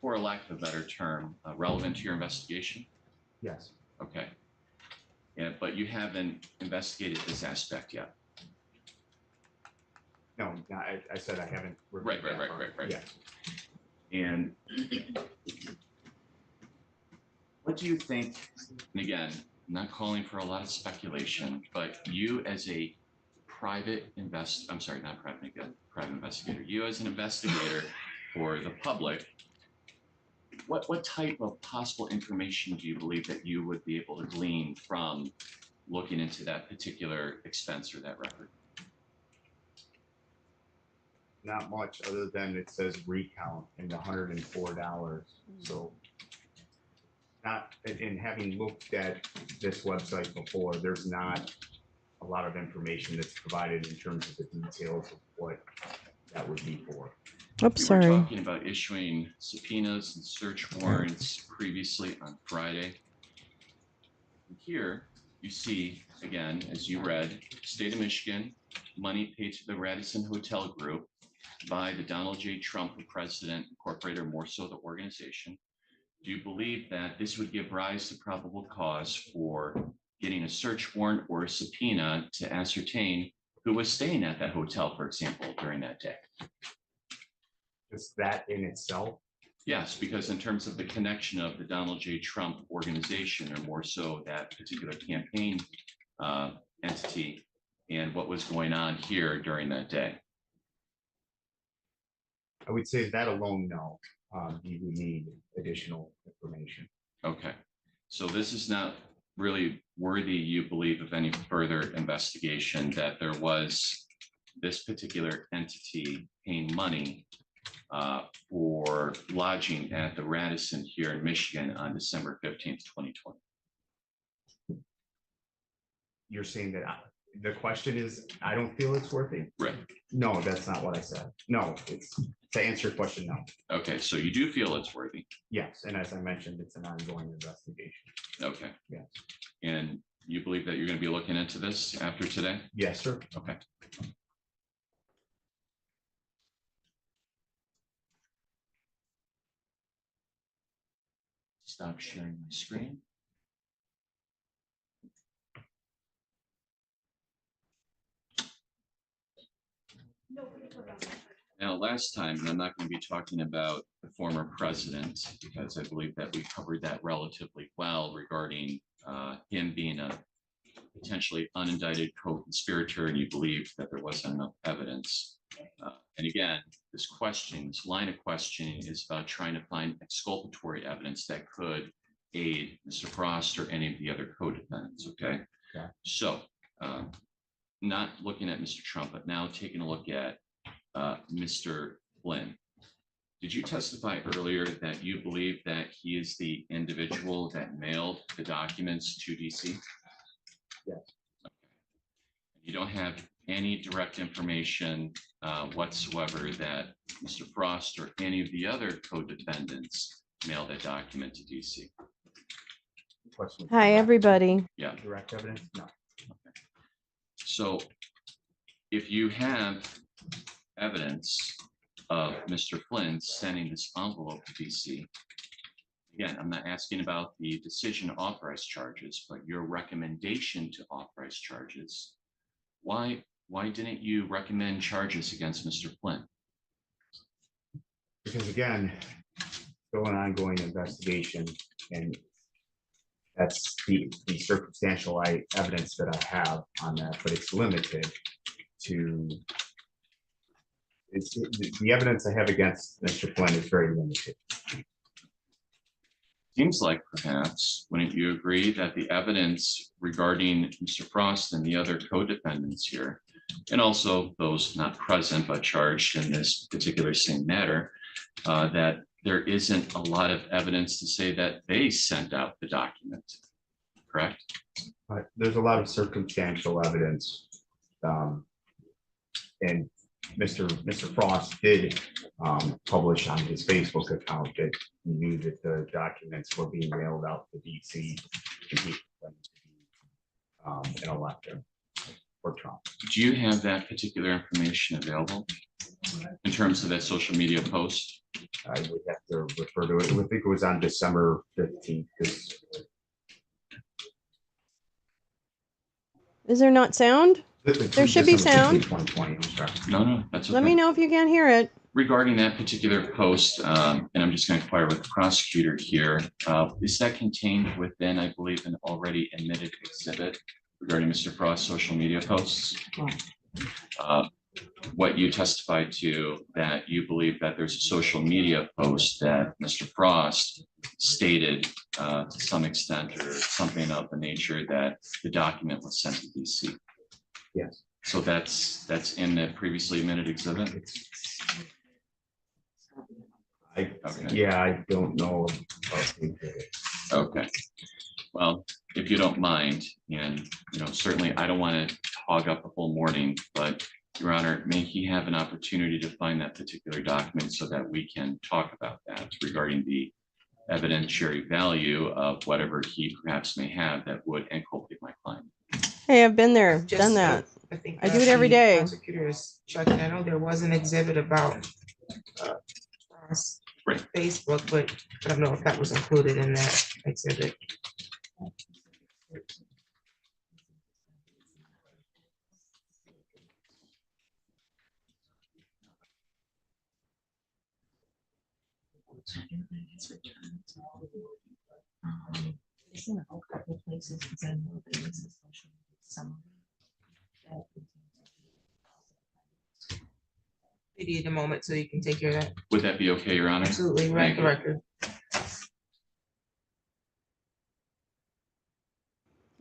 for a lack of a better term, relevant to your investigation? Yes. Okay. Yeah, but you haven't investigated this aspect yet. No, I said I haven't. Right. Yes. And what do you think, and again, I'm not calling for a lot of speculation, but you as a private investigator, you as an investigator for the public, what type of possible information do you believe that you would be able to glean from looking into that particular expense or that record? Not much, other than it says recount and $104. So, not in having looked at this website before, there's not a lot of information that's provided in terms of the details of what that would be for. Oops, We sorry. were talking about issuing subpoenas and search warrants previously on Friday. And here you see, again, as you read, State of Michigan, money paid to the Radisson Hotel Group by the Donald J. Trump President Incorporated, or more so the organization. Do you believe that this would give rise to probable cause for getting a search warrant or a subpoena to ascertain who was staying at that hotel, for example, during that day? Just that in itself? Yes, because in terms of the connection of the Donald J. Trump organization, or more so that particular campaign entity, and what was going on here during that day. I would say that alone, no. You would need additional information. Okay, so this is not really worthy, you believe, of any further investigation, that there was this particular entity paying money for lodging at the Radisson here in Michigan on December 15th, 2020. You're saying that the question is, I don't feel it's worthy? Right. No, that's not what I said. No, it's to answer your question, no. Okay, so you do feel it's worthy. Yes, and as I mentioned, it's an ongoing investigation. Okay. Yes. And you believe that you're going to be looking into this after today? Yes, sir. Okay. Stop sharing my screen. Now, last time, and I'm not going to be talking about the former president, because I believe that we covered that relatively well regarding him being a potentially unindicted co-conspirator, and you believe that there wasn't enough evidence. And again, this line of questioning is about trying to find exculpatory evidence that could aid Mr. Frost or any of the other co-defendants, okay? Okay. So, not looking at Mr. Trump, but now taking a look at Mr. Flynn. Did you testify earlier that you believe that he is the individual that mailed the documents to DC? Yes. Okay. You don't have any direct information whatsoever that Mr. Frost or any of the other co-defendants mailed that document to DC? Question. Hi, everybody. Yeah. Direct evidence? No. Okay. So if you have evidence of Mr. Flynn sending this envelope to DC, again, I'm not asking about the decision to authorize charges, but your recommendation to authorize charges, why didn't you recommend charges against Mr. Flynn? Because again, still an ongoing investigation, and that's the circumstantial evidence that I have on that, but it's limited to the evidence I have against Mr. Flynn is very limited. Seems like perhaps, wouldn't you agree that the evidence regarding Mr. Frost and the other co-defendants here, and also those not present but charged in this particular same matter, that there isn't a lot of evidence to say that they sent out the document, correct? But there's a lot of circumstantial evidence, and Mr. Frost did publish on his Facebook account that he knew that the documents were being mailed out to DC to be an elector. for Trump. Do you have that particular information available in terms of that social media post? I would have to refer to it. I think it was on December 15th. Is there not sound? There should be sound. 2020. No, that's okay. Let me know if you can't hear it. Regarding that particular post, and I'm just going to inquire with the prosecutor here, is that contained within, I believe, an already admitted exhibit regarding Mr. Frost's social media posts? What you testified to, that you believe that there's a social media post that Mr. Frost stated to some extent or something of the nature that the document was sent to DC. Yes. So that's in the previously admitted exhibit? Yeah, I don't know. Okay. Well, if you don't mind, and certainly I don't want to hog up the whole morning, but Your Honor, may he have an opportunity to find that particular document so that we can talk about that regarding the evidentiary value of whatever he perhaps may have that would inculpate my client. Hey, I've been there, done that. I do it every day. Prosecutors checking. I know there was an exhibit about Right. Facebook, but I don't know if that was included in that exhibit. It's in a couple places because I know there is a social summary. We need a moment so you can take care of that. Would that be okay, Your Honor? Absolutely, right, Thank the you. record.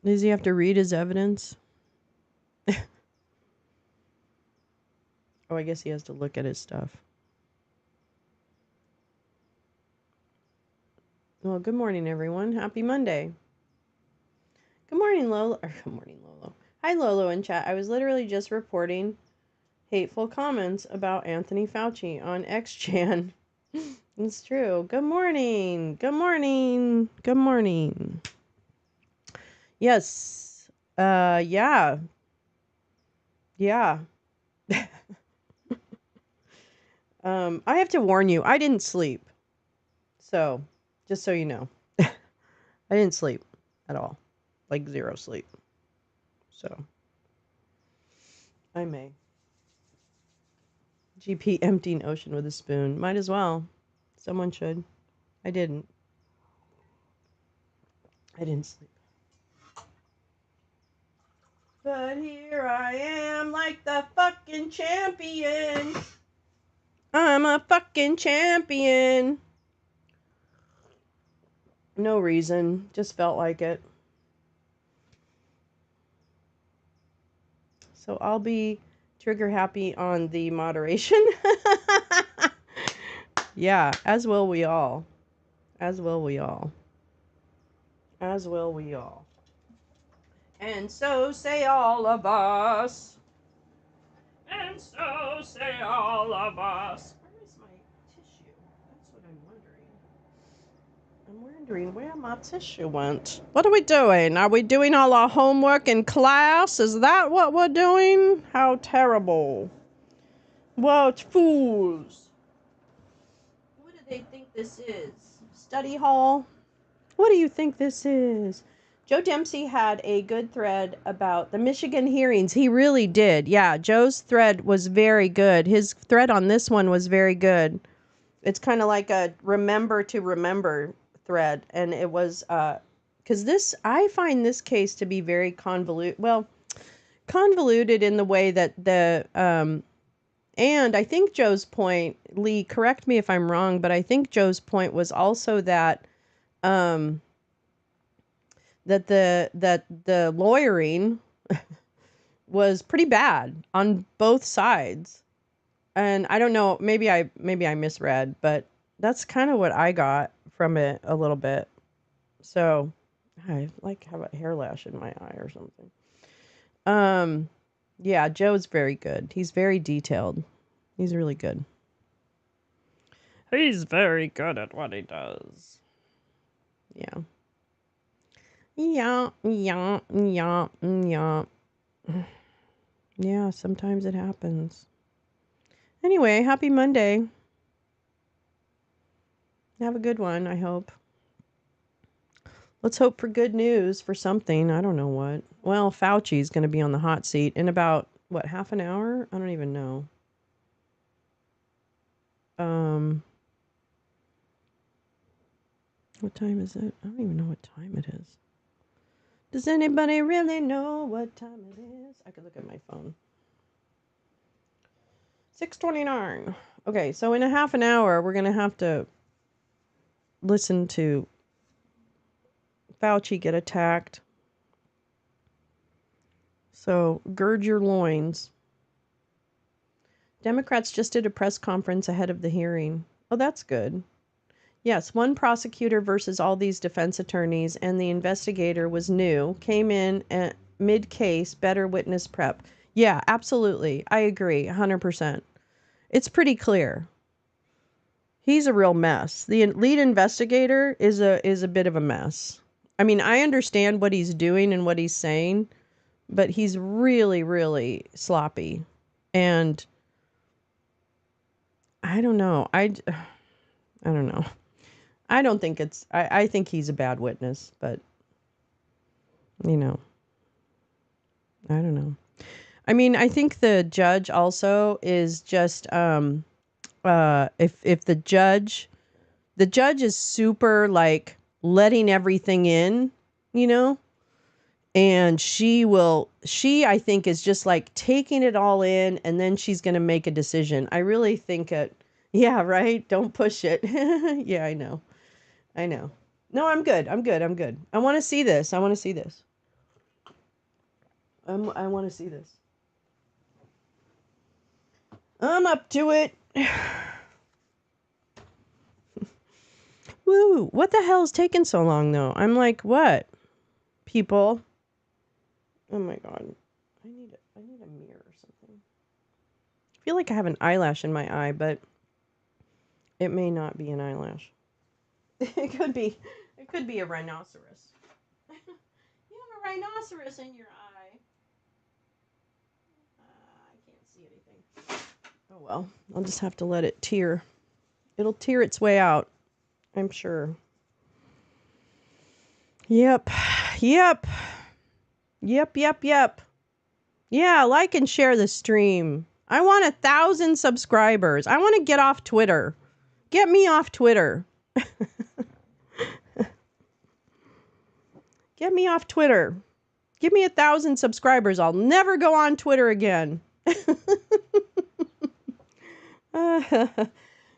Does he have to read his evidence? Oh, I guess he has to look at his stuff. Well, good morning, everyone. Happy Monday. Good morning, Lolo. Good morning, Lolo. Hi, Lolo in chat. I was literally just reporting hateful comments about Anthony Fauci on XChan. It's true. Good morning. Good morning. Good morning. Yes. Yeah. Yeah. I have to warn you, I didn't sleep. So, just so you know. I didn't sleep at all. Like 0 sleep. So, I may. GP emptying ocean with a spoon. Might as well. Someone should. I didn't. I didn't sleep. But here I am like the fucking champion. I'm a fucking champion. No reason. Just felt like it. So I'll be trigger happy on the moderation. Yeah, as will we all. As will we all. As will we all. And so say all of us. And so say all of us. Where is my tissue? That's what I'm wondering. I'm wondering where my tissue went. What are we doing? Are we doing all our homework in class? Is that what we're doing? How terrible. What fools. What do they think this is? Study hall? What do you think this is? Joe Dempsey had a good thread about the Michigan hearings. He really did. Yeah, Joe's thread was very good. His thread on this one was very good. It's kind of like a remember to remember thread. And it was, because I find this case to be very convoluted. Well, convoluted in the way that and I think Joe's point, Lee, correct me if I'm wrong, but I think Joe's point was also that, that the lawyering was pretty bad on both sides. And I don't know, maybe I misread, but that's kind of what I got from it a little bit. So I have a hair lash in my eye or something. Yeah, Joe's very good. He's very detailed. He's really good. He's very good at what he does. Yeah. Yeah. Yeah, sometimes it happens. Anyway, happy Monday. Have a good one, I hope. Let's hope for good news for something. I don't know what. Well, Fauci's going to be on the hot seat in about, what, half an hour? I don't even know. What time is it? I don't even know what time it is. Does anybody really know what time it is? I could look at my phone. 6:29. Okay, so in a half an hour, we're going to have to listen to Fauci get attacked. So gird your loins. Democrats just did a press conference ahead of the hearing. Oh, that's good. Yes, one prosecutor versus all these defense attorneys, and the investigator was new, came in at mid-case, better witness prep. Yeah, absolutely. I agree, 100%. It's pretty clear. He's a real mess. The lead investigator is a bit of a mess. I mean, I understand what he's doing and what he's saying, but he's really, really sloppy. And I don't know. I don't know. I don't think it's, I think he's a bad witness, but, you know, I don't know. I mean, I think the judge also is just, if the judge is super like letting everything in, you know, and she, I think is just like taking it all in, and then she's going to make a decision. I really think yeah, right. Don't push it. Yeah, I know. No, I'm good. I want to see this. I want to see this. I'm up to it. Woo. What the hell is taking so long, though? I'm like, what? People. Oh, my God. I need a mirror or something. I feel like I have an eyelash in my eye, but it may not be an eyelash. It could be a rhinoceros. You have a rhinoceros in your eye. I can't see anything. Oh well, I'll just have to let it tear. It'll tear its way out, I'm sure. Yep. Yeah, like and share the stream. I want 1,000 subscribers. I want to get off Twitter. Get me off Twitter. Get me off Twitter. Give me 1,000 subscribers. I'll never go on Twitter again.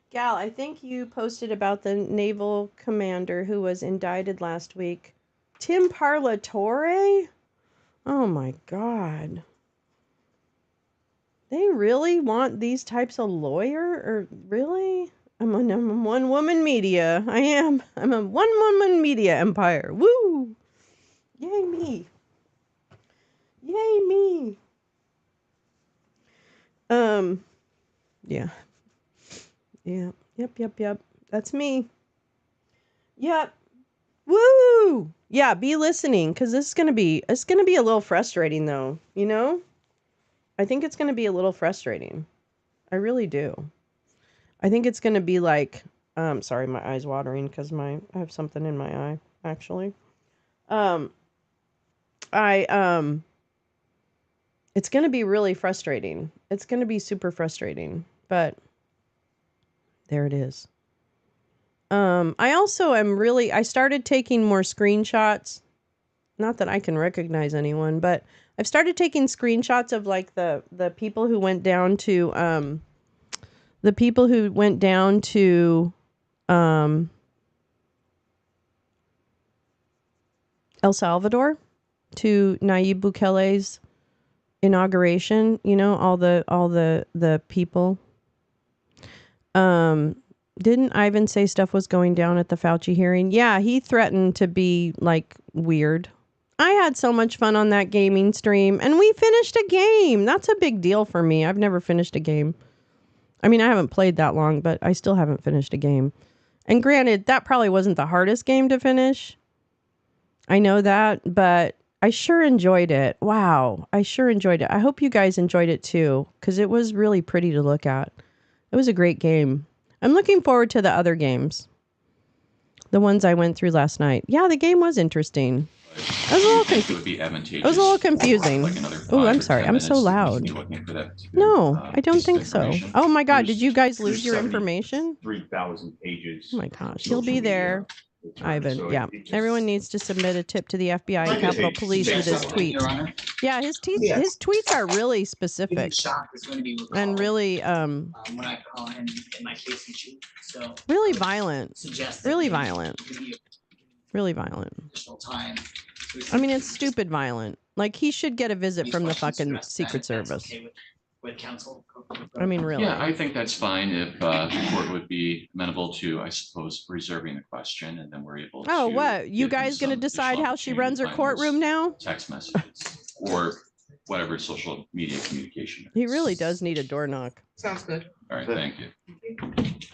Gal, I think you posted about the naval commander who was indicted last week. Tim Parlatore? Oh my God. They really want these types of lawyer? Or really? I'm a one-woman media. I am. I'm a one-woman media empire. Woo! Yay me. Yay me. Yeah. Yeah. Yep. That's me. Yep. Woo! Yeah, be listening, because it's gonna be a little frustrating though, you know? I think it's gonna be a little frustrating. I really do. I think it's gonna be like, sorry, my eye's watering because I have something in my eye, actually. It's gonna be really frustrating. It's gonna be super frustrating, but there it is. I also I started taking more screenshots. Not that I can recognize anyone, but I've started taking screenshots of like the people who went down to El Salvador to Nayib Bukele's inauguration, you know, all the people. Didn't Ivan say stuff was going down at the Fauci hearing? Yeah, he threatened to be like weird. I had so much fun on that gaming stream, and we finished a game. That's a big deal for me. I've never finished a game. I mean, I haven't played that long, but I still haven't finished a game. And granted, that probably wasn't the hardest game to finish. I know that, but I sure enjoyed it. Wow. I sure enjoyed it. I hope you guys enjoyed it too, because it was really pretty to look at. It was a great game. I'm looking forward to the other games. The ones I went through last night. Yeah, the game was interesting. I was a little It would be advantageous. It was a little for, confusing. like, another Oh, 5 I'm or sorry. 10 I'm so minutes to loud. continue looking for that particular, No, I don't piece of think so. information. Oh my God, did There's- you guys lose there's your 70 information? 3,000 pages. Oh my gosh, of he'll be social there. media returns, Ivan, so yeah. it just- Everyone needs to submit a tip to the FBI and Like Capitol it Police takes with his something, tweets. Yeah, his Yeah. tweets are really specific Shock is going to be recalled, and really when I call him in my case in chief. So really I would violent. suggest that Really maybe violent. give me Really violent. additional time. I mean, it's stupid violent. Like, he should get a visit These from the questions fucking addressed, Secret if that's Service. okay with counsel. I mean, really. Yeah, I think that's fine if the court would be amenable to, I suppose, reserving the question, and then we're able to. Oh, what? You give him guys gonna some decide additional how she opportunity runs to her find courtroom those now? Text messages or whatever social media communication. He really does need a door knock. Sounds good. All right, thank you.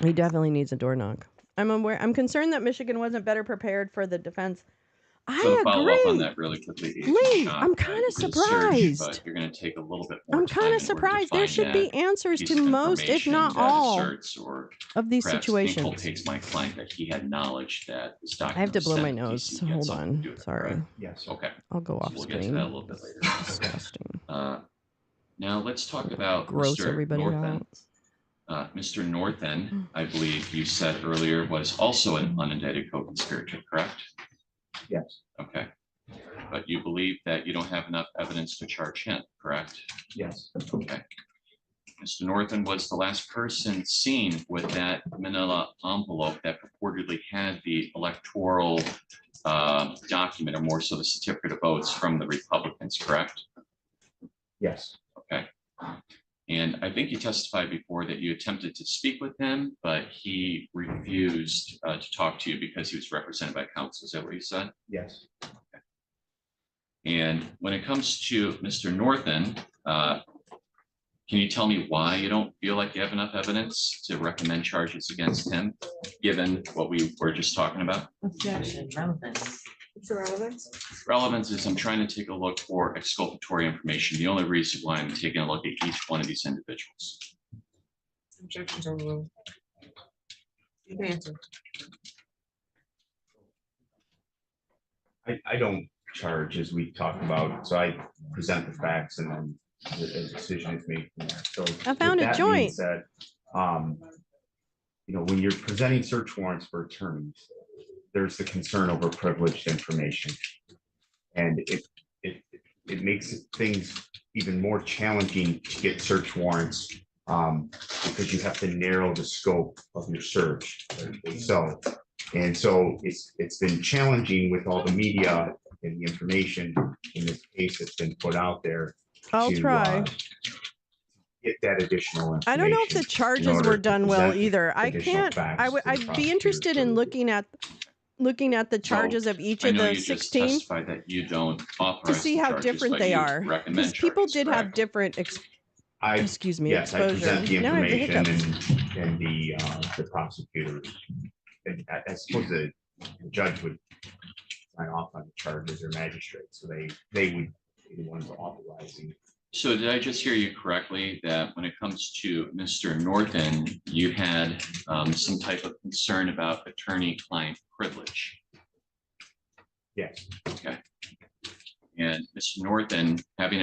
He definitely needs a door knock. I'm concerned that Michigan wasn't better prepared for the defense. So I to follow up on agree. that really quickly, Agent Lee, Schott, I'm kinda you did a search, surprised. But you're going to take a little bit more I'm time kind in of order to surprised. There find should that be answers piece to of most, if information not that all, asserts or of these perhaps situations. inculpates my client that he had knowledge that this document. I have to was blow sent my to nose. DC. So He had hold something on. to do with it, Sorry. correct? Yes. Okay, I'll go so off we'll get to screen. that a little bit later. Disgusting. Now let's talk about Gross Mr. everybody Northen. out. Mr. Northen, I believe you said earlier, was also an unindicted co-conspirator, correct? Yes, Okay. But you believe that you don't have enough evidence to charge him, correct? yes, Okay. Mr. Northen was the last person seen with that manila envelope that purportedly had the electoral document, or more so the certificate of votes from the Republicans, correct? yes, Okay. And I think you testified before that you attempted to speak with him, but he refused to talk to you because he was represented by counsel. Is that what you said? yes. And when it comes to Mr. Northen, can you tell me why you don't feel like you have enough evidence to recommend charges against him, given what we were just talking about? Objection, relevance. What's the relevance? Relevance is I'm trying to take a look for exculpatory information. The only reason why I'm taking a look at each one of these individuals. Objections overruled. You can answer. I don't charge, as we talked about, so I present the facts and then a decision is made from there. So I found with a that being joint. said, you know, when you're presenting search warrants for attorneys, there's the concern over privileged information. And it makes things even more challenging to get search warrants because you have to narrow the scope of your search. And so it's been challenging with all the media and the information in this case that's been put out there. I'll to, try. Get that additional information. I don't know if the in charges order were to done well present either. I additional can't. facts to the I'd be prosecutors interested for in review. looking at the charges of each I of know the you just 16 testified that you don't to authorize see the how charges, different but they you are. recommend Because people charges, did have correct? different, I, excuse me, yes, I exposure. present the Now I have the information hiccups. and the prosecutors. And I suppose the judge would sign off on the charges or magistrate, so they would be the ones authorizing. So did I just hear you correctly that when it comes to Mr. Norton, you had some type of concern about attorney-client privilege? Yes, Okay. And Mr. Norton having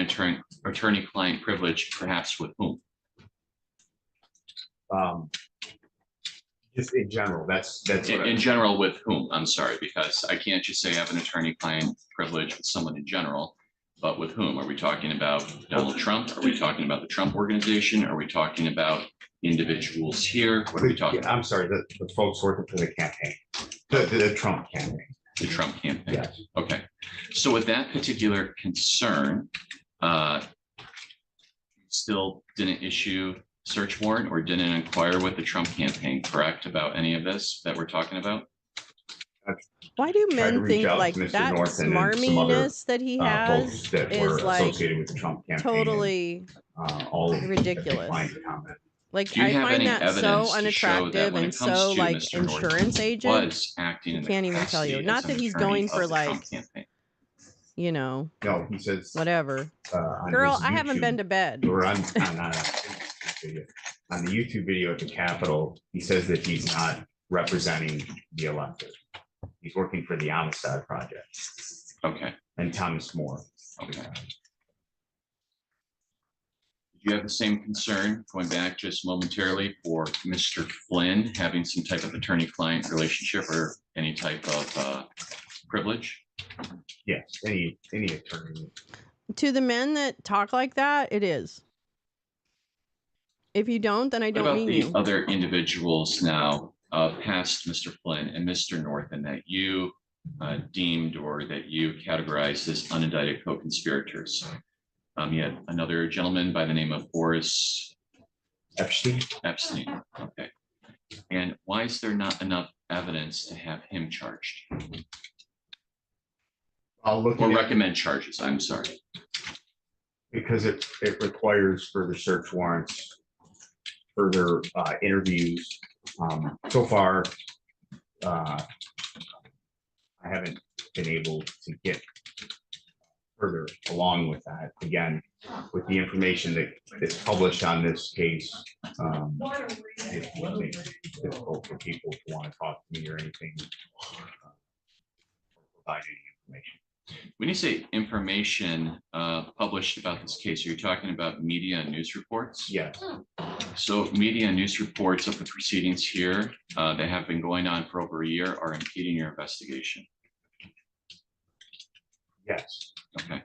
attorney-client privilege, perhaps with whom? just in general, that's what In general, with whom? I'm sorry, because I can't just say I have an attorney-client privilege with someone in general, but with whom? Are we talking about Donald Trump? Are we talking about the Trump organization? Are we talking about individuals here? What are we talking about? I'm sorry, the folks working for the campaign, the Trump campaign. The Trump campaign? Yes. Okay. So with that particular concern, you still didn't issue search warrant or didn't inquire with the Trump campaign, correct, about any of this that we're talking about? Why do Tried to men reach think out to like Mr. that Norton and some other, smarminess that he has folks that were is like associated with the Trump campaign. totally And, all of them ridiculous. declined to comment. like Do you I have find any that so evidence to show that unattractive when and it comes so to like Mr. Norton insurance agent. was acting in the Can't even tell you. capacity Not as an that he's attorney going of for the Trump like, campaign? you know, No, he says. whatever. On Girl, his I haven't YouTube- been to bed. Or on the YouTube video at the Capitol, he says that he's not representing the elected. He's working for the Amistad Project Okay, and Thomas More. okay. Do you have the same concern, going back just momentarily, for Mr. Flynn having some type of attorney-client relationship or any type of privilege? Yes, any attorney. To the men that talk like that, it is. If you don't, then I What don't about mean the you. other individuals now, past Mr. Flynn and Mr. Northen, that you deemed or that you categorized as unindicted co-conspirators? Yet another gentleman by the name of Boris Epstein. Okay. And why is there not enough evidence to have him charged? I'll look Or at recommend charges, I'm sorry. because it requires further search warrants, further interviews. So far, I haven't been able to get further along with that. Again, with the information that is published on this case, it makes it difficult for people to want to talk to me or anything, or provide any information. When you say information published about this case, are you talking about media and news reports? Yes, So media and news reports of the proceedings here that have been going on for over a year are impeding your investigation. yes. Okay.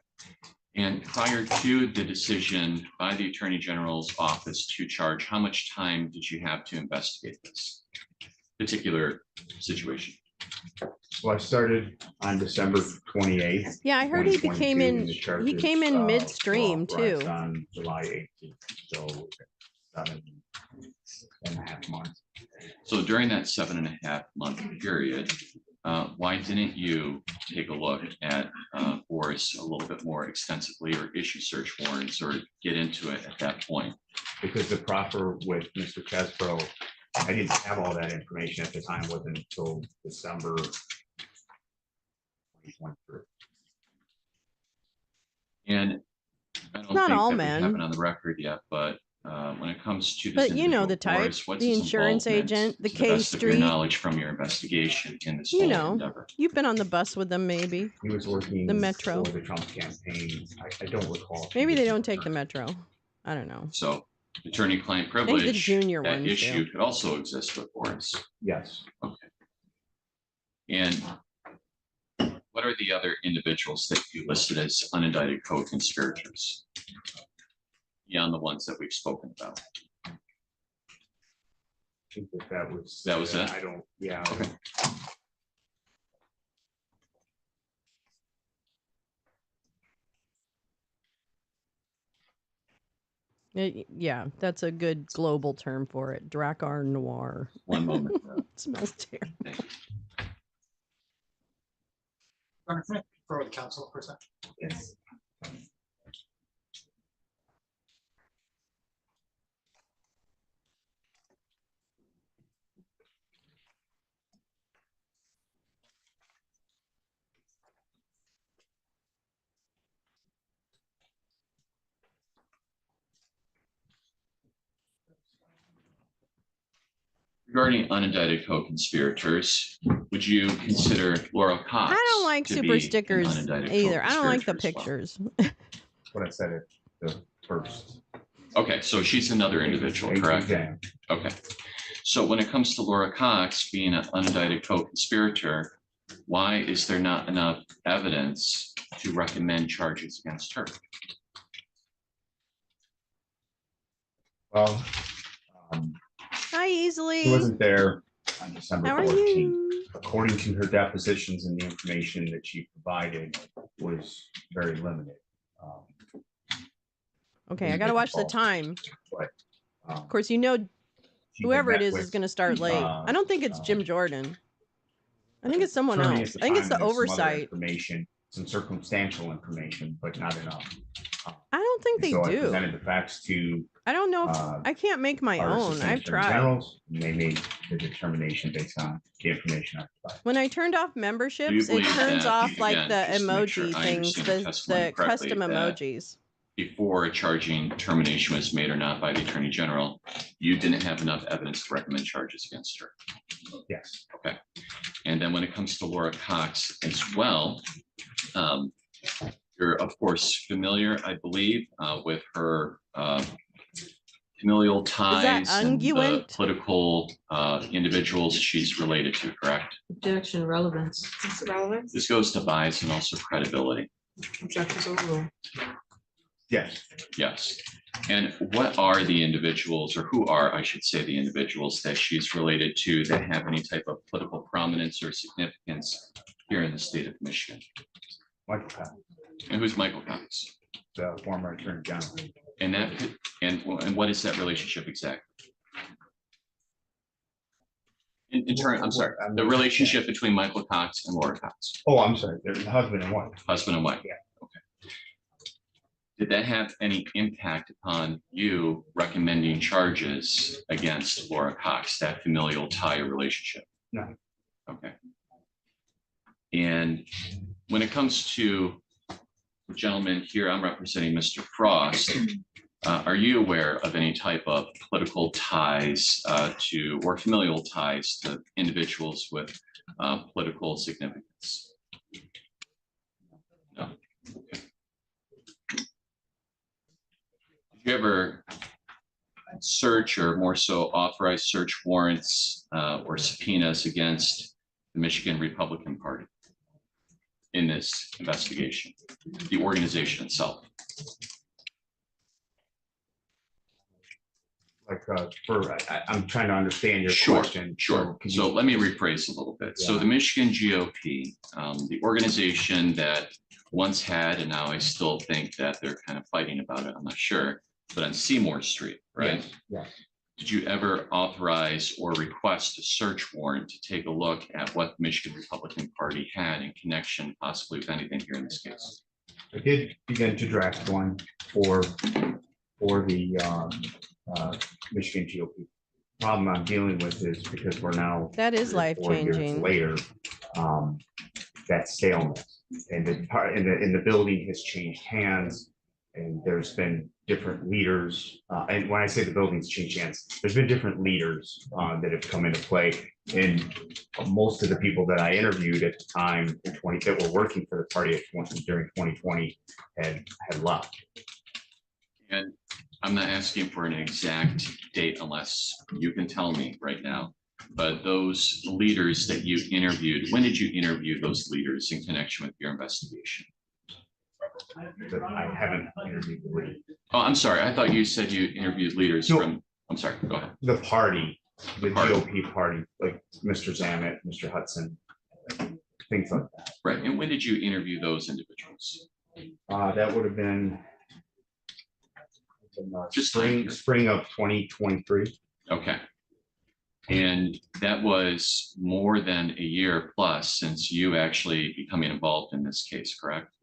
And prior to the decision by the Attorney General's office to charge, how much time did you have to investigate this particular situation? Well, I started on December 28th. Yeah, I heard he came 2022, in. and the He charges, came in were midstream authorized too. On July 18th, so 7.5 months. So during that 7.5 month period, why didn't you take a look at Boris a little bit more extensively or issue search warrants or get into it at that point? Because the proffer with Mr. Chesbro, I didn't have all that information at the time, wasn't until December 2023. And I don't Not think all that we men. have it on the record yet, but when it comes to this But you know the individual, type, Boris, what's the his insurance involvement agent, the to K best of your Street. knowledge from your investigation in this You whole know. endeavor? You've been on the bus with them, maybe. He was working The Metro. for the Trump campaign. I don't recall. Maybe they don't take the Metro. I don't know. So attorney-client the privilege, junior that ones issue do. could also exist with Boris. Yes. And what are the other individuals that you listed as unindicted co-conspirators beyond the ones that we've spoken about? I think that was. That was it? I don't, yeah. Okay. Yeah, that's a good global term for it. Dracar noir. One moment. It smells terrible. Thank you. For the council for a second. Yes. Regarding unindicted co-conspirators, would you consider Laura Cox? I don't like to super be an stickers unindicted either. I don't like the co-conspirator as well? pictures. What I said at the first. Okay, so she's another individual, correct? Exactly. Okay. So when it comes to Laura Cox being an unindicted co-conspirator, why is there not enough evidence to recommend charges against her? Well, Hi, easily. he wasn't there on December How are 14th. you? According to her depositions and the information that she provided was very limited. Okay, I gotta watch the difficult. time. But, Of course, you know she whoever had it met is with going to start late. I don't think it's Jim Jordan. I think it's someone attorney else. at I think time it's the and there's some other oversight. Information, some circumstantial information, but not enough. I don't think they So I do. presented the facts to I don't know if uh, I can't make my our own. assistant I've attorney tried. generals, and they made the determination based on the information I provided. When I turned off Do you memberships, it believe turns that, off like again, the just to make sure emoji I things, understand the testimony the correctly, custom that emojis. before a charging determination was made or not by the Attorney General, you didn't have enough evidence to recommend charges against her? Yes. Okay. And then when it comes to Laura Cox as well, you're of course familiar, I believe, with her familial ties and the unguent? political individuals she's related to, correct? Objection, relevance. What's the relevance? This goes to bias and also credibility. Objections overruled. Yes. Yes. And what are the individuals, or who are, I should say, the individuals that she's related to that have any type of political prominence or significance here in the state of Michigan? Michael Cox, And who's Michael Cox? the former attorney general. And what is that relationship exactly? In turn, I'm sorry, the relationship between Michael Cox and Laura Cox, Oh, I'm sorry. They're husband and wife. husband and wife. Yeah. Okay. Did that have any impact upon you recommending charges against Laura Cox, that familial tie or relationship? No. Okay. And when it comes to the gentleman here, I'm representing Mr. Frost. Are you aware of any type of political ties to or familial ties to individuals with political significance? No. Okay. Did you ever search, or more so authorize search warrants or subpoenas against the Michigan Republican Party in this investigation, the organization itself? Like I'm trying to understand your Sure, question. Sure. Could So you- let me rephrase a little bit. So Yeah. the Michigan GOP, the organization that once had, and now I still think that they're kind of fighting about it, I'm not sure, but on Seymour Street, right? Yes, yes. Did you ever authorize or request a search warrant to take a look at what the Michigan Republican Party had in connection possibly with anything here in this case? I did begin to draft one for the Michigan GOP. Problem I'm dealing with is because we're now That is 3 or 4 years life-changing. later, that stalemate and the building has changed hands, and there's been different leaders. And when I say the building's changed hands, there's been different leaders that have come into play. And most of the people that I interviewed at the time that were working for the party during 2020 had left. And I'm not asking for an exact date unless you can tell me right now. But those leaders that you interviewed, when did you interview those leaders in connection with your investigation? But I haven't interviewed the lead. Oh, I'm sorry. I thought you said you interviewed leaders No. from, I'm sorry, go ahead. The party, the Party. GOP party, like Mr. Zamet, Mr. Hudson, things like that. Right. And when did you interview those individuals? That would have been in, Just spring of 2023. Okay. And that was more than a year plus since you actually becoming involved in this case, correct?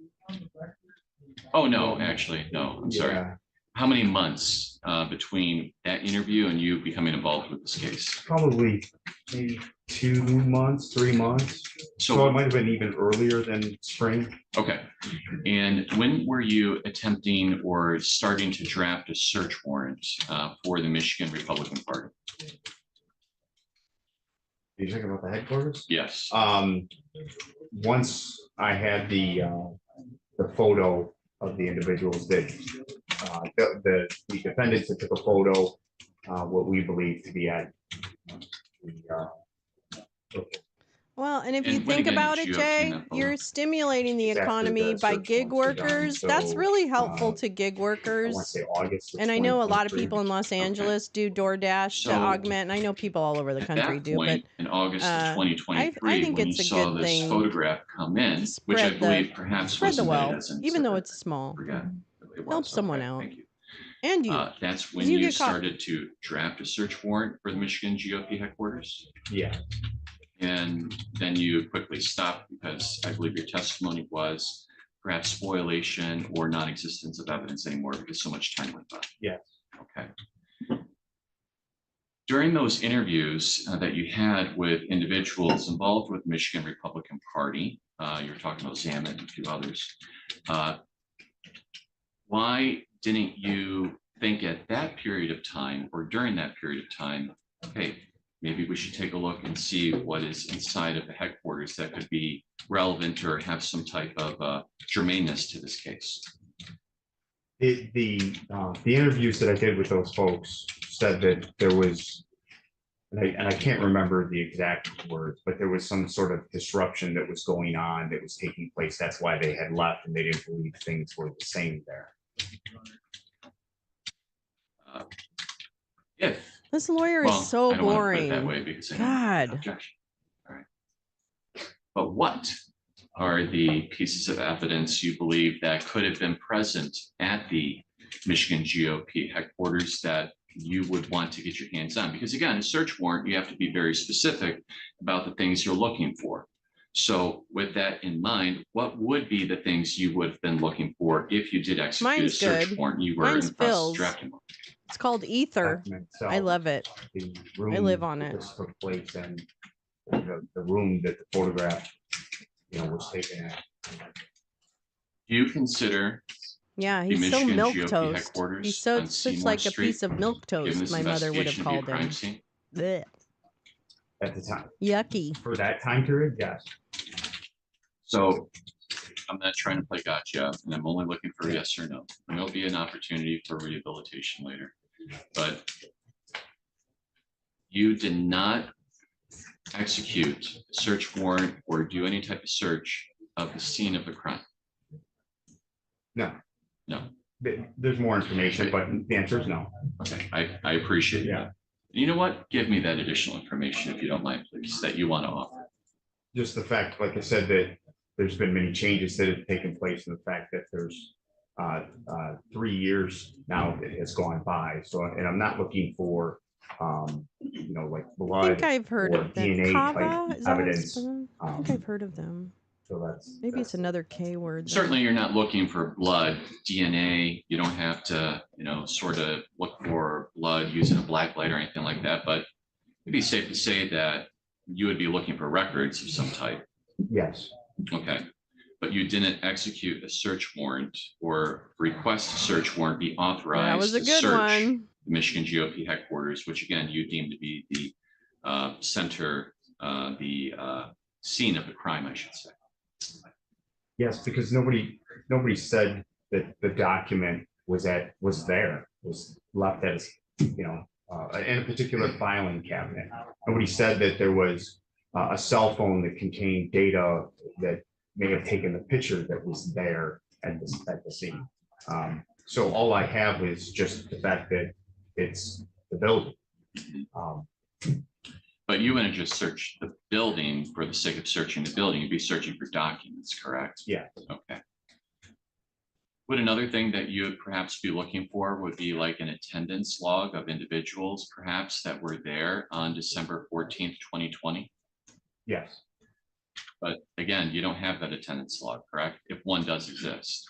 Oh, no, actually, no, I'm sorry. Yeah, How many months between that interview and you becoming involved with this case? probably maybe 2 months, 3 months. So it might have been even earlier than spring. Okay. And when were you attempting or starting to draft a search warrant for the Michigan Republican Party? Are you talking about the headquarters? Yes. Once I had the photo of the individuals that the defendants that took a photo, what we believe to be at the Well, and if And you when think again about did it, you Jay, obtain that photo? you're stimulating the It's after economy the by search gig warrants were done, workers. That's so, really helpful to gig I want workers. to say August. of And I know a lot of 2023. people in Los Angeles do DoorDash to So, augment, and I know people all over the At country that do, but point, in August of I 2023, think when you it's a saw good this thing photograph come in, which I spread the believe perhaps spread was the submitted wealth, as an even though exhibit. it's small. Forget. It Help was. someone Okay, out. Thank you. And you. That's when you you get caught. started to draft a search warrant for the Michigan GOP headquarters. Yeah, And then you quickly stopped because I believe your testimony was perhaps spoliation or non-existence of evidence anymore because so much time went by? Yes. Okay. During those interviews that you had with individuals involved with Michigan Republican Party, you were talking about Zamet and a few others, why didn't you think at that period of time or during that period of time, okay, maybe we should take a look and see what is inside of the headquarters that could be relevant or have some type of germaneness to this case? The interviews that I did with those folks said that there was, and I can't remember the exact words, but there was some sort of disruption that was going on that was taking place. That's why they had left and they didn't believe things were the same there. If This lawyer well, is so I don't want to put it that boring. way because I don't have God. objection. All right. But what are the pieces of evidence you believe that could have been present at the Michigan GOP headquarters that you would want to get your hands on? Because again, a search warrant, you have to be very specific about the things you're looking for. So with that in mind, what would be the things you would have been looking for if you did execute Mine's a search good. warrant? You were Mine's in the process of Phil's. drafting one. It's called Ether. Document I itself, love it. the I room live on that it. this took place in, the room that the photograph, was taken at. Do you consider Yeah, the he's so Michigan milk GOP toast. headquarters He's so on such Seymour like a Street, piece of milk given toast. this My mother would have investigation to be a called crime him. scene? Blech. At the time, Yucky. for that time period, yes. So I'm not trying to play gotcha, and I'm only looking for a yes or no. And there'll be an opportunity for rehabilitation later. But you did not execute a search warrant or do any type of search of the scene of the crime? No. No. There's more information, but the answer is no. Okay, I appreciate Yeah. that. You know what? Give me that additional information if you don't mind, please, that you want to offer. Just the fact, like I said, that there's been many changes that have taken place, and the fact that there's 3 years now that has gone by. So, and I'm not looking for, like I blood. think I've heard or of them. DNA type Kava? Is that what it's evidence. pronounced? I think I've heard of them. So that's. Maybe it's another K word. though. Certainly, you're not looking for blood, DNA. You don't have to, sort of look for blood using a black light or anything like that. But it'd be safe to say that you would be looking for records of some type. Yes, Okay. But you didn't execute a search warrant or request a search warrant be authorized That was a to good search one. the Michigan GOP headquarters, which again, you deem to be the center, the scene of the crime, I should say. yes, because nobody said that the document was left as, in a particular filing cabinet. Nobody said that there was a cell phone that contained data that may have taken the picture that was there at the scene. So all I have is just the fact that it's the building. But you wouldn't just search the building for the sake of searching the building. You'd be searching for documents, correct? Yeah. Okay. Would another thing that you would perhaps be looking for would be like an attendance log of individuals perhaps that were there on December 14th, 2020? Yes, But again, you don't have that attendance log, correct? If one does exist,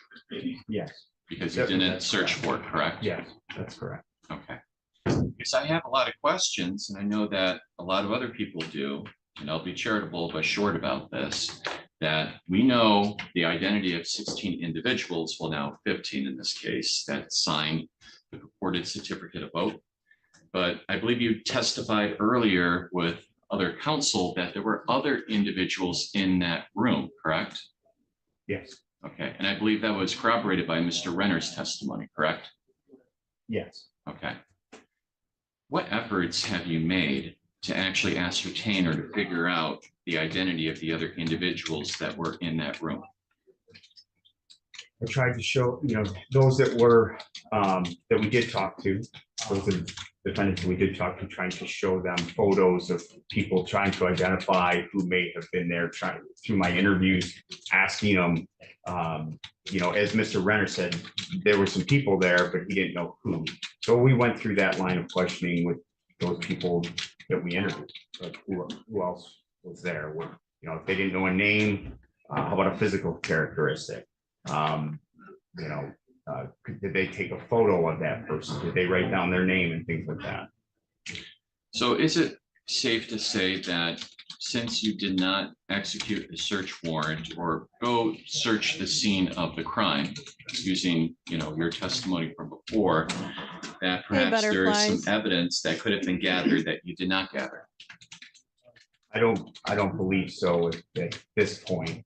yes, because you Yep, didn't that's search for it, correct? yes, that's correct. Okay. Because I have a lot of questions, and I know that a lot of other people do, and I'll be charitable but short about this, that we know the identity of 16 individuals, well now 15 in this case, that signed the purported certificate of vote. But I believe you testified earlier with other counsel that there were other individuals in that room, correct? Yes, Okay, and I believe that was corroborated by Mr. Renner's testimony, correct? yes. Okay. What efforts have you made to actually ascertain or to figure out the identity of the other individuals that were in that room? I tried to show, those that were, that we did talk to, those are the defendants that we did talk to, trying to show them photos of people, trying to identify who may have been there, trying through my interviews, asking them, as Mr. Renner said, there were some people there, but he didn't know who. So we went through that line of questioning with those people that we interviewed, like who else was there? If they didn't know a name, how about a physical characteristic? You know, did they take a photo of that person? Did they write down their name and things like that? So is it safe to say that since you did not execute a search warrant or go search the scene of the crime, using, you know, your testimony from before, that perhaps there is some butterflies. evidence that could have been gathered that you did not gather? I don't believe so at this point.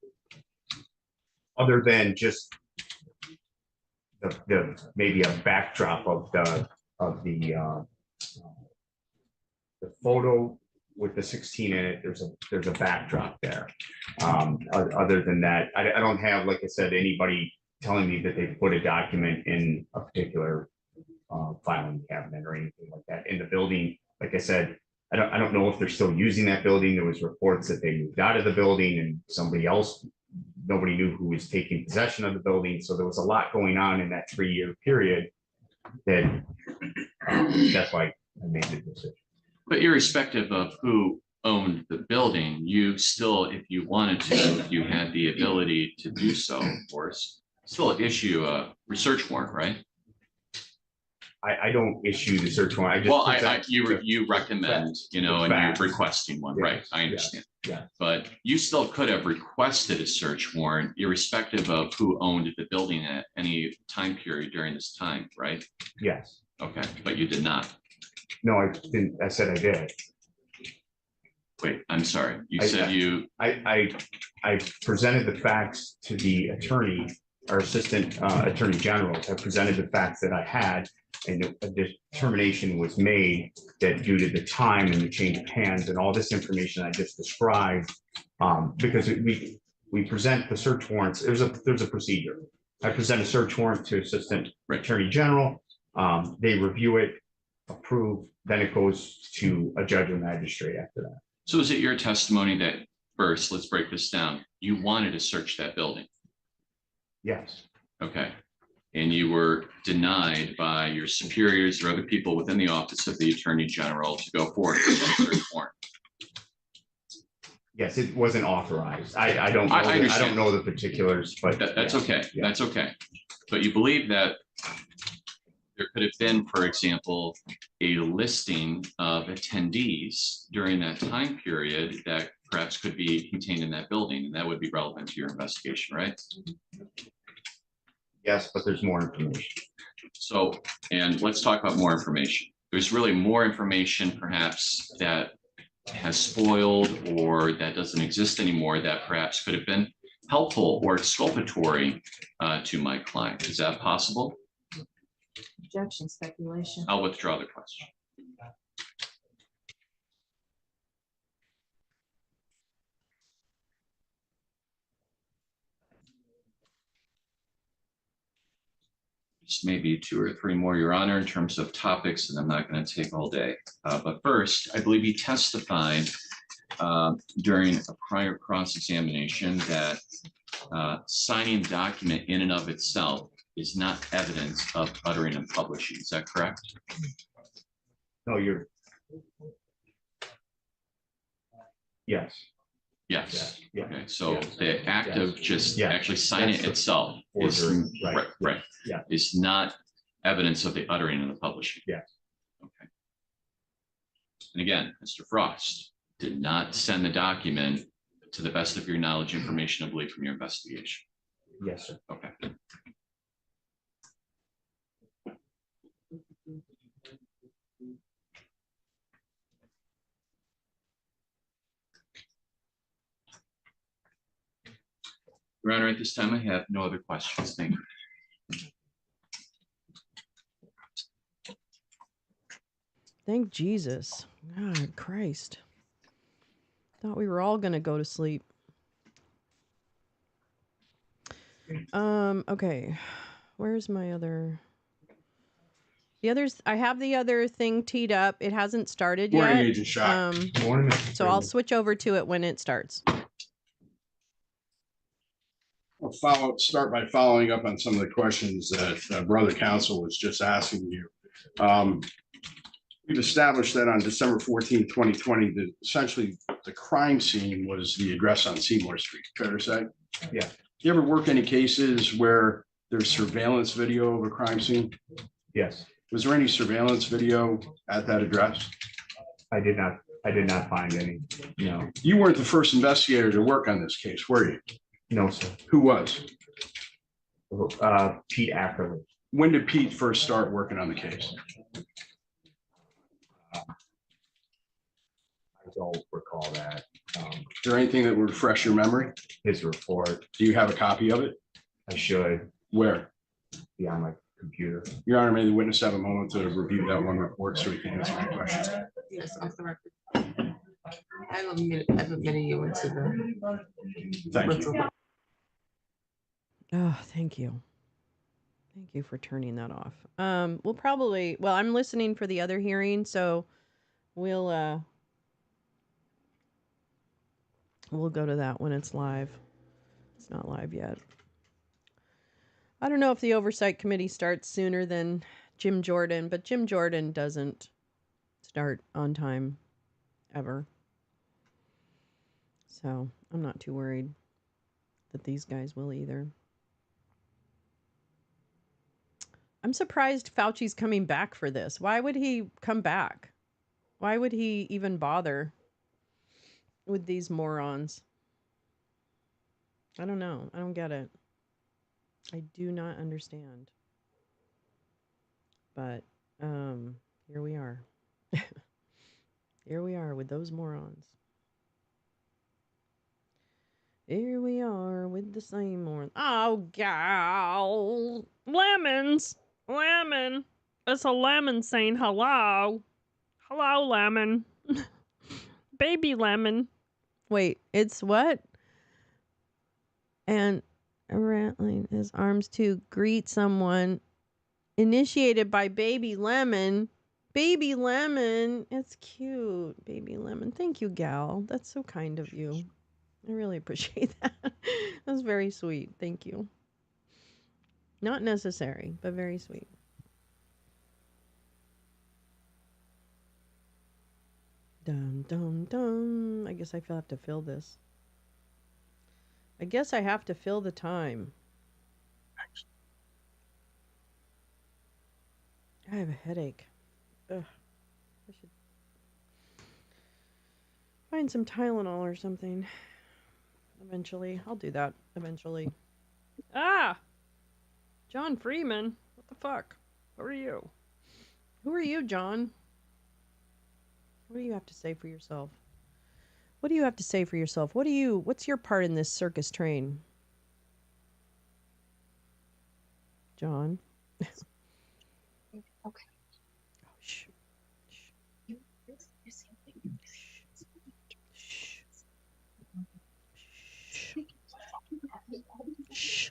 Other than just the maybe a backdrop of the photo with the 16 in it. There's a backdrop there. Other than that, I don't have, like I said, anybody telling me that they put a document in a particular filing cabinet or anything like that in the building. Like I said, I don't know if they're still using that building. There was reports that they moved out of the building and somebody else, nobody knew who was taking possession of the building. So there was a lot going on in that 3-year period that that's why I made the decision. But irrespective of who owned the building, you still, if you wanted to, if you had the ability to do so, of course, still issue a research warrant, right? I don't issue the search warrant. I just Well, present you recommend, you know, and facts. you're requesting one, Yes, right? I yes, understand. yeah. But you still could have requested a search warrant irrespective of who owned the building at any time period during this time, right? Yes. Okay, but you did not. No, I didn't. I said I did. Wait, I'm sorry. You I- said you, I presented the facts to the attorney, our assistant attorney general. I presented the facts that I had, and a determination was made that due to the time and the change of hands and all this information I just described, because we present the search warrants. There's a procedure. I present a search warrant to assistant attorney general. They review it, approve, then it goes to a judge or magistrate after that. so is it your testimony that first, let's break this down. You wanted to search that building? Yes. Okay. And you were denied by your superiors or other people within the office of the attorney general to go forward with that search warrant? Yes, it wasn't authorized. I don't know. I I understand. don't know the particulars, but That's yeah, okay. yeah. That's okay. But you believe that there could have been, for example, a listing of attendees during that time period that perhaps could be contained in that building, and that would be relevant to your investigation, right? Yes, but there's more information. So, and let's talk about more information. There's really more information perhaps that has spoiled or that doesn't exist anymore that perhaps could have been helpful or exculpatory to my client. Is that possible? Objection, speculation. I'll withdraw the question. Just maybe 2 or 3 more, Your Honor, in terms of topics, and I'm not going to take all day. But first, I believe he testified during a prior cross-examination that signing a document in and of itself is not evidence of uttering and publishing. Is that correct? No, you're. Yes. Yes. Yeah. Okay, so Yes. the act Yes. of just Yeah. actually signing That's it the itself is forgery, right. right. Yeah. Is not evidence of the uttering and the publishing. Yes. Okay. And again, Mr. Frost did not send the document to the best of your knowledge, information, I believe, from your investigation. Yes, sir. Okay. Your Honor, at this time, I have no other questions. Thank you. Thank Jesus. God, Christ. Thought we were all gonna go to sleep. Okay. Where's my other? The others, I have the other thing teed up. It hasn't started Morning, yet. Agent Shock. Morning. So I'll switch over to it when it starts. I'll start by following up on some of the questions that Brother Counsel was just asking you. We've established that on December 14, 2020, that essentially the crime scene was the address on Seymour Street. Fair to say? Yeah. You ever work any cases where there's surveillance video of a crime scene? Yes, Was there any surveillance video at that address? I did not find any. No, You weren't the first investigator to work on this case, were you? no, sir. Who was? Pete Ackerley. When did Pete first start working on the case? I don't recall that. Is there anything that would refresh your memory? His report, Do you have a copy of it? I should Where? be on my computer. Your Honor, may the witness have a moment to review that one report so we can answer any questions. Yes, off the record. I haven't admitted you into the. Thank you. Oh, thank you. Thank you for turning that off. We'll probably, well, I'm listening for the other hearing, so we'll go to that when it's live. It's not live yet. I don't know if the oversight committee starts sooner than Jim Jordan, but Jim Jordan doesn't start on time ever. So I'm not too worried that these guys will either. I'm surprised Fauci's coming back for this. Why would he come back? Why would he even bother with these morons? I don't know. I don't get it. I do not understand. But here we are. Here we are with those morons. Here we are with the same morons. Oh, gal. Lemons. Lemon. It's a lemon saying hello. Hello, lemon. Baby lemon. Wait, it's what? And rattling his arms to greet someone initiated by Baby Lemon. Baby Lemon. It's cute. Baby Lemon. Thank you, gal. That's so kind of you. I really appreciate that. That's very sweet. Thank you. Not necessary, but very sweet. Dum, dum, dum. I guess I have to fill this. I guess I have to fill the time. I have a headache. Ugh. I should find some Tylenol or something. Eventually. I'll do that eventually. Ah! John Freeman? What the fuck? Who are you? Who are you, John? What do you have to say for yourself? What do you have to say for yourself? What's your part in this circus train? John? Okay. Oh, shh. You're saying Shh. Shh.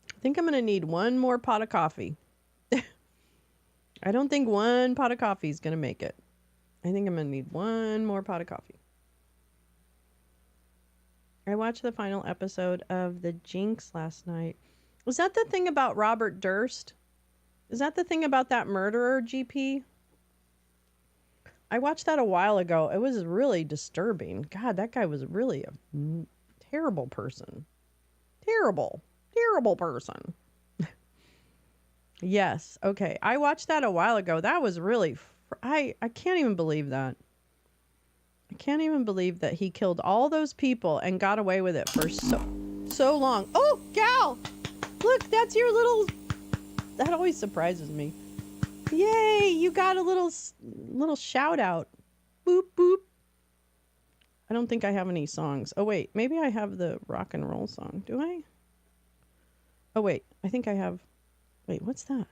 I think I'm going to need one more pot of coffee. I don't think one pot of coffee is going to make it. I think I'm going to need one more pot of coffee. I watched the final episode of The Jinx last night. Was that the thing about Robert Durst? Is that the thing about that murderer, GP? I watched that a while ago. It was really disturbing. God, that guy was really a terrible person. Terrible person. Yes. Okay. I watched that a while ago. That was really, I can't even believe that. I can't even believe that he killed all those people and got away with it for so long. Oh, gal! Look, that's your little, that always surprises me. Yay, you got a little shout out. Boop, boop. I don't think I have any songs. Oh, wait, maybe I have the rock and roll song. Do I? Oh, wait, I think I have. Wait, what's that?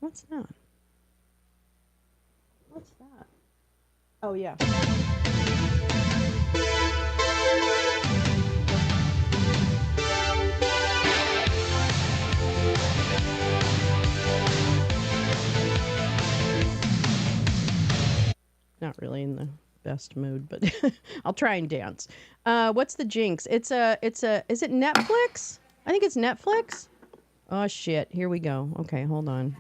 What's that? What's that? Oh, yeah. Not really in the best mood, but I'll try and dance. What's the Jinx? Is it Netflix? I think it's Netflix. Oh shit, here we go. Okay, hold on.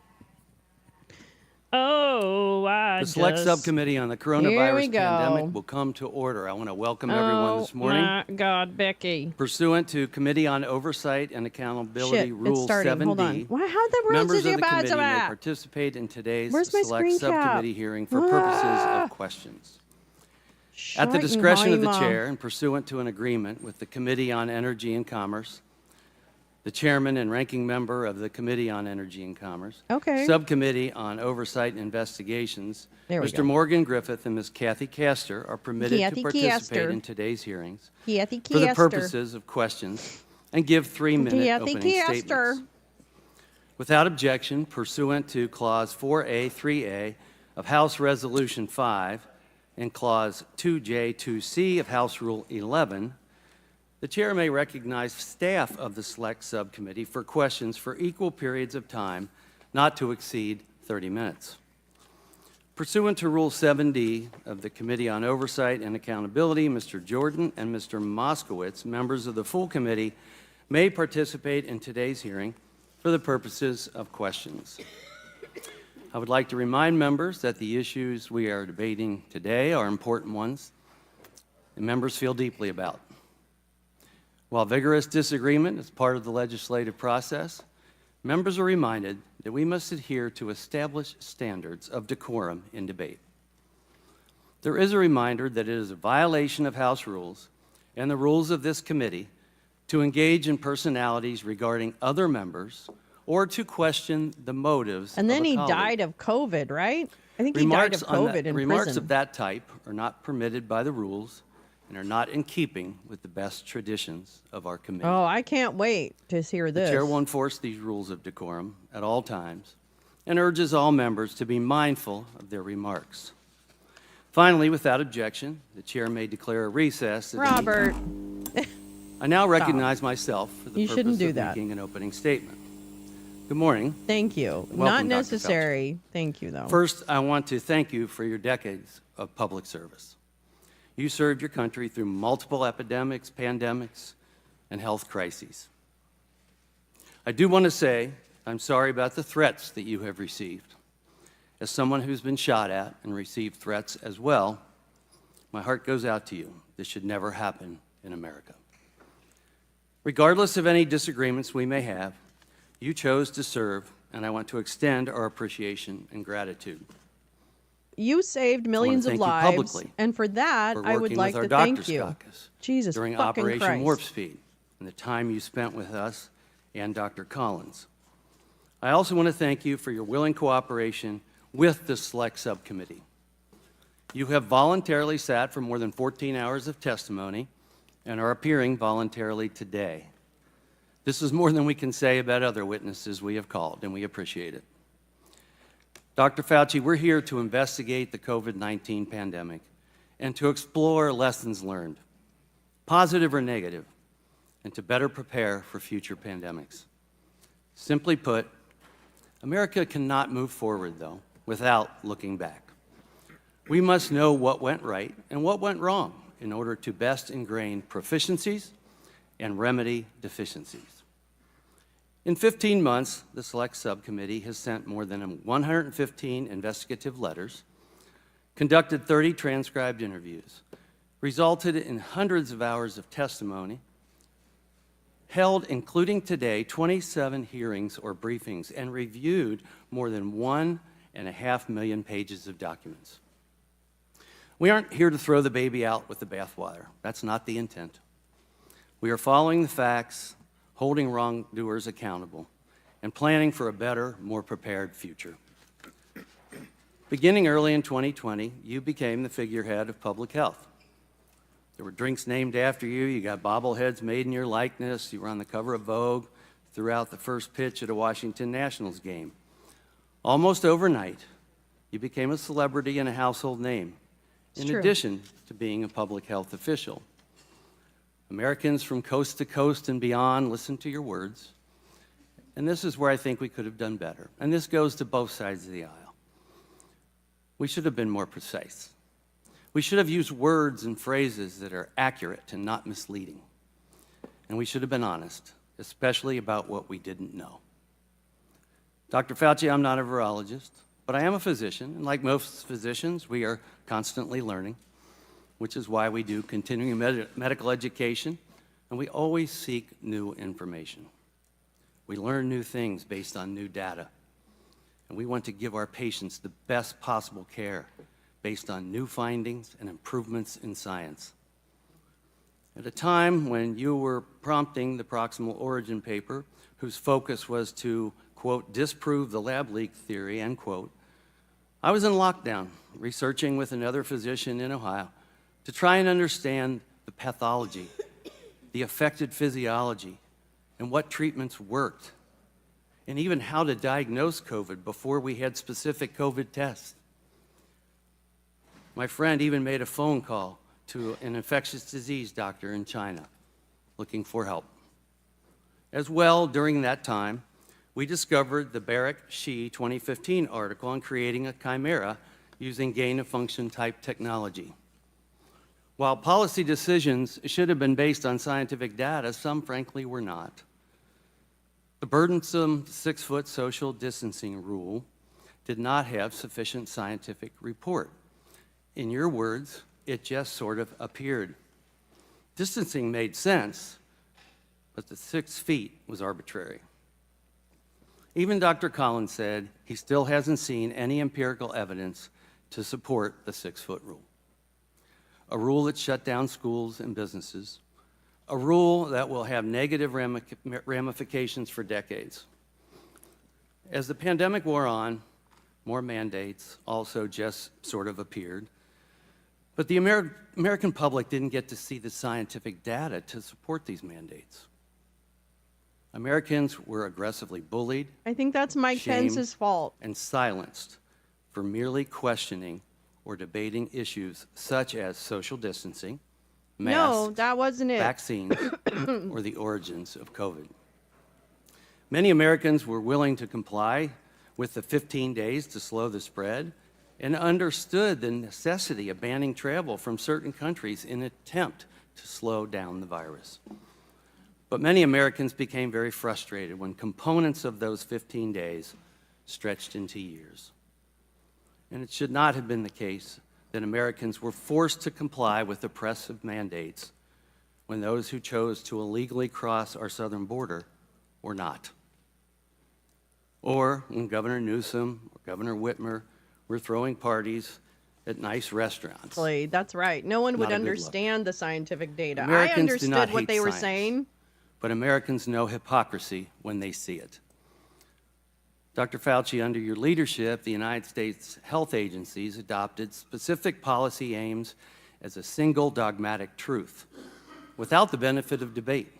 Oh, The Select Subcommittee on the Coronavirus Pandemic will come to order. I want to welcome everyone this morning. Oh, my God, Becky. Pursuant to Committee on Oversight and Accountability Shit, Rule it's starting. 7D, Hold on. How'd the world members did of you the bad committee to may that? participate in today's Where's my Select screen cap? Subcommittee hearing for purposes of questions. At the discretion of the chair and pursuant to an agreement with the Committee on Energy and Commerce, the chairman and ranking member of the Committee on Energy and Commerce, Subcommittee on Oversight and Investigations, Mr. Morgan Griffith and Ms. Kathy Castor are permitted to participate in today's hearings for the purposes of questions and give 3-minute opening statements. Without objection, pursuant to Clause 4A, 3A of House Resolution 5 and Clause 2J, 2C of House Rule 11, the chair may recognize staff of the Select Subcommittee for questions for equal periods of time, not to exceed 30 minutes. Pursuant to Rule 7D of the Committee on Oversight and Accountability, Mr. Jordan and Mr. Moskowitz, members of the full committee, may participate in today's hearing for the purposes of questions. I would like to remind members that the issues we are debating today are important ones and members feel deeply about. While vigorous disagreement is part of the legislative process, members are reminded that we must adhere to established standards of decorum in debate. There is a reminder that it is a violation of House rules and the rules of this committee to engage in personalities regarding other members or to question the motives And then of a he colleague. died of COVID, right? I think he died of COVID in Remarks prison. of that type are not permitted by the rules and are not in keeping with the best traditions of our committee. Oh, I can't wait to hear this. The chair will enforce these rules of decorum at all times and urges all members to be mindful of their remarks. Finally, without objection, the chair may declare a recess. Robert. I now recognize myself for the You purpose shouldn't do of that. making an opening statement. Good morning. Thank you. Welcome, Not Dr. necessary. Thank you, though. First, I want to thank you for your decades of public service. You served your country through multiple epidemics, pandemics, and health crises. I do want to say I'm sorry about the threats that you have received. As someone who's been shot at and received threats as well, my heart goes out to you. This should never happen in America. Regardless of any disagreements we may have, you chose to serve, and I want to extend our appreciation and gratitude. You saved millions of lives, and for that, I would like to thank you. Jesus during fucking Operation Christ. Warp Speed and the time you spent with us and Dr. Collins. I also want to thank you for your willing cooperation with the Select Subcommittee. You have voluntarily sat for more than 14 hours of testimony and are appearing voluntarily today. This is more than we can say about other witnesses we have called, and we appreciate it. Dr. Fauci, we're here to investigate the COVID-19 pandemic and to explore lessons learned, positive or negative, and to better prepare for future pandemics. Simply put, America cannot move forward, though, without looking back. We must know what went right and what went wrong in order to best ingrain proficiencies and remedy deficiencies. In 15 months, the Select Subcommittee has sent more than 115 investigative letters, conducted 30 transcribed interviews, resulted in hundreds of hours of testimony, held, including today, 27 hearings or briefings, and reviewed more than 1.5 million pages of documents. We aren't here to throw the baby out with the bathwater. That's not the intent. We are following the facts, holding wrongdoers accountable, and planning for a better, more prepared future. Beginning early in 2020, you became the figurehead of public health. There were drinks named after you, you got bobbleheads made in your likeness, you were on the cover of Vogue, throughout the first pitch at a Washington Nationals game. Almost overnight, you became a celebrity and a household name, in addition to being a public health official. Americans from coast to coast and beyond listen to your words, and this is where I think we could have done better. And this goes to both sides of the aisle. We should have been more precise. We should have used words and phrases that are accurate and not misleading. And we should have been honest, especially about what we didn't know. Dr. Fauci, I'm not a virologist, But I am a physician, and like most physicians, we are constantly learning, which is why we do continuing medical education, and we always seek new information. We learn new things based on new data, and we want to give our patients the best possible care based on new findings and improvements in science. At a time when you were prompting the proximal origin paper, whose focus was to, quote, disprove the lab leak theory, end quote, I was in lockdown, researching with another physician in Ohio to try and understand the pathology, the affected physiology, and what treatments worked, and even how to diagnose COVID before we had specific COVID tests. My friend even made a phone call to an infectious disease doctor in China looking for help. As well, during that time, we discovered the Barrick-Shih 2015 article on creating a chimera using gain-of-function type technology. While policy decisions should have been based on scientific data, some frankly were not. The burdensome 6-foot social distancing rule did not have sufficient scientific report. In your words, it just sort of appeared. Distancing made sense, but the 6 feet was arbitrary. Even Dr. Collins said he still hasn't seen any empirical evidence to support the 6-foot rule. A rule that shut down schools and businesses, a rule that will have negative ramifications for decades. As the pandemic wore on, more mandates also just sort of appeared, but the American public didn't get to see the scientific data to support these mandates. Americans were aggressively bullied. I think that's Mike shamed, Pence's fault. And silenced for merely questioning or debating issues such as social distancing, masks, No, that wasn't it. vaccines, or the origins of COVID. Many Americans were willing to comply with the 15 days to slow the spread and understood the necessity of banning travel from certain countries in an attempt to slow down the virus. But many Americans became very frustrated when components of those 15 days stretched into years. And it should not have been the case that Americans were forced to comply with oppressive mandates when those who chose to illegally cross our southern border were not. Or when Governor Newsom or Governor Whitmer were throwing parties at nice restaurants. That's right. No one would Not a good look. understand the scientific data. Americans I do understood not what hate they were science. saying. But Americans know hypocrisy when they see it. Dr. Fauci, under your leadership, the United States health agencies adopted specific policy aims as a single dogmatic truth, without the benefit of debate,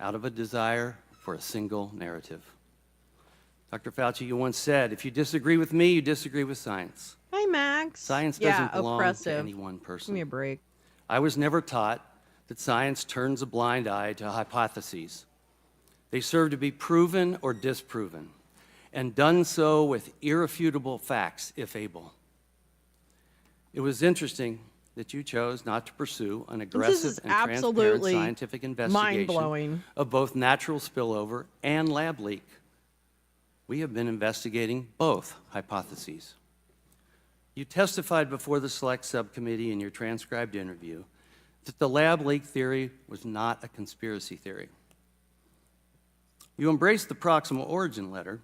out of a desire for a single narrative. Dr. Fauci, you once said, if you disagree with me, you disagree with science. Hi, Max. Science Yeah, doesn't belong oppressive. to any one person. Give me a break. I was never taught that science turns a blind eye to hypotheses. They serve to be proven or disproven, and done so with irrefutable facts, if able. It was interesting that you chose not to pursue an aggressive and transparent absolutely scientific investigation mind-blowing. of both natural spillover and lab leak. We have been investigating both hypotheses. You testified before the Select Subcommittee in your transcribed interview that the lab leak theory was not a conspiracy theory. You embraced the proximal origin letter.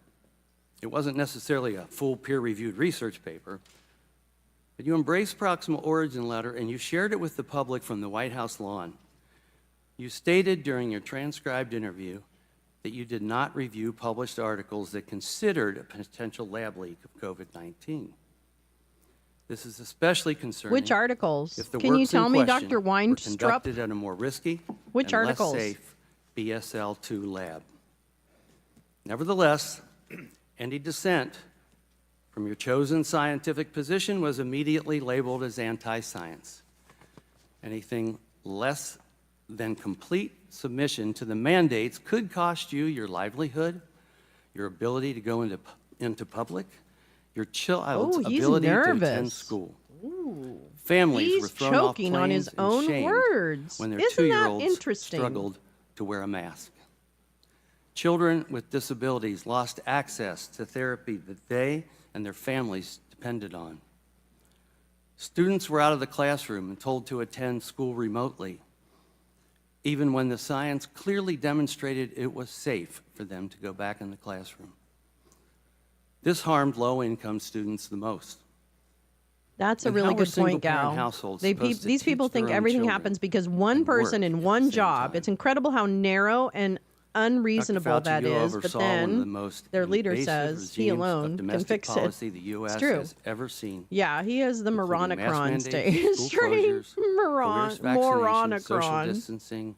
It wasn't necessarily a full peer-reviewed research paper, but you embraced proximal origin letter and you shared it with the public from the White House lawn. You stated during your transcribed interview that you did not review published articles that considered a potential lab leak of COVID-19. This is especially concerning. Which articles? If the Can you works in tell me, question Dr. were Weinstrup? conducted at a more risky Which and articles? less safe BSL-2 lab. Nevertheless, any dissent from your chosen scientific position was immediately labeled as anti-science. Anything less than complete submission to the mandates could cost you your livelihood, your ability to go into public, your child's Oh, he's ability to attend nervous. school. Ooh. Families were He's thrown off choking on his planes and own shamed words. when their Isn't that 2-year-olds interesting? struggled to wear a mask. Children with disabilities lost access to therapy that they and their families depended on. Students were out of the classroom and told to attend school remotely, even when the science clearly demonstrated it was safe for them to go back in the classroom. This harmed low-income students the most. That's a And really how are good point, single-parent Gal. households These supposed to people teach their think own everything children happens because one and person work in at one the same job. time? It's incredible how narrow and unreasonable Dr. Fauci, that you is. But oversaw one of the then most their leader invasive says he regimes alone of can domestic fix it. policy the U.S. true. has ever seen. Yeah, he has the including mask Moronocron mandates, school strain. closures, coerced vaccination, social Moronocron. distancing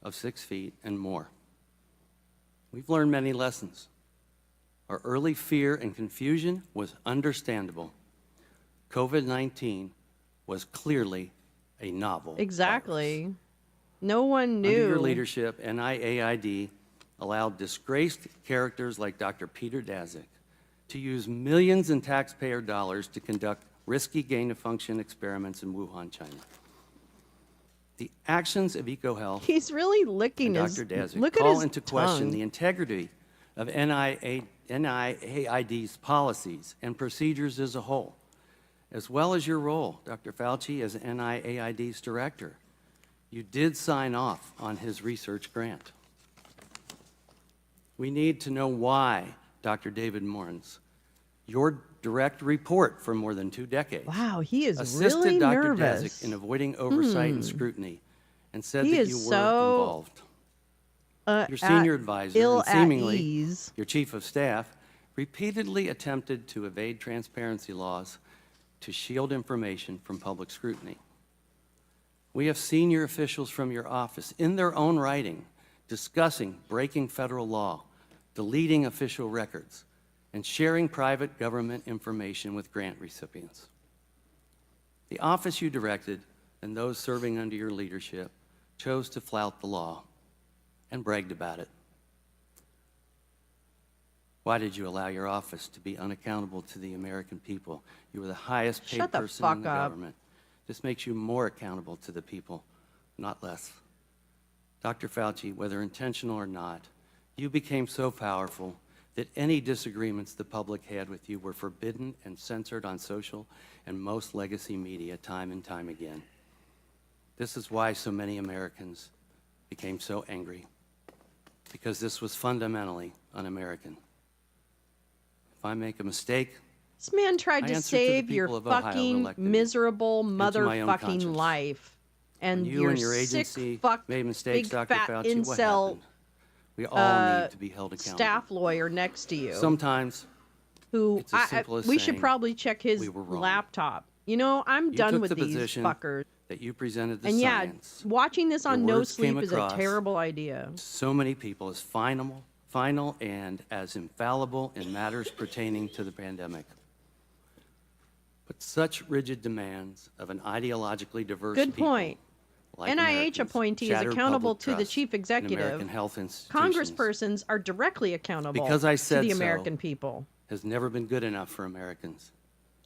of 6 feet, and more. We've learned many lessons. Our early fear and confusion was understandable. COVID-19 was clearly a novel virus. Exactly. No one knew. Under your leadership, NIAID allowed disgraced characters like Dr. Peter Daszak to use millions in taxpayer dollars to conduct risky gain-of-function experiments in Wuhan, China. The actions of EcoHealth He's really licking and his. Dr. Daszak Look at call his into question tongue. the integrity of NIAID's policies and procedures as a whole, as well as your role, Dr. Fauci, as NIAID's director. You did sign off on his research grant. We need to know why Dr. David Morens, your direct report for more than 2 decades, Wow, he is assisted really Dr. nervous. Daszak in avoiding oversight and scrutiny, and said He that is you were so, involved. Your senior advisor, and at seemingly ease. your chief of staff, repeatedly attempted to evade transparency laws to shield information from public scrutiny. We have senior officials from your office in their own writing discussing breaking federal law, deleting official records, and sharing private government information with grant recipients. The office you directed and those serving under your leadership chose to flout the law and bragged about it. Why did you allow your office to be unaccountable to the American people? You were the highest paid Shut the person fuck in the up. government. This makes you more accountable to the people, not less. Dr. Fauci, whether intentional or not, you became so powerful that any disagreements the public had with you were forbidden and censored on social and most legacy media time and time again. This is why so many Americans became so angry, because this was fundamentally un-American. If I make a mistake, This man tried I to answer to the save your people of Ohio who fucking elected me, miserable to my own motherfucking conscience. life. And when you your and your sick agency fuck made mistakes, big Dr. fat Fauci, what incel happened? We all need to be held accountable. staff lawyer next to you. Sometimes who it's as simple as we should saying, probably check his "We were wrong." laptop. You know, I'm you done took with the these position fuckers. that you presented the And yeah, science. watching this on Your no words came sleep is a across terrible idea. So many people as final and as infallible in matters pertaining to the pandemic. But such rigid demands of an ideologically diverse Good people, point. like NIH Americans, appointee is shattered accountable public to the trust chief in executive. American health institutions. Congresspersons are directly accountable Because I to said the so, American people. has never been good enough for Americans,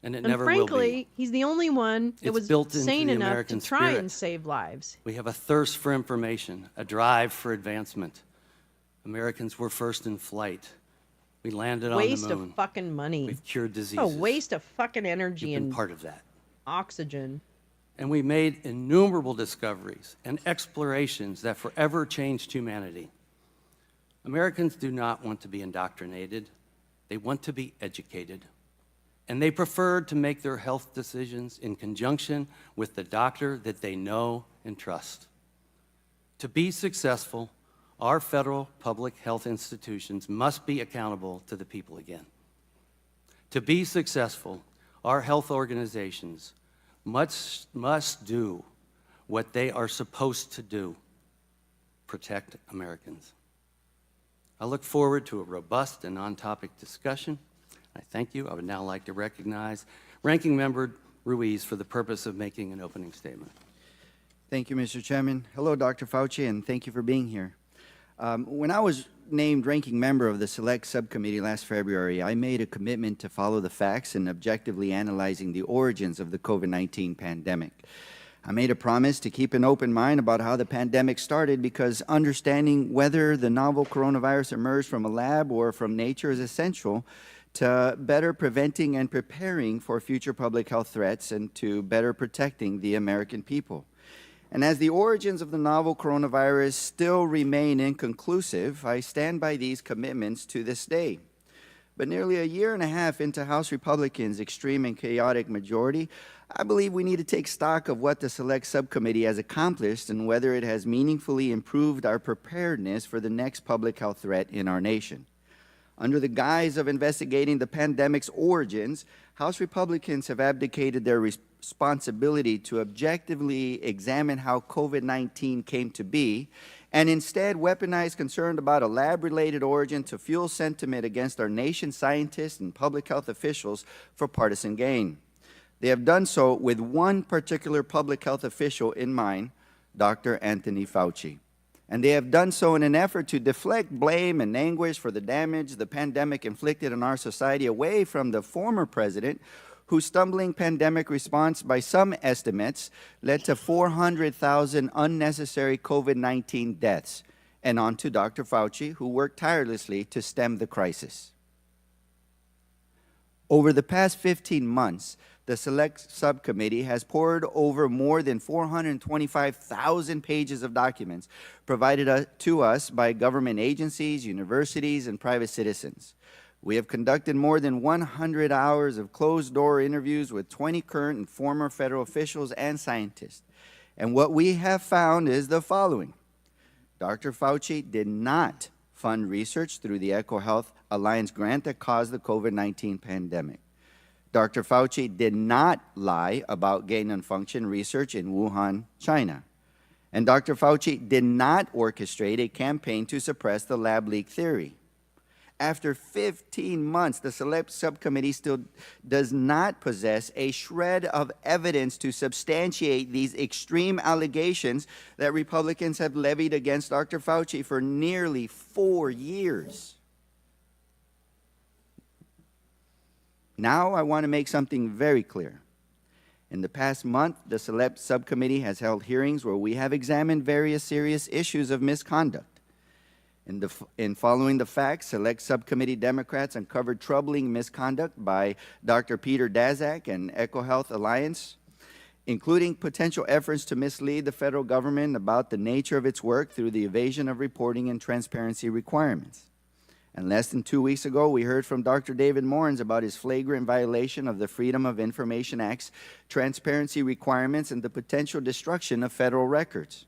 and it And never will be. frankly, he's the only one that It's was built into sane the enough American to try spirit. and save lives. We have a thirst for information, a drive for advancement. Americans were first in flight. We landed on Waste the moon. of fucking money. We've cured diseases. A waste of fucking energy You've been and part of that. oxygen. And we made innumerable discoveries and explorations that forever changed humanity. Americans do not want to be indoctrinated. They want to be educated. And they prefer to make their health decisions in conjunction with the doctor that they know and trust. To be successful, our federal public health institutions must be accountable to the people again. To be successful, our health organizations must do what they are supposed to do: protect Americans. I look forward to a robust and on-topic discussion. I thank you. I would now like to recognize Ranking Member Ruiz for the purpose of making an opening statement. Thank you, Mr. Chairman. Hello, Dr. Fauci, and thank you for being here. When I was named ranking member of the Select Subcommittee last February, I made a commitment to follow the facts and objectively analyzing the origins of the COVID-19 pandemic. I made a promise to keep an open mind about how the pandemic started because understanding whether the novel coronavirus emerged from a lab or from nature is essential to better preventing and preparing for future public health threats and to better protecting the American people. And as the origins of the novel coronavirus still remain inconclusive, I stand by these commitments to this day. But nearly a year and a half into House Republicans' extreme and chaotic majority, I believe we need to take stock of what the Select Subcommittee has accomplished and whether it has meaningfully improved our preparedness for the next public health threat in our nation. Under the guise of investigating the pandemic's origins, House Republicans have abdicated their responsibility to objectively examine how COVID-19 came to be and instead weaponized concern about a lab-related origin to fuel sentiment against our nation's scientists and public health officials for partisan gain. They have done so with one particular public health official in mind, Dr. Anthony Fauci. And they have done so in an effort to deflect blame and anguish for the damage the pandemic inflicted on our society away from the former president, whose stumbling pandemic response, by some estimates, led to 400,000 unnecessary COVID-19 deaths, and on to Dr. Fauci, who worked tirelessly to stem the crisis. Over the past 15 months, the Select Subcommittee has pored over more than 425,000 pages of documents provided to us by government agencies, universities, and private citizens. We have conducted more than 100 hours of closed-door interviews with 20 current and former federal officials and scientists. And what we have found is the following. Dr. Fauci did not fund research through the EcoHealth Alliance grant that caused the COVID-19 pandemic. Dr. Fauci did not lie about gain-of-function research in Wuhan, China. And Dr. Fauci did not orchestrate a campaign to suppress the lab leak theory. After 15 months, the Select Subcommittee still does not possess a shred of evidence to substantiate these extreme allegations that Republicans have levied against Dr. Fauci for nearly 4 years. Now I want to make something very clear. In the past month, the Select Subcommittee has held hearings where we have examined various serious issues of misconduct. In following the facts, Select Subcommittee Democrats uncovered troubling misconduct by Dr. Peter Daszak and EcoHealth Alliance, including potential efforts to mislead the federal government about the nature of its work through the evasion of reporting and transparency requirements. And less than 2 weeks ago, we heard from Dr. David Morens about his flagrant violation of the Freedom of Information Act's transparency requirements and the potential destruction of federal records.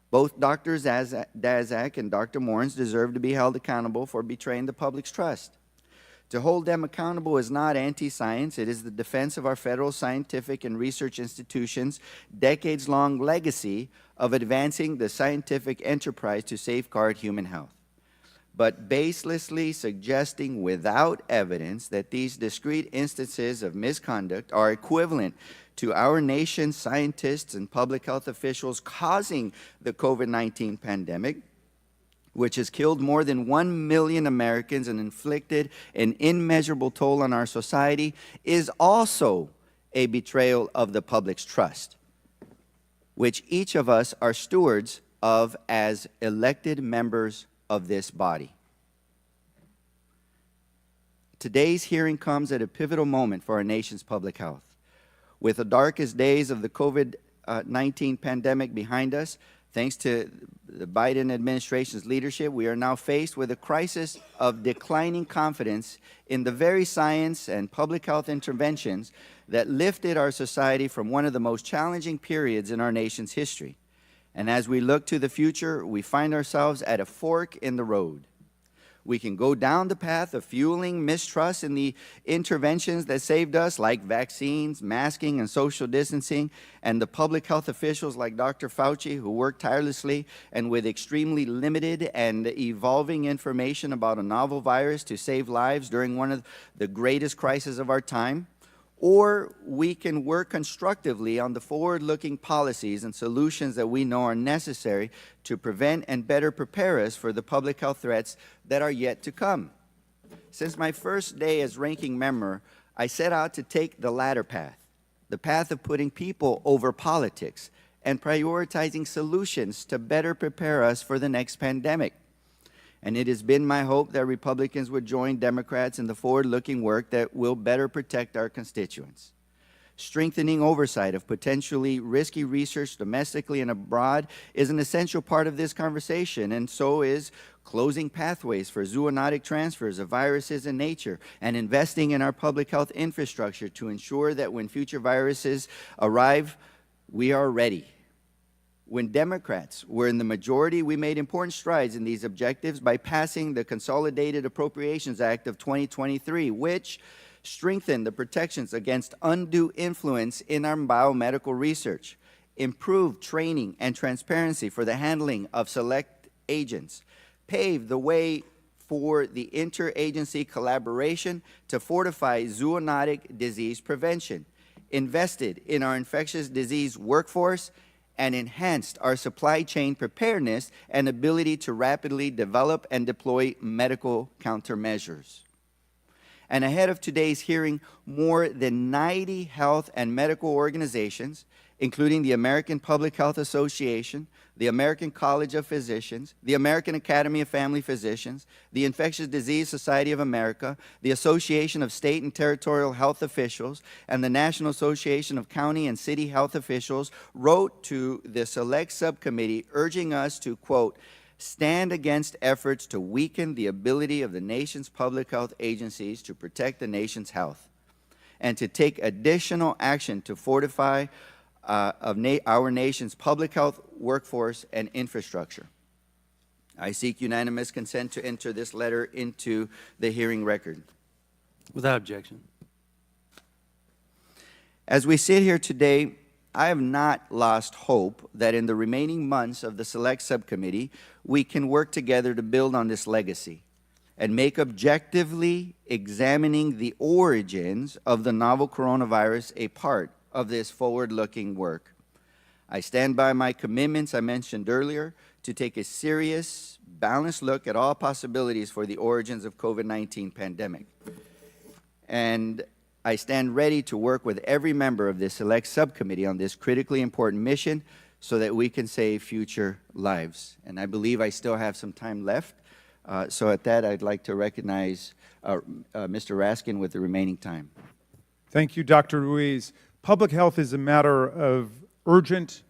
Both Dr. Daszak and Dr. Morens deserve to be held accountable for betraying the public's trust. To hold them accountable is not anti-science. It is the defense of our federal scientific and research institutions' decades-long legacy of advancing the scientific enterprise to safeguard human health. But baselessly suggesting without evidence that these discrete instances of misconduct are equivalent to our nation's scientists and public health officials causing the COVID-19 pandemic, which has killed more than 1 million Americans and inflicted an immeasurable toll on our society, is also a betrayal of the public's trust, which each of us are stewards of as elected members of this body. Today's hearing comes at a pivotal moment for our nation's public health. With the darkest days of the COVID-19 pandemic behind us, thanks to the Biden administration's leadership, we are now faced with a crisis of declining confidence in the very science and public health interventions that lifted our society from one of the most challenging periods in our nation's history. And as we look to the future, we find ourselves at a fork in the road. We can go down the path of fueling mistrust in the interventions that saved us, like vaccines, masking, and social distancing, and the public health officials like Dr. Fauci, who worked tirelessly and with extremely limited and evolving information about a novel virus to save lives during one of the greatest crises of our time. Or we can work constructively on the forward-looking policies and solutions that we know are necessary to prevent and better prepare us for the public health threats that are yet to come. Since my first day as ranking member, I set out to take the latter path, the path of putting people over politics and prioritizing solutions to better prepare us for the next pandemic. And it has been my hope that Republicans would join Democrats in the forward-looking work that will better protect our constituents. Strengthening oversight of potentially risky research domestically and abroad is an essential part of this conversation, and so is closing pathways for zoonotic transfers of viruses in nature and investing in our public health infrastructure to ensure that when future viruses arrive, we are ready. When Democrats were in the majority, we made important strides in these objectives by passing the Consolidated Appropriations Act of 2023, which strengthened the protections against undue influence in our biomedical research, improved training and transparency for the handling of select agents, paved the way for the interagency collaboration to fortify zoonotic disease prevention, invested in our infectious disease workforce, and enhanced our supply chain preparedness and ability to rapidly develop and deploy medical countermeasures. And ahead of today's hearing, more than 90 health and medical organizations, including the American Public Health Association, the American College of Physicians, the American Academy of Family Physicians, the Infectious Disease Society of America, the Association of State and Territorial Health Officials, and the National Association of County and City Health Officials wrote to the Select Subcommittee urging us to, quote, stand against efforts to weaken the ability of the nation's public health agencies to protect the nation's health, and to take additional action to fortify our nation's public health workforce and infrastructure. I seek unanimous consent to enter this letter into the hearing record. Without objection. As we sit here today, I have not lost hope that in the remaining months of the Select Subcommittee, we can work together to build on this legacy and make objectively examining the origins of the novel coronavirus a part of this forward-looking work. I stand by my commitments I mentioned earlier to take a serious, balanced look at all possibilities for the origins of COVID-19 pandemic. And I stand ready to work with every member of this Select Subcommittee on this critically important mission so that we can save future lives. And I believe I still have some time left. So at that, I'd like to recognize Mr. Raskin with the remaining time. Thank you, Dr. Ruiz. Public health is a matter of urgent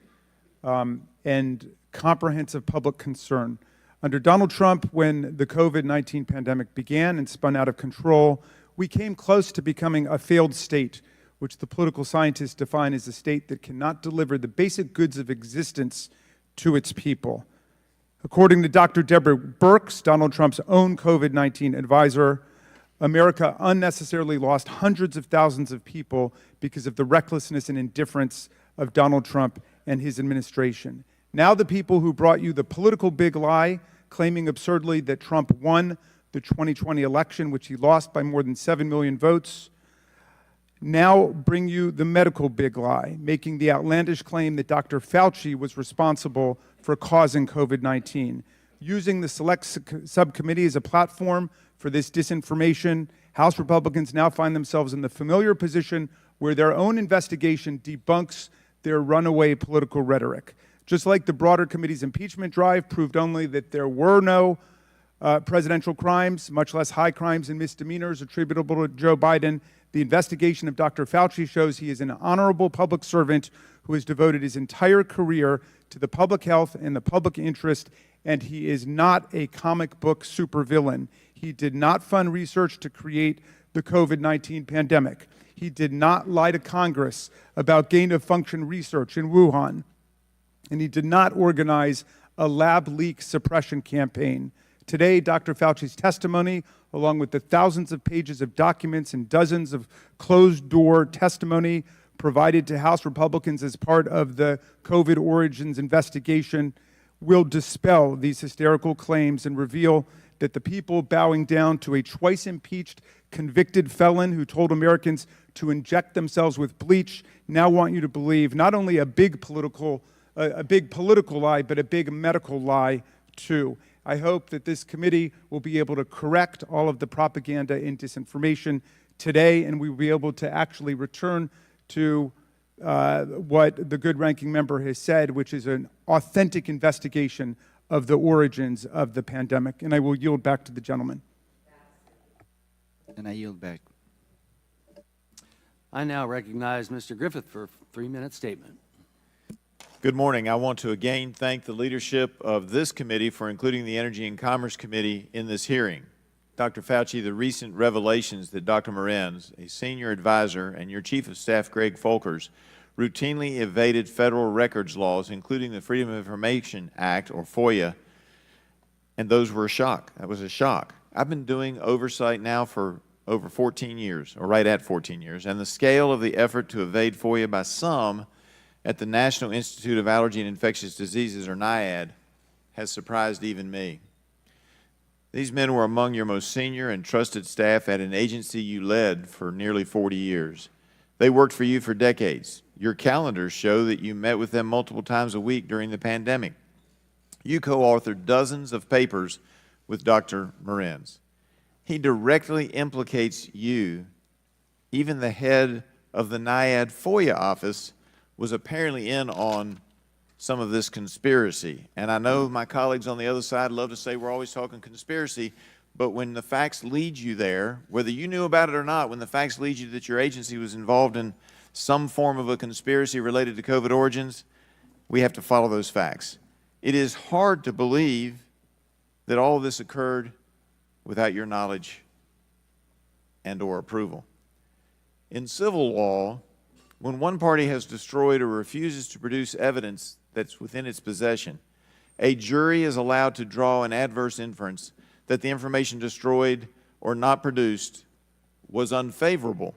and comprehensive public concern. Under Donald Trump, when the COVID-19 pandemic began and spun out of control, we came close to becoming a failed state, which the political scientists define as a state that cannot deliver the basic goods of existence to its people. According to Dr. Deborah Birx, Donald Trump's own COVID-19 advisor, America unnecessarily lost hundreds of thousands of people because of the recklessness and indifference of Donald Trump and his administration. Now the people who brought you the political big lie, claiming absurdly that Trump won the 2020 election, which he lost by more than 7 million votes, now bring you the medical big lie, making the outlandish claim that Dr. Fauci was responsible for causing COVID-19. Using the Select Subcommittee as a platform for this disinformation, House Republicans now find themselves in the familiar position where their own investigation debunks their runaway political rhetoric. Just like the broader committee's impeachment drive proved only that there were no presidential crimes, much less high crimes and misdemeanors attributable to Joe Biden, the investigation of Dr. Fauci shows he is an honorable public servant who has devoted his entire career to the public health and the public interest, and he is not a comic book supervillain. He did not fund research to create the COVID-19 pandemic. He did not lie to Congress about gain-of-function research in Wuhan. And he did not organize a lab leak suppression campaign. Today, Dr. Fauci's testimony, along with the thousands of pages of documents and dozens of closed-door testimony provided to House Republicans as part of the COVID origins investigation, will dispel these hysterical claims and reveal that the people bowing down to a twice-impeached, convicted felon who told Americans to inject themselves with bleach now want you to believe not only a big political lie, but a big medical lie, too. I hope that this committee will be able to correct all of the propaganda and disinformation today, and we will be able to actually return to what the good ranking member has said, which is an authentic investigation of the origins of the pandemic. And I will yield back to the gentleman. And I yield back. I now recognize Mr. Griffith for a 3-minute statement. Good morning. I want to again thank the leadership of this committee for including the Energy and Commerce Committee in this hearing. Dr. Fauci, the recent revelations that Dr. Morenz, a senior advisor, and your Chief of Staff, Greg Folkers, routinely evaded federal records laws, including the Freedom of Information Act, or FOIA, and those were a shock. That was a shock. I've been doing oversight now for over 14 years, or right at 14 years, and the scale of the effort to evade FOIA by some at the National Institute of Allergy and Infectious Diseases, or NIAID, has surprised even me. These men were among your most senior and trusted staff at an agency you led for nearly 40 years. They worked for you for decades. Your calendars show that you met with them multiple times a week during the pandemic. You co-authored dozens of papers with Dr. Morenz. He directly implicates you. Even the head of the NIAID FOIA office was apparently in on some of this conspiracy. And I know my colleagues on the other side love to say we're always talking conspiracy, but when the facts lead you there, whether you knew about it or not, when the facts lead you that your agency was involved in some form of a conspiracy related to COVID origins, we have to follow those facts. It is hard to believe that all of this occurred without your knowledge and or approval. In civil law, when one party has destroyed or refuses to produce evidence that's within its possession, a jury is allowed to draw an adverse inference that the information destroyed or not produced was unfavorable.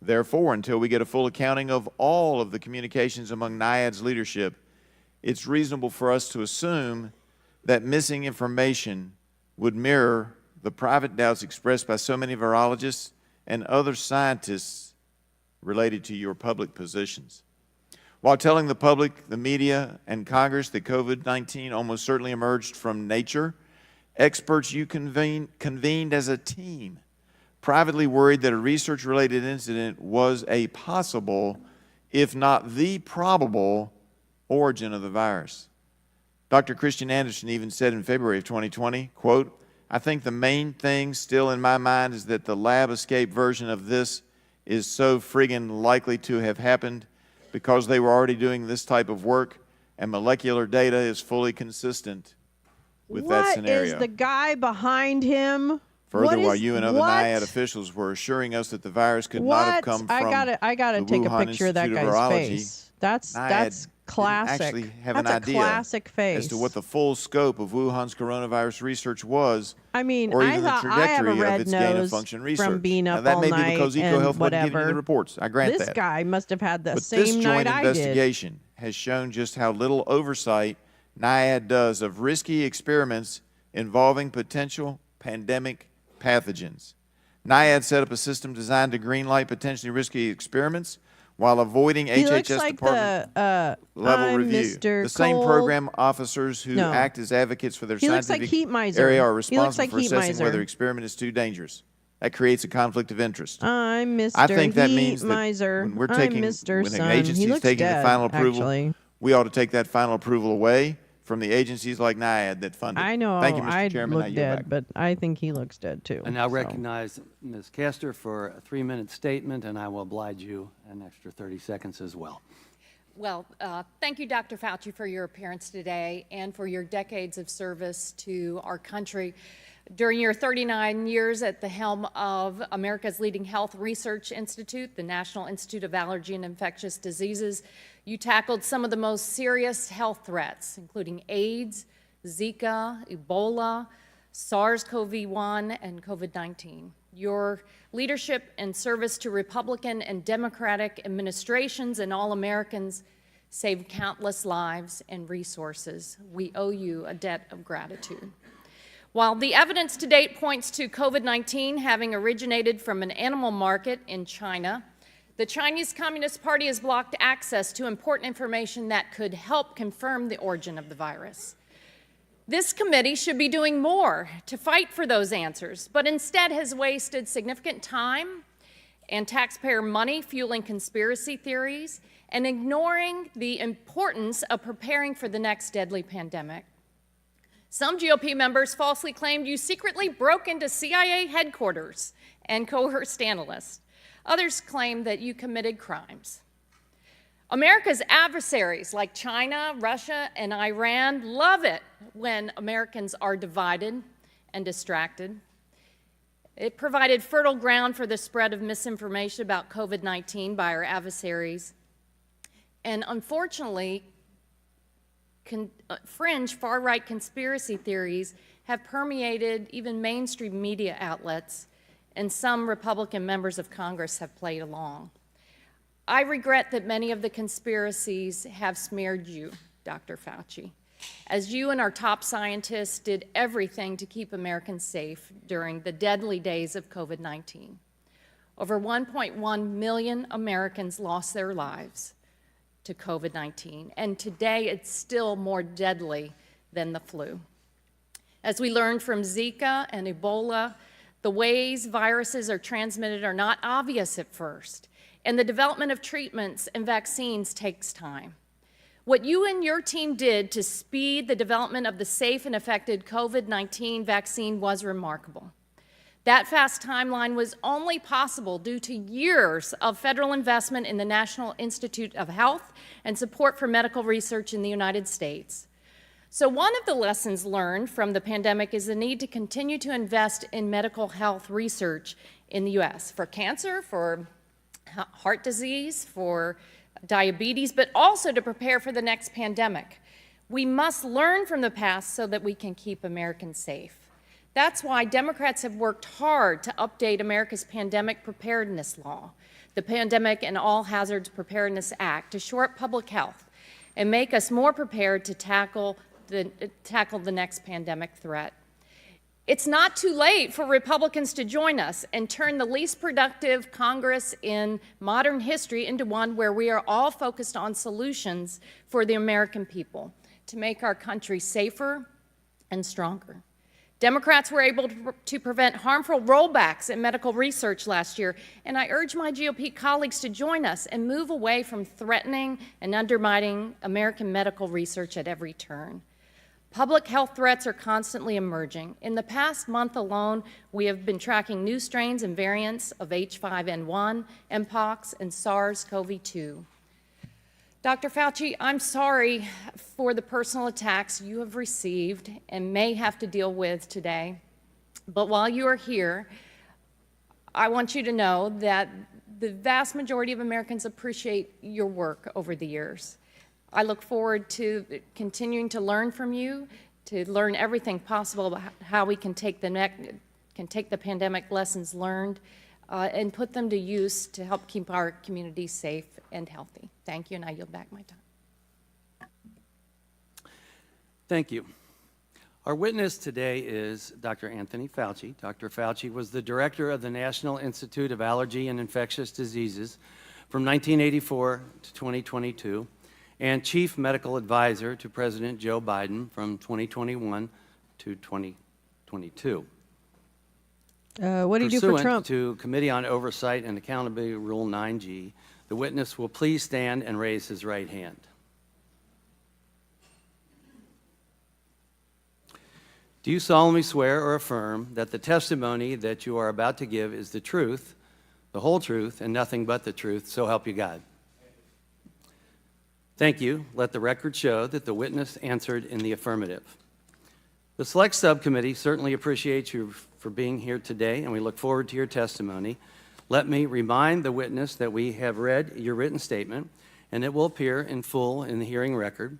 Therefore, until we get a full accounting of all of the communications among NIAID's leadership, it's reasonable for us to assume that missing information would mirror the private doubts expressed by so many virologists and other scientists related to your public positions. While telling the public, the media, and Congress that COVID-19 almost certainly emerged from nature, experts you convened as a team privately worried that a research-related incident was a possible, if not the probable, origin of the virus. Dr. Christian Anderson even said in February of 2020, quote, "I think the main thing still in my mind is that the lab escape version of this is so friggin' likely to have happened because they were already doing this type of work and molecular data is fully consistent with that scenario." What is the guy behind him? Further, while you and other NIAID officials were assuring us that the virus could not have come from I gotta the take a Wuhan picture of that Institute guy's Virology, face. That's NIAID classic. didn't actually have That's an a idea classic face. as to what the full scope of Wuhan's coronavirus research was. I mean, or I even the thought I have a trajectory of red its gain of nose function research. from being Now, up that all may be night because and EcoHealth wasn't giving you whatever. the reports. I grant This that. guy must have had the But same this night joint I did. investigation has shown just how little oversight NIAID does of risky experiments involving potential pandemic pathogens. NIAID set up a system designed to greenlight potentially risky experiments while avoiding He looks HHS like department level I'm review. Mr. The same Cole. program officers who No. act as advocates for their He looks like scientific Heat Miser. area are He looks responsible like for Heat assessing Miser. whether experiment is too dangerous. That creates a conflict of interest. I'm Mr. I think that Heat means that Miser. when we're I'm taking, Mr. when an Sun. agency He is looks taking dead, the final approval, actually. we ought to take that final approval away from the agencies like NIAID that fund it. I know Thank you, Mr. I Chairman. I look yield dead, back. but I think he looks dead too. I now so. recognize Ms. Castor for a 3-minute statement, and I will oblige you an extra 30 seconds as well. Well, thank you, Dr. Fauci, for your appearance today and for your decades of service to our country. During your 39 years at the helm of America's leading health research institute, the National Institute of Allergy and Infectious Diseases, you tackled some of the most serious health threats, including AIDS, Zika, Ebola, SARS-CoV-1, and COVID-19. Your leadership and service to Republican and Democratic administrations and all Americans saved countless lives and resources. We owe you a debt of gratitude. While the evidence to date points to COVID-19 having originated from an animal market in China, the Chinese Communist Party has blocked access to important information that could help confirm the origin of the virus. This committee should be doing more to fight for those answers, but instead has wasted significant time and taxpayer money fueling conspiracy theories, and ignoring the importance of preparing for the next deadly pandemic. Some GOP members falsely claimed you secretly broke into CIA headquarters and coerced analysts. Others claimed that you committed crimes. America's adversaries like China, Russia, and Iran love it when Americans are divided and distracted. It provided fertile ground for the spread of misinformation about COVID-19 by our adversaries. And unfortunately, fringe far-right conspiracy theories have permeated even mainstream media outlets, and some Republican members of Congress have played along. I regret that many of the conspiracies have smeared you, Dr. Fauci, as you and our top scientists did everything to keep Americans safe during the deadly days of COVID-19. Over 1.1 million Americans lost their lives to COVID-19, and today it's still more deadly than the flu. As we learned from Zika and Ebola, the ways viruses are transmitted are not obvious at first, and the development of treatments and vaccines takes time. What you and your team did to speed the development of the safe and effective COVID-19 vaccine was remarkable. That fast timeline was only possible due to years of federal investment in the National Institute of Health and support for medical research in the United States. So one of the lessons learned from the pandemic is the need to continue to invest in medical health research in the U.S. for cancer, for heart disease, for diabetes, but also to prepare for the next pandemic. We must learn from the past so that we can keep Americans safe. That's why Democrats have worked hard to update America's pandemic preparedness law, the Pandemic and All Hazards Preparedness Act, to shore up public health and make us more prepared to tackle the next pandemic threat. It's not too late for Republicans to join us and turn the least productive Congress in modern history into one where we are all focused on solutions for the American people to make our country safer and stronger. Democrats were able to prevent harmful rollbacks in medical research last year, and I urge my GOP colleagues to join us and move away from threatening and undermining American medical research at every turn. Public health threats are constantly emerging. In the past month alone, we have been tracking new strains and variants of H5N1, Mpox, and SARS-CoV-2. Dr. Fauci, I'm sorry for the personal attacks you have received and may have to deal with today. But while you are here, I want you to know that the vast majority of Americans appreciate your work over the years. I look forward to continuing to learn from you, to learn everything possible about how we can take the pandemic lessons learned and put them to use to help keep our community safe and healthy. Thank you, and I yield back my time. Thank you. Our witness today is Dr. Anthony Fauci. Dr. Fauci was the director of the National Institute of Allergy and Infectious Diseases from 1984 to 2022. And Chief Medical Advisor to President Joe Biden from 2021 to 2022. What do you do for Trump? Pursuant to Committee on Oversight and Accountability Rule 9G, the witness will please stand and raise his right hand. Do you solemnly swear or affirm that the testimony that you are about to give is the truth, the whole truth, and nothing but the truth, so help you God? Thank you. Let the record show that the witness answered in the affirmative. The Select Subcommittee certainly appreciates you for being here today, and we look forward to your testimony. Let me remind the witness that we have read your written statement, and it will appear in full in the hearing record.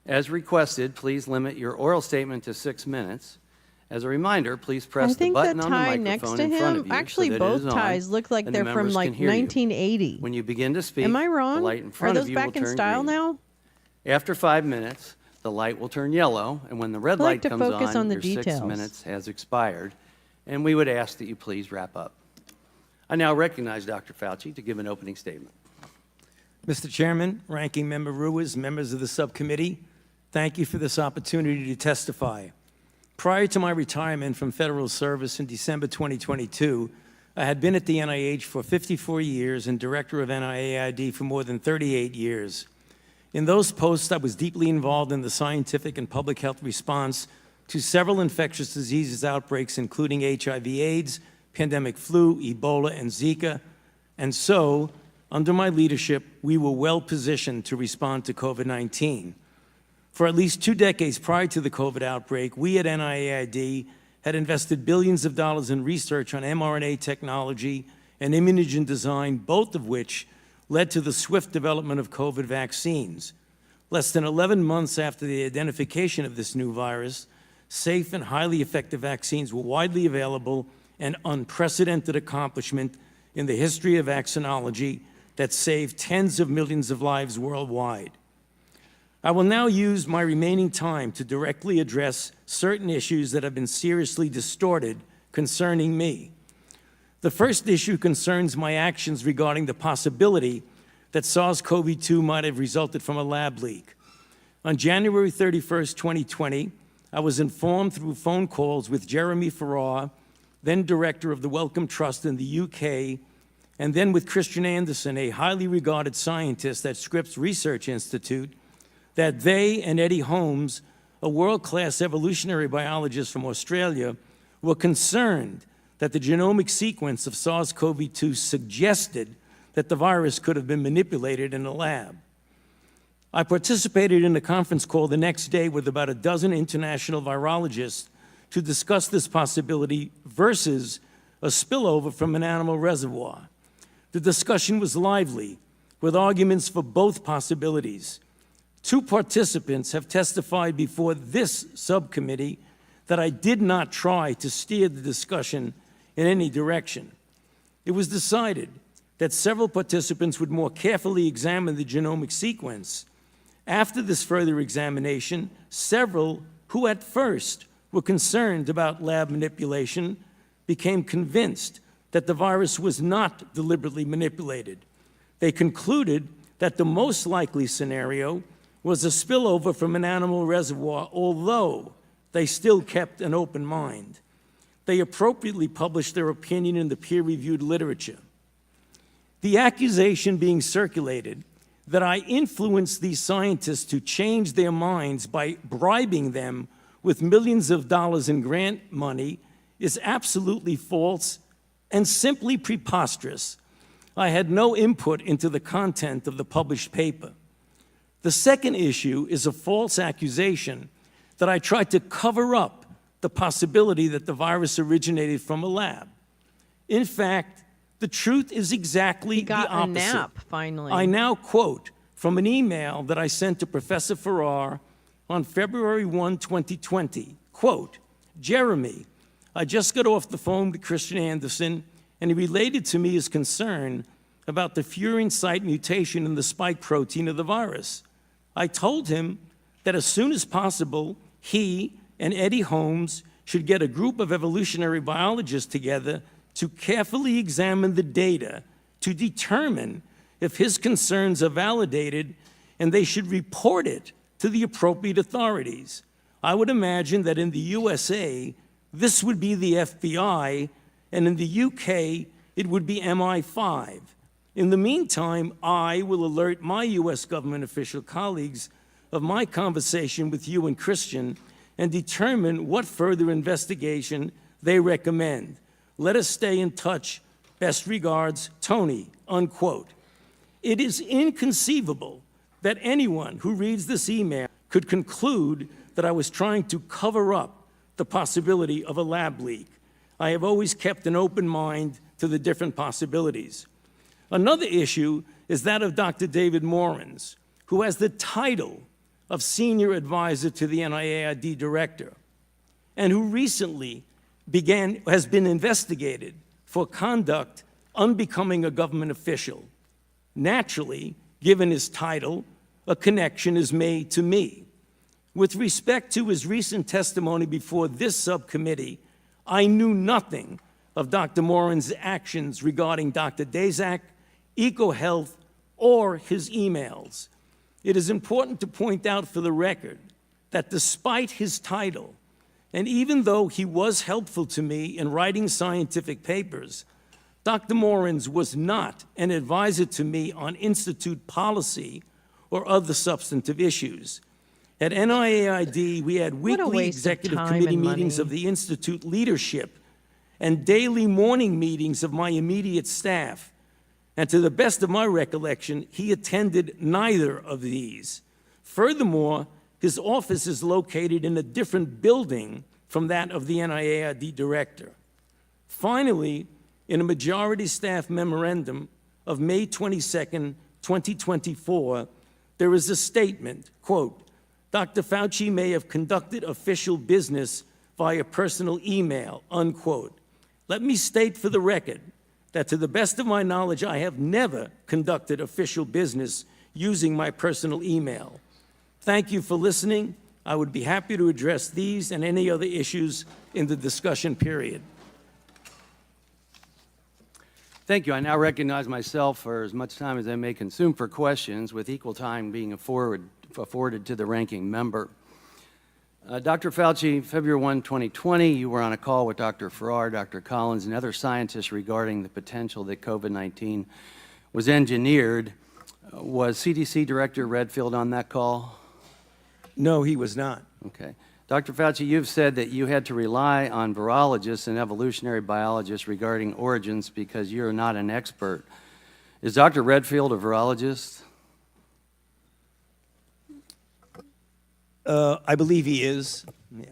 As requested, please limit your oral statement to 6 minutes. As a reminder, please press the button on the microphone in front of you. Actually, so that both it is on ties look like and they're the from members like can hear you. 1980. When you begin to speak, Am I wrong? the light in Are front those of you will back in turn style green. now? After 5 minutes, the light will turn yellow, and when the red I like light to comes focus on the your details. 6 minutes has expired, and we would ask that you please wrap up. I now recognize Dr. Fauci to give an opening statement. Mr. Chairman, Ranking Member Ruiz, members of the subcommittee, thank you for this opportunity to testify. Prior to my retirement from federal service in December 2022, I had been at the NIH for 54 years and director of NIAID for more than 38 years. In those posts, I was deeply involved in the scientific and public health response to several infectious diseases outbreaks, including HIV/AIDS, pandemic flu, Ebola, and Zika. And so, under my leadership, we were well positioned to respond to COVID-19. For at least 2 decades prior to the COVID outbreak, we at NIAID had invested billions of dollars in research on mRNA technology and immunogen design, both of which led to the swift development of COVID vaccines. Less than 11 months after the identification of this new virus, safe and highly effective vaccines were widely available, an unprecedented accomplishment in the history of vaccinology that saved tens of millions of lives worldwide. I will now use my remaining time to directly address certain issues that have been seriously distorted concerning me. The first issue concerns my actions regarding the possibility that SARS-CoV-2 might have resulted from a lab leak. On January 31st, 2020, I was informed through phone calls with Jeremy Farrar, then director of the Wellcome Trust in the UK, and then with Christian Anderson, a highly regarded scientist at Scripps Research Institute, that they and Eddie Holmes, a world-class evolutionary biologist from Australia, were concerned that the genomic sequence of SARS-CoV-2 suggested that the virus could have been manipulated in a lab. I participated in a conference call the next day with about a dozen international virologists to discuss this possibility versus a spillover from an animal reservoir. The discussion was lively, with arguments for both possibilities. 2 participants have testified before this subcommittee that I did not try to steer the discussion in any direction. It was decided that several participants would more carefully examine the genomic sequence. After this further examination, several who at first were concerned about lab manipulation became convinced that the virus was not deliberately manipulated. They concluded that the most likely scenario was a spillover from an animal reservoir, although they still kept an open mind. They appropriately published their opinion in the peer-reviewed literature. The accusation being circulated that I influenced these scientists to change their minds by bribing them with millions of dollars in grant money is absolutely false and simply preposterous. I had no input into the content of the published paper. The second issue is a false accusation that I tried to cover up the possibility that the virus originated from a lab. In fact, the truth is exactly the opposite. He got a nap, finally. I now quote from an email that I sent to Professor Farrar on February 1, 2020, quote, "Jeremy, I just got off the phone with Christian Anderson, and he related to me his concern about the furin site mutation in the spike protein of the virus. I told him that as soon as possible, he and Eddie Holmes should get a group of evolutionary biologists together to carefully examine the data to determine if his concerns are validated, and they should report it to the appropriate authorities. I would imagine that in the USA, this would be the FBI, and in the UK, it would be MI5. In the meantime, I will alert my U.S. government official colleagues of my conversation with you and Christian and determine what further investigation they recommend. Let us stay in touch. Best regards, Tony," unquote. It is inconceivable that anyone who reads this email could conclude that I was trying to cover up the possibility of a lab leak. I have always kept an open mind to the different possibilities. Another issue is that of Dr. David Morans, who has the title of Senior Advisor to the NIAID Director, and who recently has been investigated for conduct unbecoming a government official. Naturally, given his title, a connection is made to me. With respect to his recent testimony before this subcommittee, I knew nothing of Dr. Moran's actions regarding Dr. Daszak, EcoHealth, or his emails. It is important to point out for the record that despite his title, and even though he was helpful to me in writing scientific papers, Dr. Morins was not an advisor to me on institute policy or other substantive issues. At NIAID, we had What a weekly waste of executive time committee and meetings money. of the institute leadership and daily morning meetings of my immediate staff. And to the best of my recollection, he attended neither of these. Furthermore, his office is located in a different building from that of the NIAID director. Finally, in a majority staff memorandum of May 22nd, 2024, there is a statement, quote, Dr. Fauci may have conducted official business via personal email, unquote. Let me state for the record that to the best of my knowledge, I have never conducted official business using my personal email. Thank you for listening. I would be happy to address these and any other issues in the discussion period. Thank you. I now recognize myself for as much time as I may consume for questions, with equal time being afforded to the ranking member. Dr. Fauci, February 1, 2020, you were on a call with Dr. Farrar, Dr. Collins, and other scientists regarding the potential that COVID-19 was engineered. Was CDC Director Redfield on that call? No, he was not. Okay. Dr. Fauci, you've said that you had to rely on virologists and evolutionary biologists regarding origins because you're not an expert. Is Dr. Redfield a virologist? I believe he is. Yeah.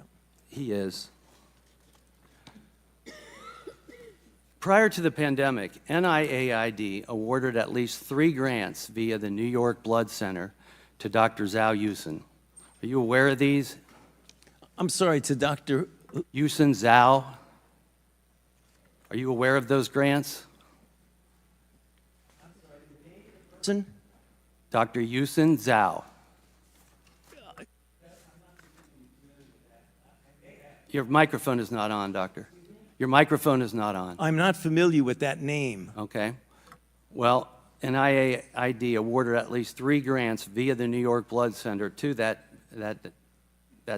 He is. Prior to the pandemic, NIAID awarded at least 3 grants via the New York Blood Center to Dr. Zhao Yusen. Are you aware of these? I'm sorry, to Dr. Yusen Zhao. Are you aware of those grants? Dr. Yusen Zhao. Your microphone is not on, Doctor. Your microphone is not on. I'm not familiar with that name. Okay. Well, NIAID awarded at least 3 grants via the New York Blood Center to that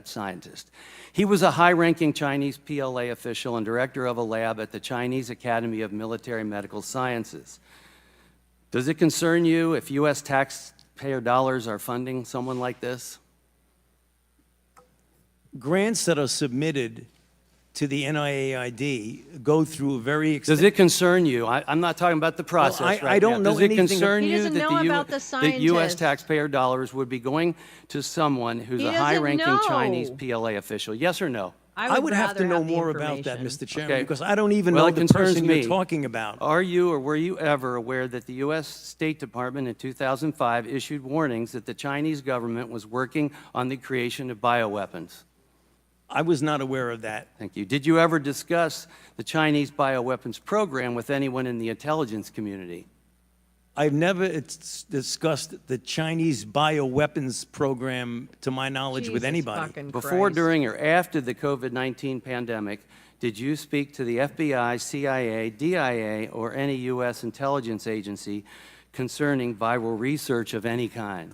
scientist. He was a high-ranking Chinese PLA official and director of a lab at the Chinese Academy of Military Medical Sciences. Does it concern you if U.S. taxpayer dollars are funding someone like this? Grants that are submitted to the NIAID go through a very extensive... Does it concern you? I'm not talking about the process Well, right I don't now. know Does it anything... concern He you doesn't that know the about the that U.S. scientists. taxpayer dollars would be going to someone who's He a doesn't high-ranking know. Chinese PLA official? Yes or no? I would have to rather know the more about that, information. Mr. Chairman, Okay. because I don't even Well, know it the concerns person me. you're talking about. Are you or were you ever aware that the U.S. State Department in 2005 issued warnings that the Chinese government was working on the creation of bioweapons? I was not aware of that. Thank you. Did you ever discuss the Chinese bioweapons program with anyone in the intelligence community? I've never discussed the Chinese bioweapons program, to my knowledge, with Jesus anybody. fucking Before, Christ. during, or after the COVID-19 pandemic, did you speak to the FBI, CIA, DIA, or any U.S. intelligence agency concerning viral research of any kind?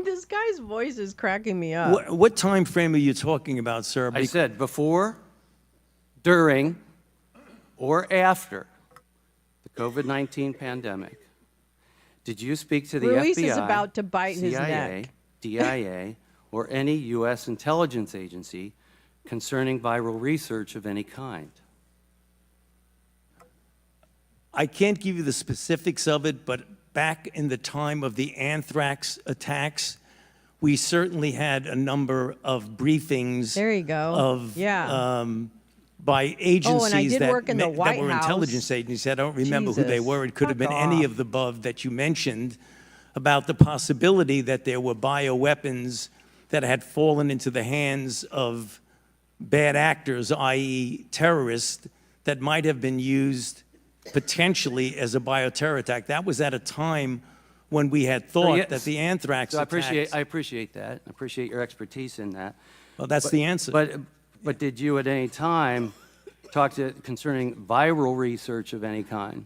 This guy's voice is cracking me up. What time frame are you talking about, sir? I said before, during, or after the COVID-19 pandemic. Did you speak to the Ruiz FBI, is about to bite his CIA, neck. DIA, or any U.S. intelligence agency concerning viral research of any kind? I can't give you the specifics of it, but back in the time of the anthrax attacks, we certainly had a number of briefings. There you go. Of Yeah. by agencies did work in the that White were House. intelligence agencies. I don't remember who they Jesus. were. It could have Fuck been any off. of the above that you mentioned, about the possibility that there were bioweapons that had fallen into the hands of bad actors, i.e. terrorists, that might have been used potentially as a bioterror attack. That was at a time when we had thought yes. that the anthrax So I attacks... appreciate that. I appreciate your expertise in that. Well, that's the answer. But did you at any time talk to concerning viral research of any kind?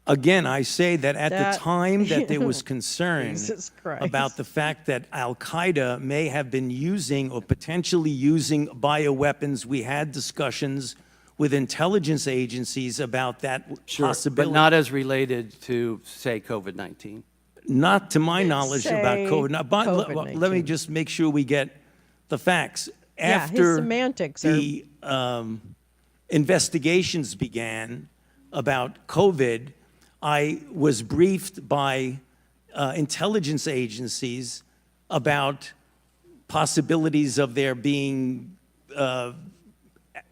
Again, I say that at That- the time that there was concern Jesus Christ. about the fact that Al-Qaeda may have been using or potentially using bioweapons, we had discussions with intelligence agencies about that Sure, possibility. but not as related to, say, COVID-19. Not to my knowledge about Say COVID. Now, but let me COVID-19. just make sure we get the facts. Yeah, his After semantics are the investigations began about COVID, I was briefed by intelligence agencies about possibilities of there being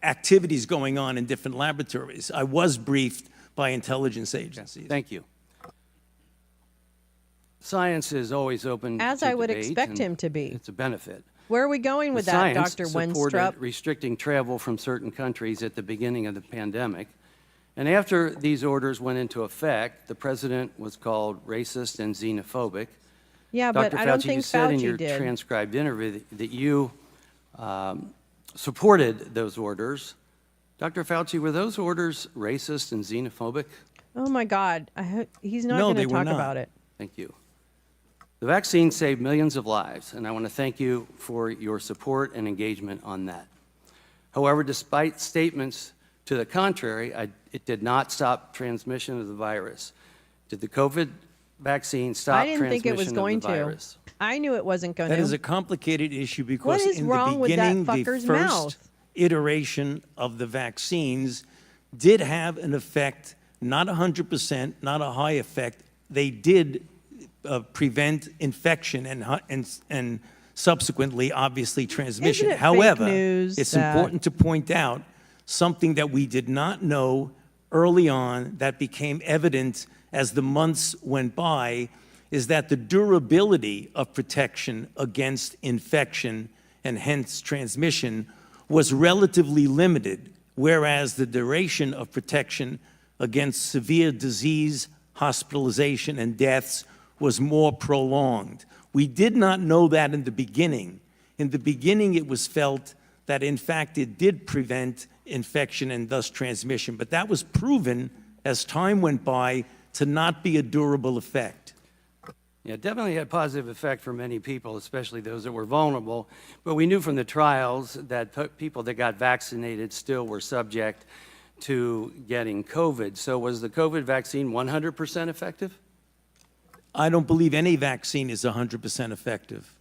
activities going on in different laboratories. I was briefed by intelligence agencies. Thank you. Science is always open as to I would debate, expect and him to be. It's a benefit. Where are we going with The that, science Dr. supported Wenstrup? restricting travel from certain countries at the beginning of the pandemic. And after these orders went into effect, the president was called racist and xenophobic. Yeah, Dr. but Fauci, I don't think you said in Fauci your did. transcribed interview that you supported those orders. Dr. Fauci, were those orders racist and xenophobic? Oh my God, he's not No, going they to were talk not. about it. Thank you. The vaccine saved millions of lives, and I want to thank you for your support and engagement on that. However, despite statements to the contrary, it did not stop transmission of the virus. Did the COVID vaccine stop I didn't think transmission it was going of the to. virus? I knew it wasn't going That to. is a complicated issue because What is in wrong the with that beginning, the fucker's first mouth? iteration of the vaccines did have an effect, not 100%, not a high effect. They did prevent infection and subsequently, obviously, transmission. Isn't it fake However, news it's that- important to point out something that we did not know early on that became evident as the months went by, is that the durability of protection against infection and hence transmission was relatively limited, whereas the duration of protection against severe disease, hospitalization, and deaths was more prolonged. We did not know that in the beginning. In the beginning, it was felt that, in fact, it did prevent infection and thus transmission, but that was proven as time went by to not be a durable effect. Yeah, it definitely had a positive effect for many people, especially those that were vulnerable. But we knew from the trials that people that got vaccinated still were subject to getting COVID. So was the COVID vaccine 100% effective? I don't believe any vaccine is 100% effective.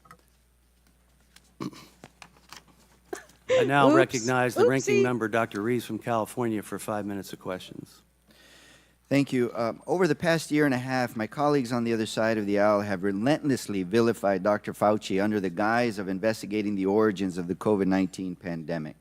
I now Oops. recognize the ranking Oopsie. member, Dr. Reeves from California, for 5 minutes of questions. Thank you. Over the past year and a half, my colleagues on the other side of the aisle have relentlessly vilified Dr. Fauci under the guise of investigating the origins of the COVID-19 pandemic.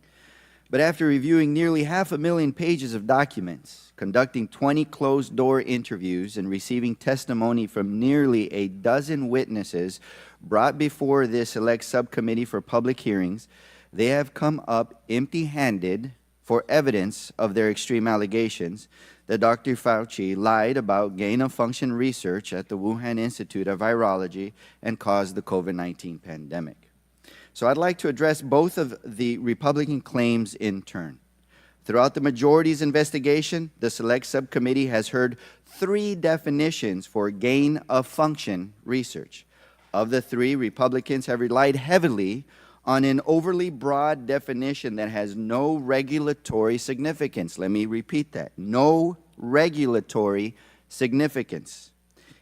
But after reviewing nearly 500,000 pages of documents, conducting 20 closed-door interviews, and receiving testimony from nearly a dozen witnesses brought before this select subcommittee for public hearings, they have come up empty-handed for evidence of their extreme allegations that Dr. Fauci lied about gain-of-function research at the Wuhan Institute of Virology and caused the COVID-19 pandemic. So I'd like to address both of the Republican claims in turn. Throughout the majority's investigation, the Select Subcommittee has heard 3 definitions for gain-of-function research. Of the 3, Republicans have relied heavily on an overly broad definition that has no regulatory significance. Let me repeat that. No regulatory significance.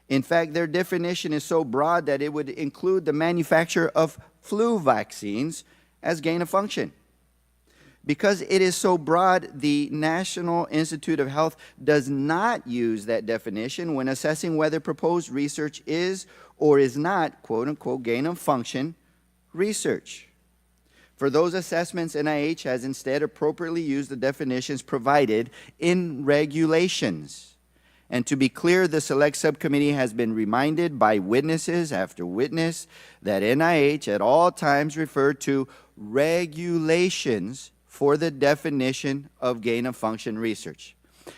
In fact, their definition is so broad that it would include the manufacture of flu vaccines as gain of function. Because it is so broad, the National Institute of Health does not use that definition when assessing whether proposed research is or is not, quote unquote, gain of function research. For those assessments, NIH has instead appropriately used the definitions provided in regulations. And to be clear, the Select Subcommittee has been reminded by witnesses after witness that NIH at all times referred to regulations for the definition of gain-of-function research,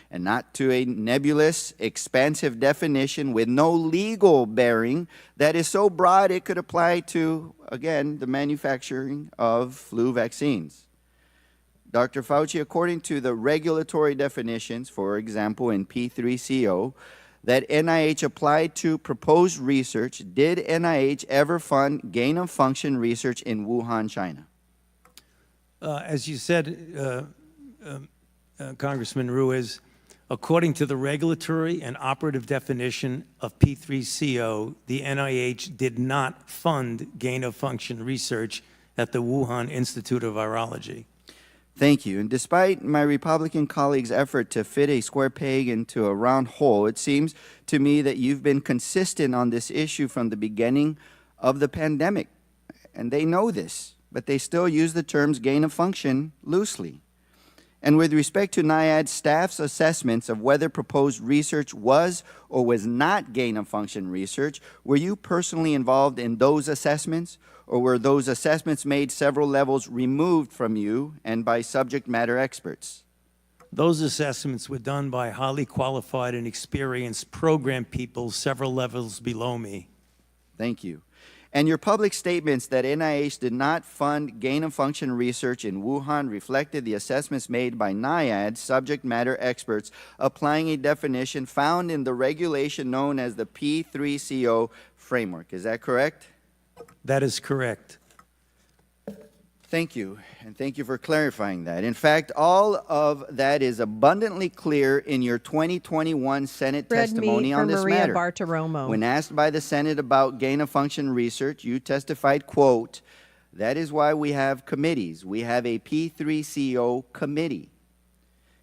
and not to a nebulous, expansive definition with no legal bearing that is so broad it could apply to, again, the manufacturing of flu vaccines. Dr. Fauci, according to the regulatory definitions, for example, in P3CO, that NIH applied to proposed research, did NIH ever fund gain-of-function research in Wuhan, China? As you said, Congressman Ruiz, according to the regulatory and operative definition of P3CO, the NIH did not fund gain-of-function research at the Wuhan Institute of Virology. Thank you. And despite my Republican colleagues' effort to fit a square peg into a round hole, it seems to me that you've been consistent on this issue from the beginning of the pandemic. And they know this, but they still use the terms gain of function loosely. And with respect to NIAID staff's assessments of whether proposed research was or was not gain of function research, were you personally involved in those assessments, or were those assessments made several levels removed from you and by subject matter experts? Those assessments were done by highly qualified and experienced program people several levels below me. Thank you. And your public statements that NIH did not fund gain-of-function research in Wuhan reflected the assessments made by NIAID subject matter experts applying a definition found in the regulation known as the P3CO framework. Is that correct? That is correct. Thank you, and thank you for clarifying that. In fact, all of that is abundantly clear in your 2021 Senate testimony on this matter. Bartiromo. When asked by the Senate about gain-of-function research, you testified, quote, "That is why we have committees. We have a P3CO committee."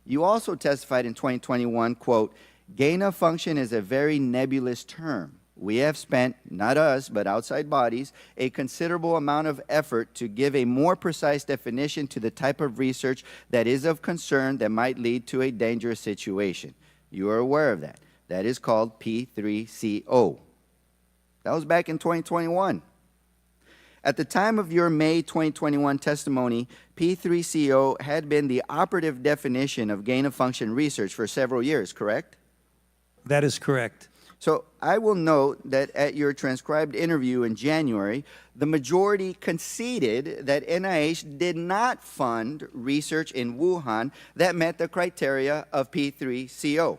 You also testified in 2021, quote, "Gain-of-function is a very nebulous term. We have spent, not us, but outside bodies, a considerable amount of effort to give a more precise definition to the type of research that is of concern that might lead to a dangerous situation." You are aware of that. That is called P3CO. That was back in 2021. At the time of your May 2021 testimony, P3CO had been the operative definition of gain-of-function research for several years, correct? That is correct. So I will note that at your transcribed interview in January, the majority conceded that NIH did not fund research in Wuhan that met the criteria of P3CO.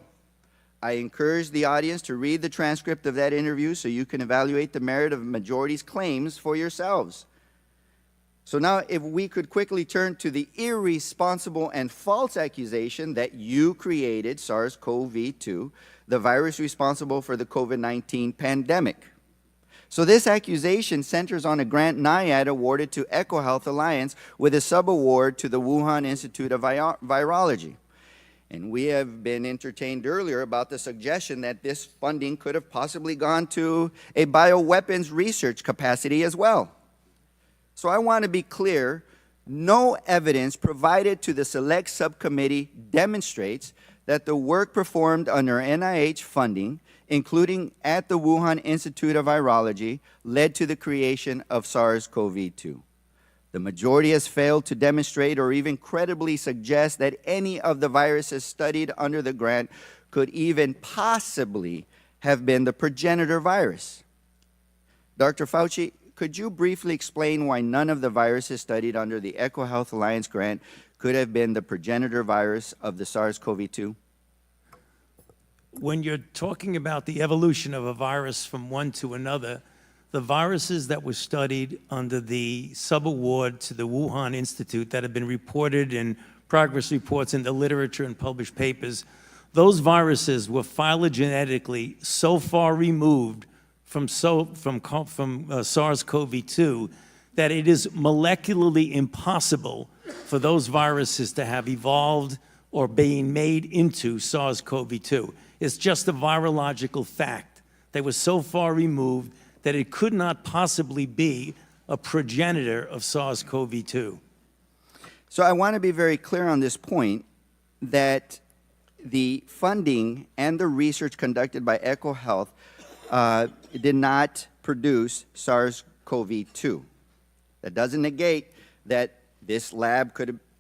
I encourage the audience to read the transcript of that interview so you can evaluate the merit of the majority's claims for yourselves. So now if we could quickly turn to the irresponsible and false accusation that you created SARS-CoV-2, the virus responsible for the COVID-19 pandemic. So this accusation centers on a grant NIAID awarded to EcoHealth Alliance with a subaward to the Wuhan Institute of Virology. And we have been entertained earlier about the suggestion that this funding could have possibly gone to a bioweapons research capacity as well. So I want to be clear, no evidence provided to the Select Subcommittee demonstrates that the work performed under NIH funding, including at the Wuhan Institute of Virology, led to the creation of SARS-CoV-2. The majority has failed to demonstrate or even credibly suggest that any of the viruses studied under the grant could even possibly have been the progenitor virus. Dr. Fauci, could you briefly explain why none of the viruses studied under the EcoHealth Alliance grant could have been the progenitor virus of the SARS-CoV-2? When you're talking about the evolution of a virus from one to another, the viruses that were studied under the subaward to the Wuhan Institute that have been reported in progress reports in the literature and published papers, those viruses were phylogenetically so far removed from SARS-CoV-2 that it is molecularly impossible for those viruses to have evolved or being made into SARS-CoV-2. It's just a virological fact. They were so far removed that it could not possibly be a progenitor of SARS-CoV-2. So I want to be very clear on this point that the funding and the research conducted by EcoHealth did not produce SARS-CoV-2. That doesn't negate that this lab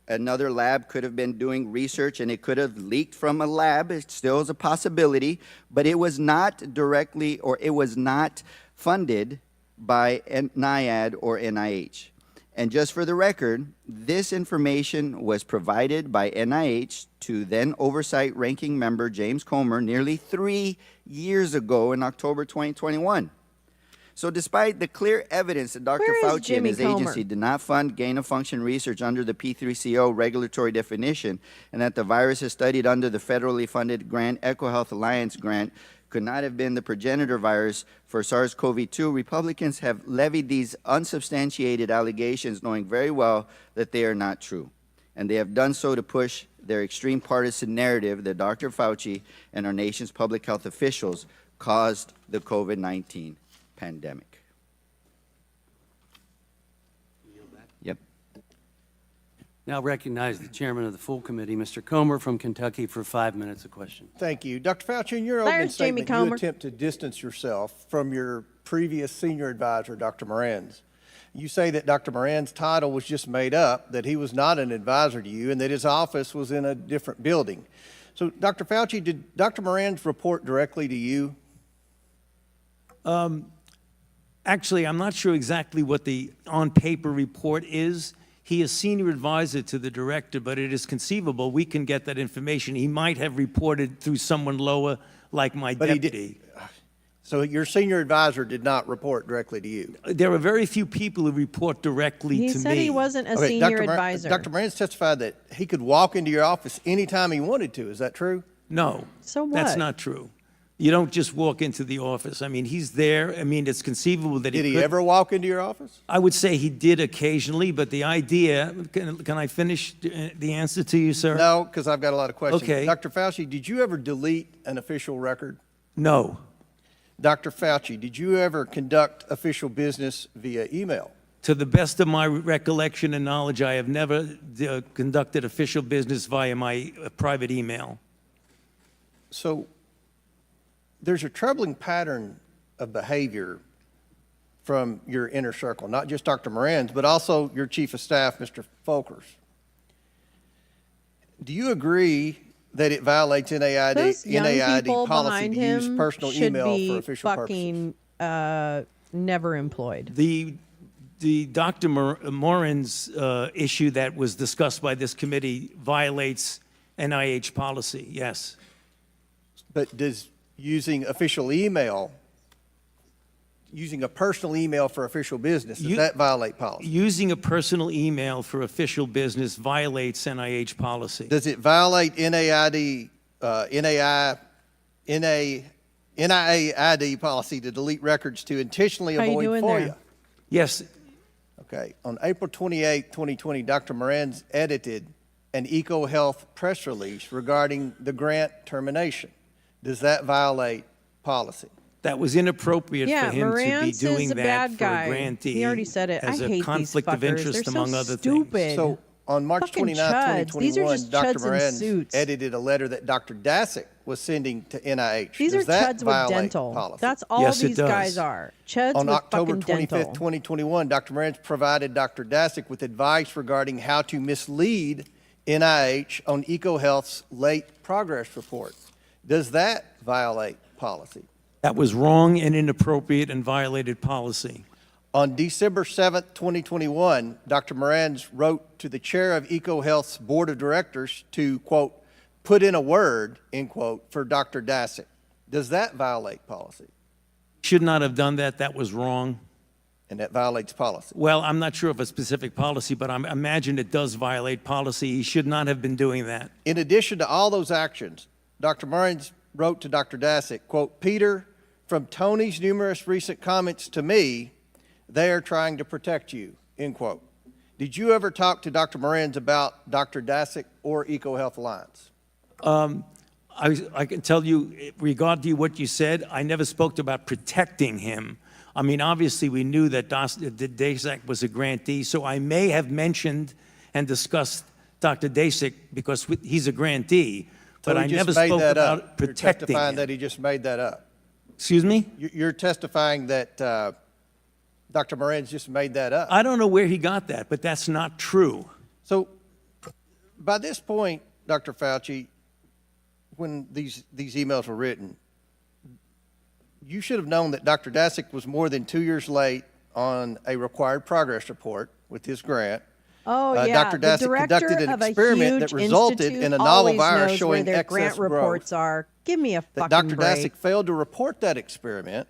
another lab could have been doing research and it could have leaked from a lab. It still is a possibility, but it was not directly or it was not funded by NIAID or NIH. And just for the record, this information was provided by NIH to then Oversight Ranking Member James Comer nearly 3 years ago in October 2021. So despite the clear evidence that Dr. Where is Fauci and Jimmy his Comer? agency did not fund gain-of-function research under the P3CO regulatory definition, and that the virus is studied under the federally funded grant EcoHealth Alliance grant could not have been the progenitor virus for SARS-CoV-2, Republicans have levied these unsubstantiated allegations knowing very well that they are not true. And they have done so to push their extreme partisan narrative that Dr. Fauci and our nation's public health officials caused the COVID-19 pandemic. Yep. Now recognize the chairman of the full committee, Mr. Comer from Kentucky, for 5 minutes of question. Thank you. Dr. Fauci, in your opening There's Jamie statement, you Comer. attempt to distance yourself from your previous senior advisor, Dr. Moran's. You say that Dr. Moran's title was just made up, that he was not an advisor to you, and that his office was in a different building. So, Dr. Fauci, did Dr. Moran's report directly to you? Actually, I'm not sure exactly what the on-paper report is. He is senior advisor to the director, but it is conceivable we can get that information. He might have reported through someone lower, like my But deputy. So your senior advisor did not report directly to you? There are very few people who report directly He to me. said he wasn't a senior advisor. Dr. Moran's testified that he could walk into your office anytime he wanted to. Is that true? No. So what? That's not true. You don't just walk into the office. I mean, he's there. I mean, it's conceivable that he Did he could. ever walk into your office? I would say he did occasionally, but the idea, can I finish the answer to you, sir? No, because I've got a lot of questions. Okay. Dr. Fauci, did you ever delete an official record? No. Dr. Fauci, did you ever conduct official business via email? To the best of my recollection and knowledge, I have never conducted official business via my private email. So there's a troubling pattern of behavior from your inner circle, not just Dr. Moran's, but also your chief of staff, Mr. Folkers. Do you agree that it violates Those young NAID people policy behind to use him personal should email for be official purposes? fucking never employed. The Dr. Morin's issue that was discussed by this committee violates NIH policy, yes. But does using official email, using a personal email for official business, does that violate policy? Using a personal email for official business violates NIH policy. Does it violate NIAID policy to delete records to intentionally How you avoid doing FOIA? there? Yes. Okay. On April 28, 2020, Dr. Moran's edited an EcoHealth press release regarding the grant termination. Does that violate policy? That was inappropriate Yeah, for him to be Moran's doing is a that bad for guy. a grantee. He already said it. I as hate a these conflict of fuckers. interest, They're so among other stupid. things. So on March Fucking 29, chuds. These are 2021, just Dr. chuds in Moran suits. edited a letter that Dr. Dasick was sending to NIH. These Does are that chuds with violate dental. policy? That's all Yes, it these does. guys are. Chuds On with October fucking 25th, dental. 2021, Dr. Moran provided Dr. Dasick with advice regarding how to mislead NIH on EcoHealth's late progress report. Does that violate policy? That was wrong and inappropriate and violated policy. On December 7th, 2021, Dr. Moran wrote to the chair of EcoHealth's board of directors to, quote, put in a word, end quote, for Dr. Dasick. Does that violate policy? Should not have done that. That was wrong. And that violates policy? Well, I'm not sure of a specific policy, but I imagine it does violate policy. He should not have been doing that. In addition to all those actions, Dr. Moran wrote to Dr. Dasick, quote, Peter, from Tony's numerous recent comments to me, they are trying to protect you, end quote. Did you ever talk to Dr. Moran about Dr. Dasick or EcoHealth Alliance? I can tell you, regarding what you said, I never spoke about protecting him. I mean, obviously, we knew that Dasick was a grantee, so I may have mentioned and discussed Dr. Dasick because he's a grantee, but I never spoke about protecting You're testifying him. that he just made that up. Excuse me? You're testifying that Dr. Moran's just made that up. I don't know where he got that, but that's not true. So by this point, Dr. Fauci, when these emails were written, you should have known that Dr. Dasick was more than 2 years late on a required progress report with his grant. Oh, yeah. Dr. The Dasick director conducted an of a experiment that huge resulted institute in a novel always virus knows showing where their excess grant growth. reports are. Give me a fucking That Dr. break. Dasick failed to report that experiment,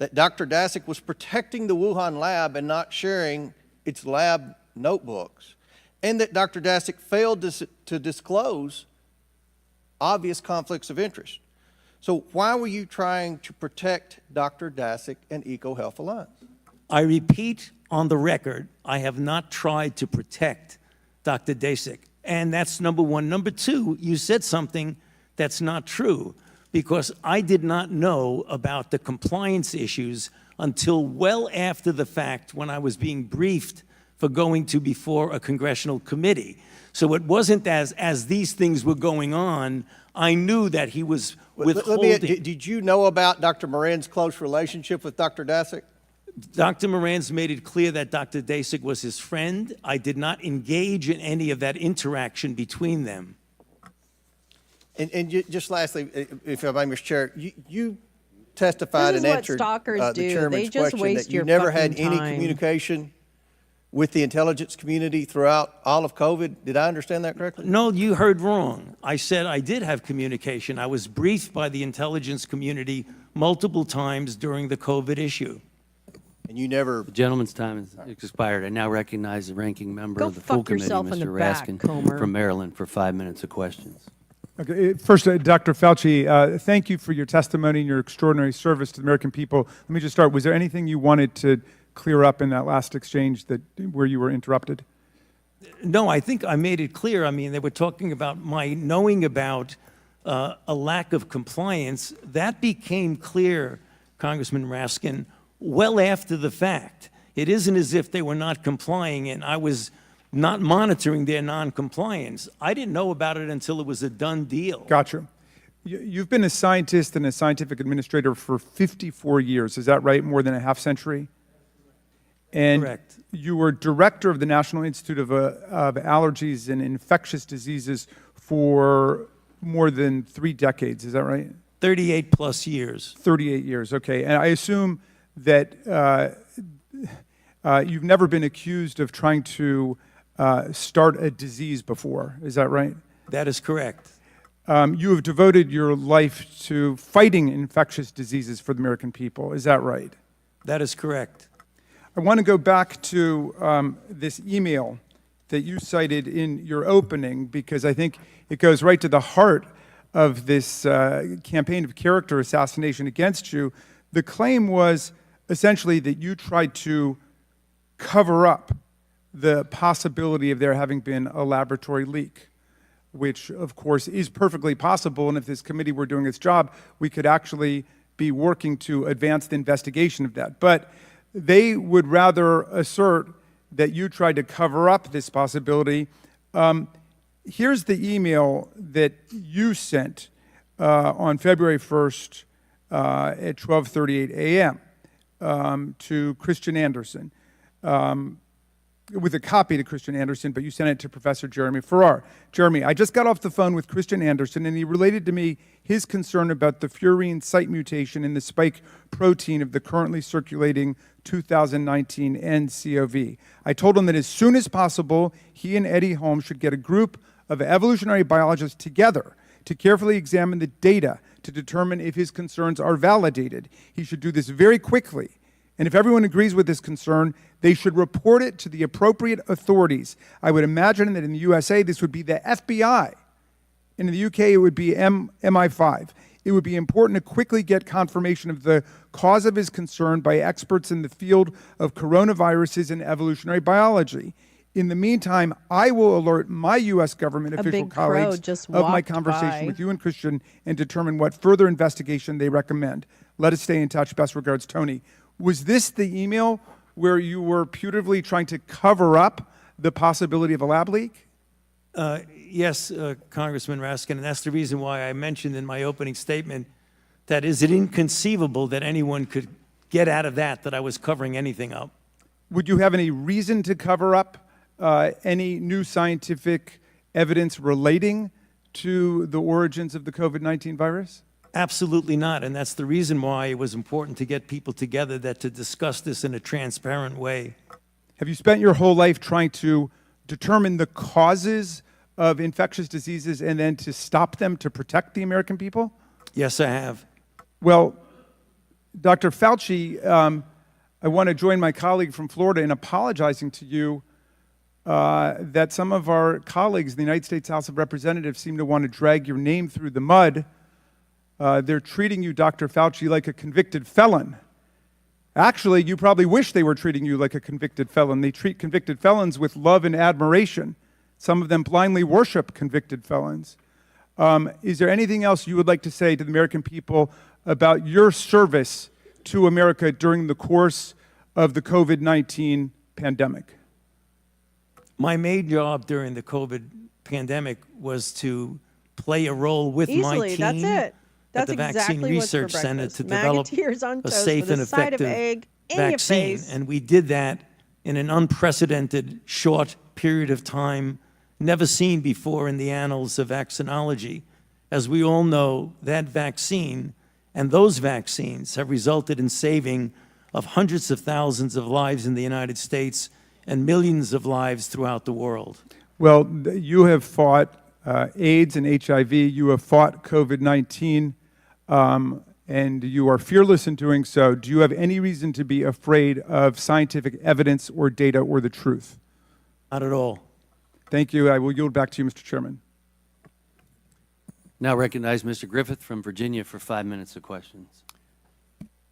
that Dr. Dasick was protecting the Wuhan lab and not sharing its lab notebooks, and that Dr. Dasick failed to disclose obvious conflicts of interest. So why were you trying to protect Dr. Dasick and EcoHealth Alliance? I repeat on the record, I have not tried to protect Dr. Dasick. And that's number one. Number two, you said something that's not true, because I did not know about the compliance issues until well after the fact, when I was being briefed for going to before a congressional committee. So it wasn't as these things were going on, I knew that he was withholding. Did you know about Dr. Moran's close relationship with Dr. Dasick? Dr. Moran's made it clear that Dr. Dasick was his friend. I did not engage in any of that interaction between them. And just lastly, if I may, Mr. Chair, you testified and answered the chairman's question that you never had any communication with the intelligence community throughout all of COVID. Did I understand that correctly? No, you heard wrong. I said I did have communication. I was briefed by the intelligence community multiple times during the COVID issue. And you never... The gentleman's time has expired. I now recognize the ranking member of the full committee, Mr. Raskin from Maryland, for 5 minutes of questions. Okay, first, Dr. Fauci, thank you for your testimony and your extraordinary service to the American people. Let me just start. Was there anything you wanted to clear up in that last exchange where you were interrupted? No, I think I made it clear. I mean, they were talking about my knowing about a lack of compliance. That became clear, Congressman Raskin, well after the fact. It isn't as if they were not complying and I was not monitoring their non-compliance. I didn't know about it until it was a done deal. Gotcha. You've been a scientist and a scientific administrator for 54 years. Is that right? More than a half century? And correct. You were director of the National Institute of Allergies and Infectious Diseases for more than 3 decades. Is that right? 38 plus years. 38 years, okay. And I assume that you've never been accused of trying to start a disease before. Is that right? That is correct. You have devoted your life to fighting infectious diseases for the American people. Is that right? That is correct. I want to go back to this email that you cited in your opening, because I think it goes right to the heart of this campaign of character assassination against you. The claim was essentially that you tried to cover up the possibility of there having been a laboratory leak, which of course is perfectly possible. And if this committee were doing its job, we could actually be working to advance the investigation of that. But they would rather assert that you tried to cover up this possibility. Here's the email that you sent on February 1st at 12:38 a.m. To Christian Anderson, with a copy to Christian Anderson, but you sent it to Professor Jeremy Farrar. Jeremy, I just got off the phone with Christian Anderson, and he related to me his concern about the furin site mutation in the spike protein of the currently circulating 2019 nCoV. I told him that as soon as possible, he and Eddie Holmes should get a group of evolutionary biologists together to carefully examine the data to determine if his concerns are validated. He should do this very quickly. And if everyone agrees with this concern, they should report it to the appropriate authorities. I would imagine that in the USA, this would be the FBI. And in the UK, it would be MI5. It would be important to quickly get confirmation of the cause of his concern by experts in the field of coronaviruses and evolutionary biology. In the meantime, I will alert my U.S. government official colleagues of my conversation with you and Christian and determine what further investigation they recommend. Let us stay in touch. Best regards, Tony. Was this the email where you were putatively trying to cover up the possibility of a lab leak? Yes, Congressman Raskin, and that's the reason why I mentioned in my opening statement that is it inconceivable that anyone could get out of that I was covering anything up. Would you have any reason to cover up any new scientific evidence relating to the origins of the COVID-19 virus? Absolutely not, and that's the reason why it was important to get people together to discuss this in a transparent way. Have you spent your whole life trying to determine the causes of infectious diseases and then to stop them to protect the American people? Yes, I have. Well, Dr. Fauci, I want to join my colleague from Florida in apologizing to you that some of our colleagues in the United States House of Representatives seem to want to drag your name through the mud. They're treating you, Dr. Fauci, like a convicted felon. Actually, you probably wish they were treating you like a convicted felon. They treat convicted felons with love and admiration. Some of them blindly worship convicted felons. Is there anything else you would like to say to the American people about your service to America during the course of the COVID-19 pandemic? My main job during the COVID pandemic was to play a role with my Easily, team that's it. That's at the Vaccine exactly what's for Research Center breakfast. to develop Maggoteers on a toast safe with and a side of effective egg in your vaccine. face. And we did that in an unprecedented short period of time, never seen before in the annals of vaccinology. As we all know, that vaccine and those vaccines have resulted in saving of hundreds of thousands of lives in the United States and millions of lives throughout the world. Well, you have fought AIDS and HIV. You have fought COVID-19, and you are fearless in doing so. Do you have any reason to be afraid of scientific evidence or data or the truth? Not at all. Thank you. I will yield back to you, Mr. Chairman. Now recognize Mr. Griffith from Virginia for 5 minutes of questions.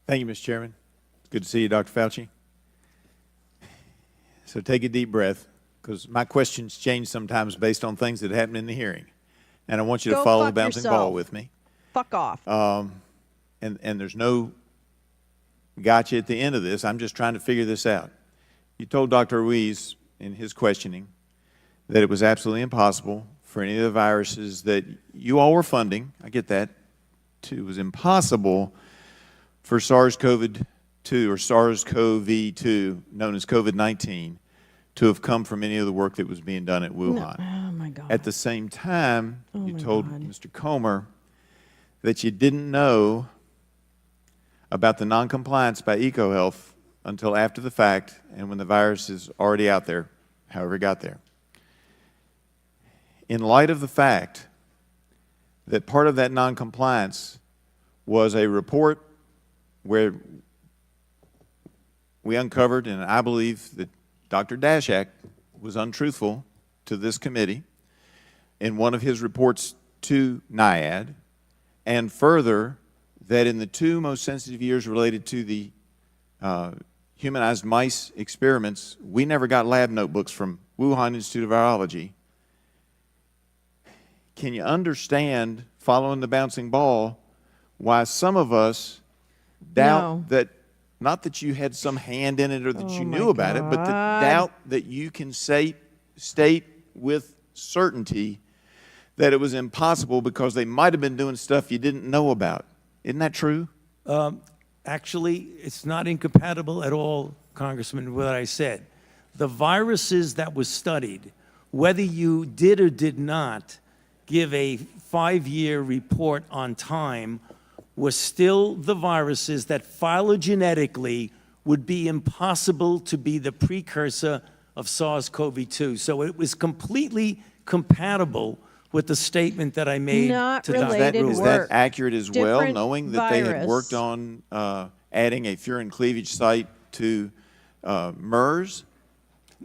Thank you, Mr. Chairman. Good to see you, Dr. Fauci. So take a deep breath, because my questions change sometimes based on things that happen in the hearing. And I want you to Go follow the fuck bouncing yourself. ball with me. Fuck off. And there's no gotcha at the end of this. I'm just trying to figure this out. You told Dr. Ruiz in his questioning that it was absolutely impossible for any of the viruses that you all were funding, I get that, it was impossible for SARS-CoV-2 or SARS-CoV-2, known as COVID-19, to have come from any of the work that was being done at Wuhan. No. Oh, my God. At the same time, Oh, you my told God. Mr. Comer that you didn't know about the noncompliance by EcoHealth until after the fact and when the virus is already out there, however it got there. In light of the fact that part of that noncompliance was a report where we uncovered, and I believe that Dr. Dashak was untruthful to this committee in one of his reports to NIAID, and further, that in the 2 most sensitive years related to the humanized mice experiments, we never got lab notebooks from Wuhan Institute of Virology. Can you understand, following the bouncing ball, why some of us doubt that, not that you had some hand in it or that you knew about it, but the doubt that you can state with certainty that it was impossible because they might have been doing stuff you didn't know about. Isn't that true? Actually, it's not incompatible at all, Congressman, with what I said. The viruses that were studied, whether you did or did not give a 5-year report on time, were still the viruses that phylogenetically would be impossible to be the precursor of SARS-CoV-2. So it was completely compatible with the statement that I made to Dr. Ruiz. Is that accurate as well, Different knowing that they had virus. worked on adding a furin cleavage site to MERS?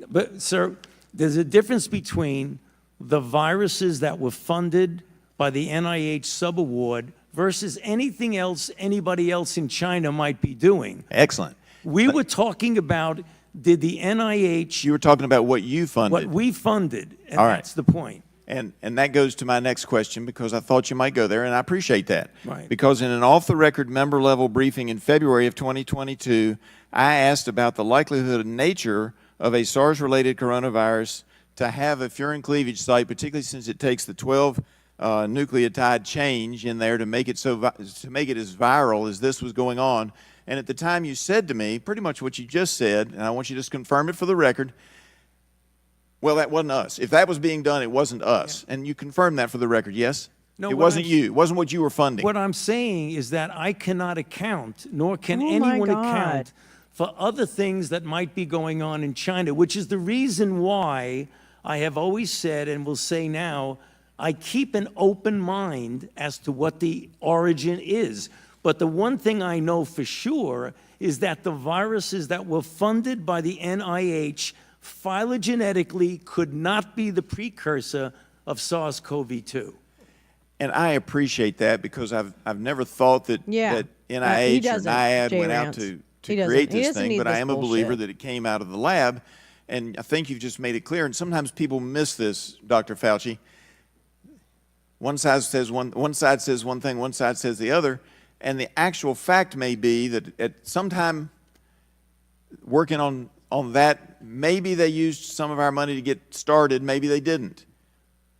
But, sir, there's a difference between the viruses that were funded by the NIH subaward versus anything else anybody else in China might be doing. Excellent. We were talking about, did the NIH... You were talking about what you funded. What we funded, and All right. that's the point. And that goes to my next question, because I thought you might go there, and I appreciate that. Right. Because in an off-the-record member-level briefing in February of 2022, I asked about the likelihood and nature of a SARS-related coronavirus to have a furin cleavage site, particularly since it takes the 12 nucleotide change in there to make it to make it as viral as this was going on. And at the time, you said to me pretty much what you just said, and I want you to just confirm it for the record. Well, that wasn't us. If that was being done, it wasn't us. Yeah. And you confirmed that for the record, yes? No, it wasn't you. It wasn't what you were funding. What I'm saying is that I cannot account, nor can anyone account, for other things that might be going on in China, which is the reason why I have always said and will say now, I keep an open mind as to what the origin is. But the one thing I know for sure is that the viruses that were funded by the NIH phylogenetically could not be the precursor of SARS-CoV-2. And I appreciate that because I've never thought that, Yeah. that He NIH or doesn't, NIAID went out J-Rance. to He doesn't. create He this doesn't thing, need but I this am a believer bullshit. that it came out of the lab. And I think you've just made it clear, and sometimes people miss this, Dr. Fauci. One side says one thing, one side says the other, and the actual fact may be that at some time working on that, maybe they used some of our money to get started, maybe they didn't.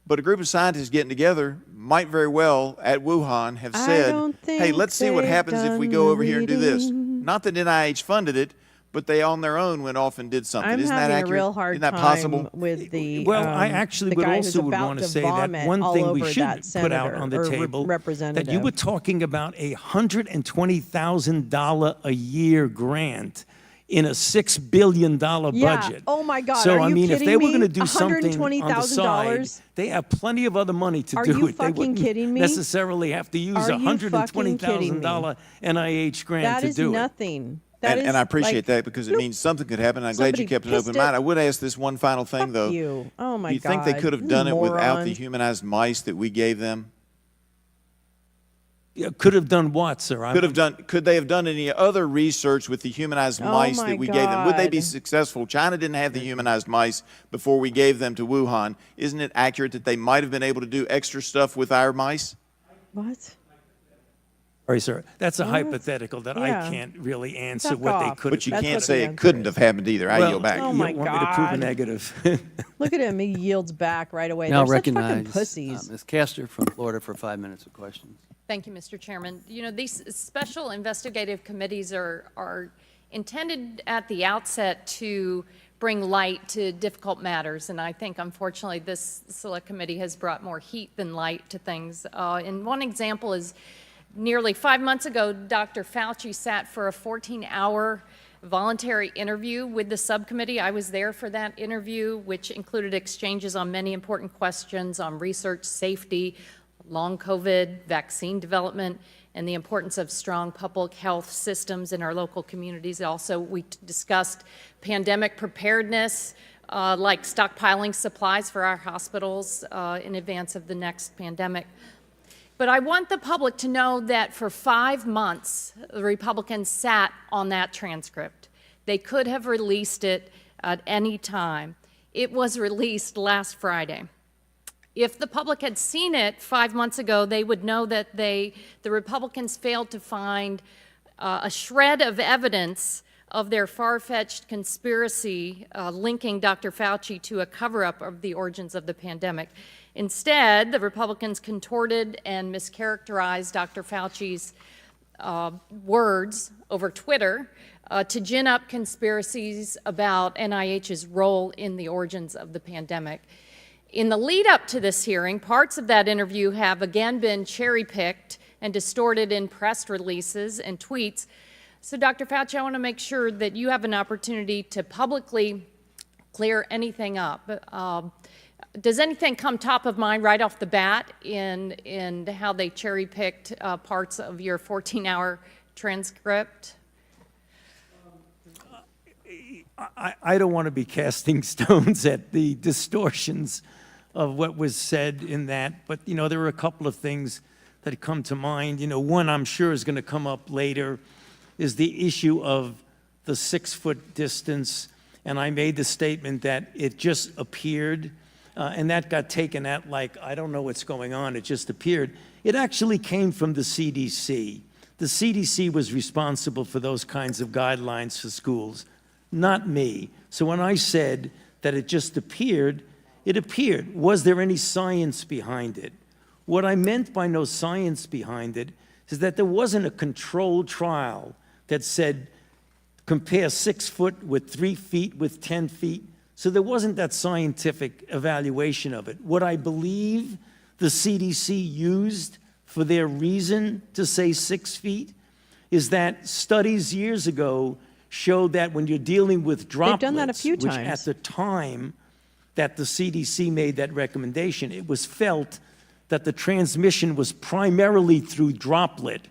But a group of scientists getting together might very well at Wuhan have said, hey, let's see what happens if we go over here and do this. Not that NIH funded it, but they on their own went off and did something. I'm Isn't having that accurate? a real hard Isn't that time possible? with the Well, I actually the would guy also who's would about want to to say that vomit one all thing we over should that put out senator on the or table, that representative. you were talking about a $120,000 a year grant in a $6 billion budget. Oh my God! So are I you mean, if kidding they were me? going to do something on the $120,000? side, they have plenty of other money to Are do you it. They fucking wouldn't kidding me? necessarily have to use Are a you fucking kidding me? $120,000 NIH grant That to is do it. nothing. That is And I appreciate like, that because it means something could happen. I'm glad you Somebody kept an open pissed mind. it. I would ask this one final thing, though. you. Oh my Do you think they God, could have you done it without the moron. humanized mice that we gave them? Yeah, could have done what, sir? Could they have done any other research with the humanized Oh mice my that we gave them? Would they be God. successful? China didn't have the humanized mice before we gave them to Wuhan. Isn't it accurate that they might have been able to do extra stuff with our mice? What? Sorry, sir. That's a What? hypothetical that Yeah. I can't really answer Fuck what they off. could But you have can't what say the it answer couldn't is. have happened either. I yield back. Oh You my want me to prove a God. negative? Look at him. He yields back right away. Now They're such fucking recognize pussies. Ms. Castor from Florida for 5 minutes of questions. Thank you, Mr. Chairman. You know, these special investigative committees are intended at the outset to bring light to difficult matters, and I think, unfortunately, this select committee has brought more heat than light to things. And one example is nearly 5 months ago, Dr. Fauci sat for a 14-hour voluntary interview with the subcommittee. I was there for that interview, which included exchanges on many important questions on research, safety, long COVID, vaccine development, and the importance of strong public health systems in our local communities. Also, we discussed pandemic preparedness, like stockpiling supplies for our hospitals in advance of the next pandemic. But I want the public to know that for 5 months, the Republicans sat on that transcript. They could have released it at any time. It was released last Friday. If the public had seen it 5 months ago, they would know that the Republicans failed to find a shred of evidence of their far-fetched conspiracy linking Dr. Fauci to a cover-up of the origins of the pandemic. Instead, the Republicans contorted and mischaracterized Dr. Fauci's words over Twitter to gin up conspiracies about NIH's role in the origins of the pandemic. In the lead up to this hearing, parts of that interview have again been cherry-picked and distorted in press releases and tweets. So, Dr. Fauci, I want to make sure that you have an opportunity to publicly clear anything up. Does anything come top of mind right off the bat in how they cherry-picked parts of your 14-hour transcript? I don't want to be casting stones at the distortions of what was said in that, but, you know, there are a couple of things that come to mind. You know, one I'm sure is going to come up later is the issue of the 6-foot distance, and I made the statement that it just appeared, and that got taken at like, I don't know what's going on, it just appeared. It actually came from the CDC. The CDC was responsible for those kinds of guidelines for schools, not me. So when I said that it just appeared, it appeared. Was there any science behind it? What I meant by no science behind it is that there wasn't a controlled trial that said compare 6 foot with 3 feet with 10 feet. So there wasn't that scientific evaluation of it. What I believe the CDC used for their reason to say 6 feet is that studies years ago showed that when you're dealing with droplets, They've done that a few which times. at the time that the CDC made that recommendation, it was felt that the transmission was primarily through droplet,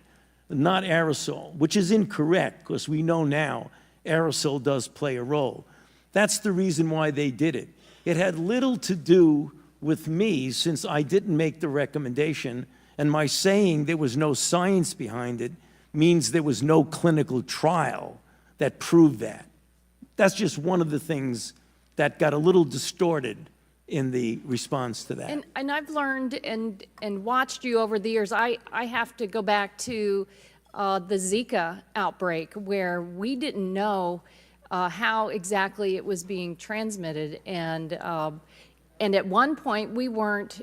not aerosol, which is incorrect because we know now aerosol does play a role. That's the reason why they did it. It had little to do with me since I didn't make the recommendation, and my saying there was no science behind it means there was no clinical trial that proved that. That's just one of the things that got a little distorted in the response to that. And I've learned and watched you over the years. I have to go back to the Zika outbreak where we didn't know how exactly it was being transmitted, and at one point we weren't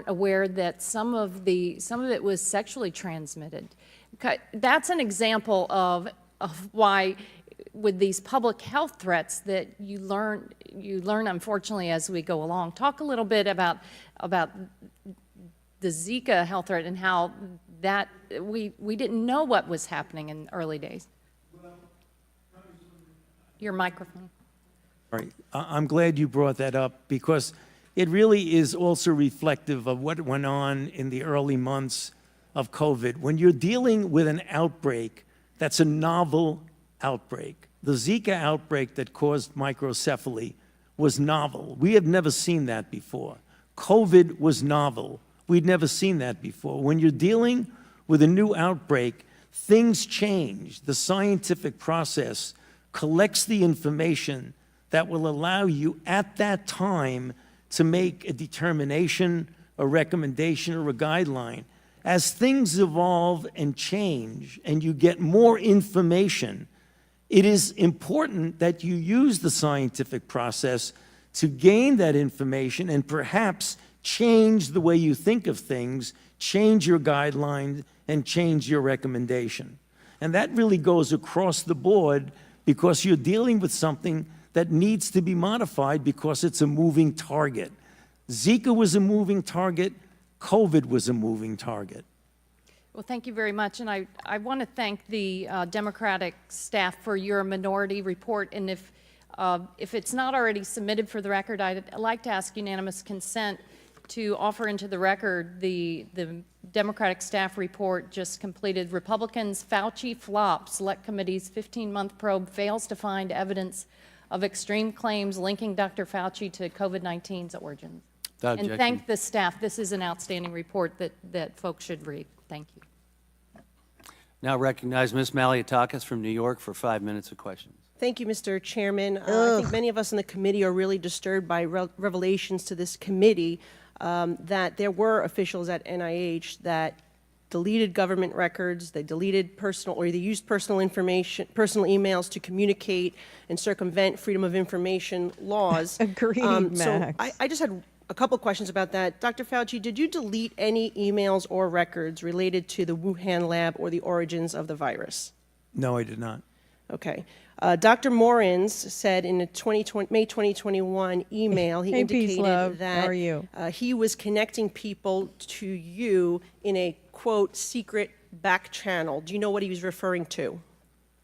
aware that some of it was sexually transmitted. That's an example of why, with these public health threats, that you learn unfortunately as we go along. Talk a little bit about the Zika health threat and how that we didn't know what was happening in early days. Your microphone. All right. I'm glad you brought that up because it really is also reflective of what went on in the early months of COVID. When you're dealing with an outbreak that's a novel outbreak, the Zika outbreak that caused microcephaly was novel. We have never seen that before. COVID was novel. We'd never seen that before. When you're dealing with a new outbreak, things change. The scientific process collects the information that will allow you at that time to make a determination, a recommendation, or a guideline. As things evolve and change and you get more information, it is important that you use the scientific process to gain that information and perhaps change the way you think of things, change your guidelines, and change your recommendation. And that really goes across the board because you're dealing with something that needs to be modified because it's a moving target. Zika was a moving target. COVID was a moving target. Well, thank you very much, and I want to thank the Democratic staff for your minority report, and if it's not already submitted for the record, I'd like to ask unanimous consent to offer into the record the Democratic staff report just completed. Republicans, Fauci flop. Select Committee's 15-month probe fails to find evidence of extreme claims linking Dr. Fauci to COVID-19's origins. And thank the staff. This is an outstanding report that folks should read. Thank you. Now recognize Ms. Malliotakis from New York for 5 minutes of questions. Thank you, Mr. Chairman. I think many of us in the committee are really disturbed by revelations to this committee that there were officials at NIH that deleted government records, they deleted personal, or they used personal information, personal emails to communicate and circumvent freedom of information laws. Agreed, Max. So I just had a couple questions about that. Dr. Fauci, did you delete any emails or records related to the Wuhan lab or the origins of the virus? No, I did not. Okay. Dr. Morins said in a May 2021 email, he indicated that he was connecting people to you in a, quote, secret back channel. Do you know what he was referring to?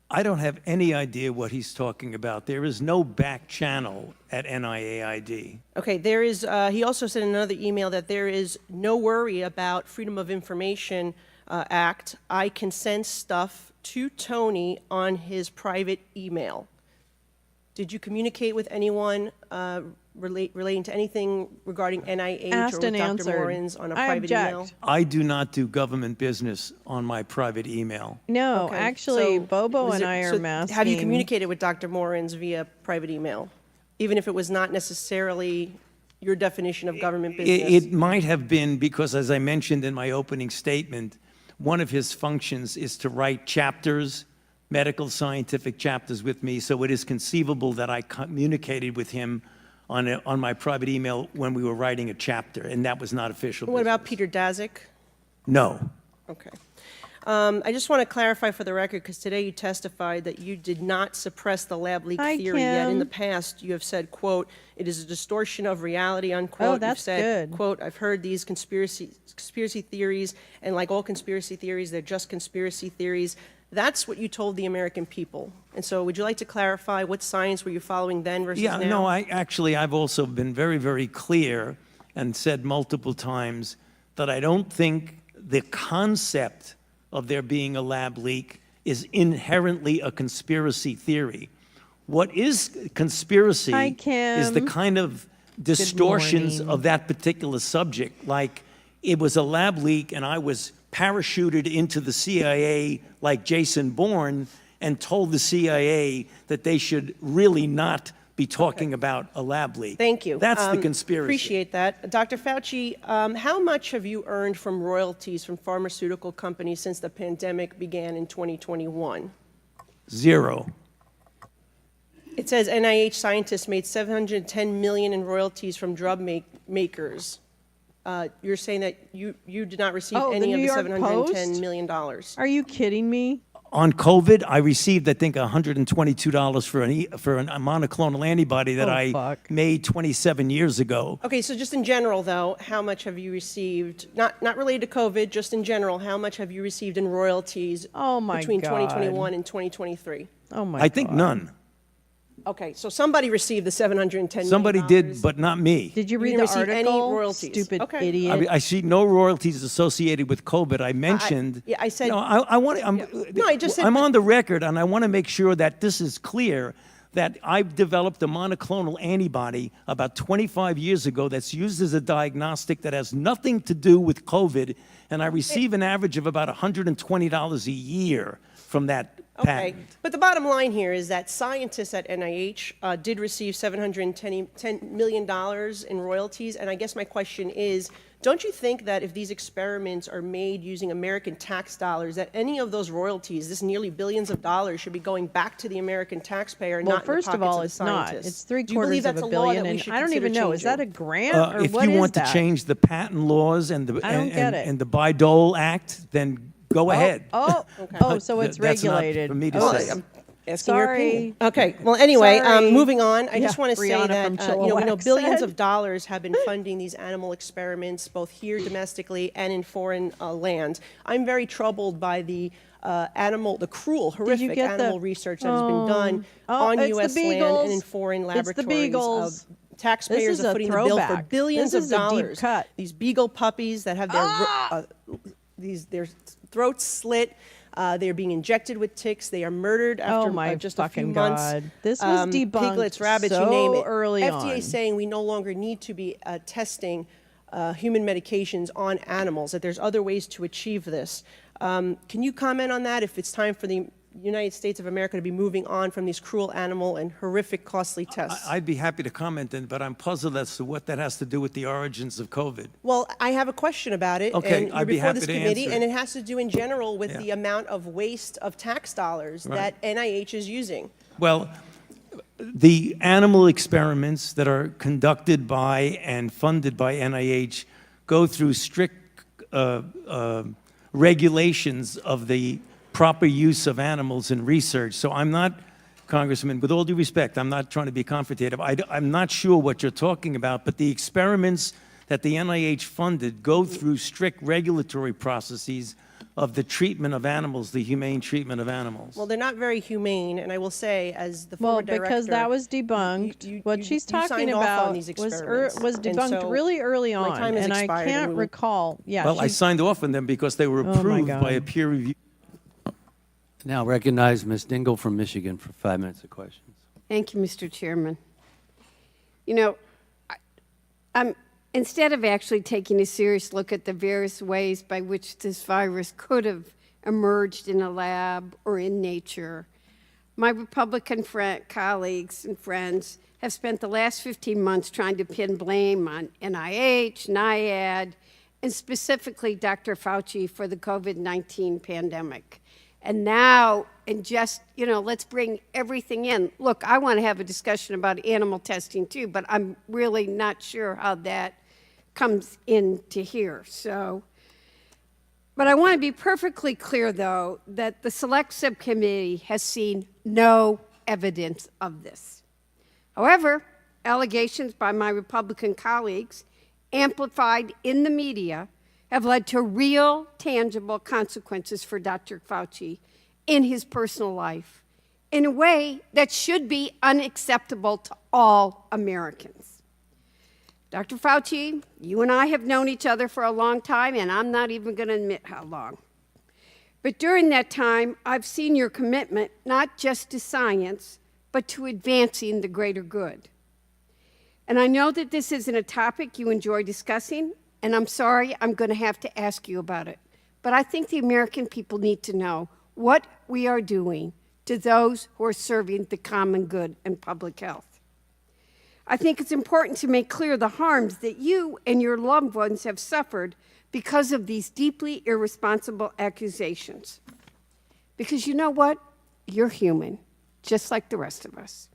I don't have any idea what he's talking about. There is no back channel at NIAID. Okay, there is, he also said in another email that there is no worry about Freedom of Information Act. I can send stuff to Tony on his private email. Did you communicate with anyone relating to anything regarding NIH or with Dr. Morins on a private email? I do not do government business on my private email. No, Okay, actually, so Bobo and I are masking. Have you communicated with Dr. Morins via private email, even if it was not necessarily your definition of government business? It might have been because, as I mentioned in my opening statement, one of his functions is to write chapters, medical scientific chapters with me, so it is conceivable that I communicated with him on my private email when we were writing a chapter, and that was not official. What about Peter Daszak? No. Okay. I just want to clarify for the record, because today you testified that you did not suppress the lab leak theory, yet in the past you have said, quote, it is a distortion of reality, unquote. Oh, that's You've said, good. quote, I've heard these conspiracy theories, and like all conspiracy theories, they're just conspiracy theories. That's what you told the American people. And so would you like to clarify what science were you following then versus now? Yeah, no, I've also been very, very clear and said multiple times that I don't think the concept of there being a lab leak is inherently a conspiracy theory. What is conspiracy Hi, is the Kim. kind of distortions morning. of that particular subject. Like it was a lab leak and I was parachuted into the CIA like Jason Bourne and told the CIA that they should really not be talking about a lab leak. Thank you. That's the conspiracy. Appreciate that. Dr. Fauci, how much have you earned from royalties from pharmaceutical companies since the pandemic began in 2021? 0. It says NIH scientists made $710 million in royalties from drug makers. You're saying that you did not receive any of the $710 million. Are you kidding me? On COVID, I received, I think, $122 for a monoclonal antibody that I made 27 years ago. Okay, so just in general, though, how much have you received, not related to COVID, just in general, how much have you received in royalties between 2021 and 2023? Oh, my I think none. Okay, so somebody received the $710 million. Somebody did, but not me. Did you You read didn't the receive any article? royalties. Stupid Okay. idiot. I see no royalties associated with COVID. I mentioned. I said. No, I want. No, I just said. I'm on the record, and I want to make sure that this is clear. That I've developed a monoclonal antibody about 25 years ago that's used as a diagnostic that has nothing to do with COVID, and I receive an average of about $120 a year from that patent. Okay, but the bottom line here is that scientists at NIH did receive $710 million in royalties, and I guess my question is, don't you think that if these experiments are made using American tax dollars, that any of those royalties, this nearly billions of dollars, should be going back to the American taxpayer and Well, not in the first of pockets all, the it's not. scientists? It's Do you $750 believe that's a law million, that we and should I don't even consider know. Is that a changing? grant or If what you is want that? to change the patent laws and the I don't get it. and the Bayh-Dole Act, then go ahead. Oh, But so it's that's not regulated. for me to Oh, say. I'm asking your Sorry. opinion. Okay, well, anyway, Sorry. moving on. I Yeah, just want to say Brianna that, from we know Chilliwack billions said. of dollars have been funding these animal experiments, both here domestically and in foreign lands. I'm very troubled by the cruel, horrific get the- animal research that has been done Oh, on it's the U.S. land beagles. and in foreign It's the laboratories. beagles. Taxpayers This is are a footing the bill for throwback. billions This of is a deep dollars. cut. These beagle puppies that have their throats slit. They're being injected with ticks. They are murdered after my just a few fucking months. God. This was debunked Piglets, rabbits, so you name it. early FDA on. saying we no longer need to be testing human medications on animals, that there's other ways to achieve this. Can you comment on that, if it's time for the United States of America to be moving on from these cruel animal and horrific costly tests? I'd be happy to comment, but I'm puzzled as to what that has to do with the origins of COVID. Well, I have a question about it, Okay, and you're I'd be before happy this to committee, answer and it. it has to do in general with Yeah. the amount of waste of tax dollars that NIH is using. Well, the animal experiments that are conducted by and funded by NIH go through strict regulations of the proper use of animals in research. So I'm not, Congressman, with all due respect, I'm not trying to be confrontative. I'm not sure what you're talking about, but the experiments that the NIH funded go through strict regulatory processes of the treatment of animals, the humane treatment of animals. Well, they're not very humane, and I will say, as the former director... Well, because that was debunked. What she's talking signed off on about these was experiments. And debunked so really early my on, time has and I expired, can't and we will- recall. Yeah, Well, I she's- signed off on them because they were Oh, my approved by a God. peer review. Now recognize Ms. Dingle from Michigan for 5 minutes of questions. Thank you, Mr. Chairman. You know, instead of actually taking a serious look at the various ways by which this virus could have emerged in a lab or in nature, my Republican colleagues and friends have spent the last 15 months trying to pin blame on NIH, NIAID, and specifically Dr. Fauci for the COVID-19 pandemic. And now, let's bring everything in. Look, I want to have a discussion about animal testing too, but I'm really not sure how that comes into here. But I want to be perfectly clear, though, that the Select Subcommittee has seen no evidence of this. However, allegations by my Republican colleagues, amplified in the media, have led to real, tangible consequences for Dr. Fauci in his personal life in a way that should be unacceptable to all Americans. Dr. Fauci, you and I have known each other for a long time, and I'm not even going to admit how long. But during that time, I've seen your commitment not just to science, but to advancing the greater good. And I know that this isn't a topic you enjoy discussing, and I'm sorry I'm going to have to ask you about it. But I think the American people need to know what we are doing to those who are serving the common good and public health. I think it's important to make clear the harms that you and your loved ones have suffered because of these deeply irresponsible accusations. Because you know what? You're human, just like the rest of us.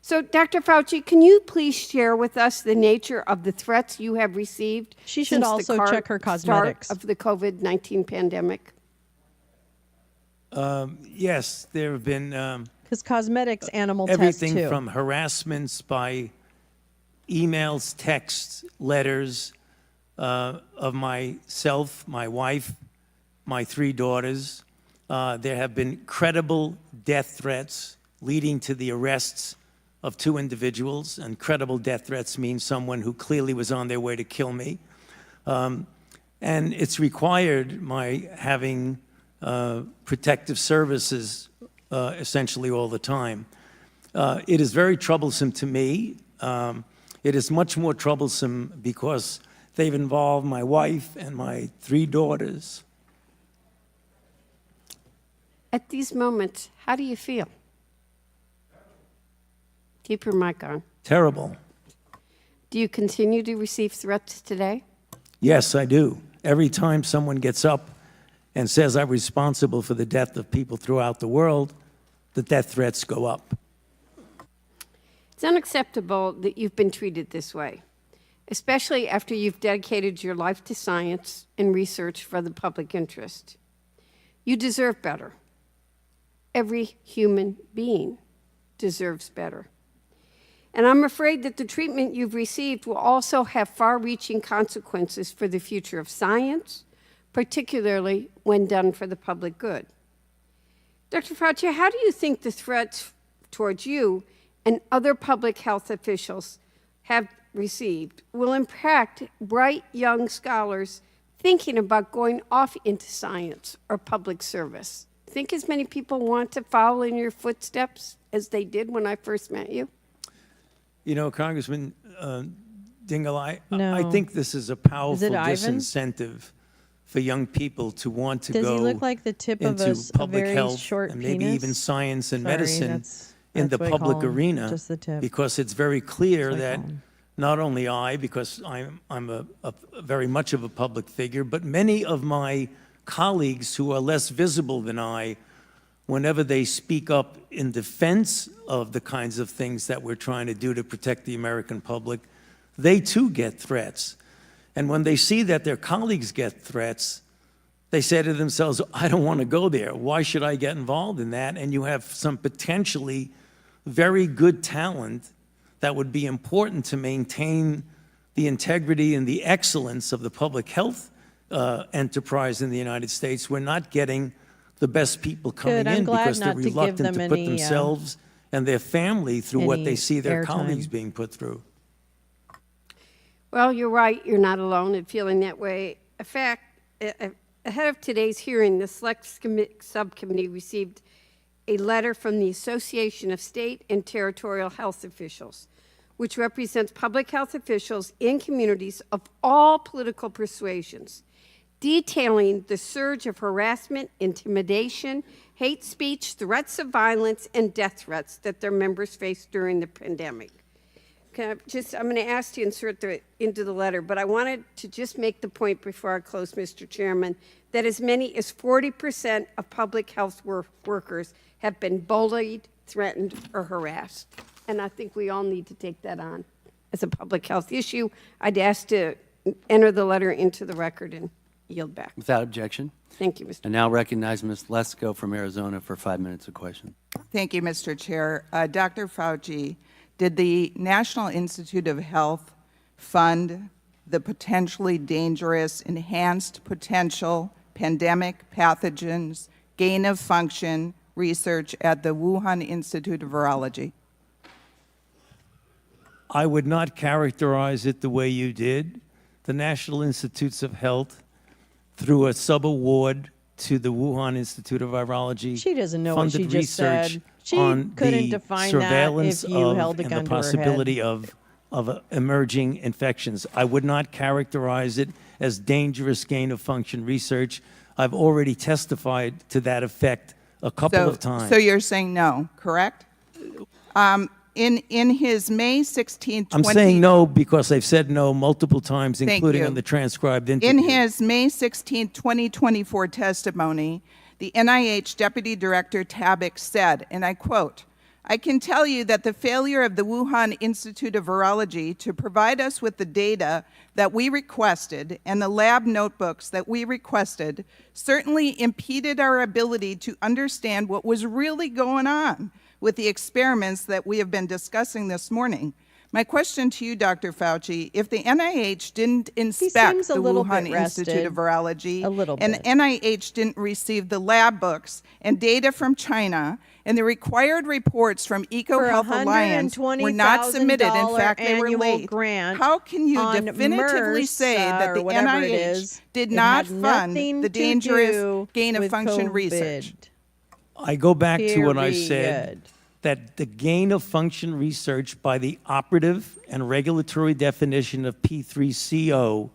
So, Dr. Fauci, can you please share with us the nature of the threats you have received? She should also check her cosmetics. Start of the COVID-19 pandemic? Yes, there have been Because cosmetics, animal tests everything too. from harassments by emails, texts, letters of myself, my wife, my 3 daughters. There have been credible death threats leading to the arrests of 2 individuals, and credible death threats means someone who clearly was on their way to kill me. And it's required my having protective services essentially all the time. It is very troublesome to me. It is much more troublesome because they've involved my wife and my 3 daughters. At these moments, how do you feel? Keep your mic on. Terrible. Do you continue to receive threats today? Yes, I do. Every time someone gets up and says I'm responsible for the death of people throughout the world, the death threats go up. It's unacceptable that you've been treated this way, especially after you've dedicated your life to science and research for the public interest. You deserve better. Every human being deserves better. And I'm afraid that the treatment you've received will also have far-reaching consequences for the future of science, particularly when done for the public good. Dr. Fauci, how do you think the threats towards you and other public health officials have received will impact bright young scholars thinking about going off into science or public service? Think as many people want to follow in your footsteps as they did when I first met you? You know, Congressman Dingell, I No. think this is a powerful Ivan? disincentive for young people to want to Does go he look like the tip of into a public very health short and maybe penis? even science and Sorry, medicine in the that's what I call public him, arena, just the tip. because it's very clear That's what I that call him. not only I, because I'm a very much of a public figure, but many of my colleagues who are less visible than I, whenever they speak up in defense of the kinds of things that we're trying to do to protect the American public, they too get threats. And when they see that their colleagues get threats, they say to themselves, I don't want to go there. Why should I get involved in that? And you have some potentially very good talent that would be important to maintain the integrity and the excellence of the public health enterprise in the United States. We're not getting the best people coming Good. I'm in glad because they're not to give reluctant them to put any, themselves and their family through what any they see their airtime. colleagues being put through. Well, you're right. You're not alone in feeling that way. In fact, ahead of today's hearing, the Select Subcommittee received a letter from the Association of State and Territorial Health Officials, which represents public health officials in communities of all political persuasions, detailing the surge of harassment, intimidation, hate speech, threats of violence, and death threats that their members faced during the pandemic. I'm going to ask you to insert into the letter, but I wanted to just make the point before I close, Mr. Chairman, that as many as 40% of public health workers have been bullied, threatened, or harassed. And I think we all need to take that on as a public health issue. I'd ask to enter the letter into the record and yield back. Without objection. Thank you, Mr. And now recognize Ms. Lesko from Arizona for 5 minutes of question. Thank you, Mr. Chair. Dr. Fauci, did the National Institute of Health fund the potentially dangerous enhanced potential pandemic pathogens gain of function research at the Wuhan Institute of Virology? I would not characterize it the way you did. The National Institutes of Health, through a sub-award to the Wuhan Institute of Virology. She doesn't know what she funded just research said. She on couldn't the define that surveillance if you of held a and gun the to her possibility head. of emerging infections. I would not characterize it as dangerous gain-of-function research. I've already testified to that effect a couple of times. So you're saying no, correct? In his May 16th, I'm saying no because I've said no multiple times, Thank including you. on the transcribed interview. In his May 16, 2024 testimony, the NIH Deputy Director Tabak said, and I quote, "I can tell you that the failure of the Wuhan Institute of Virology to provide us with the data that we requested and the lab notebooks that we requested certainly impeded our ability to understand what was really going on with the experiments that we have been discussing this morning." My question to you, Dr. Fauci, if the NIH didn't inspect the Wuhan Institute of Virology and NIH didn't receive the lab books and data from China and the required reports from EcoHealth Alliance were not submitted, in fact, they were late, how can you definitively say that the NIH did not fund the dangerous gain-of-function research? I go back to what I said, that the gain-of-function research by the operative and regulatory definition of P3CO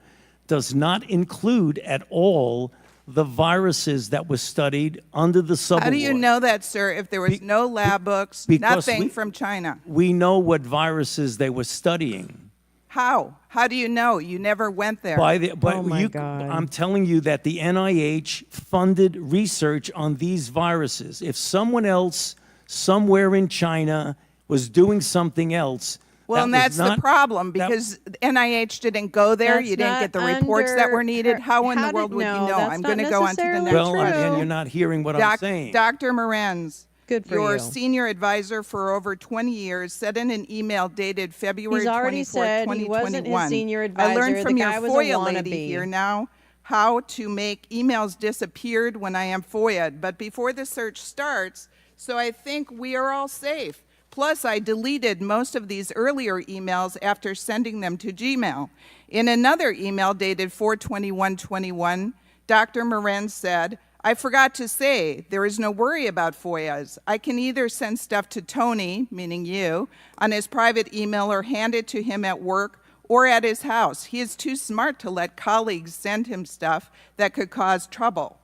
does not include at all the viruses that were studied under the subaward. How do you know that, sir, if there was no lab books, nothing from China? We know what viruses they were studying. How? How do you know? You never went there. I'm telling you that the NIH funded research on these viruses. If someone else somewhere in China was doing something else, well, and that's the problem, because NIH didn't go there. You didn't get the reports that were needed. How in the world would you know? I'm going to go on to the next Well, and you're not hearing what I'm saying. Dr. Morenz, your you. senior advisor for over 20 years, said in an email dated February 24th, 2021, he wasn't his senior advisor. I learned from The your guy was a FOIA lady wannabe. here now how to make emails disappeared when I am FOIA'd. But before the search starts, so I think we are all safe. Plus, I deleted most of these earlier emails after sending them to Gmail. In another email dated 4/21/21, Dr. Morenz said, "I forgot to say, there is no worry about FOIAs. I can either send stuff to Tony," meaning you, "on his private email or hand it to him at work or at his house. He is too smart to let colleagues send him stuff that could cause trouble."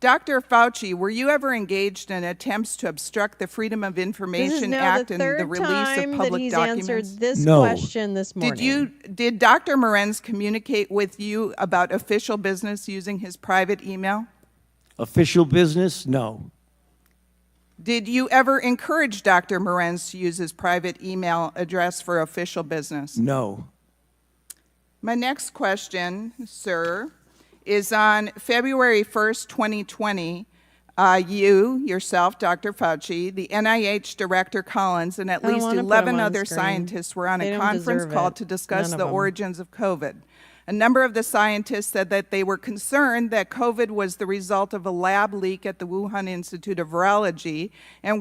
Dr. Fauci, were you ever engaged in attempts to obstruct the Freedom of Information Act and the release of public documents? Answered this No. question this morning. Did Dr. Morenz communicate with you about official business using his private email? Official business? No. Did you ever encourage Dr. Morenz to use his private email address for official business? No. My next question, sir, is on February 1st, 2020, you, yourself, Dr. Fauci, the NIH Director Collins, and at least 11 other scientists were on a conference call to discuss the origins of COVID. A number of the scientists said that they were concerned that COVID was the result of a lab leak at the Wuhan Institute of Virology, and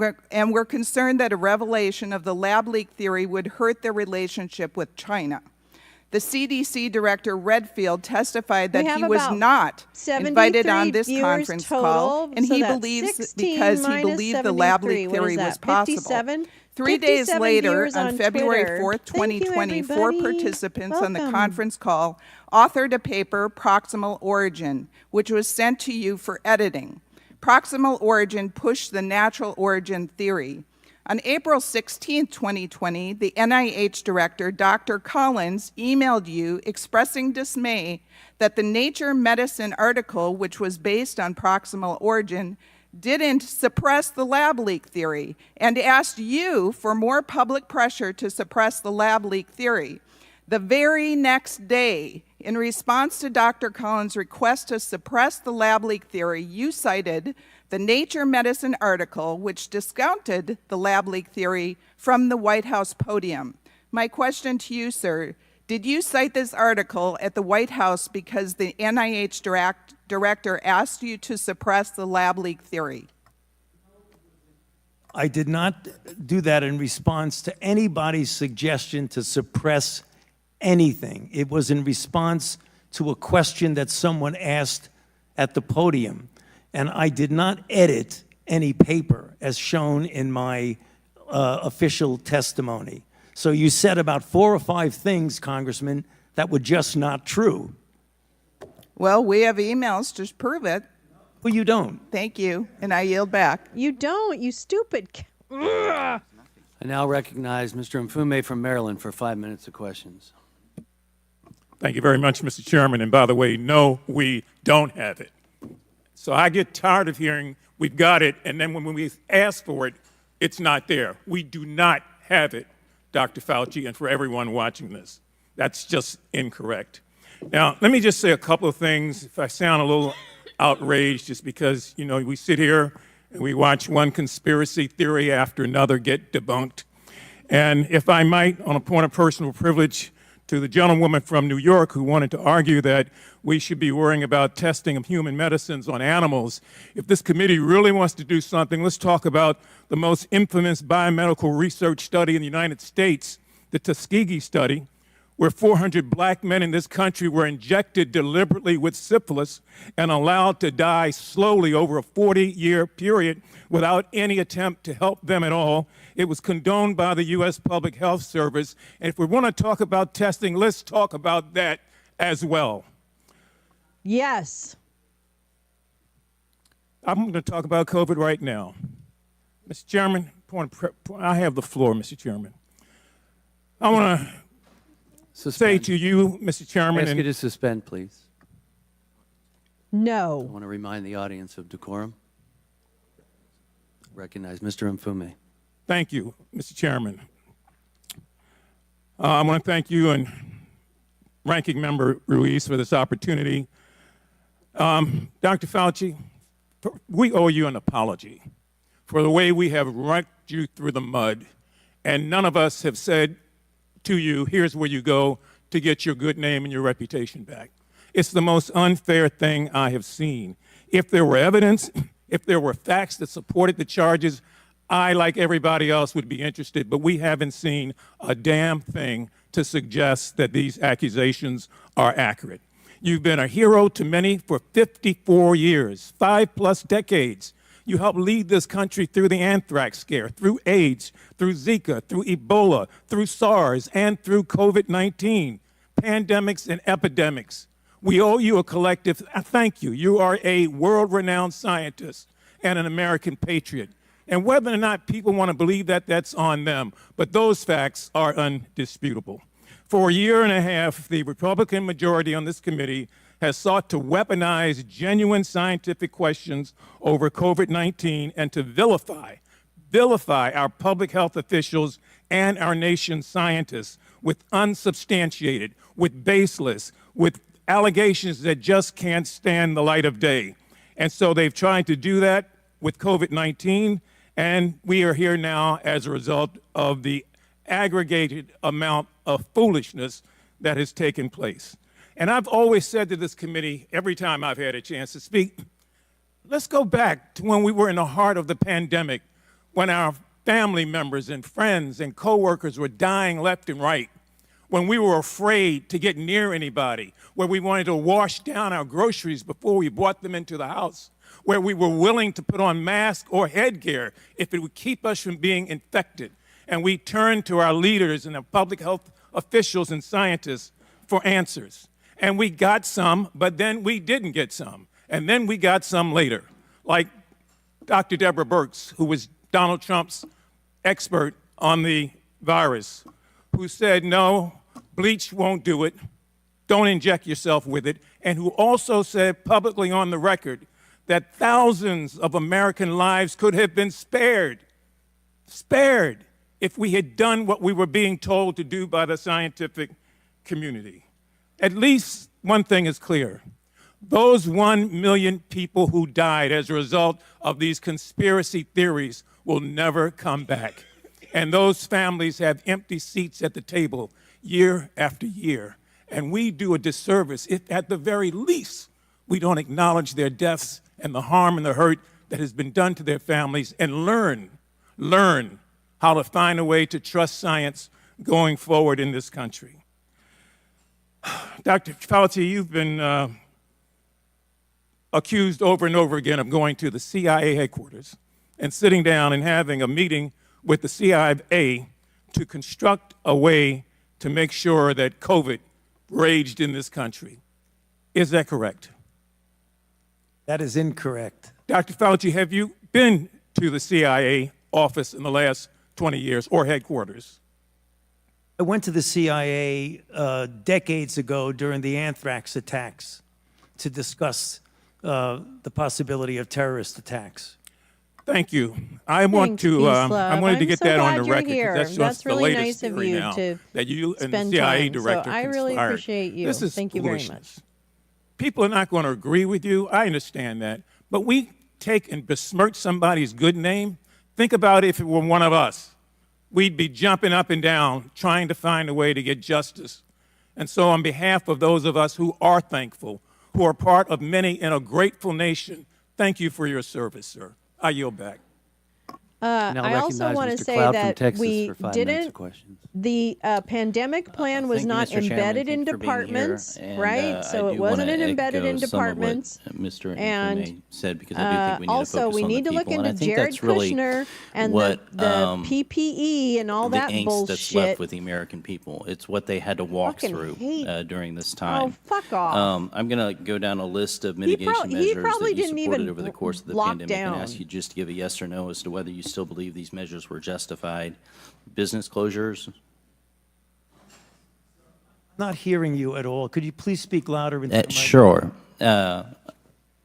were concerned that a revelation of the lab leak theory would hurt their relationship with China. The CDC Director Redfield testified that he was not invited on this conference call, and he believes because he believed the lab leak theory was possible. 3 days later, on February 4th, 2020, 4 participants on the conference call authored a paper, Proximal Origin, which was sent to you for editing. Proximal Origin pushed the natural origin theory. On April 16, 2020, the NIH director, Dr. Collins, emailed you expressing dismay that the Nature Medicine article, which was based on proximal origin, didn't suppress the lab leak theory, and asked you for more public pressure to suppress the lab leak theory. The very next day, in response to Dr. Collins' request to suppress the lab leak theory, you cited the Nature Medicine article, which discounted the lab leak theory from the White House podium. My question to you, sir, did you cite this article at the White House because the NIH director asked you to suppress the lab leak theory? I did not do that in response to anybody's suggestion to suppress anything. It was in response to a question that someone asked at the podium. and I did not edit any paper as shown in my official testimony. So you said about 4 or 5 things, Congressman, that were just not true. Well, we have emails to prove it. Well, you don't. Thank you, and I yield back. You don't, you stupid. Ugh. I now recognize Mr. Mfume from Maryland for 5 minutes of questions. Thank you very much, Mr. Chairman. And by the way, no, we don't have it. So I get tired of hearing we've got it, and then when we ask for it, it's not there. We do not have it, Dr. Fauci, and for everyone watching this. That's just incorrect. Now, let me just say a couple of things. If I sound a little outraged, just because, you know, we sit here and we watch one conspiracy theory after another get debunked. And if I might, on a point of personal privilege, to the gentlewoman from New York who wanted to argue that we should be worrying about testing of human medicines on animals. If this committee really wants to do something, let's talk about the most infamous biomedical research study in the United States, the Tuskegee study, where 400 black men in this country were injected deliberately with syphilis and allowed to die slowly over a 40-year period without any attempt to help them at all. It was condoned by the U.S. Public Health Service. And if we want to talk about testing, let's talk about that as well. Yes. I'm going to talk about COVID right now. Mr. Chairman, I have the floor, Mr. Chairman. I want to say to you, Mr. Chairman. I ask you to suspend, please. No. I want to remind the audience of decorum. Recognize Mr. Mfume. Thank you, Mr. Chairman. I want to thank you and Ranking Member Ruiz for this opportunity. Dr. Fauci, we owe you an apology for the way we have run you through the mud, and none of us have said to you, here's where you go to get your good name and your reputation back. It's the most unfair thing I have seen. If there were evidence, if there were facts that supported the charges, I, like everybody else, would be interested, but we haven't seen a damn thing to suggest that these accusations are accurate. You've been a hero to many for 54 years, 5+ decades. You helped lead this country through the anthrax scare, through AIDS, through Zika, through Ebola, through SARS, and through COVID-19, pandemics and epidemics. We owe you a collective thank you. You are a world-renowned scientist and an American patriot. And whether or not people want to believe that, that's on them. But those facts are undisputable. For a year and a half, the Republican majority on this committee has sought to weaponize genuine scientific questions over COVID-19 and to vilify our public health officials and our nation's scientists with unsubstantiated, with baseless, with allegations that just can't stand the light of day. And so they've tried to do that with COVID-19, and we are here now as a result of the aggregated amount of foolishness that has taken place. And I've always said to this committee, every time I've had a chance to speak, let's go back to when we were in the heart of the pandemic, when our family members and friends and coworkers were dying left and right, when we were afraid to get near anybody, where we wanted to wash down our groceries before we brought them into the house, where we were willing to put on masks or headgear if it would keep us from being infected. And we turned to our leaders and our public health officials and scientists for answers. And we got some, but then we didn't get some. And then we got some later, like Dr. Deborah Birx, who was Donald Trump's expert on the virus, who said, no, bleach won't do it. Don't inject yourself with it. And who also said publicly on the record that thousands of American lives could have been spared if we had done what we were being told to do by the scientific community. At least one thing is clear. Those 1 million people who died as a result of these conspiracy theories will never come back. And those families have empty seats at the table year after year. And we do a disservice if, at the very least, we don't acknowledge their deaths and the harm and the hurt that has been done to their families and learn how to find a way to trust science going forward in this country. Dr. Fauci, you've been accused over and over again of going to the CIA headquarters and sitting down and having a meeting with the CIA to construct a way to make sure that COVID raged in this country. Is that correct? That is incorrect. Dr. Fauci, have you been to the CIA office in the last 20 years or headquarters? I went to the CIA decades ago during the anthrax attacks to discuss the possibility of terrorist attacks. Thank you. I wanted to get that on the record, here. because that's just the really latest nice of theory you now to that you and the spend CIA time. director So I really conspired. appreciate you. This is Thank you very foolishness. much. People are not going to agree with you. I understand that. But we take and besmirch somebody's good name. Think about if it were one of us. We'd be jumping up and down trying to find a way to get justice. And so on behalf of those of us who are thankful, who are part of many in a grateful nation, thank you for your service, sir. I yield back. I also want to say that we didn't. The pandemic plan was not embedded in departments, right? So it wasn't embedded in departments. Mr. And said, because I do think we need also, to focus we on need the to look people, into and I think Jared that's really Kushner and what, the PPE and all the that angst bullshit. that's left with the American people. It's what they had to walk Fucking through hate- during this time. Oh, fuck off. I'm going to go down a list of mitigation he measures probably that you didn't supported even over the course of the lock pandemic and down. ask you just to give a yes or no as to whether you still believe these measures were justified. Business closures. Not hearing you at all. Could you please speak louder? Into the mic? Sure.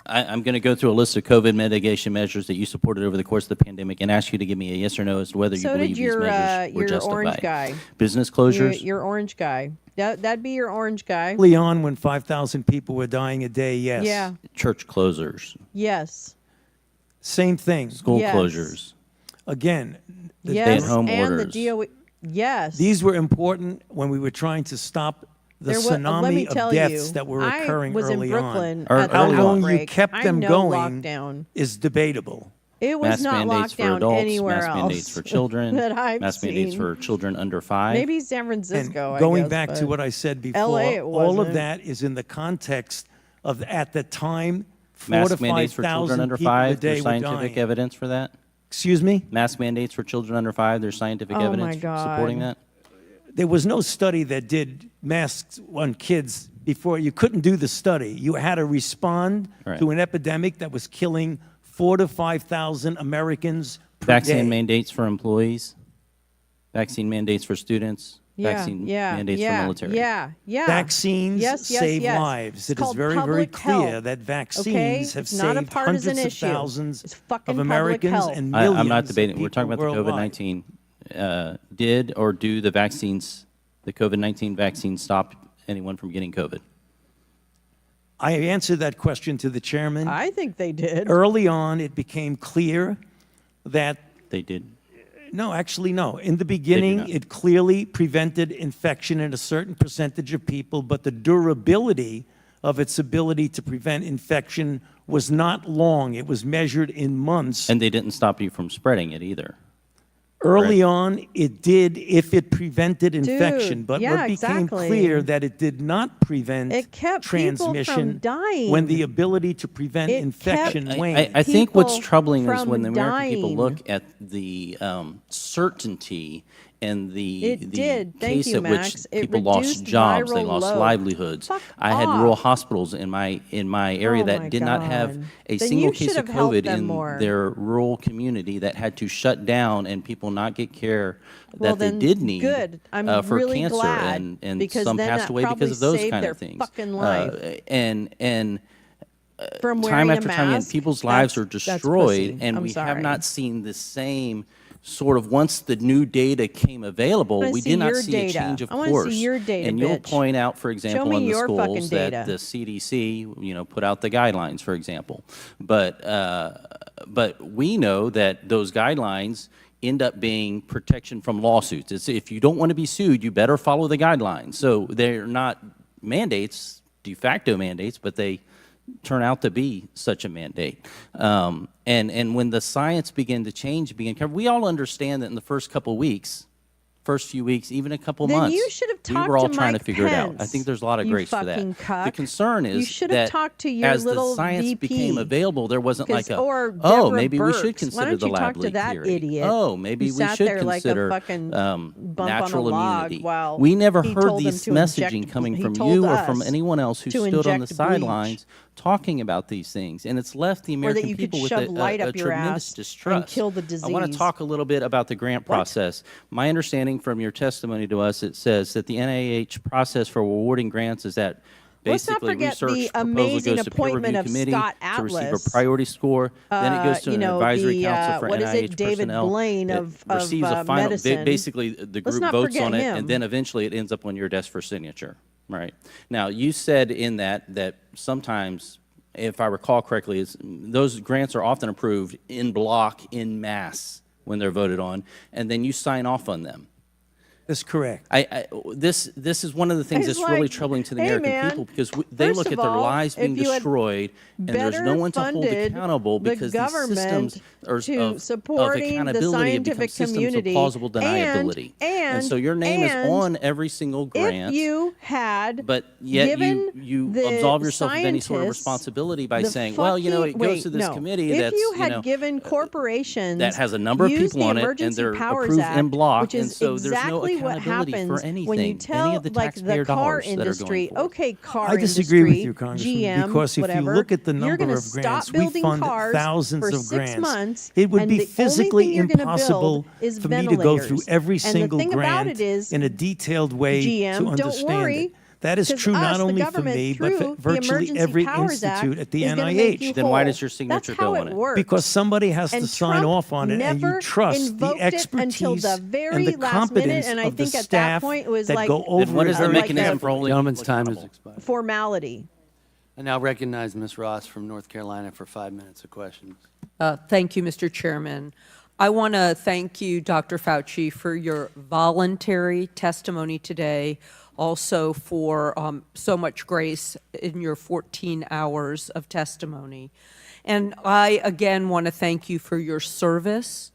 I'm going to go through a list of COVID mitigation measures that you supported over the course of the pandemic and ask you to give me a yes or no as to whether you So believe did these your measures were your justified. orange guy. Business closures. Your orange guy. That'd be your orange guy. Early on, when 5,000 people were dying a day, yes. Yeah. Church closures. Yes. Same thing. School Yes. closures. Again, the Yes. stay-at-home and orders. the DOE. Yes. These were important when we were trying to stop the There wa- let me tsunami tell of deaths you, that were I occurring was in early Brooklyn on. at the How long you outbreak. kept I them know going lockdown. is debatable. It was Mask not mandates locked for down adults, anywhere mask else mandates for children, that I've mask mandates seen. for children under 5. Maybe San Francisco. And I going guess, back to but what I said before, LA it all of wasn't. that is in the context of, at the time, 4 Mask to mandates for children 5,000 under people a 5. day There's were scientific dying. evidence for that. Excuse me? Mask mandates for children under 5. There's scientific Oh, my evidence supporting God. that. There was no study that did masks on kids before. You couldn't do the study. You had to respond Right. to an epidemic that was killing 4 to 5,000 Americans per Vaccine day. mandates for employees. Vaccine mandates for students. Vaccine mandates for military. Yeah. Vaccines Yes, yes, save yes. lives. It's It is called very, very public clear health, that vaccines okay? have It's not a saved partisan hundreds of issue. thousands It's fucking of public Americans health. and millions I'm not of debating. We're talking about people the worldwide. COVID-19. Did or do the vaccines, the COVID-19 vaccine, stop anyone from getting COVID? I answered that question to the chairman. I think they did. Early on, it became clear that They did. no, actually, no. In the beginning, not. it clearly prevented infection in a certain percentage of people, but the durability of its ability to prevent infection was not long. It was measured in months. And they didn't stop you from spreading it either. Early on, it did if it prevented infection, but yeah, what became exactly. clear that it did not prevent It kept people from transmission dying. when the ability to prevent It infection kept waned. I think what's people troubling is from when the American people dying. look at the certainty and the It did. Thank case you, at Max. which It people lost reduced jobs, they viral lost load. livelihoods. Fuck I had off. rural hospitals in my area Oh that my did not have God. a Then single you case should of have helped COVID them in more. their rural community that had to shut down and people not get care Well, that they then, did need good. I'm for really cancer, glad, and because some then passed that away because probably of those saved kind their of things. fucking life. And From time wearing a after time, mask? people's lives are That's destroyed, pussy. and I'm we have sorry. not seen the same sort of, once the new data came available, I wanna we see did not your see a data. change of I wanna see course. your data, and you'll bitch. point out, for Show example, me in the your fucking schools data. that the CDC, put out the guidelines, for example. But we know that those guidelines end up being protection from lawsuits. It's, if you don't want to be sued, you better follow the guidelines. So they're not mandates, de facto mandates, but they turn out to be such a mandate. And when the science began to change, we all understand that in the first couple of weeks, first few weeks, even a couple Then months. you should have We talked were all to trying Mike to figure it out. I Pence, think there's a lot of you grace for that. fucking cuck. The concern You is should have that talked to your as the little science VP, became available, there wasn't like a, or oh, Deborah maybe we should Birx. Why consider don't the you lab talk to leak that theory. idiot Oh, maybe who we sat should there like a consider fucking bump natural on a log immunity. while We never he heard told them this to messaging inject- coming he from told you or from us anyone else who to stood on the inject bleach. sidelines talking about these things, and it's left the Or that American you could people with shove light a up your tremendous ass distrust. and kill the I want to disease. talk a little bit about the grant process. My understanding from your testimony to us, it says that the NIH process for awarding grants is that Let's not basically forget research the proposal amazing goes to peer appointment review of committee Scott to receive a Atlas. priority score. Then it goes to You an know, advisory the, council for what is NIH it, David personnel Blaine that of receives a final. medicine. Basically, the Let's group not votes forget on it, him. and then eventually it ends up on your desk for signature. Right now, you said in that sometimes, if I recall correctly, those grants are often approved in block, in mass, when they're voted on, and then you sign off on them. That's correct. This is one of the things It's that's really like, troubling to the hey, American man, people, because they first look of at their all, lives being if you had destroyed, and there's no better one to hold funded accountable the because these government systems to of supporting the accountability have become scientific systems of community, plausible deniability. and so your name is on every single grant. If you had But yet given you the absolve yourself of any sort of scientists responsibility by the saying, well, you know, it fucking- goes to this wait, no. committee if that's, you had know, given corporations that has a number of use people the on it, and Emergency they're Powers approved Act, in block, which and is so there's no exactly what accountability happens for anything, when you any tell of the like the taxpayer car dollars that are going industry, forward. okay, car I disagree with industry, you, Congressman, GM, because if whatever, you look at the you're number gonna of grants, stop we building fund cars thousands for of 6 grants. months, It would and be the only physically thing you're gonna impossible build is for me to go through ventilators. every And the single thing about grant it is, in a detailed way GM, to don't understand worry, it. That is 'cause true us, not the only for government, me, but for through the virtually Emergency every Powers Act, institute at the is gonna make you NIH. Then why whole. does your signature That's how go on it it? works. Because somebody has And to sign Trump off on it, and you never trust the invoked it until expertise the very and the last minute, competence and I of the think at that staff point it was that like go over Then what is the it very mechanism carefully. for holding Gentleman's people time has accountable? expired. formality. I now recognize Ms. Ross from North Carolina for 5 minutes of questions. Thank you, Mr. Chairman. I want to thank you, Dr. Fauci, for your voluntary testimony today, also for so much grace in your 14 hours of testimony. And I, again, want to thank you for your service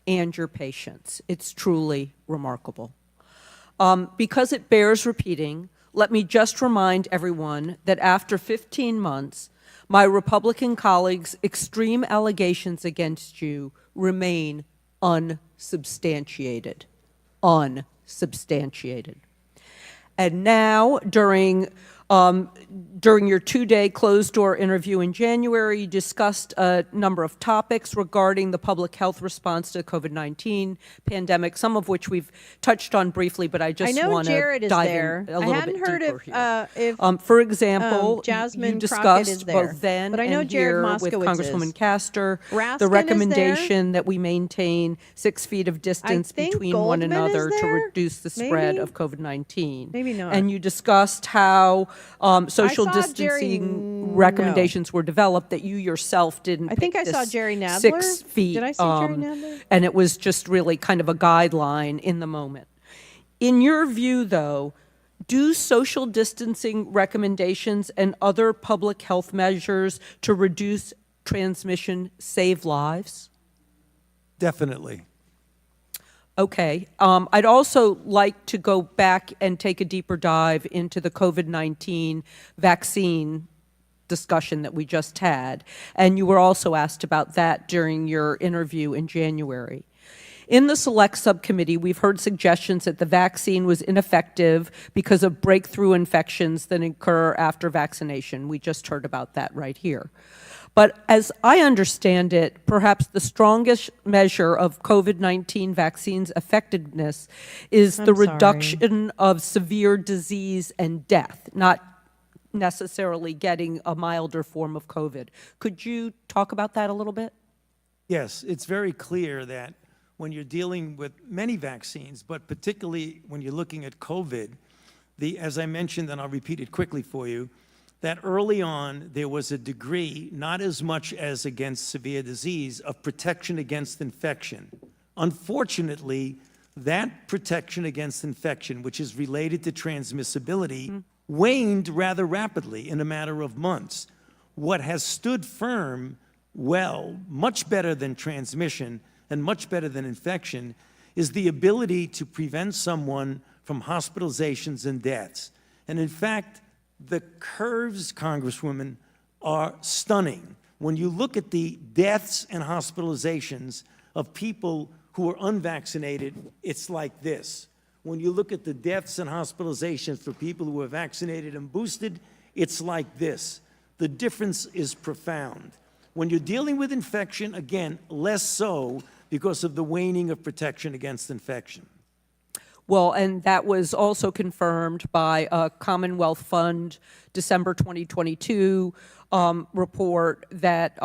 and your patience. It's truly remarkable. Because it bears repeating, let me just remind everyone that after 15 months, my Republican colleagues' extreme allegations against you remain unsubstantiated. Unsubstantiated. And now, during your two-day closed-door interview in January, you discussed a number of topics regarding the public health response to the COVID-19 pandemic, some of which we've touched on briefly, but I just want to dive in a little bit deeper here. For example, Jasmine you Crockett is discussed there, both then but I know and Jared here Moskowitz with Congresswoman is. Castor, Raskin the is recommendation that we maintain 6 feet of distance think between one Goldman is another to there? reduce the spread Maybe? of COVID-19. Maybe not. And you discussed how social saw Jerry- distancing recommendations were developed that you yourself didn't. I think pick I saw this Jerry Nadler. 6 feet. Did I see Jerry Nadler? And it was just really kind of a guideline in the moment. In your view, though, do social distancing recommendations and other public health measures to reduce transmission save lives? Definitely. Okay. I'd also like to go back and take a deeper dive into the COVID-19 vaccine discussion that we just had. And you were also asked about that during your interview in January. In the Select Subcommittee, we've heard suggestions that the vaccine was ineffective because of breakthrough infections that occur after vaccination. We just heard about that right here. But as I understand it, perhaps the strongest measure of COVID-19 vaccine's effectiveness is the reduction of severe disease and death, not necessarily getting a milder form of COVID. Could you talk about that a little bit? Yes, it's very clear that when you're dealing with many vaccines, but particularly when you're looking at COVID, as I mentioned, and I'll repeat it quickly for you, that early on there was a degree, not as much as against severe disease, of protection against infection. Unfortunately, that protection against infection, which is related to transmissibility, waned rather rapidly in a matter of months. What has stood firm, well, much better than transmission and much better than infection, is the ability to prevent someone from hospitalizations and deaths. And in fact, the curves, Congresswoman, are stunning. When you look at the deaths and hospitalizations of people who are unvaccinated, it's like this. When you look at the deaths and hospitalizations for people who are vaccinated and boosted, it's like this. The difference is profound. When you're dealing with infection, again, less so because of the waning of protection against infection. Well, and that was also confirmed by a Commonwealth Fund December 2022 report that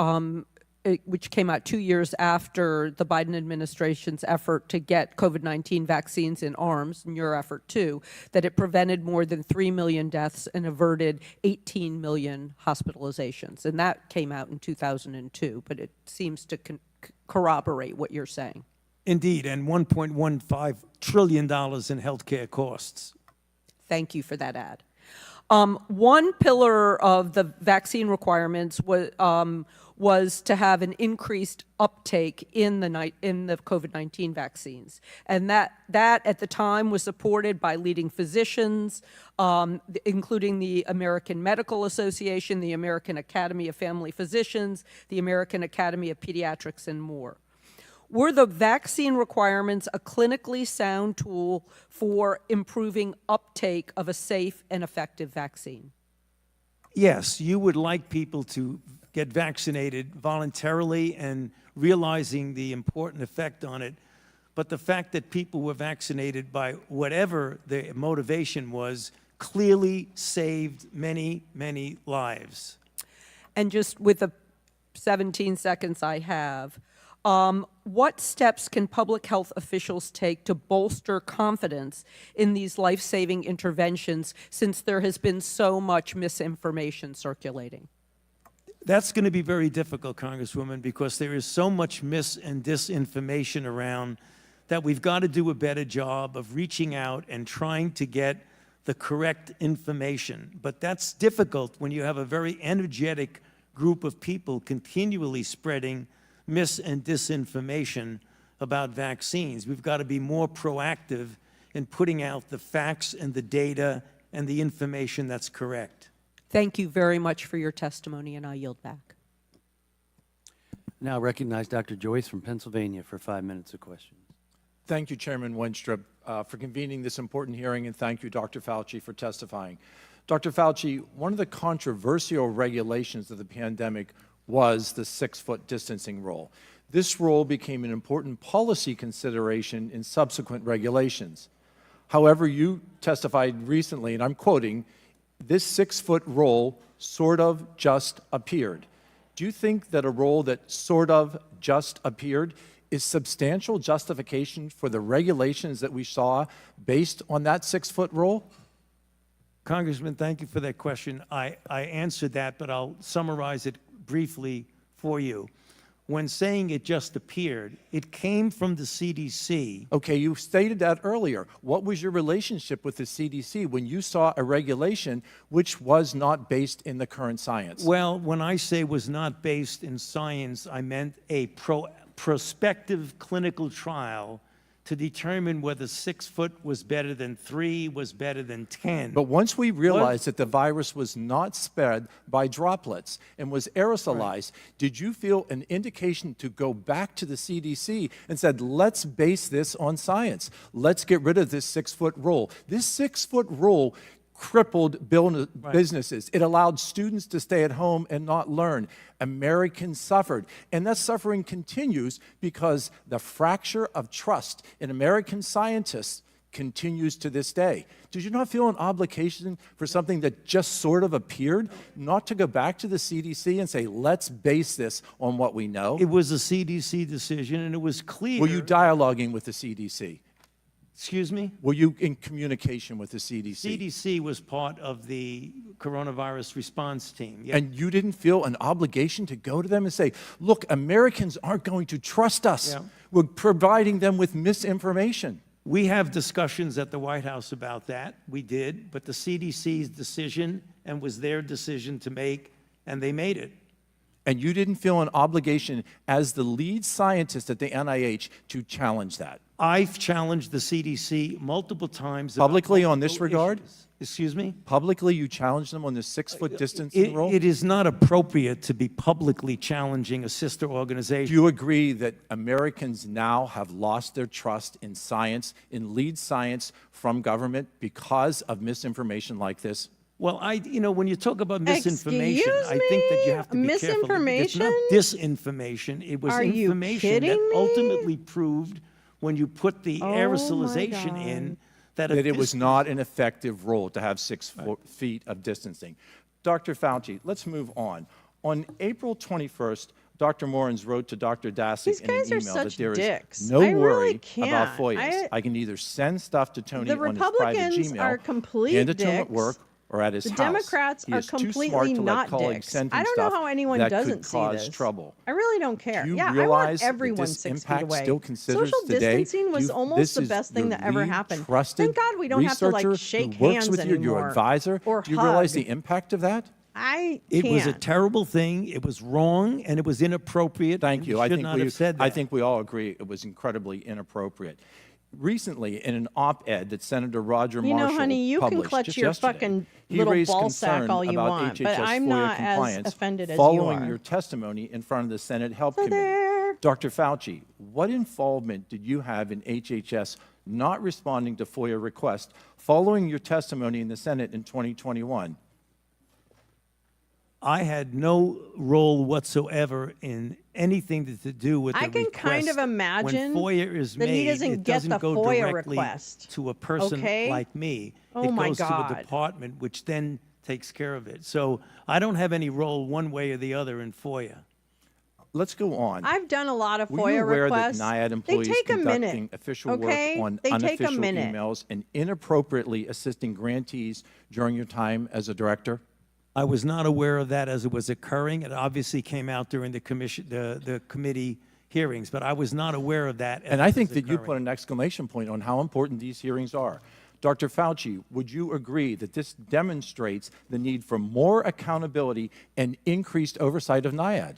which came out 2 years after the Biden administration's effort to get COVID-19 vaccines in arms, and your effort too, that it prevented more than 3 million deaths and averted 18 million hospitalizations. And that came out in 2002, but it seems to corroborate what you're saying. Indeed, and $1.15 trillion in healthcare costs. Thank you for that ad. One pillar of the vaccine requirements was to have an increased uptake in the COVID-19 vaccines. And that at the time was supported by leading physicians, including the American Medical Association, the American Academy of Family Physicians, the American Academy of Pediatrics, and more. Were the vaccine requirements a clinically sound tool for improving uptake of a safe and effective vaccine? Yes, you would like people to get vaccinated voluntarily and realizing the important effect on it. But the fact that people were vaccinated by whatever their motivation was clearly saved many, many lives. And just with the 17 seconds I have, what steps can public health officials take to bolster confidence in these life-saving interventions since there has been so much misinformation circulating? That's going to be very difficult, Congresswoman, because there is so much mis and disinformation around that we've got to do a better job of reaching out and trying to get the correct information. But that's difficult when you have a very energetic group of people continually spreading mis and disinformation about vaccines. We've got to be more proactive in putting out the facts and the data and the information that's correct. Thank you very much for your testimony, and I yield back. Now recognize Dr. Joyce from Pennsylvania for 5 minutes of questions. Thank you, Chairman Wenstrup, for convening this important hearing, and thank you, Dr. Fauci, for testifying. Dr. Fauci, one of the controversial regulations of the pandemic was the 6-foot distancing rule. This rule became an important policy consideration in subsequent regulations. However, you testified recently, and I'm quoting, this 6-foot rule sort of just appeared. Do you think that a rule that sort of just appeared is substantial justification for the regulations that we saw based on that 6-foot rule? Congressman, thank you for that question. I answered that, but I'll summarize it briefly for you. When saying it just appeared, it came from the CDC. Okay, you stated that earlier. What was your relationship with the CDC when you saw a regulation which was not based in the current science? Well, when I say was not based in science, I meant a prospective clinical trial to determine whether 6 foot was better than 3, was better than 10. But once we realized that the virus was not spread by droplets and was aerosolized, did you feel an indication to go back to the CDC and said, let's base this on science. Let's get rid of this 6-foot rule. This 6-foot rule crippled businesses. It allowed students to stay at home and not learn. Americans suffered. And that suffering continues because the fracture of trust in American scientists continues to this day. Did you not feel an obligation for something that just sort of appeared, not to go back to the CDC and say, let's base this on what we know? It was a CDC decision, and it was clear. Were you dialoguing with the CDC? Excuse me? Were you in communication with the CDC? CDC was part of the coronavirus response team. Yep. And you didn't feel an obligation to go to them and say, look, Americans aren't going to trust us. Yeah. We're providing them with misinformation. We have discussions at the White House about that. We did, but the CDC's decision and was their decision to make, and they made it. And you didn't feel an obligation as the lead scientist at the NIH to challenge that? I've challenged the CDC multiple times. about Publicly on this multiple regard? issues. Excuse me? Publicly, you challenged them on the 6-foot distancing rule? It is not appropriate to be publicly challenging a sister organization. Do you agree that Americans now have lost their trust in science, in lead science from government because of misinformation like this? Well, when you talk about misinformation, Excuse I think that you have to be careful. Misinformation? It's not disinformation. It was Are you information kidding that me? ultimately proved when you put the Oh, my aerosolization God. in that It was not an effective rule to have 6 feet of distancing. Dr. Fauci, let's move on. On April 21st, Dr. Morens wrote to Dr. Dasick These in an guys are email that such there is dicks. no I really worry about can't. FOIAs. I can either send stuff to Tony The on his private Republicans Gmail, are complete hand it to him at dicks. work, or at his The house. Democrats He are is too smart completely to let not colleagues dicks. send him I don't know stuff how anyone that doesn't could see cause this. trouble. I really don't care. Do you Yeah, I realize want that everyone this 6 feet impact away. still considers Social today? distancing was almost this the is best thing your that ever lead happened. trusted Thank God we don't have to researcher like shake who works hands with you, anymore. your advisor. Or Do you realize hug. the impact of that? I It was a can't. terrible thing. It was wrong, and it was inappropriate. Thank you. I should not have said that. I think we all agree it was incredibly inappropriate. Recently, in an op-ed that Senator Roger You know, Marshall honey, you can published clutch just your yesterday, fucking he little raised ball sack concern all you about want, HHS but I'm FOIA not as compliance offended as you following are. your testimony in front of the Senate Health Committee. Dr. Fauci, what involvement did you have in HHS not responding to FOIA requests following your testimony in the Senate in 2021? I had no role whatsoever in anything to do with the I can request. kind of imagine when FOIA is that made, he doesn't it get doesn't the go FOIA directly request. to a person Okay? like me. Oh it my goes to God. a department, which then takes care of it. So I don't have any role one way or the other in FOIA. Let's go on. I've done a lot of Were you FOIA aware requests. that NIAID They employees take a conducting minute. official Okay? work on They take a unofficial minute. emails and inappropriately assisting grantees during your time as a director? I was not aware of that as it was occurring. It obviously came out during the committee hearings, but I was not aware of that. And I think that you put an exclamation point on how important these hearings are. Dr. Fauci, would you agree that this demonstrates the need for more accountability and increased oversight of NIAID?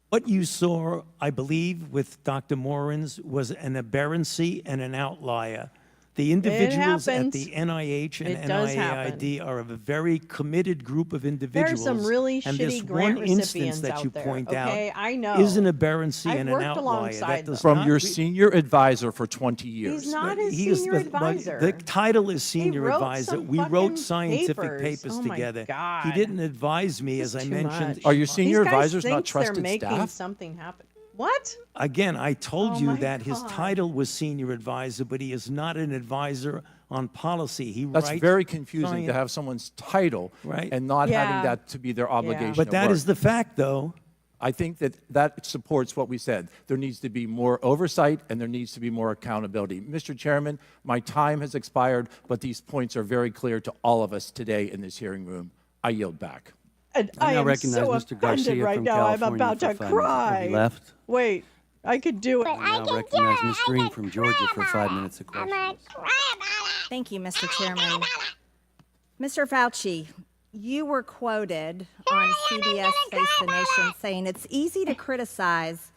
What you saw, I believe, with Dr. Morens was an aberrancy and an outlier. The individuals at happens. the NIH and It does NIAID are a very committed group of individuals. There's some really and this shitty grant one instance recipients that you out there, point okay? out I know. is an aberrancy I've and an worked outlier. alongside That does From not your re- senior advisor for 20 years. He's not his He is senior the- advisor. The title is senior wrote advisor. some We fucking wrote scientific papers. Oh my together. God. He didn't advise me, as I too mentioned. much. Are your senior These guys advisors not thinks they're trusted making staff? something happen. What? Again, I told Oh you my that his God. title was senior advisor, but he is not an advisor on policy. He That's writes very confusing science- to have someone's title Right. and not Yeah. having that to be their obligation. But at that work. is the fact, though. I think that that supports what we said. There needs to be more oversight and there needs to be more accountability. Mr. Chairman, my time has expired, but these points are very clear to all of us today in this hearing room. I yield back. And I I now am recognize so Mr. offended Garcia right from now. I'm California about for to 5 minutes. cry. He left. Wait, I could do it. I now recognize Ms. Green from Georgia for 5 minutes of questions. Thank you, Mr. Chairman. Mr. Fauci, you were quoted on CBS Face the Nation saying it's easy to criticize,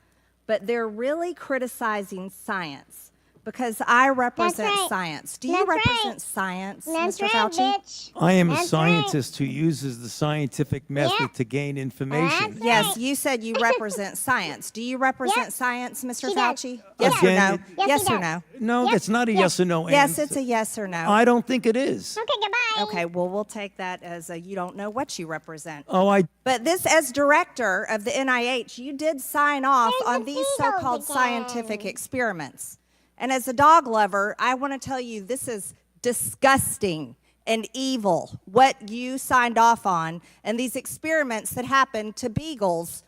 but they're really criticizing science because I represent right. science. Do you That's right. represent science, That's Mr. right, Fauci? bitch. I am a That's scientist who uses the scientific method to gain information. Yes, you said you represent science. Do you represent science, Mr. She does. Fauci? Yes or Again, no? Yes, Yes he or does. no? No, that's not a yes or no Yes, answer. it's a yes or no. I don't think it is. Okay, goodbye. Okay, well, we'll take that as a you don't know what you represent. Oh, I But this, as director of the NIH, you did sign off There's on the these Beatles so-called again. scientific experiments. And as a dog lover, I want to tell you this is disgusting and evil, what you signed off on, and these experiments that happened to beagles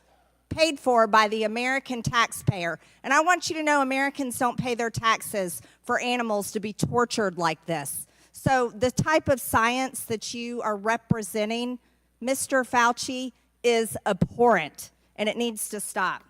paid for by the American taxpayer. And I want you to know Americans don't pay their taxes for animals to be tortured like this. So the type of science that you are representing, Mr. Fauci, is abhorrent, and it needs to stop.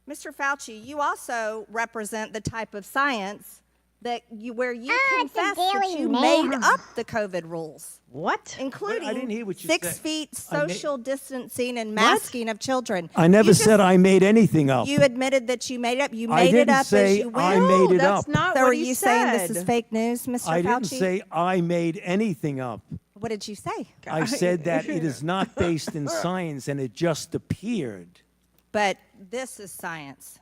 Mr. Fauci, you also represent the type of science where you confess that you made up the COVID rules. What? Including I didn't hear what you 6 said. feet social distancing and masking of children. I never said I made anything up. You admitted that you made it up. You I made it didn't up say as you went. I made it that's up. not So what are he you saying this is said. fake news, Mr. I Fauci? didn't say I made anything up. What did you say? I said that it is not based in science and it just appeared. But this is science.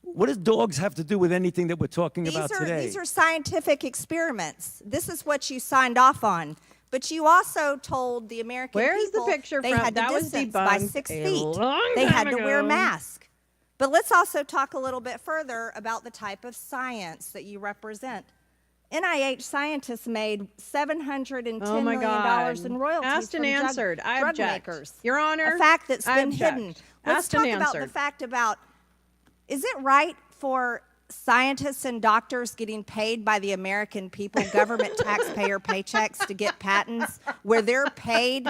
What does dogs have to do with anything that we're talking about today? These are scientific experiments. This is what you signed off on. But you also told the American Where's the people picture they from? had to That was distance by debunked 6 a feet. long They had time to wear ago. masks. But let's also talk a little bit further about the type of science that you represent. NIH scientists made $710 Oh my million God. in royalties Asked and from answered. I drug object. makers. Your Honor, A fact that's I been object. hidden. Let's Asked and talk about the answered. fact about, is it right for scientists and doctors getting paid by the American people, government taxpayer paychecks to get patents where they're paid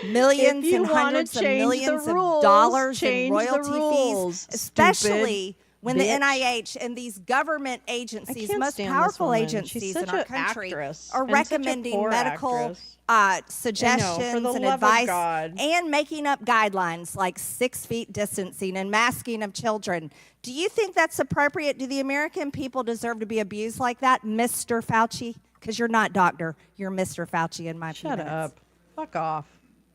millions If you and wanna hundreds of change the millions of rules, dollars in change the royalty rules, fees, especially stupid when the bitch. NIH and these government agencies, can't most stand this powerful woman. agencies She's in such our a country, actress are and such a recommending poor medical actress. suggestions for the and love of advice God. and making up guidelines like 6 feet distancing and masking of children. Do you think that's appropriate? Do the American people deserve to be abused like that, Mr. Fauci? Because you're not doctor. You're Mr. Fauci in my Shut minutes. up. Fuck off.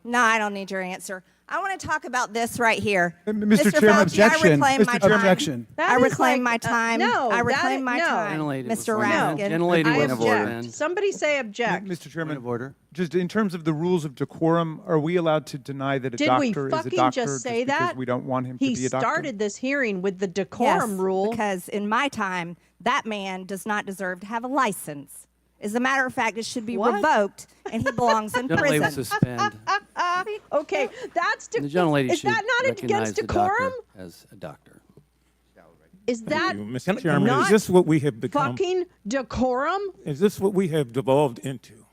No, I don't need your answer. I want to talk about this right here. Mr. Fauci, Chairman, objection. I reclaim my Mr. time. Objection. That I is reclaim like, my time. no, I that reclaim is- my no. time, Gentlelady Mr. before you- Raskin. Gentlelady I went of order, object. then. Somebody say object. Mr. Chairman, Point of order. just in terms of the rules of decorum, are we allowed to deny that a Did we doctor is a fucking doctor just say because that? we don't want him He to be a doctor? started this hearing with the decorum Yes, rule. because in my time, that man does not deserve to have a license. As a matter of fact, it should be What? revoked, and he belongs in Gentlelady will prison. suspend. Okay, that's The gentlelady is should that not recognize against the doctor decorum? as a doctor. Is that Mr. Chairman, not is this what we have become? fucking decorum? Is this what we have devolved into?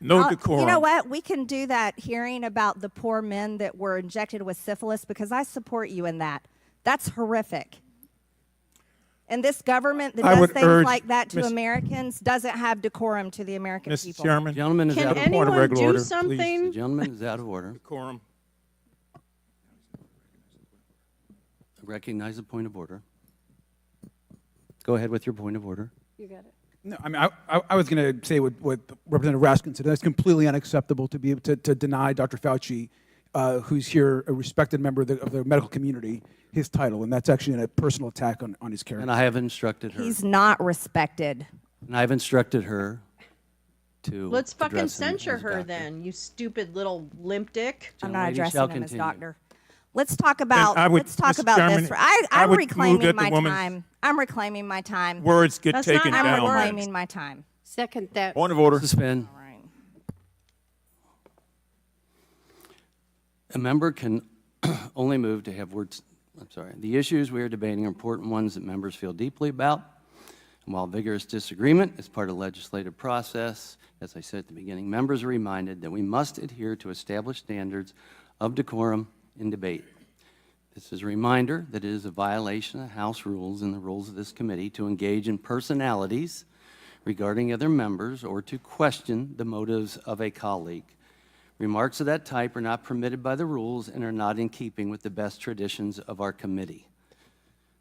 No decorum. You know what? We can do that hearing about the poor men that were injected with syphilis because I support you in that. That's horrific. And this government that I does would things urge like that to Miss- Americans doesn't have decorum to the American Mr. people. Chairman, Gentleman is Can out of point of anyone regular do order, please. something? The gentleman is out of order. Decorum. Recognize the point of order. Go ahead with your point of order. You got it. No, I mean, I was going to say what Representative Raskin said. That's completely unacceptable to be able to deny Dr. Fauci, who's here, a respected member of the medical community, his title, and that's actually a personal attack on his character. And I have instructed her. He's not respected. And I've instructed her to Let's fucking address him censure as her doctor. then, you stupid little limp dick. I'm not Gentlelady shall addressing him as continue. doctor. Let's talk about. I would- Let's talk Mr. about Chairman, this. I I'm would move reclaiming that the my woman's time. I'm reclaiming my time. Words get That's taken not how it I'm down. works. reclaiming my time. Second that. Point of order. Suspend. All right. A member can only move to have words. I'm sorry. The issues we are debating are important ones that members feel deeply about. And while vigorous disagreement is part of the legislative process, as I said at the beginning, members are reminded that we must adhere to established standards of decorum in debate. This is a reminder that it is a violation of House rules and the rules of this committee to engage in personalities regarding other members or to question the motives of a colleague. Remarks of that type are not permitted by the rules and are not in keeping with the best traditions of our committee.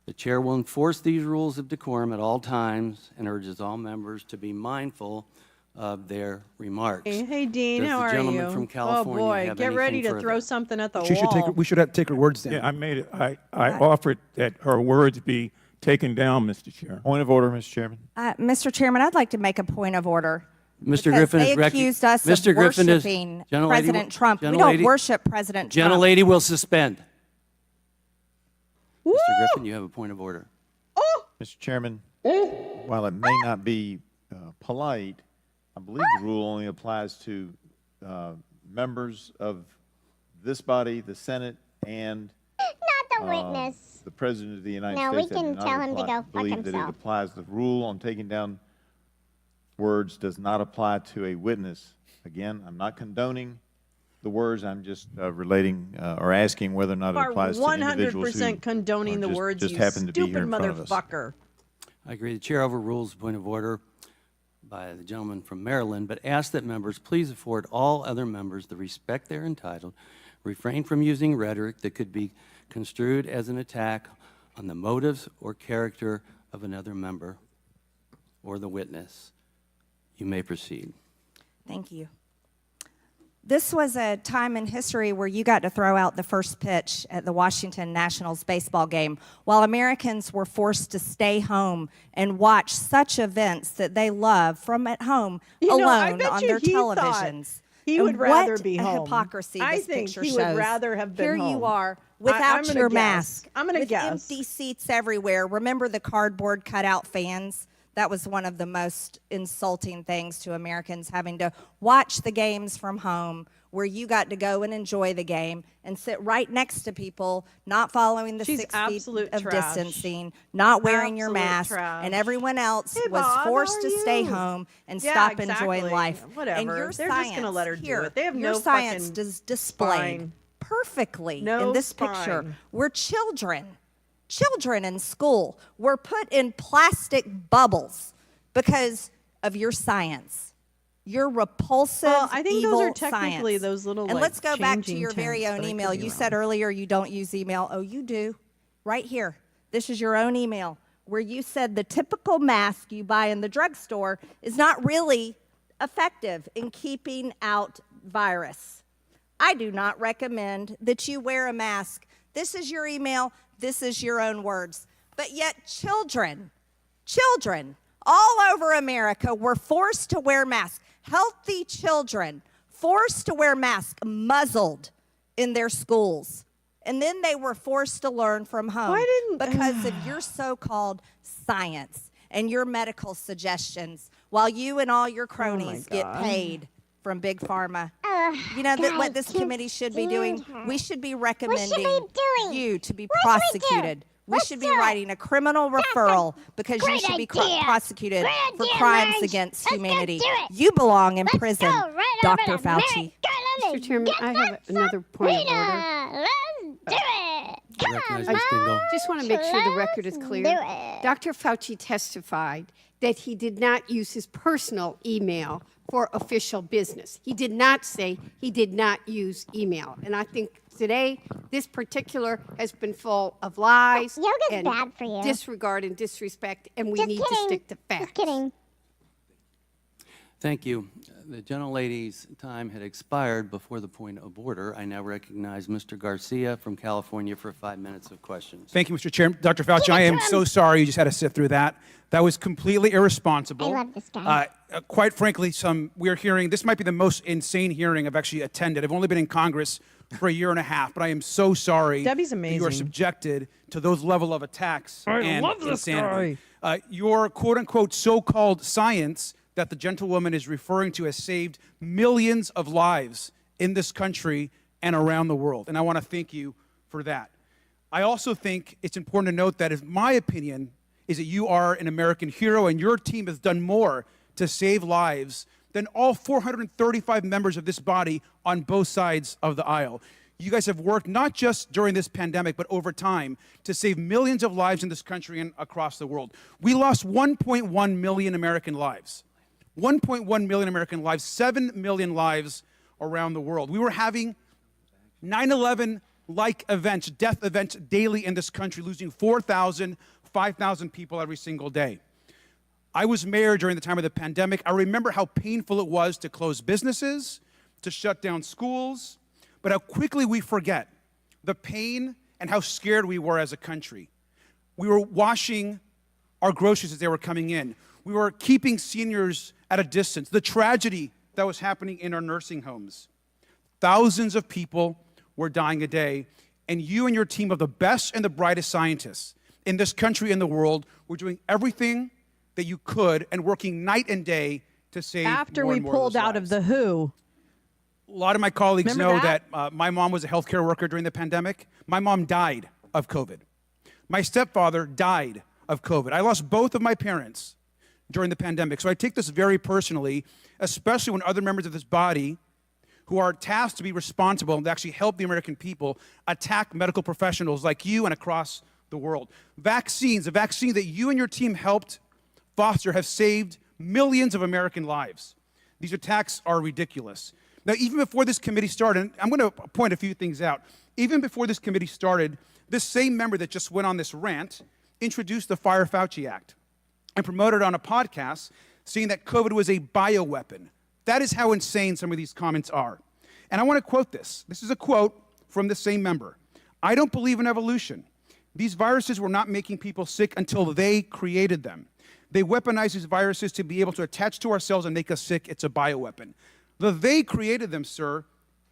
The chair will enforce these rules of decorum at all times and urges all members to be mindful of their remarks. Hey, Dean, Does how the are gentleman you? from California oh boy, have get ready anything to throw further? something at the She should wall. we should have take her words down. Yeah, I made it. I offered that her words be taken down, Mr. Chair. Point of order, Mr. Chairman. Mr. Chairman, I'd like to make a point of order. Mr. Because Griffin they is accused us Mr. of Griffin is worshiping gentlelady President will- Trump. We don't gentlelady- worship President Trump. Gentlelady will suspend. Mr. Griffin, you have a point of order. Mr. Chairman, while it may not be polite, I believe the rule only applies to members of this body, the Senate, and Not the witness. the President of the United No, States. we I do can not tell him to apply- go fuck believe that it himself. applies. The rule on taking down words does not apply to a witness. Again, I'm not condoning the words. I'm just relating or asking whether or not it are applies to individuals who 100% condoning are the just- words, just you happen to be stupid here in front of us. motherfucker. I agree. The chair overrules the point of order by the gentleman from Maryland, but ask that members please afford all other members the respect they're entitled, refrain from using rhetoric that could be construed as an attack on the motives or character of another member or the witness. You may proceed. Thank you. This was a time in history where you got to throw out the first pitch at the Washington Nationals baseball game while Americans were forced to stay home and watch such events that they love from at home alone on their televisions. He would And rather what be a home. hypocrisy I this think picture he shows. would rather have been Here home. you are I'm without gonna your guess. mask. I'm gonna with guess. empty seats everywhere. Remember the cardboard cutout fans? That was one of the most insulting things to Americans, having to watch the games from home where you got to go and enjoy the game and sit right next to people not following the She's 6 feet absolute of trash. distancing, not wearing your Absolute mask, trash. and everyone else Hey, was Bob, how forced are to stay you? home and Yeah, stop exactly. enjoying life. Whatever. And your They're science just gonna let her do here, it. They have your no science fucking is displayed spine. perfectly No in this picture. spine. We're children in school were put in plastic bubbles because of your science. Your repulsive, Well, I think those evil are technically science. those little, And like, let's go back to changing your very tents, own but I email. could be You wrong. said earlier you don't use email. Oh, you do. Right here. This is your own email where you said the typical mask you buy in the drugstore is not really effective in keeping out virus. I do not recommend that you wear a mask. This is your email. This is your own words. But yet children all over America were forced to wear masks. Healthy children forced to wear masks, muzzled in their schools. And then they were forced to learn from home because of your so-called science and your medical suggestions while you and all your cronies get paid from Big Pharma. You know what this committee should be doing? We should be recommending you to be prosecuted. We should be writing a criminal referral because you should be prosecuted for crimes against humanity. You belong in prison, Dr. Fauci. Mr. Chairman, I have another point of order. Recognize Ms. Dingell. Just want to make sure the record is clear. Dr. Fauci testified that he did not use his personal email for official business. He did not say he did not use email. And I think today, this particular has been full of lies and bad for you. disregard and disrespect, and we Just need to kidding. stick to facts. Just kidding. Thank you. The gentlelady's time had expired before the point of order. I now recognize Mr. Garcia from California for 5 minutes of questions. Thank you, Mr. Chairman. Dr. Fauci, I am so sorry you just had to sit through that. That was completely irresponsible. I love this guy. Quite frankly, we're hearing, this might be the most insane hearing I've actually attended. I've only been in Congress for a year and a half, but I am so sorry Debbie's that you are amazing. subjected to those level of attacks and love this insanity. Your quote-unquote so-called science that the gentlewoman is referring to has saved millions of lives in this country and around the world, and I want to thank you for that. I also think it's important to note that, my opinion is that you are an American hero, and your team has done more to save lives than all 435 members of this body on both sides of the aisle. You guys have worked not just during this pandemic, but over time to save millions of lives in this country and across the world. We lost 1.1 million American lives. 1.1 million American lives, 7 million lives around the world. We were having 9/11-like events, death events daily in this country, losing 4,000, 5,000 people every single day. I was mayor during the time of the pandemic. I remember how painful it was to close businesses, to shut down schools, but how quickly we forget the pain and how scared we were as a country. We were washing our groceries as they were coming in. We were keeping seniors at a distance. The tragedy that was happening in our nursing homes. Thousands of people were dying a day, and you and your team of the best and the brightest scientists in this country and the world were doing everything that you could and working night and day to save After more we and more pulled of those out lives. of the WHO. A lot of my colleagues Remember know that? that my mom was a healthcare worker during the pandemic. My mom died of COVID. My stepfather died of COVID. I lost both of my parents during the pandemic. So I take this very personally, especially when other members of this body who are tasked to be responsible and to actually help the American people attack medical professionals like you and across the world. Vaccines, a vaccine that you and your team helped foster, have saved millions of American lives. These attacks are ridiculous. Now, even before this committee started, and I'm going to point a few things out. Even before this committee started, this same member that just went on this rant introduced the Fauci Act and promoted on a podcast saying that COVID was a bioweapon. That is how insane some of these comments are. And I want to quote this. This is a quote from the same member. "I don't believe in evolution. These viruses were not making people sick until they created them. They weaponize these viruses to be able to attach to our cells and make us sick. It's a bioweapon." The "they created them," sir,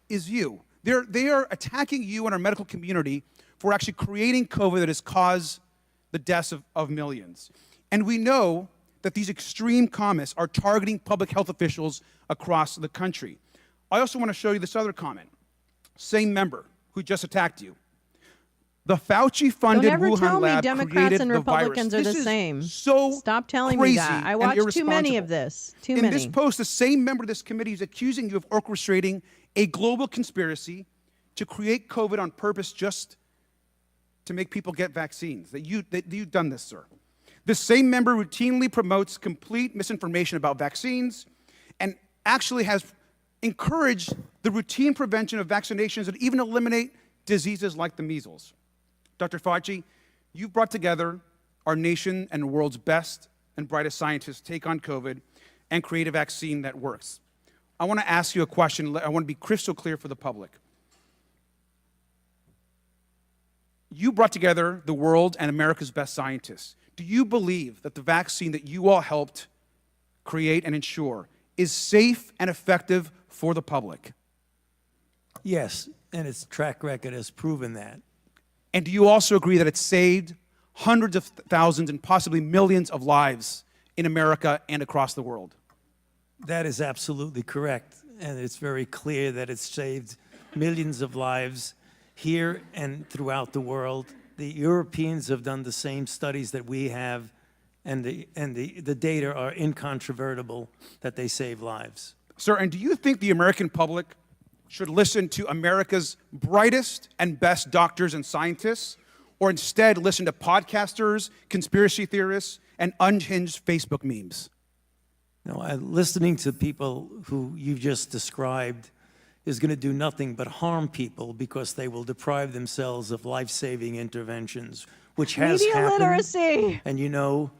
is you. They are attacking you and our medical community for actually creating COVID that has caused the deaths of millions. And we know that these extreme comments are targeting public health officials across the country. I also want to show you this other comment. Same member who just attacked you. "The Fauci-funded Don't ever Wuhan tell me lab Democrats created and the virus." Republicans are the This is same. So Stop telling me crazy that. I and watched too many irresponsible. of this. Too In many. this post, the same member of this committee is accusing you of orchestrating a global conspiracy to create COVID on purpose just to make people get vaccines. That you've done this, sir. This same member routinely promotes complete misinformation about vaccines and actually has encouraged the routine prevention of vaccinations that even eliminate diseases like the measles. Dr. Fauci, you've brought together our nation and the world's best and brightest scientists to take on COVID and create a vaccine that works. I want to ask you a question. I want to be crystal clear for the public. You brought together the world and America's best scientists. Do you believe that the vaccine that you all helped create and ensure is safe and effective for the public? Yes, and its track record has proven that. And do you also agree that it's saved hundreds of thousands and possibly millions of lives in America and across the world? That is absolutely correct, and it's very clear that it's saved millions of lives here and throughout the world. The Europeans have done the same studies that we have, and the data are incontrovertible that they save lives. Sir, and do you think the American public should listen to America's brightest and best doctors and scientists, or instead listen to podcasters, conspiracy theorists, and unhinged Facebook memes? No, listening to people who you've just described is going to do nothing but harm people because they will deprive themselves of life-saving interventions, which has Media happened. literacy. And you know,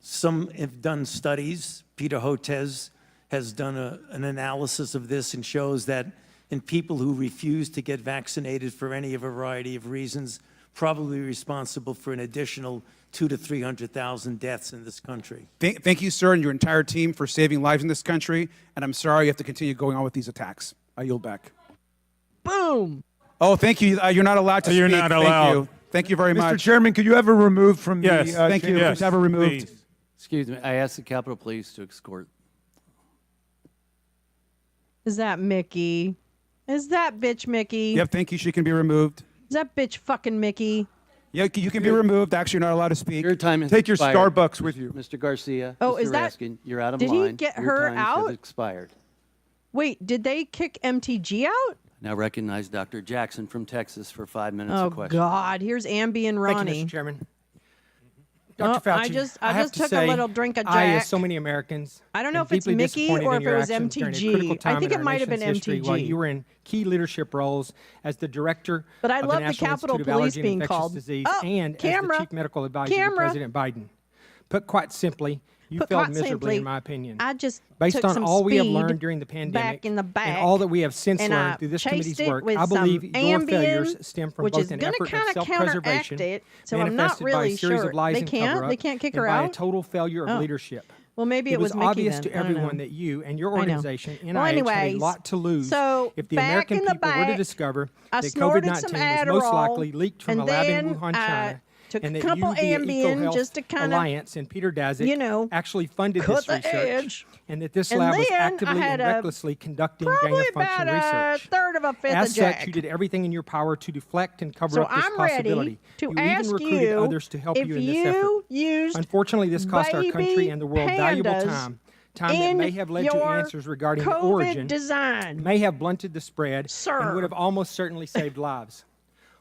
some have done studies. Peter Hotez has done an analysis of this and shows that in people who refuse to get vaccinated for any variety of reasons, probably responsible for an additional 200,000 to 300,000 deaths in this country. Thank you, sir, and your entire team for saving lives in this country, and I'm sorry you have to continue going on with these attacks. I yield back. Boom. Oh, thank you. You're not allowed to You're speak. not allowed. Thank you. Thank you very Mr. much. Chairman, could you ever remove from Yes, the thank you. chamber? Yes, Please have her removed. please. Excuse me, I ask the Capitol Police to escort. Is that Mickey? Is that bitch Mickey? Yep, thank you. She can be removed. Is that bitch fucking Mickey? Yeah, you can be removed. Actually, you're not allowed to speak. Your time has Take your expired. Starbucks with you. Mr. Garcia, Oh, Mr. is that- Raskin, you're out of did he line. get Your her times out? have expired. Wait, did they kick MTG out? Now recognize Dr. Jackson from Texas for 5 minutes Oh of questions. God, here's Ambi and Thank Ronnie. you, Mr. Chairman. Oh, Dr. Fauci, I just have to took say, a little drink of Jack. I, as so many Americans, I don't know am if it's deeply Mickey disappointed or in if your it was actions during a MTG. critical I time think in it our might have been nation's history while MTG. you were in key leadership roles as the director But I of love the the National Capitol Institute of Police Allergy and being Infectious called. Disease Oh, and camera. as the chief medical advisor Camera. to President Biden. Put quite simply, you Put failed quite miserably, simply, in my opinion. I just Based took on some all we have speed learned during the pandemic back in the back, and all that we have since and I learned through this chased committee's it work, with I believe some your Ambien, failures stem from which both is an gonna effort kinda of self-preservation counteract it, so I'm not manifested by really a series sure. of lies They and can't? cover-up, They can't kick and her by a out? total failure of Oh. leadership. Well, maybe it was Mickey obvious then. to I don't everyone know. that you and your I know. organization, NIH, Well, had anyways, a lot to lose so if the back American in the people were to back, discover I that snorted some COVID-19 was most Adderall, likely leaked from a and lab in then Wuhan, I China, took and a that couple you, via Ambien EcoHealth just to kind of, Alliance and Peter Daszak, you know, actually funded cut this the research, edge. and that this And lab was then I actively had and a- recklessly conducting probably gain-of-function about a research. third of a fifth As of such, Jack. you did everything in your power to deflect and cover So up this I'm ready possibility. to you ask even recruited you others to help if you in this you effort. used Unfortunately, this cost our country baby and the world valuable pandas time that in may have led to your answers regarding the COVID origin, design. may have blunted the spread, Sir. and would have almost certainly saved lives.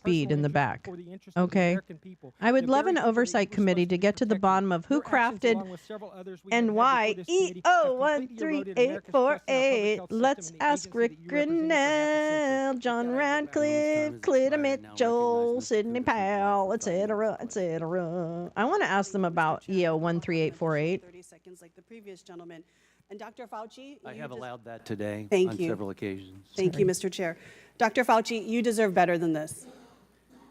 speed in the back. for the interest of the Okay? American people. I would The love very an people that oversight we're committee supposed to be get to the protecting. bottom of who Your actions, crafted along with several others we have and had why before this committee, have completely eroded America's trust in our public health system Let's and the ask agency Rick that you represented for half a century. Grinnell, John Radcliffe, Cleta Mitchell, Sidney Powell, etc., etc. I want to ask them about EO 13848. 30 seconds like the previous gentleman. And Dr. Fauci, I have allowed that today Thank on you. several occasions. Thank you, Mr. Chair. Dr. Fauci, you deserve better than this.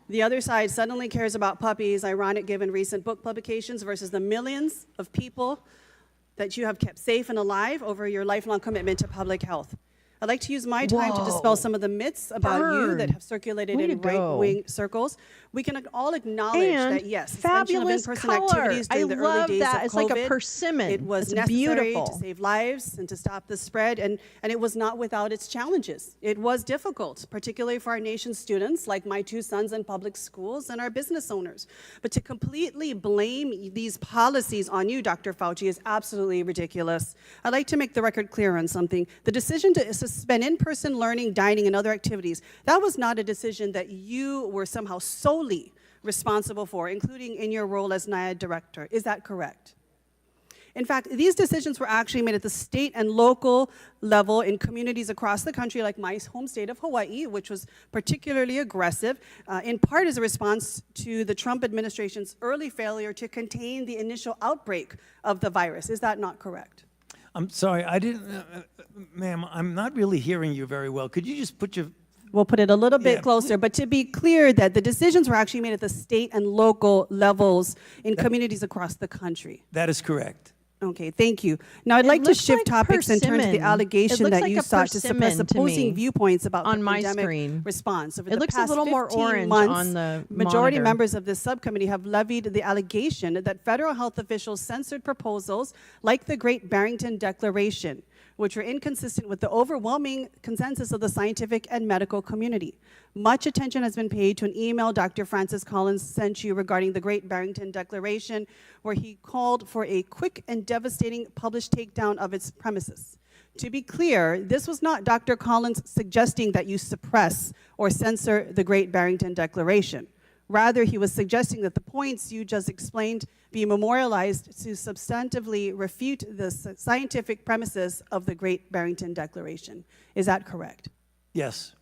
The other side suddenly cares about puppies, ironic given recent book publications, versus the millions of people that you have kept safe and alive over your lifelong commitment to public health. I'd like to use my time to dispel some of the myths about you that have circulated Way to in go. right-wing circles. We can all acknowledge And that, yes, suspension of fabulous in-person color. activities during I the love early days that. of It's like a COVID, persimmon. it was It's necessary beautiful. to save lives and to stop the spread, and it was not without its challenges. It was difficult, particularly for our nation's students, like my two sons in public schools and our business owners. But to completely blame these policies on you, Dr. Fauci, is absolutely ridiculous. I'd like to make the record clear on something. The decision to suspend in-person learning, dining, and other activities, that was not a decision that you were somehow solely responsible for, including in your role as NIAID director. Is that correct? In fact, these decisions were actually made at the state and local level in communities across the country, like my home state of Hawaii, which was particularly aggressive, in part as a response to the Trump administration's early failure to contain the initial outbreak of the virus. Is that not correct? I'm sorry, I didn't, ma'am, I'm not really hearing you very well. Could you just put your... We'll put it a little bit Yeah, closer, but to be clear that the decisions were actually made at the state and local levels in communities across the country. That is correct. Okay, thank you. Now I'd It like to looks shift like topics and turn to the persimmon. It allegation looks that like you a sought to suppress persimmon to opposing me viewpoints about on the my pandemic screen. response. Over It the looks a past little more 15 orange months, on the majority monitor. members of this subcommittee have levied the allegation that federal health officials censored proposals like the Great Barrington Declaration, which were inconsistent with the overwhelming consensus of the scientific and medical community. Much attention has been paid to an email Dr. Francis Collins sent you regarding the Great Barrington Declaration, where he called for a quick and devastating published takedown of its premises. To be clear, this was not Dr. Collins suggesting that you suppress or censor the Great Barrington Declaration. Rather, he was suggesting that the points you just explained be memorialized to substantively refute the scientific premises of the Great Barrington Declaration. Is that correct? Yes.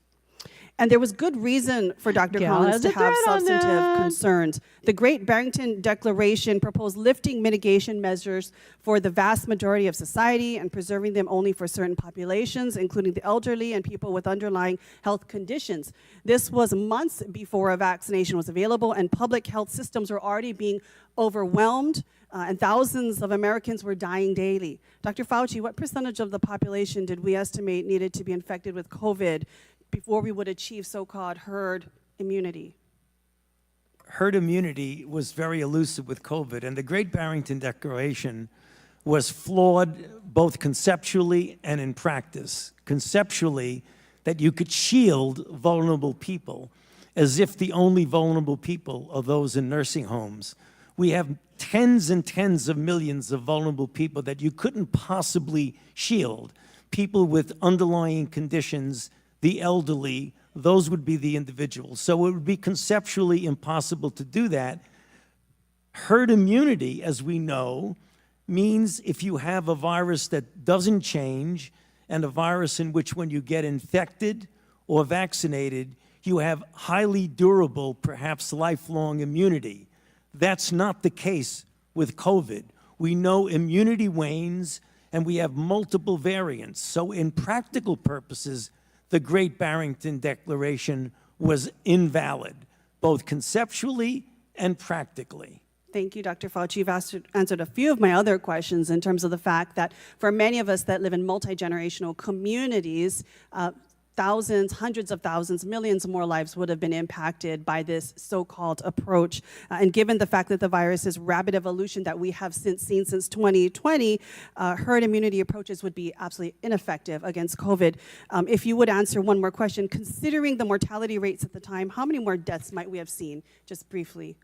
And there was good reason for Dr. Collins to have substantive concerns. The Great Barrington Declaration proposed lifting mitigation measures for the vast majority of society and preserving them only for certain populations, including the elderly and people with underlying health conditions. This was months before a vaccination was available, and public health systems were already being overwhelmed, and thousands of Americans were dying daily. Dr. Fauci, what percentage of the population did we estimate needed to be infected with COVID before we would achieve so-called herd immunity? Herd immunity was very elusive with COVID, and the Great Barrington Declaration was flawed both conceptually and in practice. Conceptually, that you could shield vulnerable people as if the only vulnerable people are those in nursing homes. We have tens and tens of millions of vulnerable people that you couldn't possibly shield. People with underlying conditions, the elderly, those would be the individuals. So it would be conceptually impossible to do that. Herd immunity, as we know, means if you have a virus that doesn't change and a virus in which when you get infected or vaccinated, you have highly durable, perhaps lifelong immunity. That's not the case with COVID. We know immunity wanes and we have multiple variants. So in practical purposes, the Great Barrington Declaration was invalid, both conceptually and practically. Thank you, Dr. Fauci. You've answered a few of my other questions in terms of the fact that for many of us that live in multi-generational communities, thousands, hundreds of thousands, millions more lives would have been impacted by this so-called approach. And given the fact that the virus's rapid evolution that we have seen since 2020, herd immunity approaches would be absolutely ineffective against COVID. If you would answer one more question, considering the mortality rates at the time, how many more deaths might we have seen, just briefly?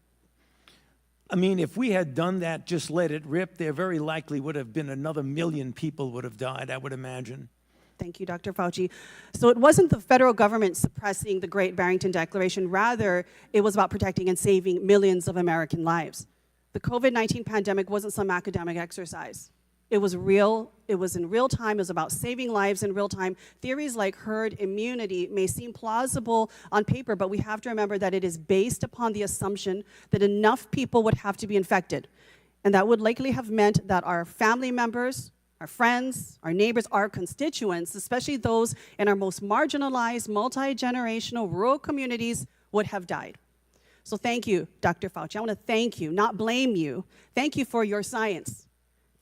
I mean, if we had done that, just let it rip, there very likely would have been another 1 million people would have died, I would imagine. Thank you, Dr. Fauci. So it wasn't the federal government suppressing the Great Barrington Declaration. Rather, it was about protecting and saving millions of American lives. The COVID-19 pandemic wasn't some academic exercise. It was real. It was in real time. It was about saving lives in real time. Theories like herd immunity may seem plausible on paper, but we have to remember that it is based upon the assumption that enough people would have to be infected. And that would likely have meant that our family members, our friends, our neighbors, our constituents, especially those in our most marginalized, multi-generational rural communities, would have died. So thank you, Dr. Fauci. I want to thank you, not blame you. Thank you for your science.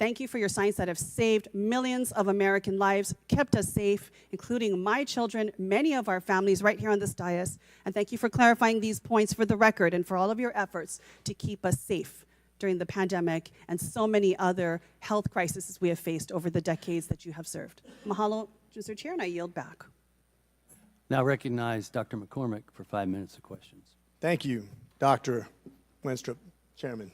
Thank you for your science that have saved millions of American lives, kept us safe, including my children, many of our families right here on this dais. And thank you for clarifying these points for the record and for all of your efforts to keep us safe during the pandemic and so many other health crises we have faced over the decades that you have served. Mahalo, Mr. Chair, and I yield back. Now recognize Dr. McCormick for 5 minutes of questions. Thank you, Dr. Wenstrup, Chairman.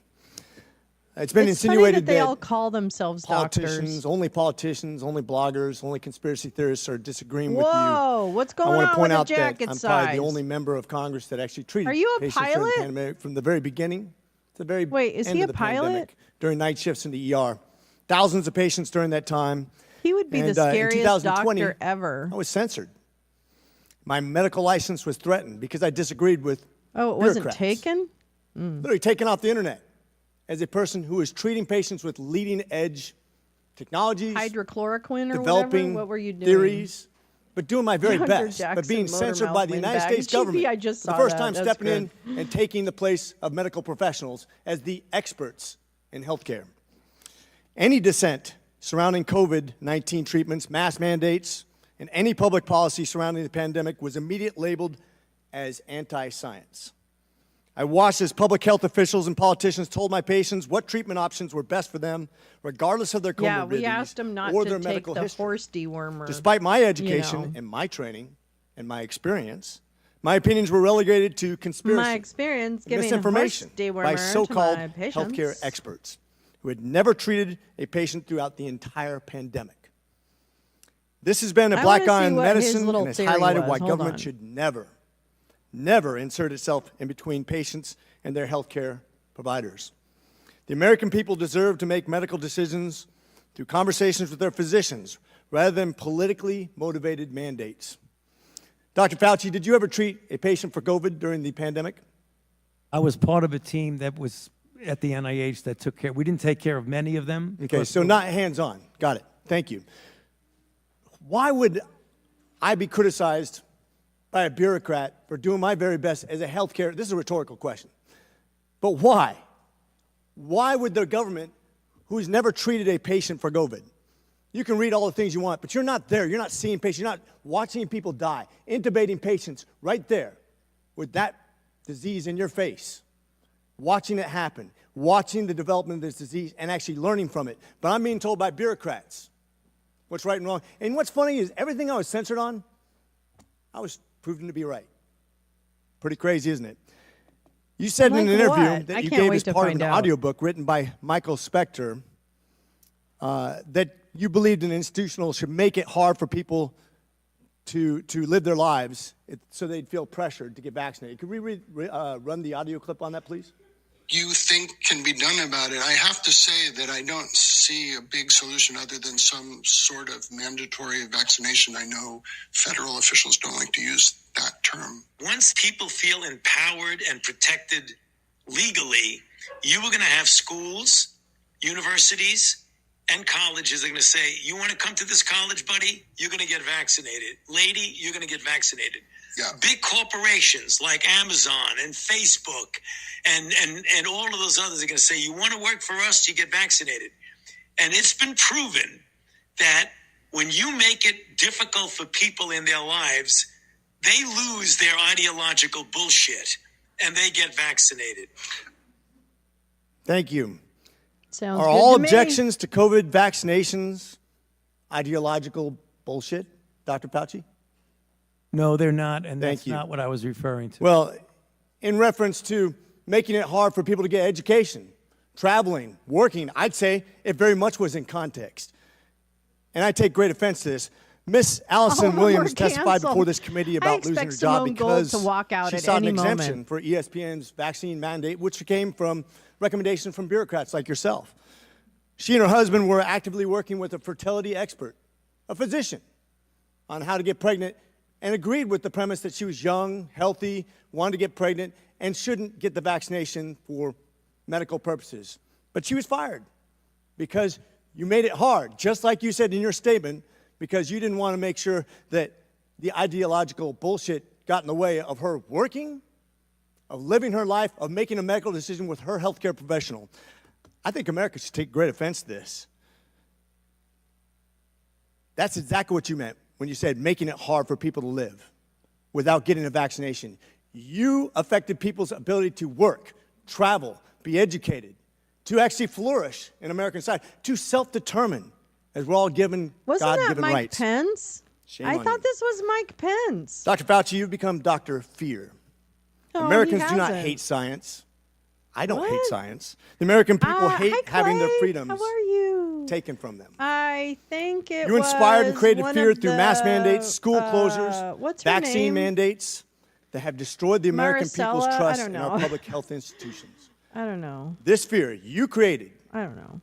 It's been It's insinuated funny that they all call themselves politicians, doctors. only bloggers, only conspiracy theorists are disagreeing with you. Whoa, what's going I want on to point with the out that jacket I'm probably the size? only member of Congress that actually treated Are you a patients during pilot? the pandemic from the very beginning to the very Wait, is end he of a the pilot? pandemic during night shifts in the ER. Thousands of patients during that time. He would be And, the in scariest 2020, doctor ever. I was censored. My medical license was threatened because I disagreed with Oh, it wasn't bureaucrats. taken? Literally taken off the internet as a person who is treating patients with leading edge technologies, Hydrochloroquine or developing whatever? What were you doing? theories, but doing my very Dr. best, but Jackson being censored by the Motormouth United windbag. States government GP, I just for the saw first that. time That's stepping good. in and taking the place of medical professionals as the experts in healthcare. Any dissent surrounding COVID-19 treatments, mask mandates, and any public policy surrounding the pandemic was immediately labeled as anti-science. I watched as public health officials and politicians told my patients what treatment options were best for them, regardless of their comorbidities Yeah, we asked them not or to their take medical the history. horse dewormer. Despite my education you know. and my training and my experience, my opinions were relegated to conspiracy, My experience and giving misinformation horse dewormer by to so-called my patients. healthcare experts who had never treated a patient throughout the entire pandemic. This has been a I black wanna eye see in what his medicine little and has theory highlighted was. why Hold government on. should never insert itself in between patients and their healthcare providers. The American people deserve to make medical decisions through conversations with their physicians rather than politically motivated mandates. Dr. Fauci, did you ever treat a patient for COVID during the pandemic? I was part of a team that was at the NIH that took care. We didn't take care of many of them. Okay, because so not hands-on. Got it. Thank you. Why would I be criticized by a bureaucrat for doing my very best as a healthcare? This is a rhetorical question. But why? Why would the government, who's never treated a patient for COVID, you can read all the things you want, but you're not there. You're not seeing patients. You're not watching people die, intubating patients right there with that disease in your face, watching it happen, watching the development of this disease and actually learning from it. But I'm being told by bureaucrats what's right and wrong. And what's funny is everything I was censored on, I was proven to be right. Pretty crazy, isn't it? You said in an Like interview what? that I you can't gave wait as to part of find an out. audiobook written by Michael Spector that you believed an institutional should make it hard for people to live their lives so they'd feel pressured to get vaccinated. Could we run the audio clip on that, please? You think can be done about it. I have to say that I don't see a big solution other than some sort of mandatory vaccination. I know federal officials don't like to use that term. Once people feel empowered and protected legally, you are going to have schools, universities, and colleges are going to say, you want to come to this college, buddy? You're going to get vaccinated. Lady, you're going to get vaccinated. Yeah. Big corporations like Amazon and Facebook and all of those others are going to say, you want to work for us, you get vaccinated. And it's been proven that when you make it difficult for people in their lives, they lose their ideological bullshit and they get vaccinated. Thank you. Sounds Are good all to me. objections to COVID vaccinations ideological bullshit, Dr. Fauci? No, they're not, and Thank that's you. not what I was referring to. Well, in reference to making it hard for people to get education, traveling, working, I'd say it very much was in context. And I take great offense to this. Miss Allison Oh, Williams we're testified canceled. before this committee I about losing expect her job Simone Gold because to walk out she at sought any an exemption moment. for ESPN's vaccine mandate, which came from recommendations from bureaucrats like yourself. She and her husband were actively working with a fertility expert, a physician, on how to get pregnant, and agreed with the premise that she was young, healthy, wanted to get pregnant, and shouldn't get the vaccination for medical purposes. But she was fired because you made it hard, just like you said in your statement, because you didn't want to make sure that the ideological bullshit got in the way of her working, of living her life, of making a medical decision with her healthcare professional. I think America should take great offense to this. That's exactly what you meant when you said making it hard for people to live without getting a vaccination. You affected people's ability to work, travel, be educated, to actually flourish in American society, to self-determine, as we're all given Wasn't that God-given Mike rights. Pence? Shame I on thought you. this was Mike Pence. Dr. Fauci, you've become Dr. Fear. No, Americans he do not hasn't. hate science. I don't hate What? science. The American people Hi, hate having their Clay. freedoms How are you? taken from them. I think it You inspired and was created one fear of through mass the, mandates, school closures, what's her vaccine name? mandates that have destroyed the American people's Maricela? I trust don't in our know. public health institutions. I don't know. This fear you created I don't know.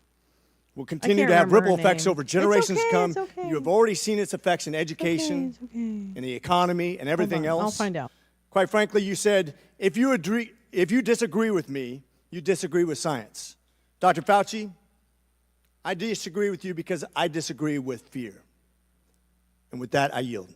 will continue can't to have remember ripple her effects name. over generations It's okay, to come. it's okay. You have already seen its effects in education, It's okay. in the economy, and everything Hold on, else. I'll find out. Quite frankly, you said, if you disagree with me, you disagree with science. Dr. Fauci, I disagree with you because I disagree with fear. And with that, I yield.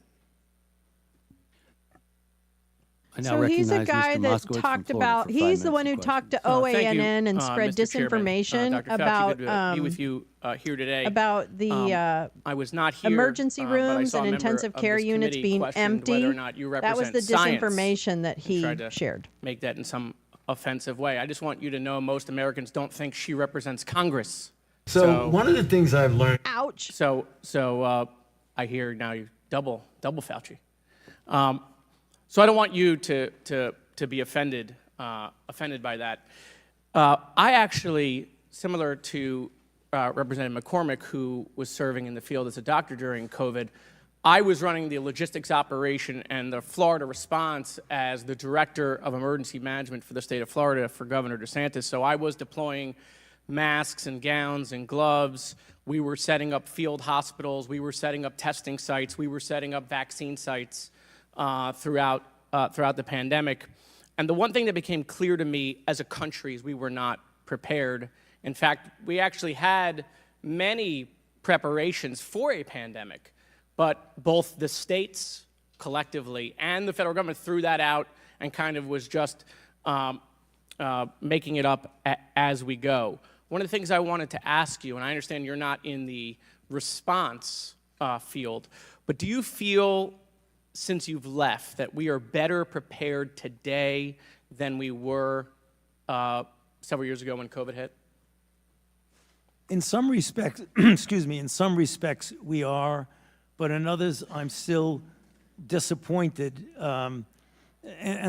I now So he's a recognize guy Mr. that Moskowitz from talked Florida about, for 5 he's the minutes one of who talked to questions. OANN Thank you, and spread Mr. Chairman. disinformation Dr. Fauci, about, good to be with you here today. about the I was not here, emergency but I rooms saw a and member intensive of care this units committee being questioned empty. whether or not you That was the represent science disinformation that and he tried to shared. Make that in some offensive way. I just want you to know most Americans don't think she represents Congress. So one of the things I've learned. Ouch. So I hear now you double Fauci. So I don't want you to be offended by that. I actually, similar to Representative McCormick, who was serving in the field as a doctor during COVID, I was running the logistics operation and the Florida response as the director of emergency management for the state of Florida for Governor DeSantis. So I was deploying masks and gowns and gloves. We were setting up field hospitals. We were setting up testing sites. We were setting up vaccine sites throughout the pandemic. And the one thing that became clear to me as a country is we were not prepared. In fact, we actually had many preparations for a pandemic, but both the states collectively and the federal government threw that out and kind of was just making it up as we go. One of the things I wanted to ask you, and I understand you're not in the response field, but do you feel, since you've left, that we are better prepared today than we were several years ago when COVID hit? In some respects, in some respects we are, but in others I'm still disappointed. And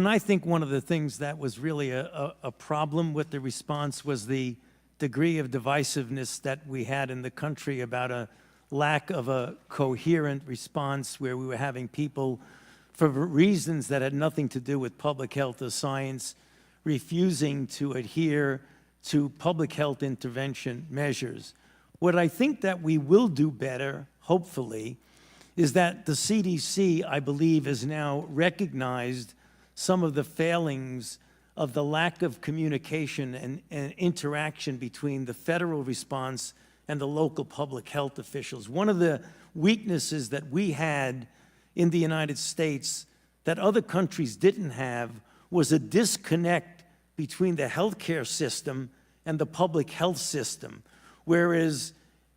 I think one of the things that was really a problem with the response was the degree of divisiveness that we had in the country about a lack of a coherent response, where we were having people, for reasons that had nothing to do with public health or science, refusing to adhere to public health intervention measures. What I think that we will do better, hopefully, is that the CDC, I believe, has now recognized some of the failings of the lack of communication and interaction between the federal response and the local public health officials. One of the weaknesses that we had in the United States that other countries didn't have was a disconnect between the healthcare system and the public health system, whereas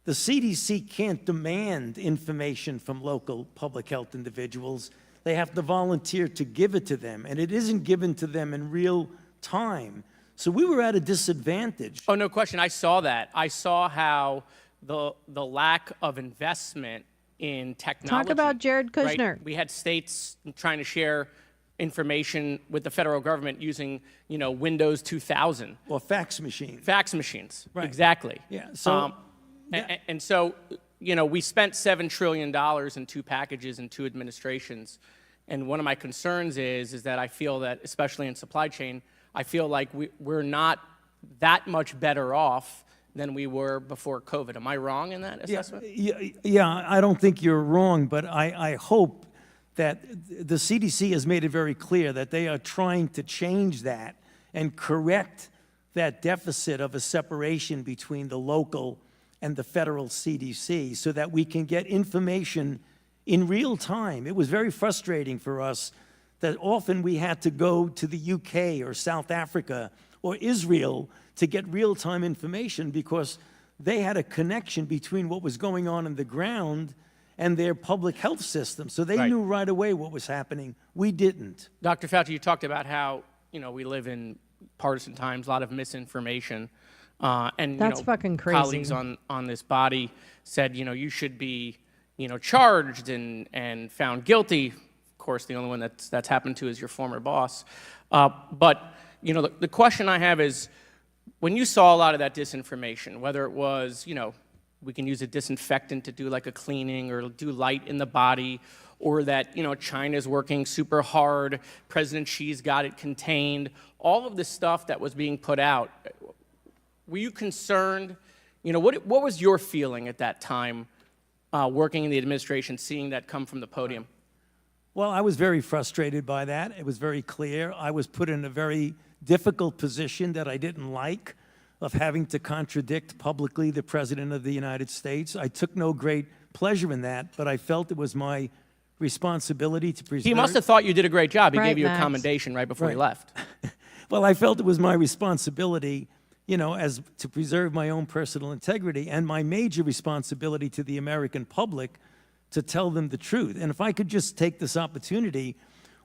the CDC can't demand information from local public health individuals. They have to volunteer to give it to them, and it isn't given to them in real time. So we were at a disadvantage. Oh, no question. I saw that. I saw how the lack of investment in technology. Talk about Jared right? Kushner. We had states trying to share information with the federal government using, Windows 2000. Or fax machines. Fax machines. Right. Exactly. Yeah. So, and so, we spent $7 trillion in 2 packages and 2 administrations. And one of my concerns is that I feel that, especially in supply chain, I feel like we're not that much better off than we were before COVID. Am I wrong in that assessment? Yeah, I don't think you're wrong, but I hope that the CDC has made it very clear that they are trying to change that and correct that deficit of a separation between the local and the federal CDC so that we can get information in real time. It was very frustrating for us that often we had to go to the UK or South Africa or Israel to get real-time information because they had a connection between what was going on the ground and their public health system. So they knew right away what was happening. We didn't. Dr. Fauci, you talked about how, we live in partisan times, a lot of misinformation. And That's fucking crazy. Colleagues on this body said, you should be, charged and found guilty. Of course, the only one that's happened to is your former boss. But, the question I have is, when you saw a lot of that disinformation, whether it was, we can use a disinfectant to do like a cleaning or do light in the body, or that, China's working super hard, President Xi's got it contained, all of the stuff that was being put out, were you concerned? What was your feeling at that time, working in the administration, seeing that come from the podium? Well, I was very frustrated by that. It was very clear. I was put in a very difficult position that I didn't like, of having to contradict publicly the President of the United States. I took no great pleasure in that, but I felt it was my responsibility to preserve. He must have thought you did a great job. He Right, gave you a Max. commendation right before he left. Well, I felt it was my responsibility, as to preserve my own personal integrity and my major responsibility to the American public to tell them the truth. And if I could just take this opportunity,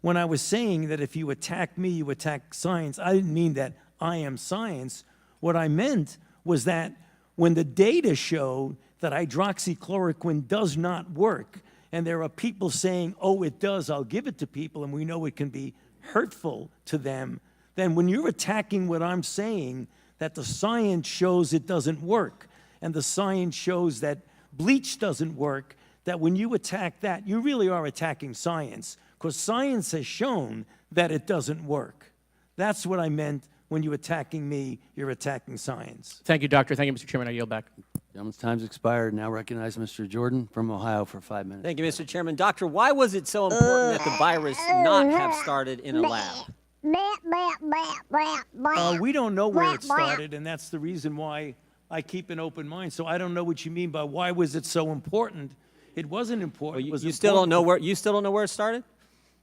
when I was saying that if you attack me, you attack science, I didn't mean that I am science. What I meant was that when the data showed that hydroxychloroquine does not work, and there are people saying, oh, it does, I'll give it to people, and we know it can be hurtful to them, then when you're attacking what I'm saying, that the science shows it doesn't work, and the science shows that bleach doesn't work, that when you attack that, you really are attacking science, because science has shown that it doesn't work. That's what I meant. When you're attacking me, you're attacking science. Thank you, Doctor. Thank you, Mr. Chairman. I yield back. Gentleman's time's expired. Now recognize Mr. Jordan from Ohio for 5 minutes. Thank you, Mr. Chairman. Doctor, why was it so important that the virus not have started in a lab? We don't know where it started, and that's the reason why I keep an open mind. So I don't know what you mean by why was it so important. It wasn't important. Well, It was you still don't know important. where you still don't know where it started?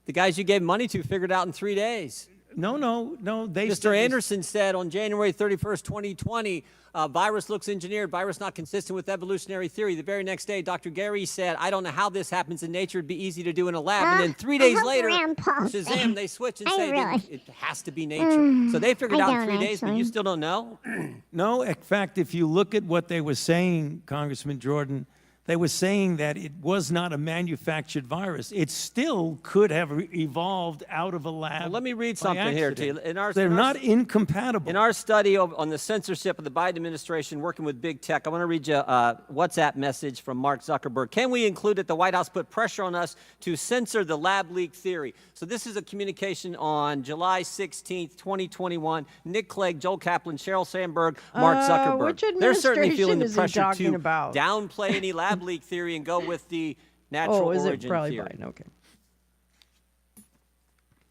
The guys you gave money to figured it out in 3 days. No. They Mr. Anderson said on January 31st, 2020, virus looks engineered, virus not consistent with evolutionary theory. The very next day, Dr. Gary said, I don't know how this happens in nature. It'd be easy to do in a lab. And then 3 days later, Shazam, they switch and say it has to be nature. So they figured it out in 3 days, but you still don't know? No, in fact, if you look at what they were saying, Congressman Jordan, they were saying that it was not a manufactured virus. It still could have evolved out of a lab. Well, let me read by something here to you. accident. They're not incompatible. In our study on the censorship of the Biden administration working with big tech, I want to read you a WhatsApp message from Mark Zuckerberg. Can we include that the White House put pressure on us to censor the lab leak theory? So this is a communication on July 16th, 2021. Nick Clegg, Joel Kaplan, Sheryl Sandberg, Mark Zuckerberg. Which They're certainly feeling administration the is he pressure talking to about? downplay any lab leak theory and go with the natural is origin it probably theory. Biden? Okay.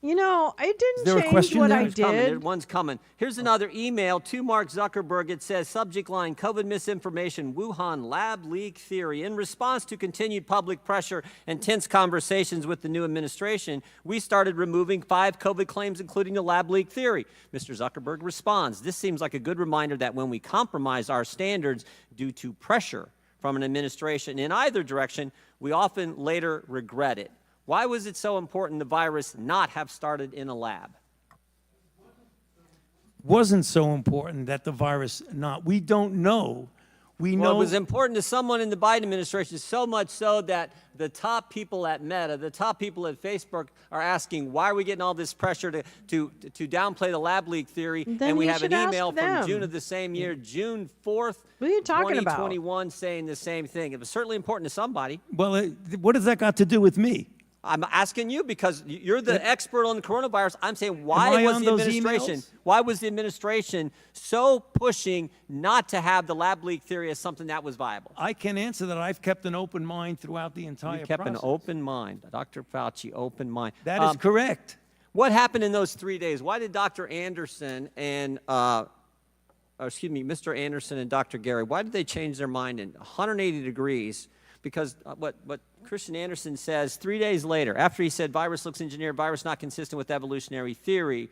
I didn't there a change question what there? I One's coming. did. One's coming. Here's another email to Mark Zuckerberg. It says, subject line, COVID misinformation, Wuhan lab leak theory. In response to continued public pressure and tense conversations with the new administration, we started removing 5 COVID claims, including the lab leak theory. Mr. Zuckerberg responds, this seems like a good reminder that when we compromise our standards due to pressure from an administration in either direction, we often later regret it. Why was it so important the virus not have started in a lab? Wasn't so important that the virus not. We don't know. We Well, know it was important to someone in the Biden administration, so much so that the top people at Meta, the top people at Facebook are asking, why are we getting all this pressure to downplay the lab leak theory? Then and we you have an should ask email from them. June of the same year, June 4th, What are you talking about? 2021, saying the same thing. It was certainly important to somebody. Well, what has that got to do with me? I'm asking you because you're the expert on the coronavirus. I'm saying, why Am I was on the those administration? emails? Why was the administration so pushing not to have the lab leak theory as something that was viable? I can answer that. I've kept an open mind throughout the entire You kept process. an open mind, Dr. Fauci, open mind. That is correct. What happened in those 3 days? Why did Dr. Anderson and, Mr. Anderson and Dr. Gary, why did they change their mind in 180 degrees? Because what Christian Anderson says 3 days later, after he said virus looks engineered, virus not consistent with evolutionary theory,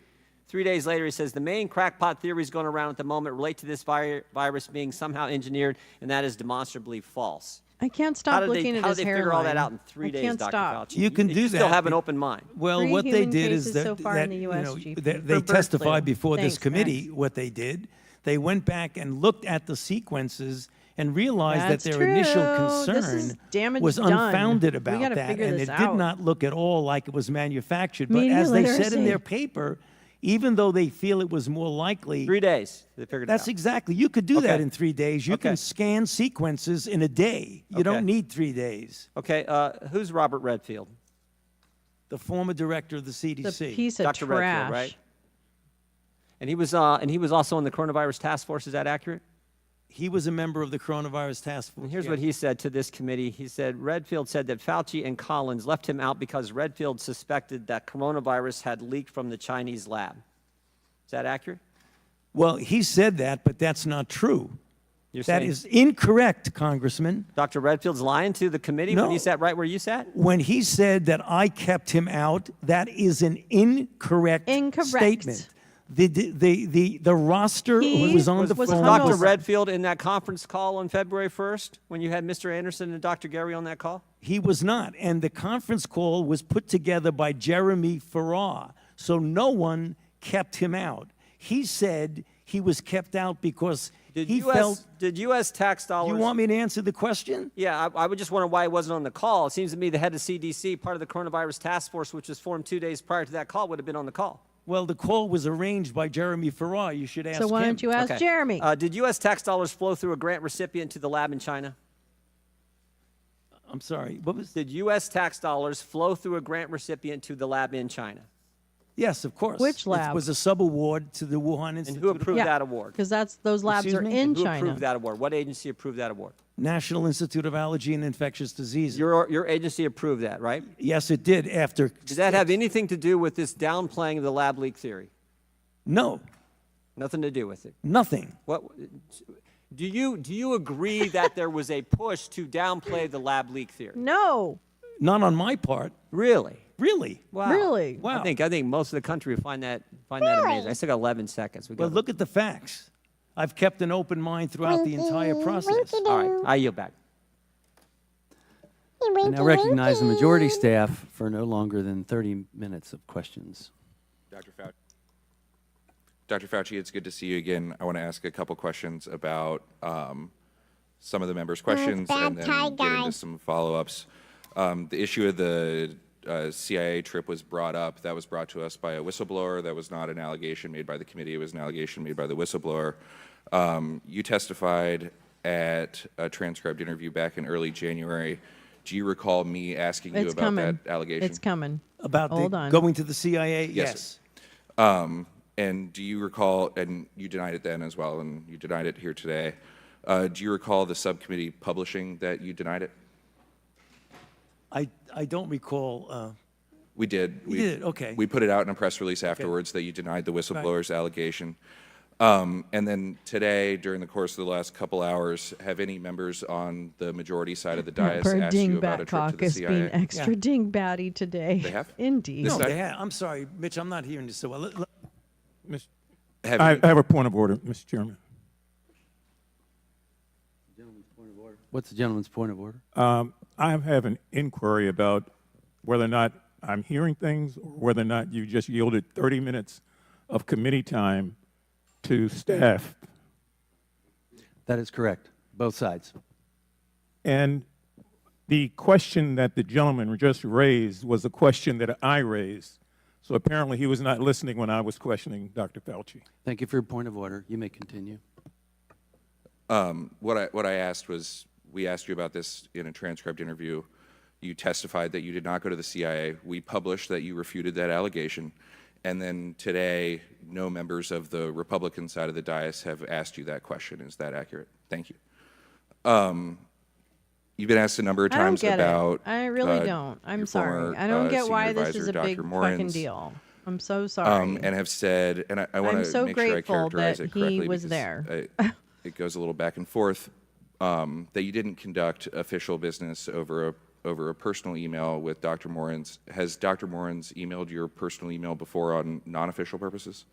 3 days later he says the main crackpot theories going around at the moment relate to this virus being somehow engineered, and that is demonstrably false. I can't How stop did looking they, at how his did they hairline. figure all that out in 3 I days, can't Dr. stop. Fauci? You can do still that have an be- open mind. Well, 3 what they human did is cases that, so far in the you US, know, GP, they for bird testified flu. before this Thanks, committee Max. what they did. They went back and looked at the sequences and realized That's that their initial true. This is concern damage was done. unfounded We about gotta that, figure and this it did out. not look at all like it was manufactured. But Media as they said in literacy. their paper, even though they feel it was more likely, 3 days. They figured it that's out. exactly. You could do that Okay. in 3 days. You can Okay. scan sequences in a day. You don't Okay. need 3 days. Okay, who's Robert Redfield? The former director of the CDC. The piece of Dr. trash. Redfield, right? And he was also on the coronavirus task force. Is that accurate? He was a member of the coronavirus task force. And here's yeah. what he said to this committee. He said Redfield said that Fauci and Collins left him out because Redfield suspected that coronavirus had leaked from the Chinese lab. Is that accurate? Well, he said that, but that's not true. You're That saying is incorrect, Congressman. Dr. Redfield's lying to the committee when No. he sat right where you sat? When he said that I kept him out, that is an incorrect statement. The roster who was on the Was phone Dr. was- Redfield in that conference call on February 1st when you had Mr. Anderson and Dr. Gary on that call? He was not. And the conference call was put together by Jeremy Farrar. So no one kept him out. He said he was kept out because he felt. Did U.S. tax dollars? You want me to answer the question? Yeah, I would just wonder why he wasn't on the call. It seems to me the head of CDC, part of the coronavirus task force, which was formed 2 days prior to that call, would have been on the call. Well, the call was arranged by Jeremy Farrar. You should ask him. So why don't you ask Jeremy? Did U.S. tax dollars flow through a grant recipient to the lab in China? I'm sorry. What was? Did U.S. tax dollars flow through a grant recipient to the lab in China? Yes, of course. Which lab? It was a sub-award to the Wuhan Institute. And who approved that award? Because those labs Excuse are me? in And who China. approved that award? What agency approved that award? National Institute of Allergy and Infectious Diseases. Your agency approved that, right? Yes, it did. After. Did that have anything to do with this downplaying of the lab leak theory? No. Nothing to do with it. Nothing. What do you agree that there was a push to downplay the lab leak theory? No. Not on my part. Really? Really? Wow. Really? Wow. I think most of the country would find that amazing. I still got 11 seconds. Well, look at the facts. I've kept an open mind throughout the entire process. All right, I yield back. I now recognize the majority staff for no longer than 30 minutes of questions. Dr. Fauci, it's good to see you again. I want to ask a couple questions about some of the members' questions and then get into some follow-ups. The issue of the CIA trip was brought up. That was brought to us by a whistleblower. That was not an allegation made by the committee. It was an allegation made by the whistleblower. You testified at a transcribed interview back in early January. Do you recall me asking you It's about coming. that allegation? It's coming. About Hold on. going to the CIA? Yes. And do you recall, and you denied it then as well, and you denied it here today, do you recall the subcommittee publishing that you denied it? I don't recall. We did. You did, okay. We put it out in a press release afterwards that you denied the whistleblower's allegation. And then today, during the course of the last couple hours, have any members on the majority side of the dais Bird asked you Dingbat about a trip to the caucus CIA? being extra dingbatty today. They have? Indeed. No, they have. I'm sorry, Mitch, I'm not hearing this so well. I have a point of order, Mr. Chairman. What's the gentleman's point of order? I have an inquiry about whether or not I'm hearing things or whether or not you just yielded 30 minutes of committee time to staff. That is correct, both sides. And the question that the gentleman just raised was a question that I raised. So apparently he was not listening when I was questioning Dr. Fauci. Thank you for your point of order. You may continue. What I asked was, we asked you about this in a transcribed interview. You testified that you did not go to the CIA. We published that you refuted that allegation. And then today, no members of the Republican side of the dais have asked you that question. Is that accurate? Thank you. You've been asked a number of times about. I really don't. I'm sorry. I don't get why this is a big fucking deal. I'm so sorry. And have said, and I want to make sure I characterize it correctly. He was because there. It goes a little back and forth. That you didn't conduct official business over a personal email with Dr. Morin's. Has Dr. Morin's emailed your personal email before on non-official purposes?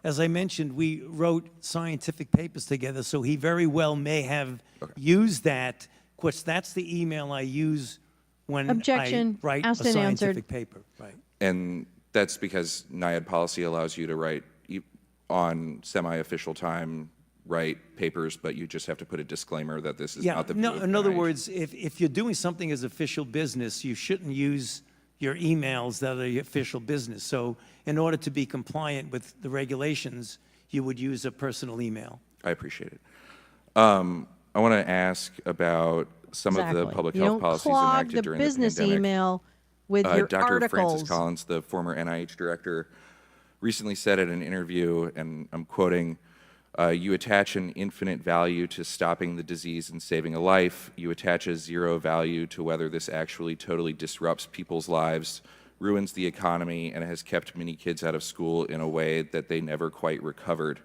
As I mentioned, we wrote scientific papers together, so he very well may have used that. Of course, that's the email I use when Objection. I write Asked a and answered. scientific paper. Right. And that's because NIAID policy allows you to write on semi-official time, write papers, but you just have to put a disclaimer that this is not the view of in other NIH. words, if you're doing something as official business, you shouldn't use your emails that are your official business. So in order to be compliant with the regulations, you would use a personal email. I appreciate it. I want to ask about some of the Exactly. public You health don't policies clog enacted the during business the pandemic. email with your Dr. articles. Francis Collins, the former NIH director, recently said in an interview, and I'm quoting, you attach an infinite value to stopping the disease and saving a life. You attach a zero value to whether this actually totally disrupts people's lives, ruins the economy, and has kept many kids out of school in a way that they never quite recovered.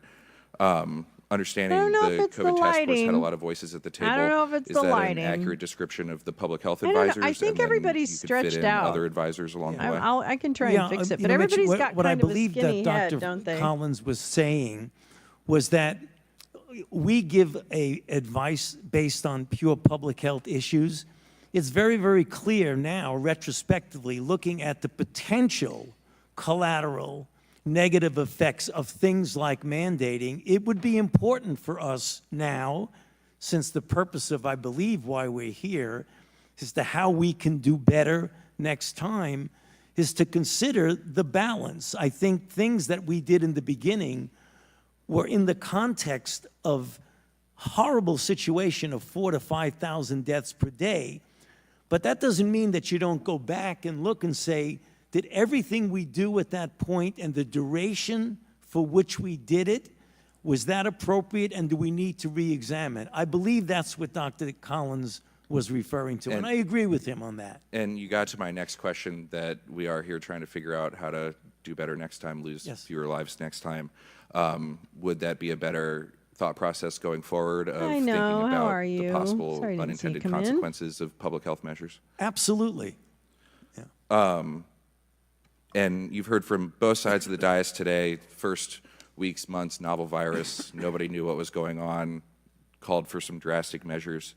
Understanding I don't know the if it's the COVID task force had a lighting. lot of voices at the table. I don't know if it's is the that lighting. an accurate description of the public health I don't know. advisors? I think and then everybody's you could fit stretched in out. other advisors along the way. I can try Yeah, and fix it, you but know, Mitch, everybody's got what I kind of a believe skinny that head, Dr. don't they? Collins was saying was that we give advice based on pure public health issues. It's very, very clear now, retrospectively, looking at the potential collateral negative effects of things like mandating. It would be important for us now, since the purpose of, I believe, why we're here, is to how we can do better next time, is to consider the balance. I think things that we did in the beginning were in the context of horrible situation of 4,000 to 5,000 deaths per day. But that doesn't mean that you don't go back and look and say, did everything we do at that point and the duration for which we did it, was that appropriate, and do we need to re-examine? I believe that's what Dr. Collins was referring to, and I agree with him on that. And you got to my next question, that we are here trying to figure out how to do better next time, lose fewer lives next time. Would that be a better thought process going forward of I know. thinking How about are the you? possible Sorry I didn't see you unintended come in. consequences of public health measures? Absolutely. And you've heard from both sides of the dais today. First weeks, months, novel virus, nobody knew what was going on, called for some drastic measures.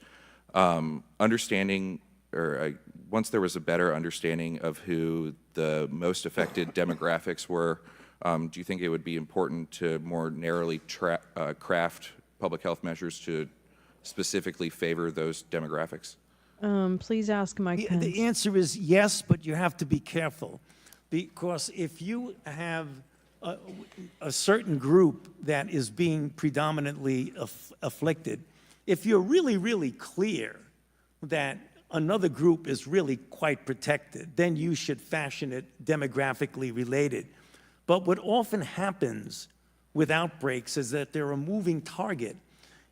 Understanding, or once there was a better understanding of who the most affected demographics were, do you think it would be important to more narrowly craft public health measures to specifically favor those demographics? Please ask Mike Pence. The answer is yes, but you have to be careful. Because if you have a certain group that is being predominantly afflicted, if you're really, really clear that another group is really quite protected, then you should fashion it demographically related. But what often happens with outbreaks is that they're a moving target,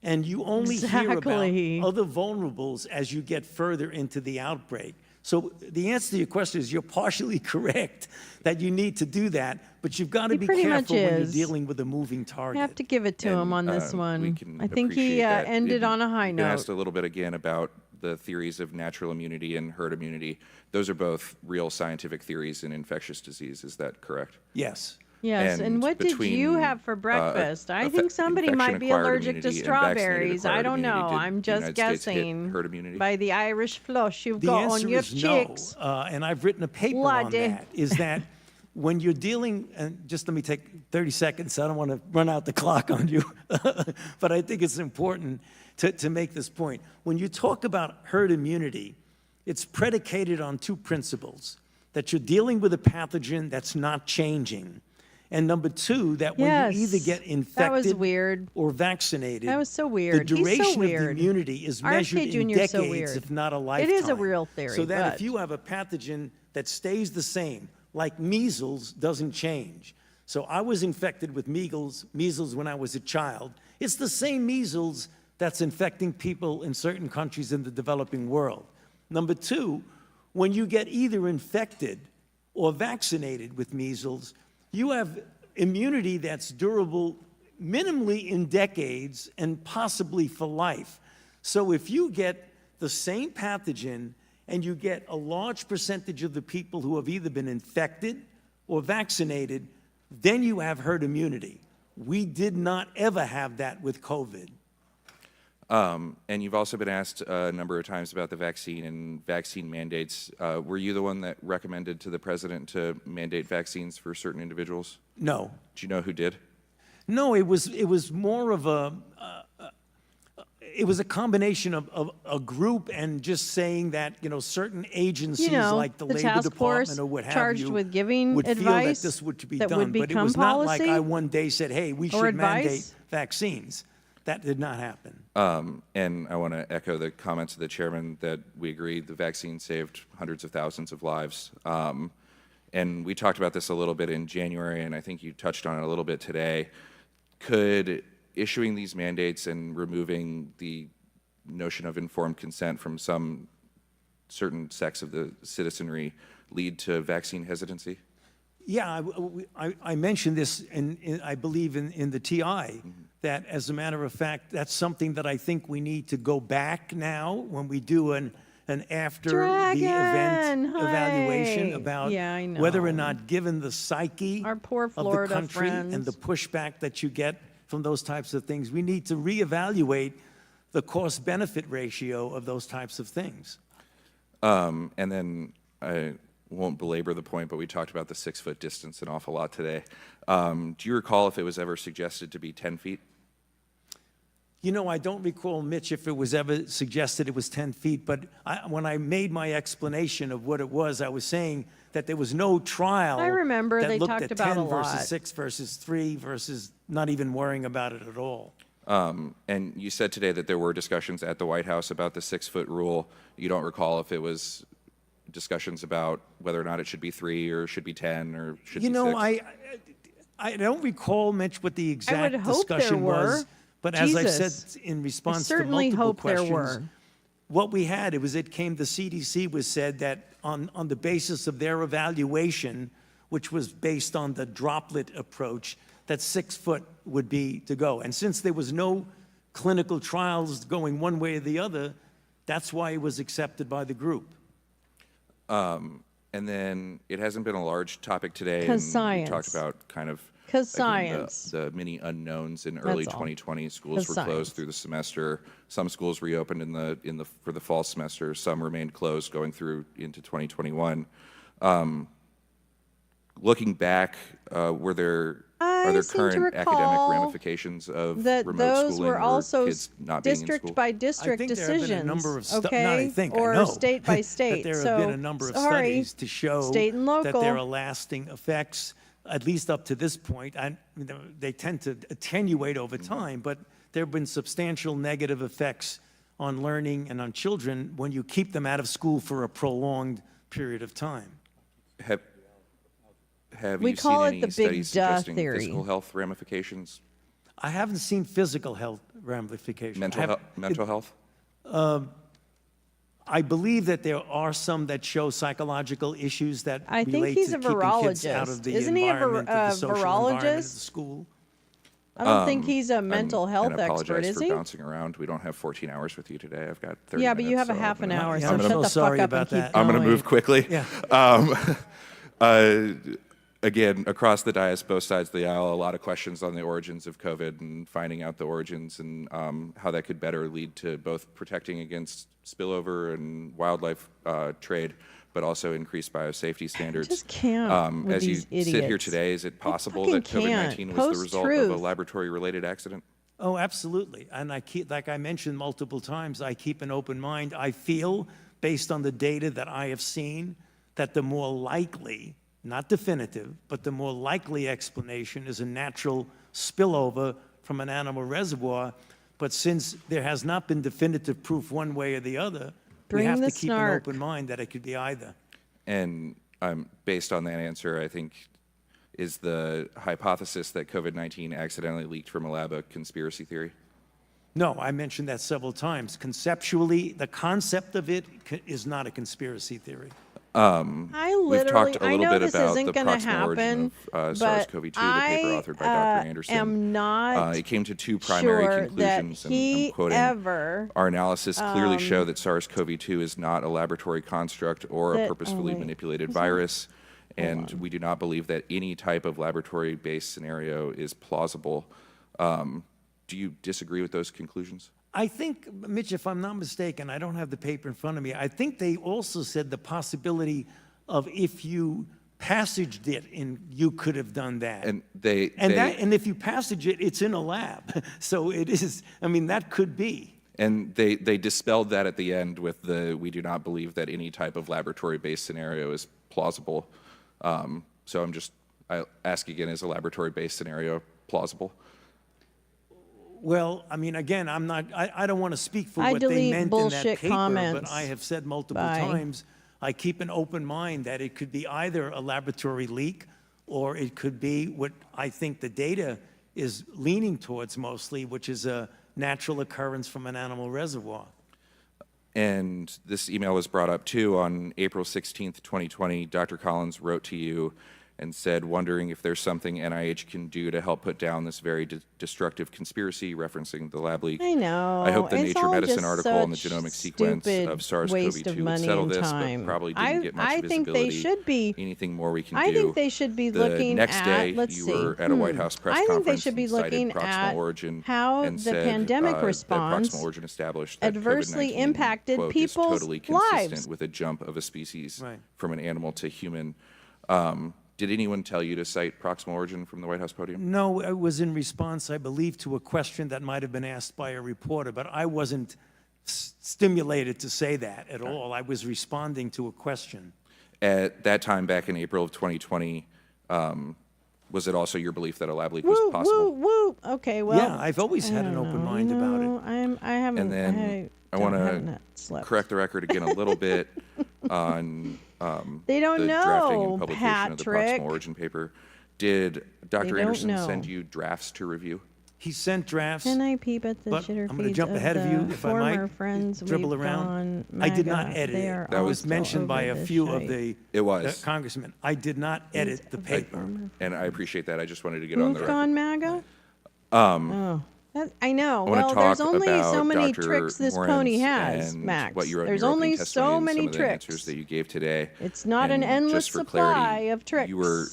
and you only hear Exactly. about other vulnerables as you get further into the outbreak. So the answer to your question is you're partially correct that you need to do that, but you've got to He be pretty careful much when you're is. dealing with a moving You target. have to give it to him on this we one. can I think he appreciate that. ended on a high Been asked note. a little bit again about the theories of natural immunity and herd immunity. Those are both real scientific theories in infectious disease. Is that correct? Yes. Yes, and what did you between, have for breakfast? I effe- think somebody might be infection-acquired allergic to immunity and vaccinated strawberries. I acquired don't know. immunity, did I'm the just United States hit guessing herd immunity? by the Irish flush you've The got answer on your is cheeks. no, and I've written a paper on Bloody. that, is that when you're dealing, and just let me take 30 seconds, I don't want to run out the clock on you, but I think it's important to make this point. When you talk about herd immunity, it's predicated on two principles, that you're dealing with a pathogen that's not changing, and number two, that when Yes, you either get that was infected weird. or vaccinated, That was so weird. the He's so duration of the weird. immunity is measured RFK in Jr. 's so decades, weird. if not a It lifetime. is a real theory, So that but- if you have a pathogen that stays the same, like measles doesn't change. So I was infected with measles when I was a child. It's the same measles that's infecting people in certain countries in the developing world. Number two, when you get either infected or vaccinated with measles, you have immunity that's durable minimally in decades and possibly for life. So if you get the same pathogen and you get a large percentage of the people who have either been infected or vaccinated, then you have herd immunity. We did not ever have that with COVID. And you've also been asked a number of times about the vaccine and vaccine mandates. Were you the one that recommended to the president to mandate vaccines for certain individuals? No. Do you know who did? No, it was more of it was a combination of a group and just saying that, certain agencies like the Labor task Department force or what have charged you with giving would feel that advice this would be that done. would But it become was not like policy I one day said, hey, we or should advice? mandate vaccines. That did not happen. And I want to echo the comments of the chairman that we agree the vaccine saved hundreds of thousands of lives. And we talked about this a little bit in January, and I think you touched on it a little bit today. Could issuing these mandates and removing the notion of informed consent from some certain sects of the citizenry lead to vaccine hesitancy? Yeah, I mentioned this, I believe, in the TI, that as a matter of fact, that's something that I think we need to go back now when we do an after the event evaluation about whether or not, given the psyche Our poor of the Florida country and friends. the pushback that you get from those types of things, we need to reevaluate the cost-benefit ratio of those types of things. And then I won't belabor the point, but we talked about the 6-foot distance an awful lot today. Do you recall if it was ever suggested to be 10 feet? I don't recall, Mitch, if it was ever suggested it was 10 feet, but when I made my explanation of what it was, I was saying that there was no trial I remember that they looked talked at about 10 a lot. versus 6 versus 3 versus not even worrying about it at all. And you said today that there were discussions at the White House about the 6-foot rule. You don't recall if it was discussions about whether or not it should be 3 or should be 10 or should be 6? I don't recall, Mitch, what the exact hope there discussion were. was, but as I've Jesus. said in response to certainly multiple hope there questions, were. what we had, the CDC was said that on the basis of their evaluation, which was based on the droplet approach, that 6 foot would be to go. And since there was no clinical trials going one way or the other, that's why it was accepted by the group. And then it hasn't been a large topic today. 'Cause and science. We talked about kind of 'Cause again, science. the many unknowns in early That's all. 2020. Schools 'Cause were closed science. through the semester. Some schools reopened for the fall semester. Some remained closed going through into 2021. Looking back, are there seem to current academic recall ramifications of that remote those schooling were or also kids not being in district school? by I district think there have decisions, been a number of okay, I or know state by state. that there so, have been a number of sorry, studies to show state and local. that there are lasting effects, at least up to this point. They tend to attenuate over time, but there have been substantial negative effects on learning and on children when you keep them out of school for a prolonged period of time. Have We you call seen it any the big studies duh suggesting theory. physical health ramifications? I haven't seen physical health ramifications. Mental health? I believe that there are some that show psychological issues that I think relate he's to a keeping kids out of virologist. the Isn't he a environment, of the social environment of the virologist? school. I don't think he's a mental health I apologize expert, is for he? bouncing around. We don't have 14 hours with you today. I've got 30 Yeah, minutes. but you have a so half I'm an gonna- hour, Yeah, so I'm shut so the sorry fuck up about and keep that. I'm going to going. move quickly. Yeah. Again, across the dais, both sides of the aisle, a lot of questions on the origins of COVID and finding out the origins and how that could better lead to both protecting against spillover and wildlife trade, but also increased biosafety standards. just can't with as you these sit here idiots. today, is it possible fucking that COVID-19 was the result of a Post-truth. laboratory-related accident? Oh, absolutely. And I keep, like I mentioned multiple times, I keep an open mind. I feel, based on the data that I have seen, that the more likely, not definitive, but the more likely explanation is a natural spillover from an animal reservoir. But since there has not been definitive proof one way or the other, Bring we have the to keep snark. an open mind that it could be either. And based on that answer, I think, is the hypothesis that COVID-19 accidentally leaked from a lab a conspiracy theory? No, I mentioned that several times. Conceptually, the concept of it is not a conspiracy theory. We've talked a I little know bit this about isn't the gonna proximal origin happen, of but SARS-CoV-2, the paper authored by Dr. Anderson. am not it came to two primary sure that conclusions, he and I'm quoting, ever, our analysis clearly show that SARS-CoV-2 is not a laboratory construct or a that- purposefully oh, wait. manipulated virus, and we do not believe that any type of laboratory-based scenario is plausible. Do you disagree with those conclusions? I think, Mitch, if I'm not mistaken, I don't have the paper in front of me, I think they also said the possibility of if you passaged it, and you could have done that. And and if you passage it, it's in a lab. So it is, I mean, that could be. And they dispelled that at the end with we do not believe that any type of laboratory-based scenario is plausible. So I ask again, is a laboratory-based scenario plausible? Well, I mean, again, I don't want to speak for I what they delete meant in that bullshit paper, comments. but I have said multiple Bye. times, I keep an open mind that it could be either a laboratory leak or it could be what I think the data is leaning towards mostly, which is a natural occurrence from an animal reservoir. And this email was brought up too on April 16th, 2020. Dr. Collins wrote to you and said, wondering if there's something NIH can do to help put down this very destructive conspiracy, referencing the lab leak. I know. I hope the It's Nature all Medicine just article on the such genomic sequence stupid of waste SARS-CoV-2 of would money settle and this, time. but probably didn't get much I think they visibility. should be. Anything more we can I do? think they should be The looking next at. day, Let's you see. were at a White House press I think conference they should be and cited looking proximal at origin how and the said, pandemic that response proximal origin established that adversely COVID-19, impacted quote, people's is totally consistent lives. with a jump of a species Right. from an animal to human. Did anyone tell you to cite proximal origin from the White House podium? No, it was in response, I believe, to a question that might have been asked by a reporter, but I wasn't stimulated to say that at all. I was responding to a question. At that time, back in April of 2020, was it also your belief that a lab leak was possible? Woo. Okay, well. Yeah, I've always had an open mind about it. I haven't. And then I want to correct the record again a little bit on They don't the know, drafting and publication of the Patrick. proximal origin paper. Did Dr. don't Anderson know. send you drafts to review? He sent drafts. Can I peep at the But shitter I'm going to feeds jump ahead of you, the if I might. former friends Dribble we've around. gone I did not MAGA. edit They it. are That all was still mentioned by over a this few shite. of the It was. congressmen. I did not edit the paper. And I appreciate that. I just wanted to get on the Who've record. gone MAGA? I know. I wanna Well, there's talk only so about many Dr. tricks this Morin's pony has, and Max. what you wrote in There's your opening only testimony so and many some of the tricks. answers that you gave today. It's not an And endless just for supply clarity, of tricks. You were,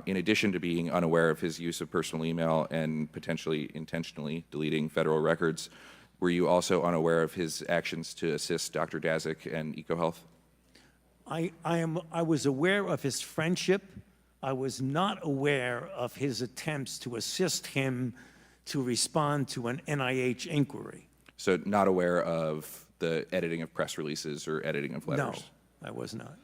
in addition to being unaware of his use of personal email and potentially intentionally deleting federal records, were you also unaware of his actions to assist Dr. Daszak and EcoHealth? I was aware of his friendship. I was not aware of his attempts to assist him to respond to an NIH inquiry. So not aware of the editing of press releases or editing of letters? No, I was not.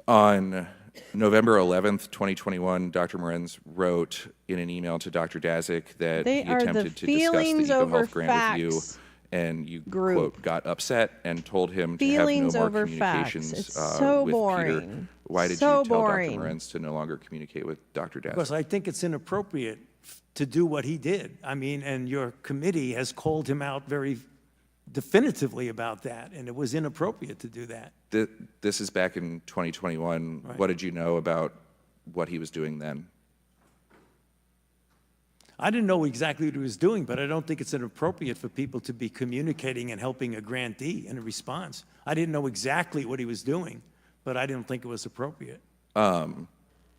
On November 11th, 2021, Dr. Morin's wrote in an email to Dr. Daszak that They he are the attempted to discuss the feelings over EcoHealth grant with you, facts and you, group. quote, got upset and told him Feelings to have no over more facts. communications It's so with boring. Peter. Why did So you tell boring. Dr. Morin's to no longer communicate with Dr. Daszak? Because I think it's inappropriate to do what he did. I mean, and your committee has called him out very definitively about that, and it was inappropriate to do that. This is back in 2021. Right. What did you know about what he was doing then? I didn't know exactly what he was doing, but I don't think it's inappropriate for people to be communicating and helping a grantee in a response. I didn't know exactly what he was doing, but I didn't think it was appropriate.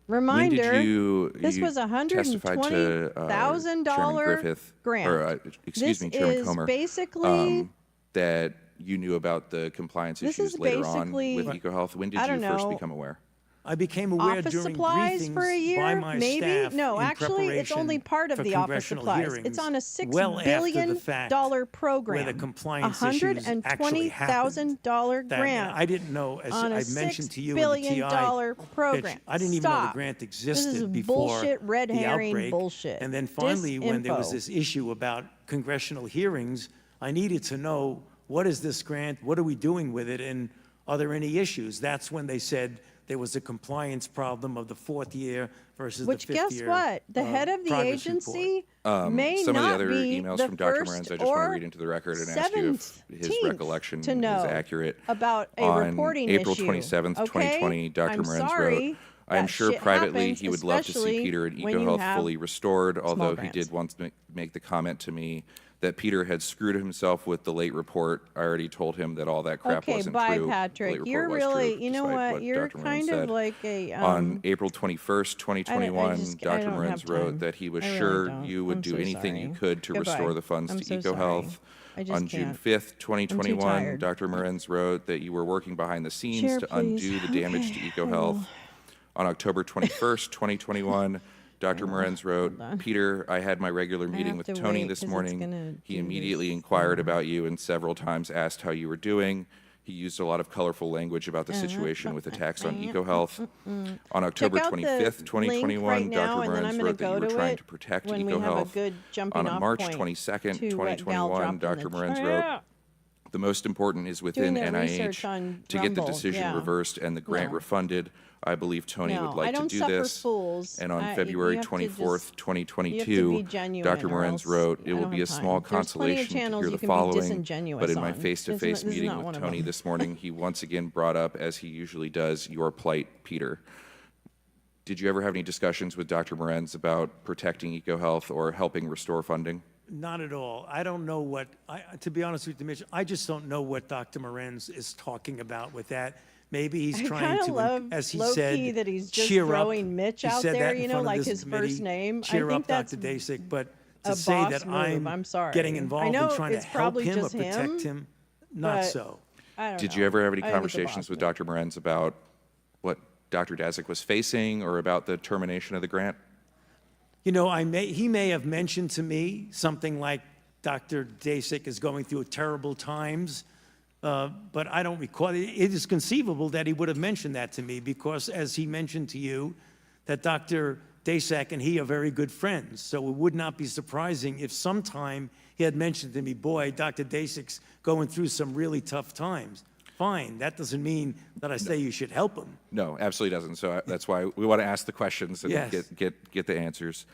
Reminder, when did you this was a testified to, $120,000 Chairman Griffith, grant. or excuse me, This Chairman is Comer, basically- that you knew about the compliance This issues is later on basically- with EcoHealth. When did I you don't first know. become aware? I became aware Office during supplies briefings for a year, by my maybe? staff No, in actually, it's only preparation part of for the office congressional supplies. hearings, It's on a $6 well after the billion fact, program. where the compliance issues actually happened. $120,000 That- grant. I didn't know, as on a I mentioned to you $6 in the billion TI program. pitch, I didn't even know the Stop. grant This existed is before bullshit, red the herring outbreak. bullshit. And then finally, when there was Disinfo. this issue about congressional hearings, I needed to know, what is this grant? What are we doing with it? And are there any issues? That's when they said there was a compliance problem of the fourth year versus Which, the fifth guess year. what? The head of the progress agency report. may Some of the not other be emails the from Dr. first Morin's, I just want to or read into the record and ask you if his 17th recollection to know is accurate. about a On reporting April issue. 27th, Okay? 2020, Dr. I'm Morin's sorry, I am That sure shit privately happens, he would love to see especially Peter and when you EcoHealth have fully restored, although he grants. did once make the comment to me that Peter had screwed himself with the late report. I already told him that all that crap Okay, wasn't bye, true. The Patrick. late You're report was true, really, you know despite what? You're Dr. Moran kind of said. like a. On April 21st, 2021, I Dr. don't Moran have wrote time. that he was I really sure don't. you would I'm do so anything you sorry. could to Goodbye. restore the funds I'm to so EcoHealth. sorry. I just On June can't. 5th, I'm too 2021, tired. Dr. Moran's wrote that you were working behind the scenes Chair, to please. undo the damage Okay, to I will. EcoHealth. On October 21st, 2021, Dr. Moran's wrote, Peter, I had my regular meeting with to Tony wait this 'cause it's morning. gonna He do immediately this. inquired about you and several times asked how you were doing. He used a lot of colorful language about the situation with attacks on EcoHealth. On October Check out the 25th, link 2021, right now, Dr. and then Moran's I'm gonna wrote that you go were to trying it to protect when we have a EcoHealth. good jumping On off March point 22nd, to what Gal 2021, dropped in Dr. the Moran's chat. wrote, the most important is within Doing their research NIH on to get the Rumble, decision yeah. reversed and the grant No. refunded. I believe Tony would No, like I don't to do suffer this. fools. And on you February have to 24th, just- 2022, you have to be genuine Dr. or Moran's else wrote, it I will don't be a have small time. There's plenty of consolation to channels hear you the can be following. disingenuous But in my on. face-to-face This is meeting not with one of Tony them. this morning, he once again brought up, as he usually does, your plight, Peter. Did you ever have any discussions with Dr. Moran's about protecting EcoHealth or helping restore funding? Not at all. I don't know what, to be honest with you, Mitch, I just don't know what Dr. Moran's is talking about with that. Maybe he's I trying kinda to, love as he low-key said, that he's just cheer up. throwing Mitch He out said there, that in you know, front of like this his first committee, name. I Cheer think up, that's Dr. Dasick, but a to say boss that move. I'm sorry. getting I involved know in trying to it's help probably him or just protect him, not but so. I don't Did know. you ever have any I think it's a conversations boss with move. Dr. Moran's about what Dr. Dasick was facing or about the termination of the grant? You know, he may have mentioned to me something like Dr. Dasick is going through terrible times, but I don't recall. It is conceivable that he would have mentioned that to me because, as he mentioned to you, that Dr. Dasick and he are very good friends. So it would not be surprising if sometime he had mentioned to me, boy, Dr. Dasick's going through some really tough times. Fine, that doesn't mean that I say you should help him. No, absolutely doesn't. So that's why we want to ask the questions and Yes. get the answers.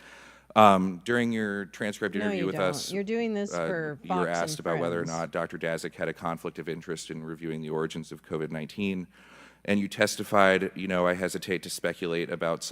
During your transcript No, interview you with don't. us, You're doing this for you were Fox asked and about whether or Friends. not Dr. Dasick had a conflict of interest in reviewing the origins of COVID-19, and you testified, I hesitate to speculate about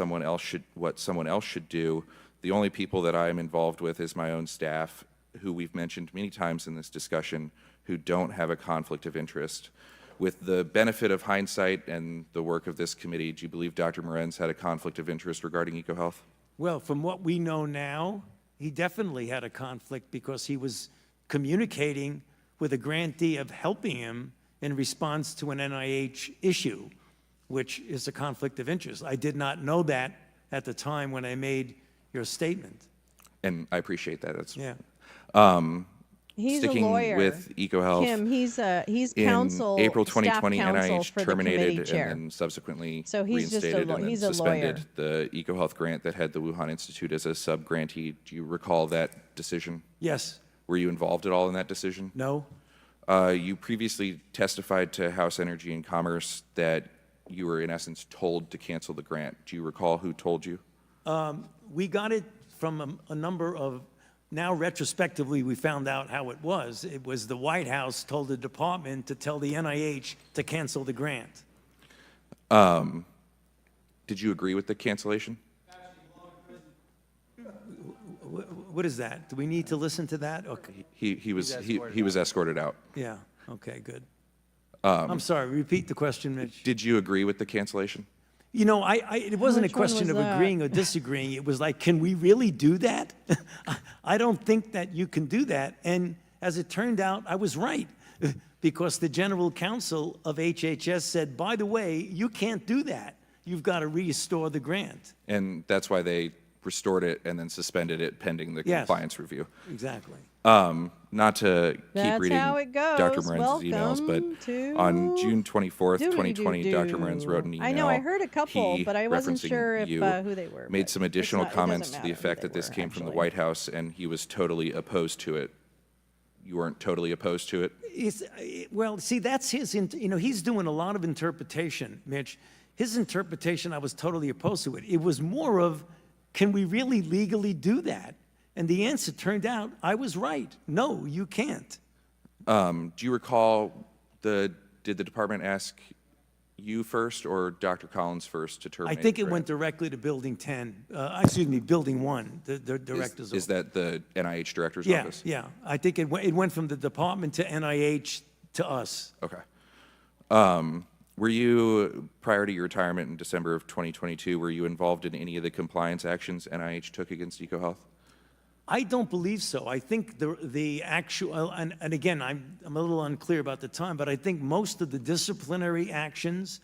what someone else should do. The only people that I am involved with is my own staff, who we've mentioned many times in this discussion, who don't have a conflict of interest. With the benefit of hindsight and the work of this committee, do you believe Dr. Moran's had a conflict of interest regarding EcoHealth? Well, from what we know now, he definitely had a conflict because he was communicating with a grantee of helping him in response to an NIH issue, which is a conflict of interest. I did not know that at the time when I made your statement. And I appreciate that. That's, Yeah. He's sticking a lawyer. with EcoHealth. Kim, he's counsel. In April staff 2020, counsel NIH for the terminated committee chair. and then subsequently So he's just a reinstated law- and then he's a suspended the EcoHealth grant that had the Wuhan Institute as a sub-grantee. Do you recall that decision? Yes. Were you involved at all in that decision? No. You previously testified to House Energy and Commerce that you were, in essence, told to cancel the grant. Do you recall who told you? We got it from a number of, now retrospectively we found out how it was. It was the White House told the department to tell the NIH to cancel the grant. Did you agree with the cancellation? What is that? Do we need to listen to that? Okay. He was escorted out. Yeah, okay, good. I'm sorry, repeat the question, Mitch. Did you agree with the cancellation? You know, it wasn't a Which one question was of that? agreeing or disagreeing. It was like, can we really do that? I don't think that you can do that. And as it turned out, I was right because the general counsel of HHS said, by the way, you can't do that. You've got to restore the grant. And that's why they restored it and then suspended it pending the Yes. compliance review. Exactly. Not to keep That's reading how it goes. Dr. Moran's emails, Welcome but to on June 24th, 2020, doodly-doo-doo. Dr. Moran's wrote an email. I know, I heard a couple, He, but I wasn't referencing sure if, you, who they were, made but some additional it doesn't comments to the matter who effect they that this were, came from the actually. White House and he was totally opposed to it. You weren't totally opposed to it? Well, see, that's his, he's doing a lot of interpretation, Mitch. His interpretation, I was totally opposed to it. It was more of, can we really legally do that? And the answer turned out, I was right. No, you can't. Do you recall, did the department ask you first or Dr. Collins first to I terminate? think the it grant? went directly to Building 10, Building 1, the director's Is that the NIH director's Yeah, office? yeah. I think it went from the department to NIH to us. Okay. Were you, prior to your retirement in December of 2022, were you involved in any of the compliance actions NIH took against EcoHealth? I don't believe so. I think the actual, and again, I'm a little unclear about the time, but I think most of the disciplinary actions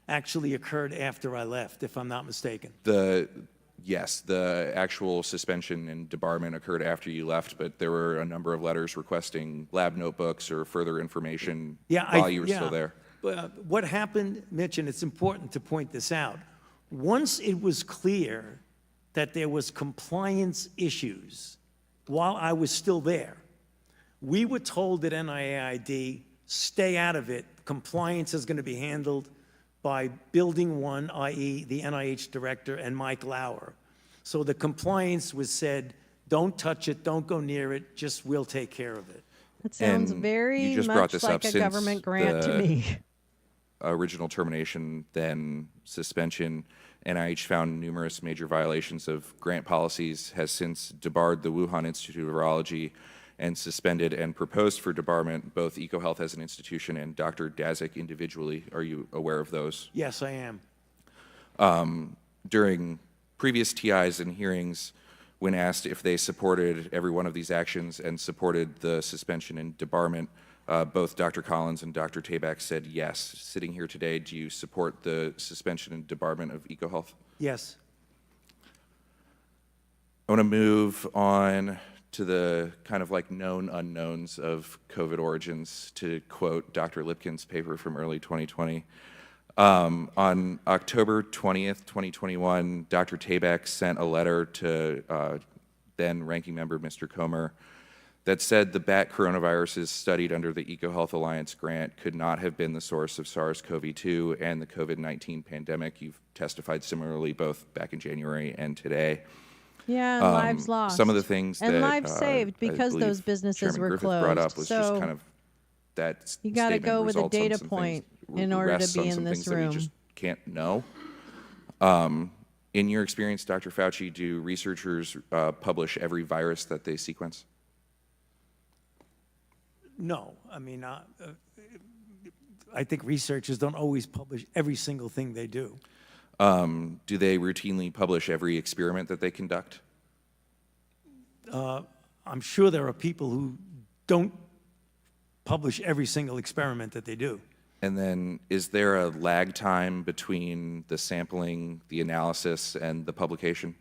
actually occurred after I left, if I'm not mistaken. Yes, the actual suspension and debarment occurred after you left, but there were a number of letters requesting lab notebooks or further information while you were still there. What happened, Mitch, and it's important to point this out, once it was clear that there was compliance issues while I was still there, we were told at NIAID, stay out of it. Compliance is going to be handled by Building 1, i.e. the NIH director, and Mike Lauer. So the compliance was said, don't touch it, don't go near it, just we'll take care of it. That sounds And very you just brought much this like up a since government grant to the me. Original termination, then suspension. NIH found numerous major violations of grant policies, has since debarred the Wuhan Institute of Virology and suspended and proposed for debarment both EcoHealth as an institution and Dr. Dazik individually. Are you aware of those? Yes, I am. During previous TIs and hearings, when asked if they supported every one of these actions and supported the suspension and debarment, both Dr. Collins and Dr. Tabak said yes. Sitting here today, do you support the suspension and debarment of EcoHealth? Yes. I want to move on to the kind of like known unknowns of COVID origins, to quote Dr. Lipkin's paper from early 2020. On October 20th, 2021, Dr. Tabak sent a letter to then Ranking Member Mr. Comer that said the bat coronaviruses studied under the EcoHealth Alliance grant could not have been the source of SARS-CoV-2 and the COVID-19 pandemic. You've testified similarly both back in January and today. Yeah, and lives lost. Some of the things and that lives saved I because believe those businesses Chairman were Griffith closed. brought up was so just kind of that you got to statement go with a results on data some point things, in order to rests be on in some this things that we room. just can't know. In your experience, Dr. Fauci, do researchers publish every virus that they sequence? No, I mean, I think researchers don't always publish every single thing they do. Do they routinely publish every experiment that they conduct? I'm sure there are people who don't publish every single experiment that they do. And then is there a lag time between the sampling, the analysis, and the publication?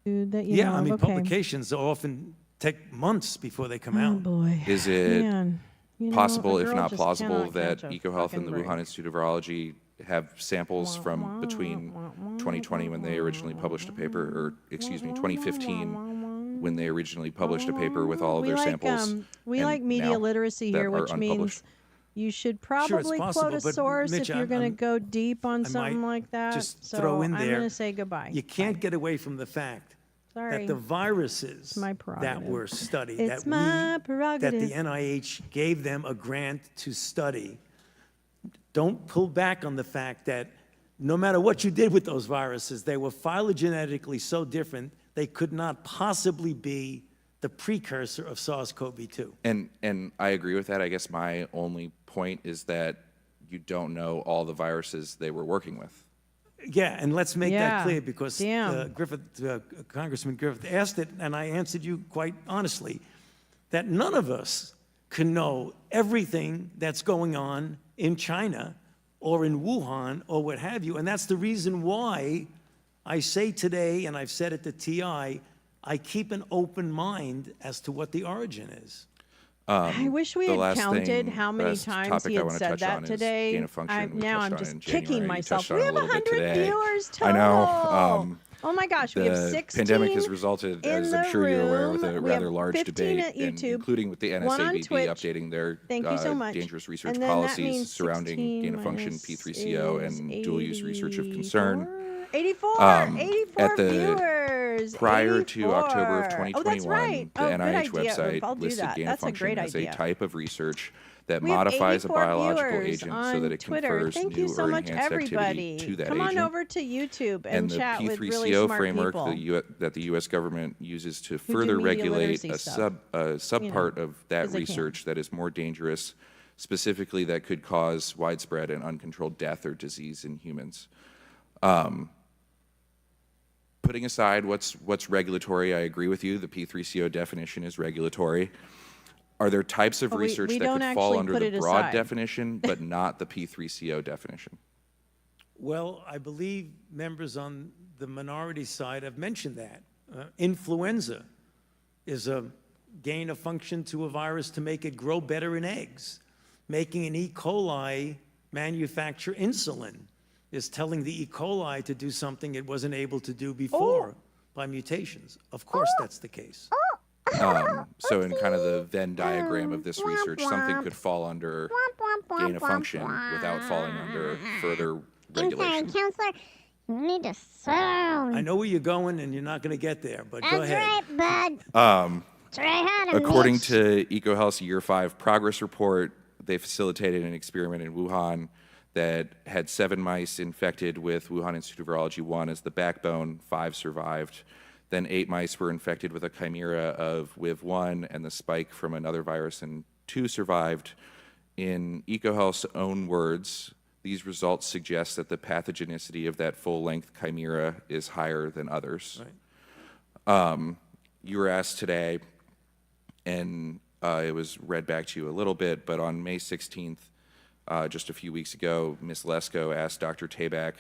Yeah, I mean, publications often take months before they come out. Boy. Is it Man, possible, a if girl not just plausible, cannot that catch a EcoHealth and the fucking Wuhan break. Institute of Virology have samples from between 2020 when they originally published a paper, or excuse me, 2015 when they originally published a paper with all of their samples? We and like media now literacy that here, are which means unpublished? you should Sure, it's probably possible, quote a but source Mitch, if you're going to go deep on I something might like that. just so throw in I'm there, going to say goodbye. You can't get away from the fact Sorry. that the viruses my that prerogative. were studied, It's that my that prerogative. the NIH gave them a grant to study, don't pull back on the fact that no matter what you did with those viruses, they were phylogenetically so different, they could not possibly be the precursor of SARS-CoV-2. And I agree with that. I guess my only point is that you don't know all the viruses they were working with. Yeah, and let's make Yeah, that clear because damn. Congressman Griffith asked it, and I answered you quite honestly, that none of us can know everything that's going on in China or in Wuhan or what have you. And that's the reason why I say today, and I've said at the TI, I keep an open mind as to what the origin is. I wish we The had last counted thing- how many last times topic he I had wanna said touch that on is today. gain of function. We Now touched I'm on it just in kicking January. You myself. touched on We it a have little bit 100 today. viewers I total. know. Oh my gosh, we have The 16 pandemic has resulted, in as I'm the sure you're aware, with room. a We have rather large 15 debate, at and YouTube, including with the one on NSABB Twitch. updating their Thank you so much. dangerous research And then that policies means surrounding 16 gain-of-function minus P3CO is and dual-use research of concern. 84, Um, 84 at the- viewers. Prior to 84. October of Oh, that's 2021, right. the Oh, good NIH idea. website I'll do listed that. gain of That's a function great as a idea. type of research that We have modifies a 84 biological viewers agent on so that it Twitter. confers Thank new you so or much, enhanced everybody. activity to that Come agent. on over to YouTube and And the chat with really P3CO smart framework people. that the U.S. government uses to do further media regulate literacy a stuff, subpart of that 'cause they can. research that is more dangerous, specifically that could cause widespread and uncontrolled death or disease in humans. Putting aside what's regulatory, I agree with you. The P3CO definition is regulatory. Are there types of But we research that don't could fall actually under put the it broad aside. definition, but not the P3CO definition? Well, I believe members on the minority side have mentioned that. Influenza is a gain of function to a virus to make it grow better in eggs. Making an E. coli manufacture insulin is telling the E. coli to do something it wasn't able to do before by mutations. Of course that's the case. So in kind of the Venn diagram of this research, something could fall under gain of function without falling under further regulation. Counselor, you need to sit down. I know where you're going and you're not going to get there, but go That's ahead. right, bud. Try harder, According Mitch. to EcoHealth's Year 5 progress report, they facilitated an experiment in Wuhan that had 7 mice infected with Wuhan Institute of Virology 1 as the backbone, 5 survived. Then 8 mice were infected with a chimera of WIV1 and the spike from another virus, and 2 survived. In EcoHealth's own words, these results suggest that the pathogenicity of that full-length chimera is higher than others. Right. You were asked today, and it was read back to you a little bit, but on May 16th, just a few weeks ago, Ms. Lesko asked Dr. Tabak,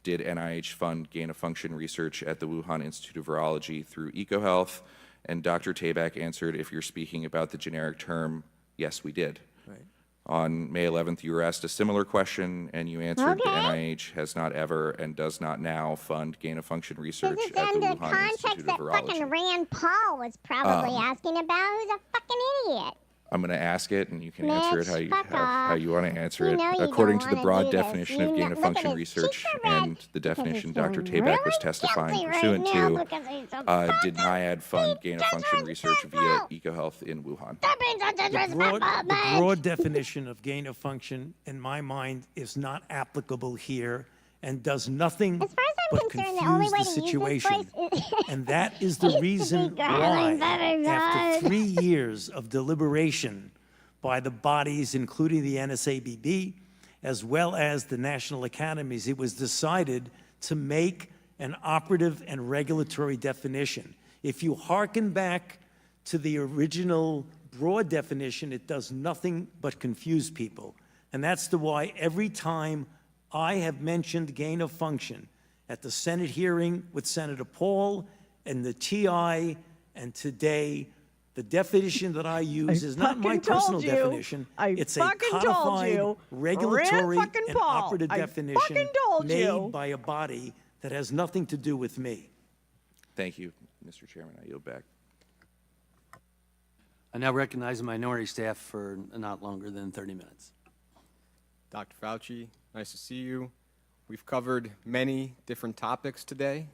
did NIH fund gain-of-function research at the Wuhan Institute of Virology through EcoHealth? And Dr. Tabak answered, if you're speaking about the generic term, yes, we did. Right. On May 11th, you were asked a similar question, and you answered the NIH has not ever and does not now fund gain-of-function research This is at the in the Wuhan context Institute of that Virology. fucking Rand Paul was probably asking about. Who's a fucking idiot? I'm going to ask it, and you can Mitch, answer it fuck how you want to answer You it. know you According don't to the wanna broad do this. definition You of know- gain-of-function look at his research cheeks are red and the definition he's Dr. feeling Tabak was really testifying guilty pursuant right now to, because he's so did NIAID fund gain-of-function research via EcoHealth in Wuhan? Stop being so disrespectful, The Mitch. broad definition of gain of function, in my mind, is not applicable here and does nothing As far as I'm but concerned, the only confuse way the to use this situation. place is And that is the reason gargling why, very hard. after 3 years of deliberation by the bodies, including the NSABB, as well as the national academies, it was decided to make an operative and regulatory definition. If you hearken back to the original broad definition, it does nothing but confuse people. And that's the why every time I have mentioned gain of function at the Senate hearing with Senator Paul and the TI and today, the definition that I use is not my personal definition. It's a codified regulatory and operative definition made by a body that has nothing to do with me. Thank you, Mr. Chairman. I yield back. I now recognize the minority staff for not longer than 30 minutes. Dr. Fauci, nice to see you. We've covered many different topics today.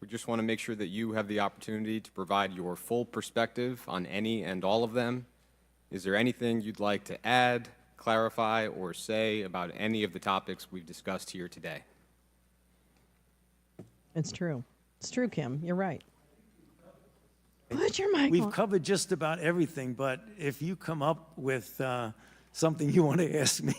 We just want to make sure that you have the opportunity to provide your full perspective on any and all of them. Is there anything you'd like to add, clarify, or say about any of the topics we've discussed here today? It's true. It's true, Kim. You're right. Put your mic We've on. covered just about everything, but if you come up with something you want to ask me,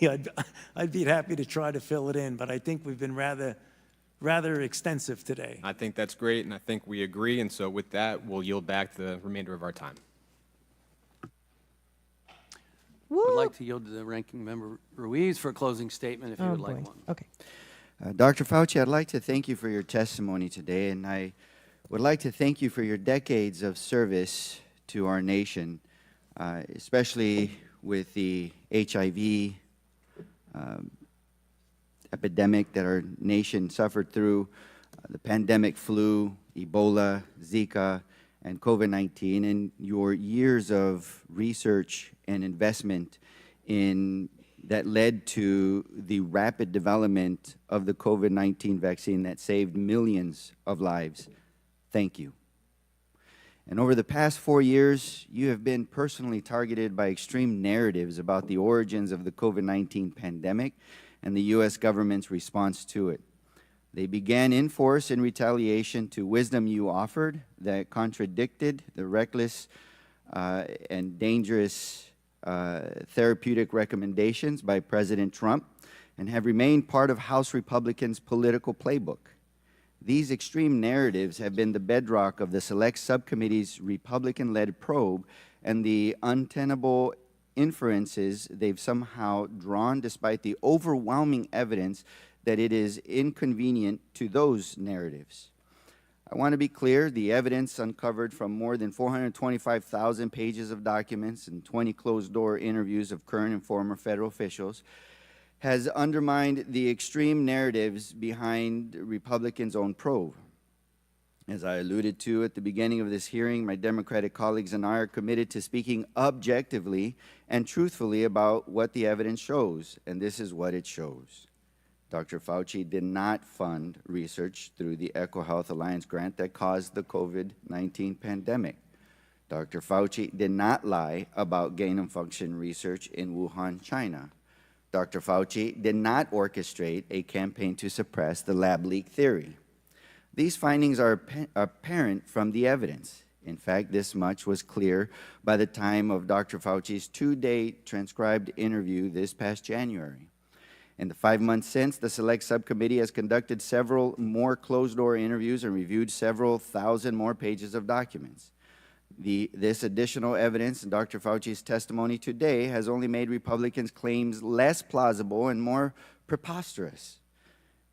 I'd be happy to try to fill it in, but I think we've been rather extensive today. I think that's great, and I think we agree, and so with that, we'll yield back the remainder of our time. I'd like to yield to the ranking member Ruiz for a closing statement if you would like one. Okay. Dr. Fauci, I'd like to thank you for your testimony today, and I would like to thank you for your decades of service to our nation, especially with the HIV epidemic that our nation suffered through, the pandemic flu, Ebola, Zika, and COVID-19, and your years of research and investment in that led to the rapid development of the COVID-19 vaccine that saved millions of lives. Thank you. And over the past 4 years, you have been personally targeted by extreme narratives about the origins of the COVID-19 pandemic and the U.S. government's response to it. They began in force in retaliation to wisdom you offered that contradicted the reckless and dangerous therapeutic recommendations by President Trump and have remained part of House Republicans' political playbook. These extreme narratives have been the bedrock of the Select Subcommittee's Republican-led probe and the untenable inferences they've somehow drawn despite the overwhelming evidence that it is inconvenient to those narratives. I want to be clear, the evidence uncovered from more than 425,000 pages of documents and 20 closed-door interviews of current and former federal officials has undermined the extreme narratives behind Republicans' own probe. As I alluded to at the beginning of this hearing, my Democratic colleagues and I are committed to speaking objectively and truthfully about what the evidence shows, and this is what it shows. Dr. Fauci did not fund research through the EcoHealth Alliance grant that caused the COVID-19 pandemic. Dr. Fauci did not lie about gain-of-function research in Wuhan, China. Dr. Fauci did not orchestrate a campaign to suppress the lab leak theory. These findings are apparent from the evidence. In fact, this much was clear by the time of Dr. Fauci's 2-day transcribed interview this past January. In the 5 months since, the Select Subcommittee has conducted several more closed-door interviews and reviewed several thousand more pages of documents. This additional evidence in Dr. Fauci's testimony today has only made Republicans' claims less plausible and more preposterous.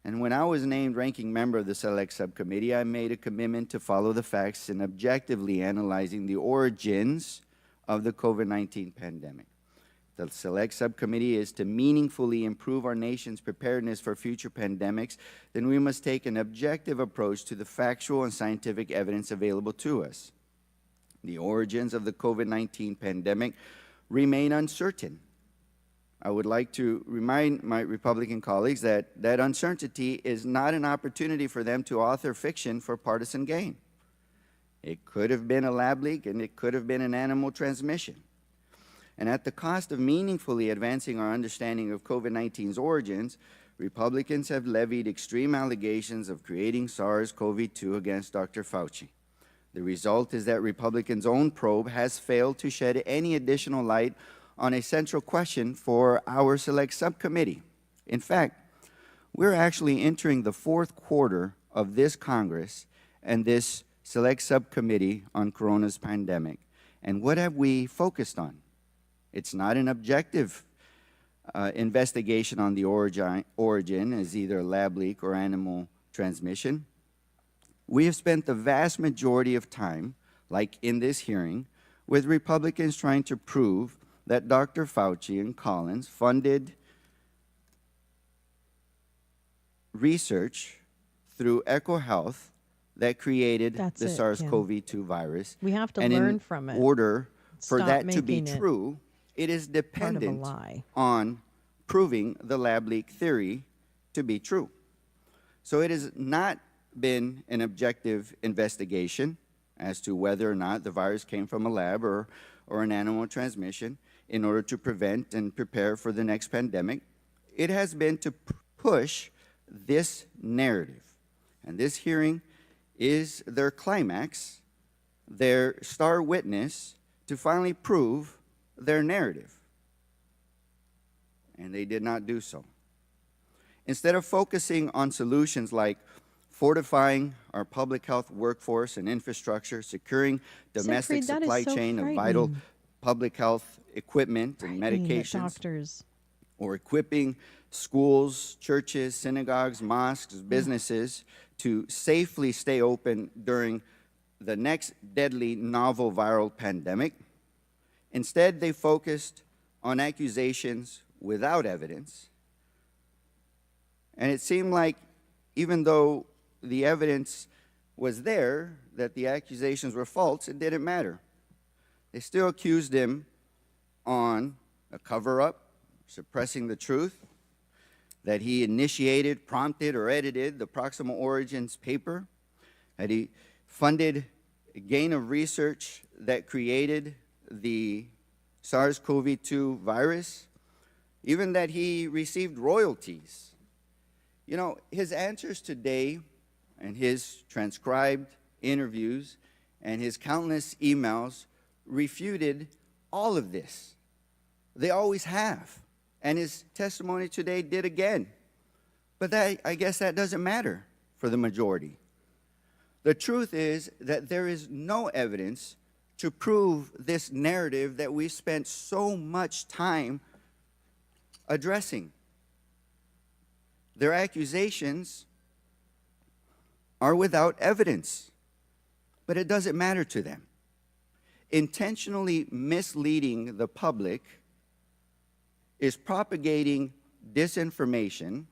And when I was named ranking member of the Select Subcommittee, I made a commitment to follow the facts in objectively analyzing the origins of the COVID-19 pandemic. The Select Subcommittee is to meaningfully improve our nation's preparedness for future pandemics, then we must take an objective approach to the factual and scientific evidence available to us. The origins of the COVID-19 pandemic remain uncertain. I would like to remind my Republican colleagues that that uncertainty is not an opportunity for them to author fiction for partisan gain. It could have been a lab leak and it could have been an animal transmission. And at the cost of meaningfully advancing our understanding of COVID-19's origins, Republicans have levied extreme allegations of creating SARS-CoV-2 against Dr. Fauci. The result is that Republicans' own probe has failed to shed any additional light on a central question for our Select Subcommittee. In fact, we're actually entering the 4th quarter of this Congress and this Select Subcommittee on Corona's pandemic. And what have we focused on? It's not an objective investigation on the origin as either a lab leak or animal transmission. We have spent the vast majority of time, like in this hearing, with Republicans trying to prove that Dr. Fauci and Collins funded research through EcoHealth that created the SARS-CoV-2 virus. We have to and learn from it. In order for Stop that to be making it true, it is dependent lie. on proving the lab leak theory to be true. So it has not been an objective investigation as to whether or not the virus came from a lab or an animal transmission in order to prevent and prepare for the next pandemic. It has been to push this narrative. And this hearing is their climax, their star witness to finally prove their narrative. And they did not do so. Instead of focusing on solutions like fortifying our public health workforce and infrastructure, securing domestic supply chain of vital public health equipment and medications, or equipping schools, churches, synagogues, mosques, businesses to safely stay open during the next deadly novel viral pandemic. Instead, they focused on accusations without evidence. And it seemed like even though the evidence was there that the accusations were false, it didn't matter. They still accused him on a cover-up, suppressing the truth, that he initiated, prompted, or edited the Proximal Origins paper, that he funded gain of research that created the SARS-CoV-2 virus, even that he received royalties. You know, his answers today and his transcribed interviews and his countless emails refuted all of this. They always have. And his testimony today did again. But that, I guess that doesn't matter for the majority. The truth is that there is no evidence to prove this narrative that we spent so much time addressing. Their accusations are without evidence, but it doesn't matter to them. Intentionally misleading the public is propagating disinformation,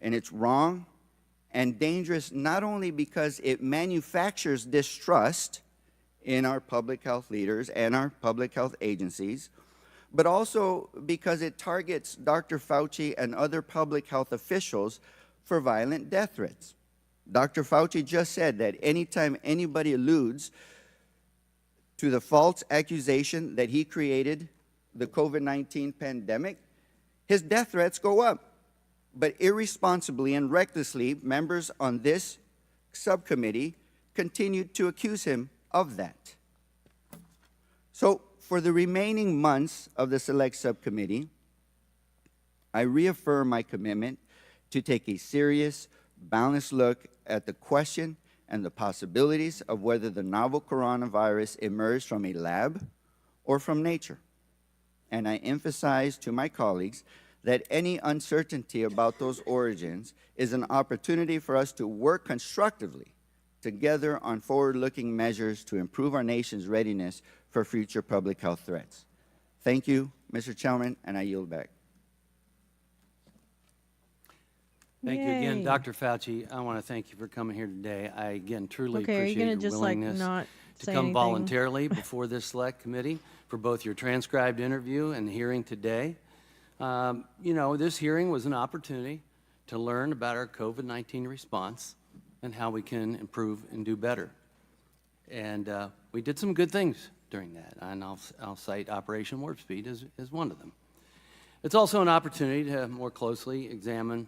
and it's wrong and dangerous not only because it manufactures distrust in our public health leaders and our public health agencies, but also because it targets Dr. Fauci and other public health officials for violent death threats. Dr. Fauci just said that anytime anybody alludes to the false accusation that he created the COVID-19 pandemic, his death threats go up. But irresponsibly and recklessly, members on this subcommittee continued to accuse him of that. So for the remaining months of the Select Subcommittee, I reaffirm my commitment to take a serious, balanced look at the question and the possibilities of whether the novel coronavirus emerged from a lab or from nature. And I emphasize to my colleagues that any uncertainty about those origins is an opportunity for us to work constructively together on forward-looking measures to improve our nation's readiness for future public health threats. Thank you, Mr. Chairman, and I yield back. Thank you again, Yay. Dr. Fauci. I want to thank you for coming here today. I again truly Okay, are you appreciate gonna your just, like, willingness not to say come anything? voluntarily before this select committee for both your transcribed interview and the hearing today. You know, this hearing was an opportunity to learn about our COVID-19 response and how we can improve and do better. And we did some good things during that, and I'll cite Operation Warp Speed as one of them. It's also an opportunity to more closely examine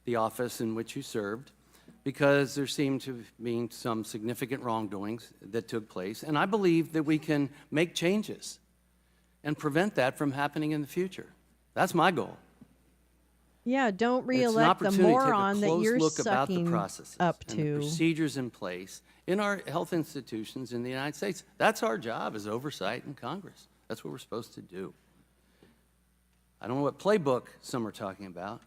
the office in which you served, because there seemed to be some significant wrongdoings that took place, and I believe that we can make changes and prevent that from happening in the future. That's my goal. Yeah, don't It's an reelect the opportunity to take a moron that close you're look about the sucking processes up and the to. procedures in place in our health institutions in the United States. That's our job as oversight in Congress. That's what we're supposed to do. I don't know what playbook some are talking about,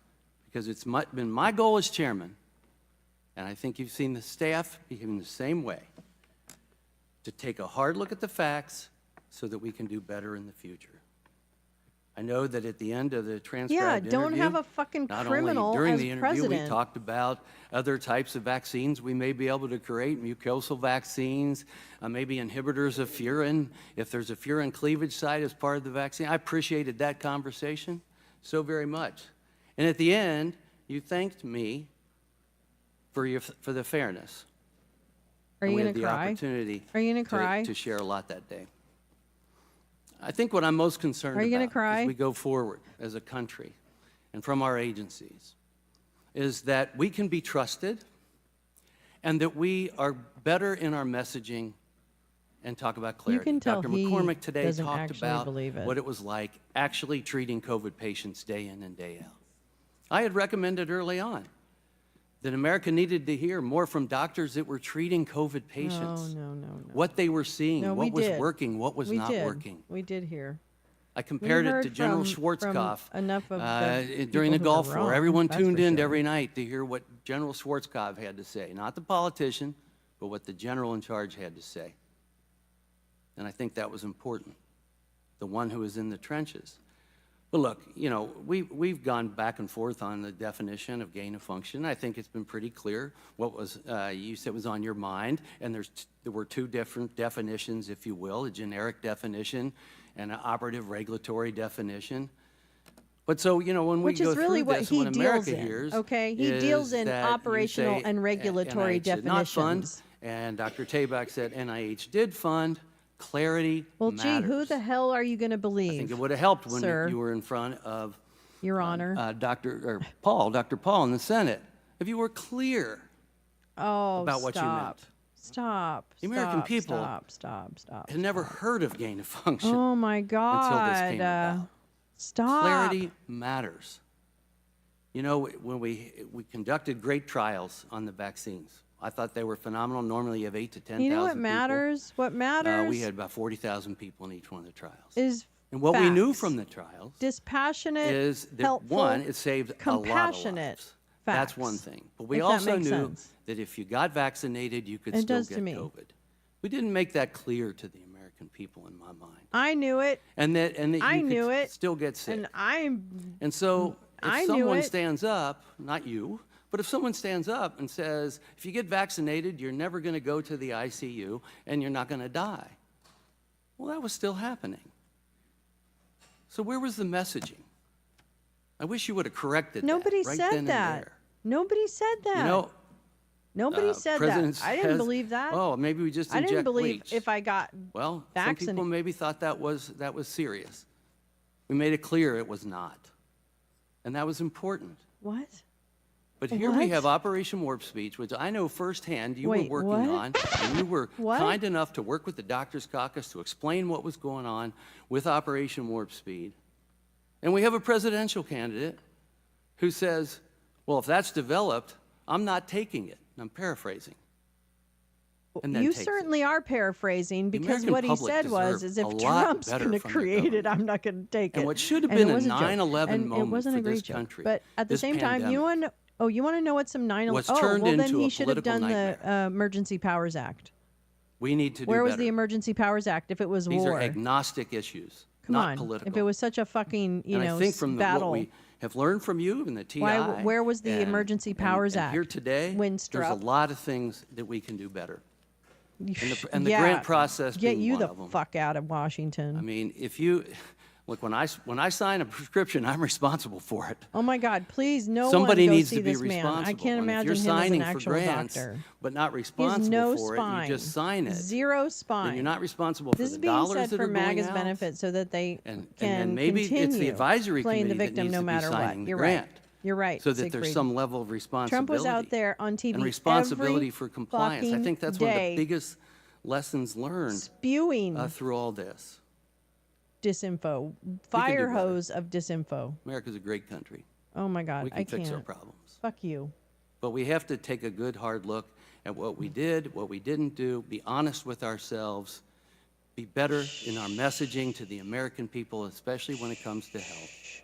because it's been my goal as chairman, and I think you've seen the staff behaving the same way, to take a hard look at the facts so that we can do better in the future. I know that at the end of the transcribed Yeah, don't interview, have a fucking not criminal only during as the interview, we president. talked about other types of vaccines we may be able to create, mucosal vaccines, maybe inhibitors of furin, if there's a furin cleavage site as part of the vaccine. I appreciated that conversation so very much. And at the end, you thanked me for the fairness. Are And you we gonna had the cry? opportunity Are you gonna cry? to share a lot that day. I think what I'm most concerned Are you gonna about cry? as we go forward as a country and from our agencies is that we can be trusted and that we are better in our messaging and talk about clarity. can tell Dr. he McCormick today doesn't talked actually about believe it. what it was like actually treating COVID patients day in and day out. I had recommended early on that America needed to hear more from doctors that were treating COVID patients. No. What they were seeing, No, what we was did. working, what was We not did. working. We did hear. I compared it heard to General from Schwarzkopf enough of the during the people who were Gulf War. wrong, Everyone that's tuned for in sure. every night to hear what General Schwarzkopf had to say. Not the politician, but what the general in charge had to say. And I think that was important, the one who was in the trenches. But look, you know, we've gone back and forth on the definition of gain of function. I think it's been pretty clear what was you said was on your mind, and there were two different definitions, if you will, a generic definition and an operative regulatory definition. But so, you know, when we Which go is really through what this, he what America deals in, hears, okay? He is deals in that you operational say and regulatory NIH did not fund definitions. And Dr. Tabak said NIH did fund. Clarity Well, matters. gee, who the hell are you going to believe? I think it would have helped when sir? you were in front of Your Honor. Dr. Paul in the Senate. If you were clear about what you meant. Stop. The American people Stop. had never heard of gain of function Oh my God. until this came about. Stop. Clarity matters. You know, when we conducted great trials on the vaccines, I thought they were phenomenal. Normally you have 8,000 to 10,000 You know what people. matters? What matters We had about 40,000 people in each one of the trials. is And what we knew facts. from the trials Dispassionate, is that, helpful, one, it saved a lot of compassionate lives. facts. That's one thing. But we if that also makes knew sense. that if you got vaccinated, you could It still does to get me. COVID. We didn't make that clear to the American people in my mind. I knew it. And that I you knew could it. still get sick. And so I if knew someone it. stands up, not you, but if someone stands up and says, if you get vaccinated, you're never going to go to the ICU and you're not going to die. Well, that was still happening. So where was the messaging? I wish you would have corrected Nobody that right said then and that. there. Nobody said that. You know, Nobody said President that. I didn't says, believe that. Oh, maybe we just I inject didn't believe bleach. if I got Well, some vaccinated. people maybe thought that was serious. We made it clear it was not. And that was important. What? But here we What? have Operation Warp Speed, which I know firsthand you Wait, were working what? on, and you were What? kind enough to work with the Doctors Caucus to explain what was going on with Operation Warp Speed. And we have a presidential candidate who says, well, if that's developed, I'm not taking it. And I'm paraphrasing. And then You takes it. certainly are paraphrasing because American what he public said was, deserve is if a lot Trump's better going to from their create it, I'm not going to take it. And what should have And been it a was joke. 9/11 And it moment wasn't for a great this joke. country, But at the this same time, you pandemic, want to know what some 9/11? was Oh, turned well then into he a should have political done the Emergency Powers Act. we need to do Where was better. the Emergency Powers Act if it was These war? are agnostic issues, Come not on. political. If it was such a fucking, and I think from battle. what we have learned from you and the TI. Where was the Emergency Powers and Act? Here today, there's a Winstrup? lot of things that we can do better. And the Yeah, grant process Get being you one the of them. fuck out of Washington. I mean, if you look, when I sign a prescription, I'm responsible for it. Oh my God! Please, no Somebody one go needs see to be this man. responsible. I can't And imagine if him you're as an signing actual for grants, doctor. but not He has responsible no for spine. it, you just sign it. Zero spine. Then you're not responsible This for is the being dollars said that for are going MAGA's out. benefit so that they And can then maybe continue it's the advisory playing the committee victim that no needs matter to be what. signing the You're grant. right. You're right. So that there's Siegfried. some level of responsibility. Trump was out there on TV and responsibility every for compliance. I fucking think that's one of day the biggest lessons learned spewing through all this. disinfo, do fire better. hose of disinfo. America's a great country. Oh my God, We can I fix can't. our problems. Fuck you. But we have to take a good hard look at what we did, what we didn't do, be honest with ourselves, be better in our messaging to the American people, especially when it comes to health.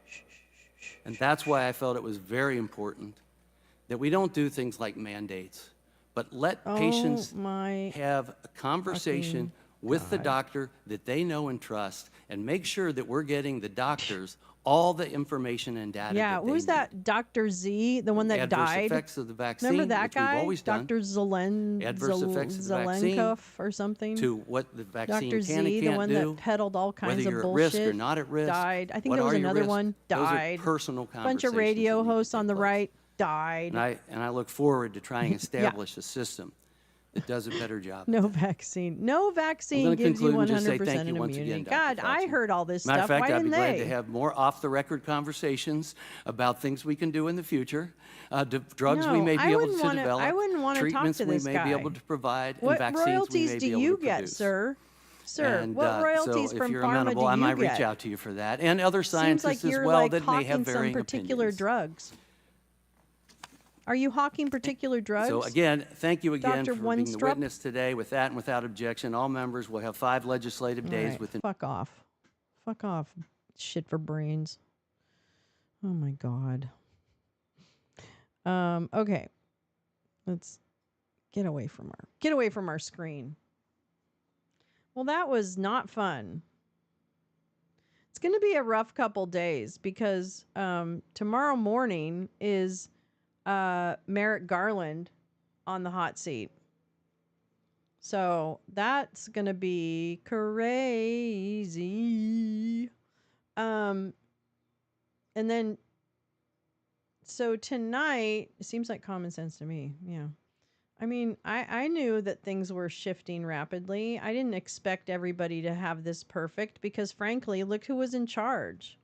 And that's why I felt it was very important that we don't do things like mandates, but let patients have a conversation with the doctor that they know and trust, and make sure that we're getting the doctors all the information and data Yeah, that what they was need. that Dr. Z, the one that Adverse died? effects of the vaccine, Remember that which we've guy? always done. Dr. Adverse effects of the vaccine Zelenkov or something? to what the vaccine Dr. can and Z, can't the one do, that peddled all kinds whether of you're bullshit. at risk or not at risk. Died. I think what there was are your another risks? one. Those are Died. personal Bunch of conversations radio that need to hosts on the right died. And I look forward to trying to establish a system that does a better job. No vaccine. No vaccine gonna gives you conclude and just 100% say thank you once immunity. again, Dr. God, I Fauci. heard all this Matter stuff. of fact, Why I'd be didn't glad they? to have more off-the-record conversations about things we can do in the future, drugs we No, may I be able wouldn't to wanna- develop, I wouldn't wanna talk treatments to we this may guy. be able to provide, What and vaccines royalties we may do be able you to get, produce. sir? Sir, And, what royalties so from if you're pharma amenable, do I you might get? reach out to you for that, and other Seems scientists like as you're well like that may have hawking some varying particular opinions. drugs. Are you hawking particular drugs? So again, thank you again Dr. for being the Winstrup? witness today. With that and without objection, all members will have 5 legislative All days right, within. fuck off. Fuck off. Shit for brains. Oh my God. Okay. Let's get away from our screen. Well, that was not fun. It's going to be a rough couple days because tomorrow morning is Merrick Garland on the hot seat. So that's going to be crazy. And then, so tonight, it seems like common sense to me. Yeah. I mean, I knew that things were shifting rapidly. I didn't expect everybody to have this perfect because, frankly, look who was in charge,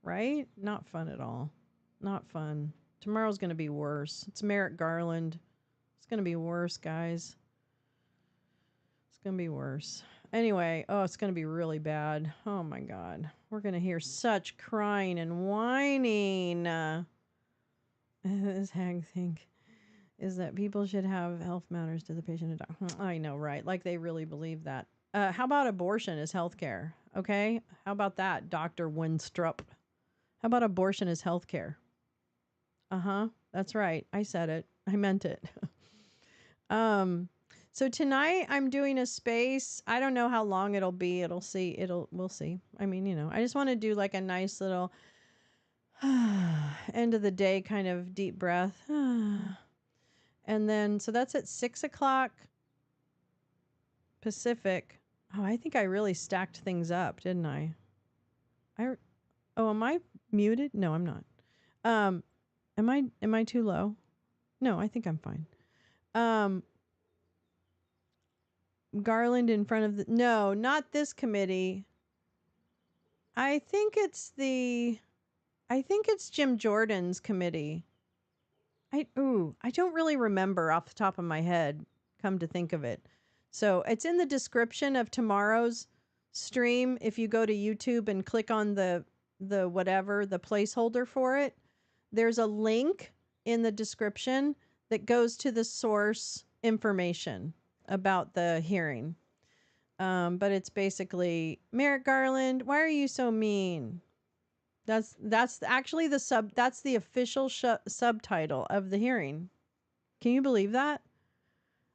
right? Not fun at all. Not fun. Tomorrow's going to be worse. It's Merrick Garland. It's going to be worse, guys. It's going to be worse. Anyway, it's going to be really bad. Oh, my God. We're going to hear such crying and whining. This hag think is that people should have health matters to the patient and doctor. I know, right? Like they really believe that. How about abortion as healthcare? Okay. How about that, Dr. Winstrup? How about abortion as healthcare? That's right. I said it. I meant it. So tonight I'm doing a space. I don't know how long it'll be. We'll see. I mean, I just want to do like a nice little end of the day kind of deep breath. And then, so that's at 6:00 Pacific. Oh, I think I really stacked things up, didn't I? Am I muted? No, I'm not. Am I too low? No, I think I'm fine. Garland in front of no, not this committee. I think it's Jim Jordan's committee. I don't really remember off the top of my head, come to think of it. So it's in the description of tomorrow's stream. If you go to YouTube and click on the placeholder for it, there's a link in the description that goes to the source information about the hearing. But it's basically, Merrick Garland, why are you so mean? That's actually that's the official subtitle of the hearing. Can you believe that?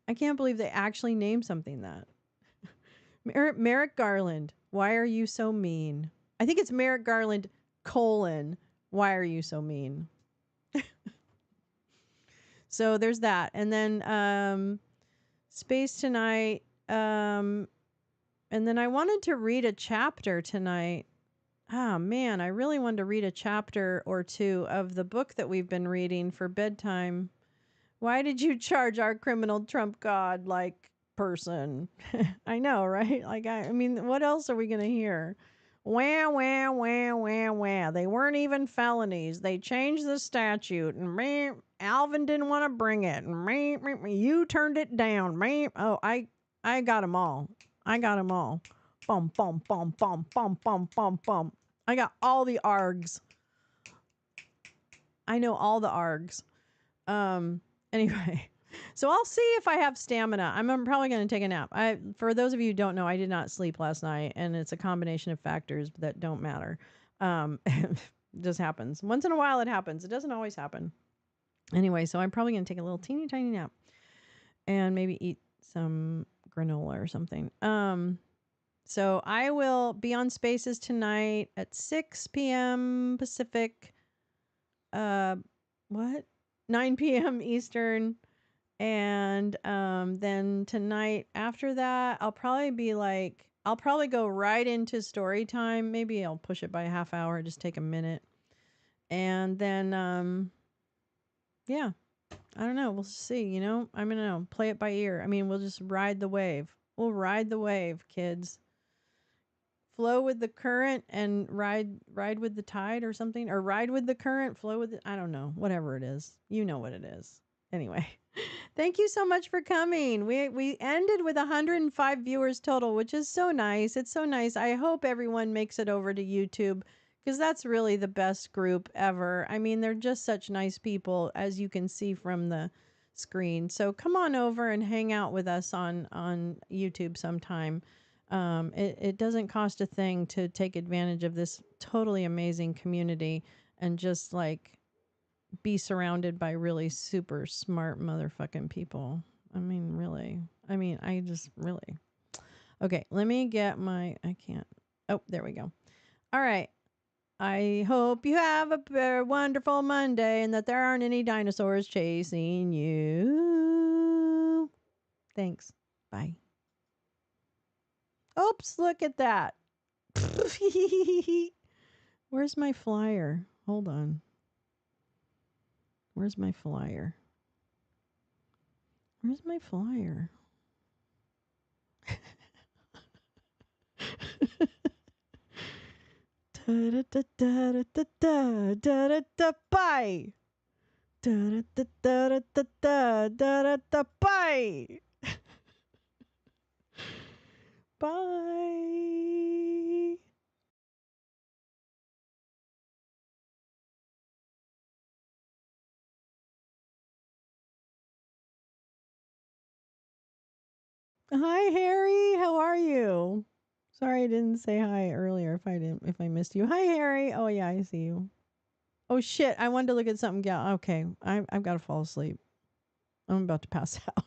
I can't believe they actually named something that. Merrick Garland, why are you so mean? I think it's Merrick Garland, why are you so mean? So there's that. And then space tonight. And then I wanted to read a chapter tonight. Ah, man, I really wanted to read a chapter or two of the book that we've been reading for bedtime. Why did you charge our criminal Trump God person? I know, right? I mean, what else are we going to hear? Wah, wah, wah, wah, wah. They weren't even felonies. They changed the statute. And Alvin didn't want to bring it. And you turned it down. Oh, I got them all. Bum, bum, bum, bum, bum, bum, bum, bum. I got all the args. I know all the args. Anyway, so I'll see if I have stamina. I'm probably going to take a nap. For those of you who don't know, I did not sleep last night, and it's a combination of factors that don't matter. It just happens. Once in a while it happens. It doesn't always happen. Anyway, so I'm probably going to take a little teeny tiny nap and maybe eat some granola or something. So I will be on Spaces tonight at 6 p.m. Pacific. 9 p.m. Eastern. And then tonight after that, I'll probably go right into story time. Maybe I'll push it by a half hour, just take a minute. And then, yeah, I don't know. We'll see, I'm going to play it by ear. I mean, we'll just ride the wave. We'll ride the wave, kids. Flow with the current and ride with the tide or something, or ride with the current, flow with I don't know, whatever it is. You know what it is. Anyway, thank you so much for coming. We ended with 105 viewers total, which is so nice. It's so nice. I hope everyone makes it over to YouTube because that's really the best group ever. I mean, they're just such nice people, as you can see from the screen. So come on over and hang out with us on YouTube sometime. It doesn't cost a thing to take advantage of this totally amazing community and just be surrounded by really super smart motherfucking people. I mean, really. I just really. Okay, let me get I can't. Oh, there we go. All right. I hope you have a wonderful Monday and that there aren't any dinosaurs chasing you. Thanks. Bye. Oops, look at that. Where's my flyer? Hold on. Where's my flyer? Where's my flyer? Bye. Bye. Bye. Hi, Harry. How are you? Sorry I didn't say hi earlier if I missed you. Hi, Harry. Oh yeah, I see you. Oh shit, I wanted to look at something. Yeah, okay. I've got to fall asleep. I'm about to pass out.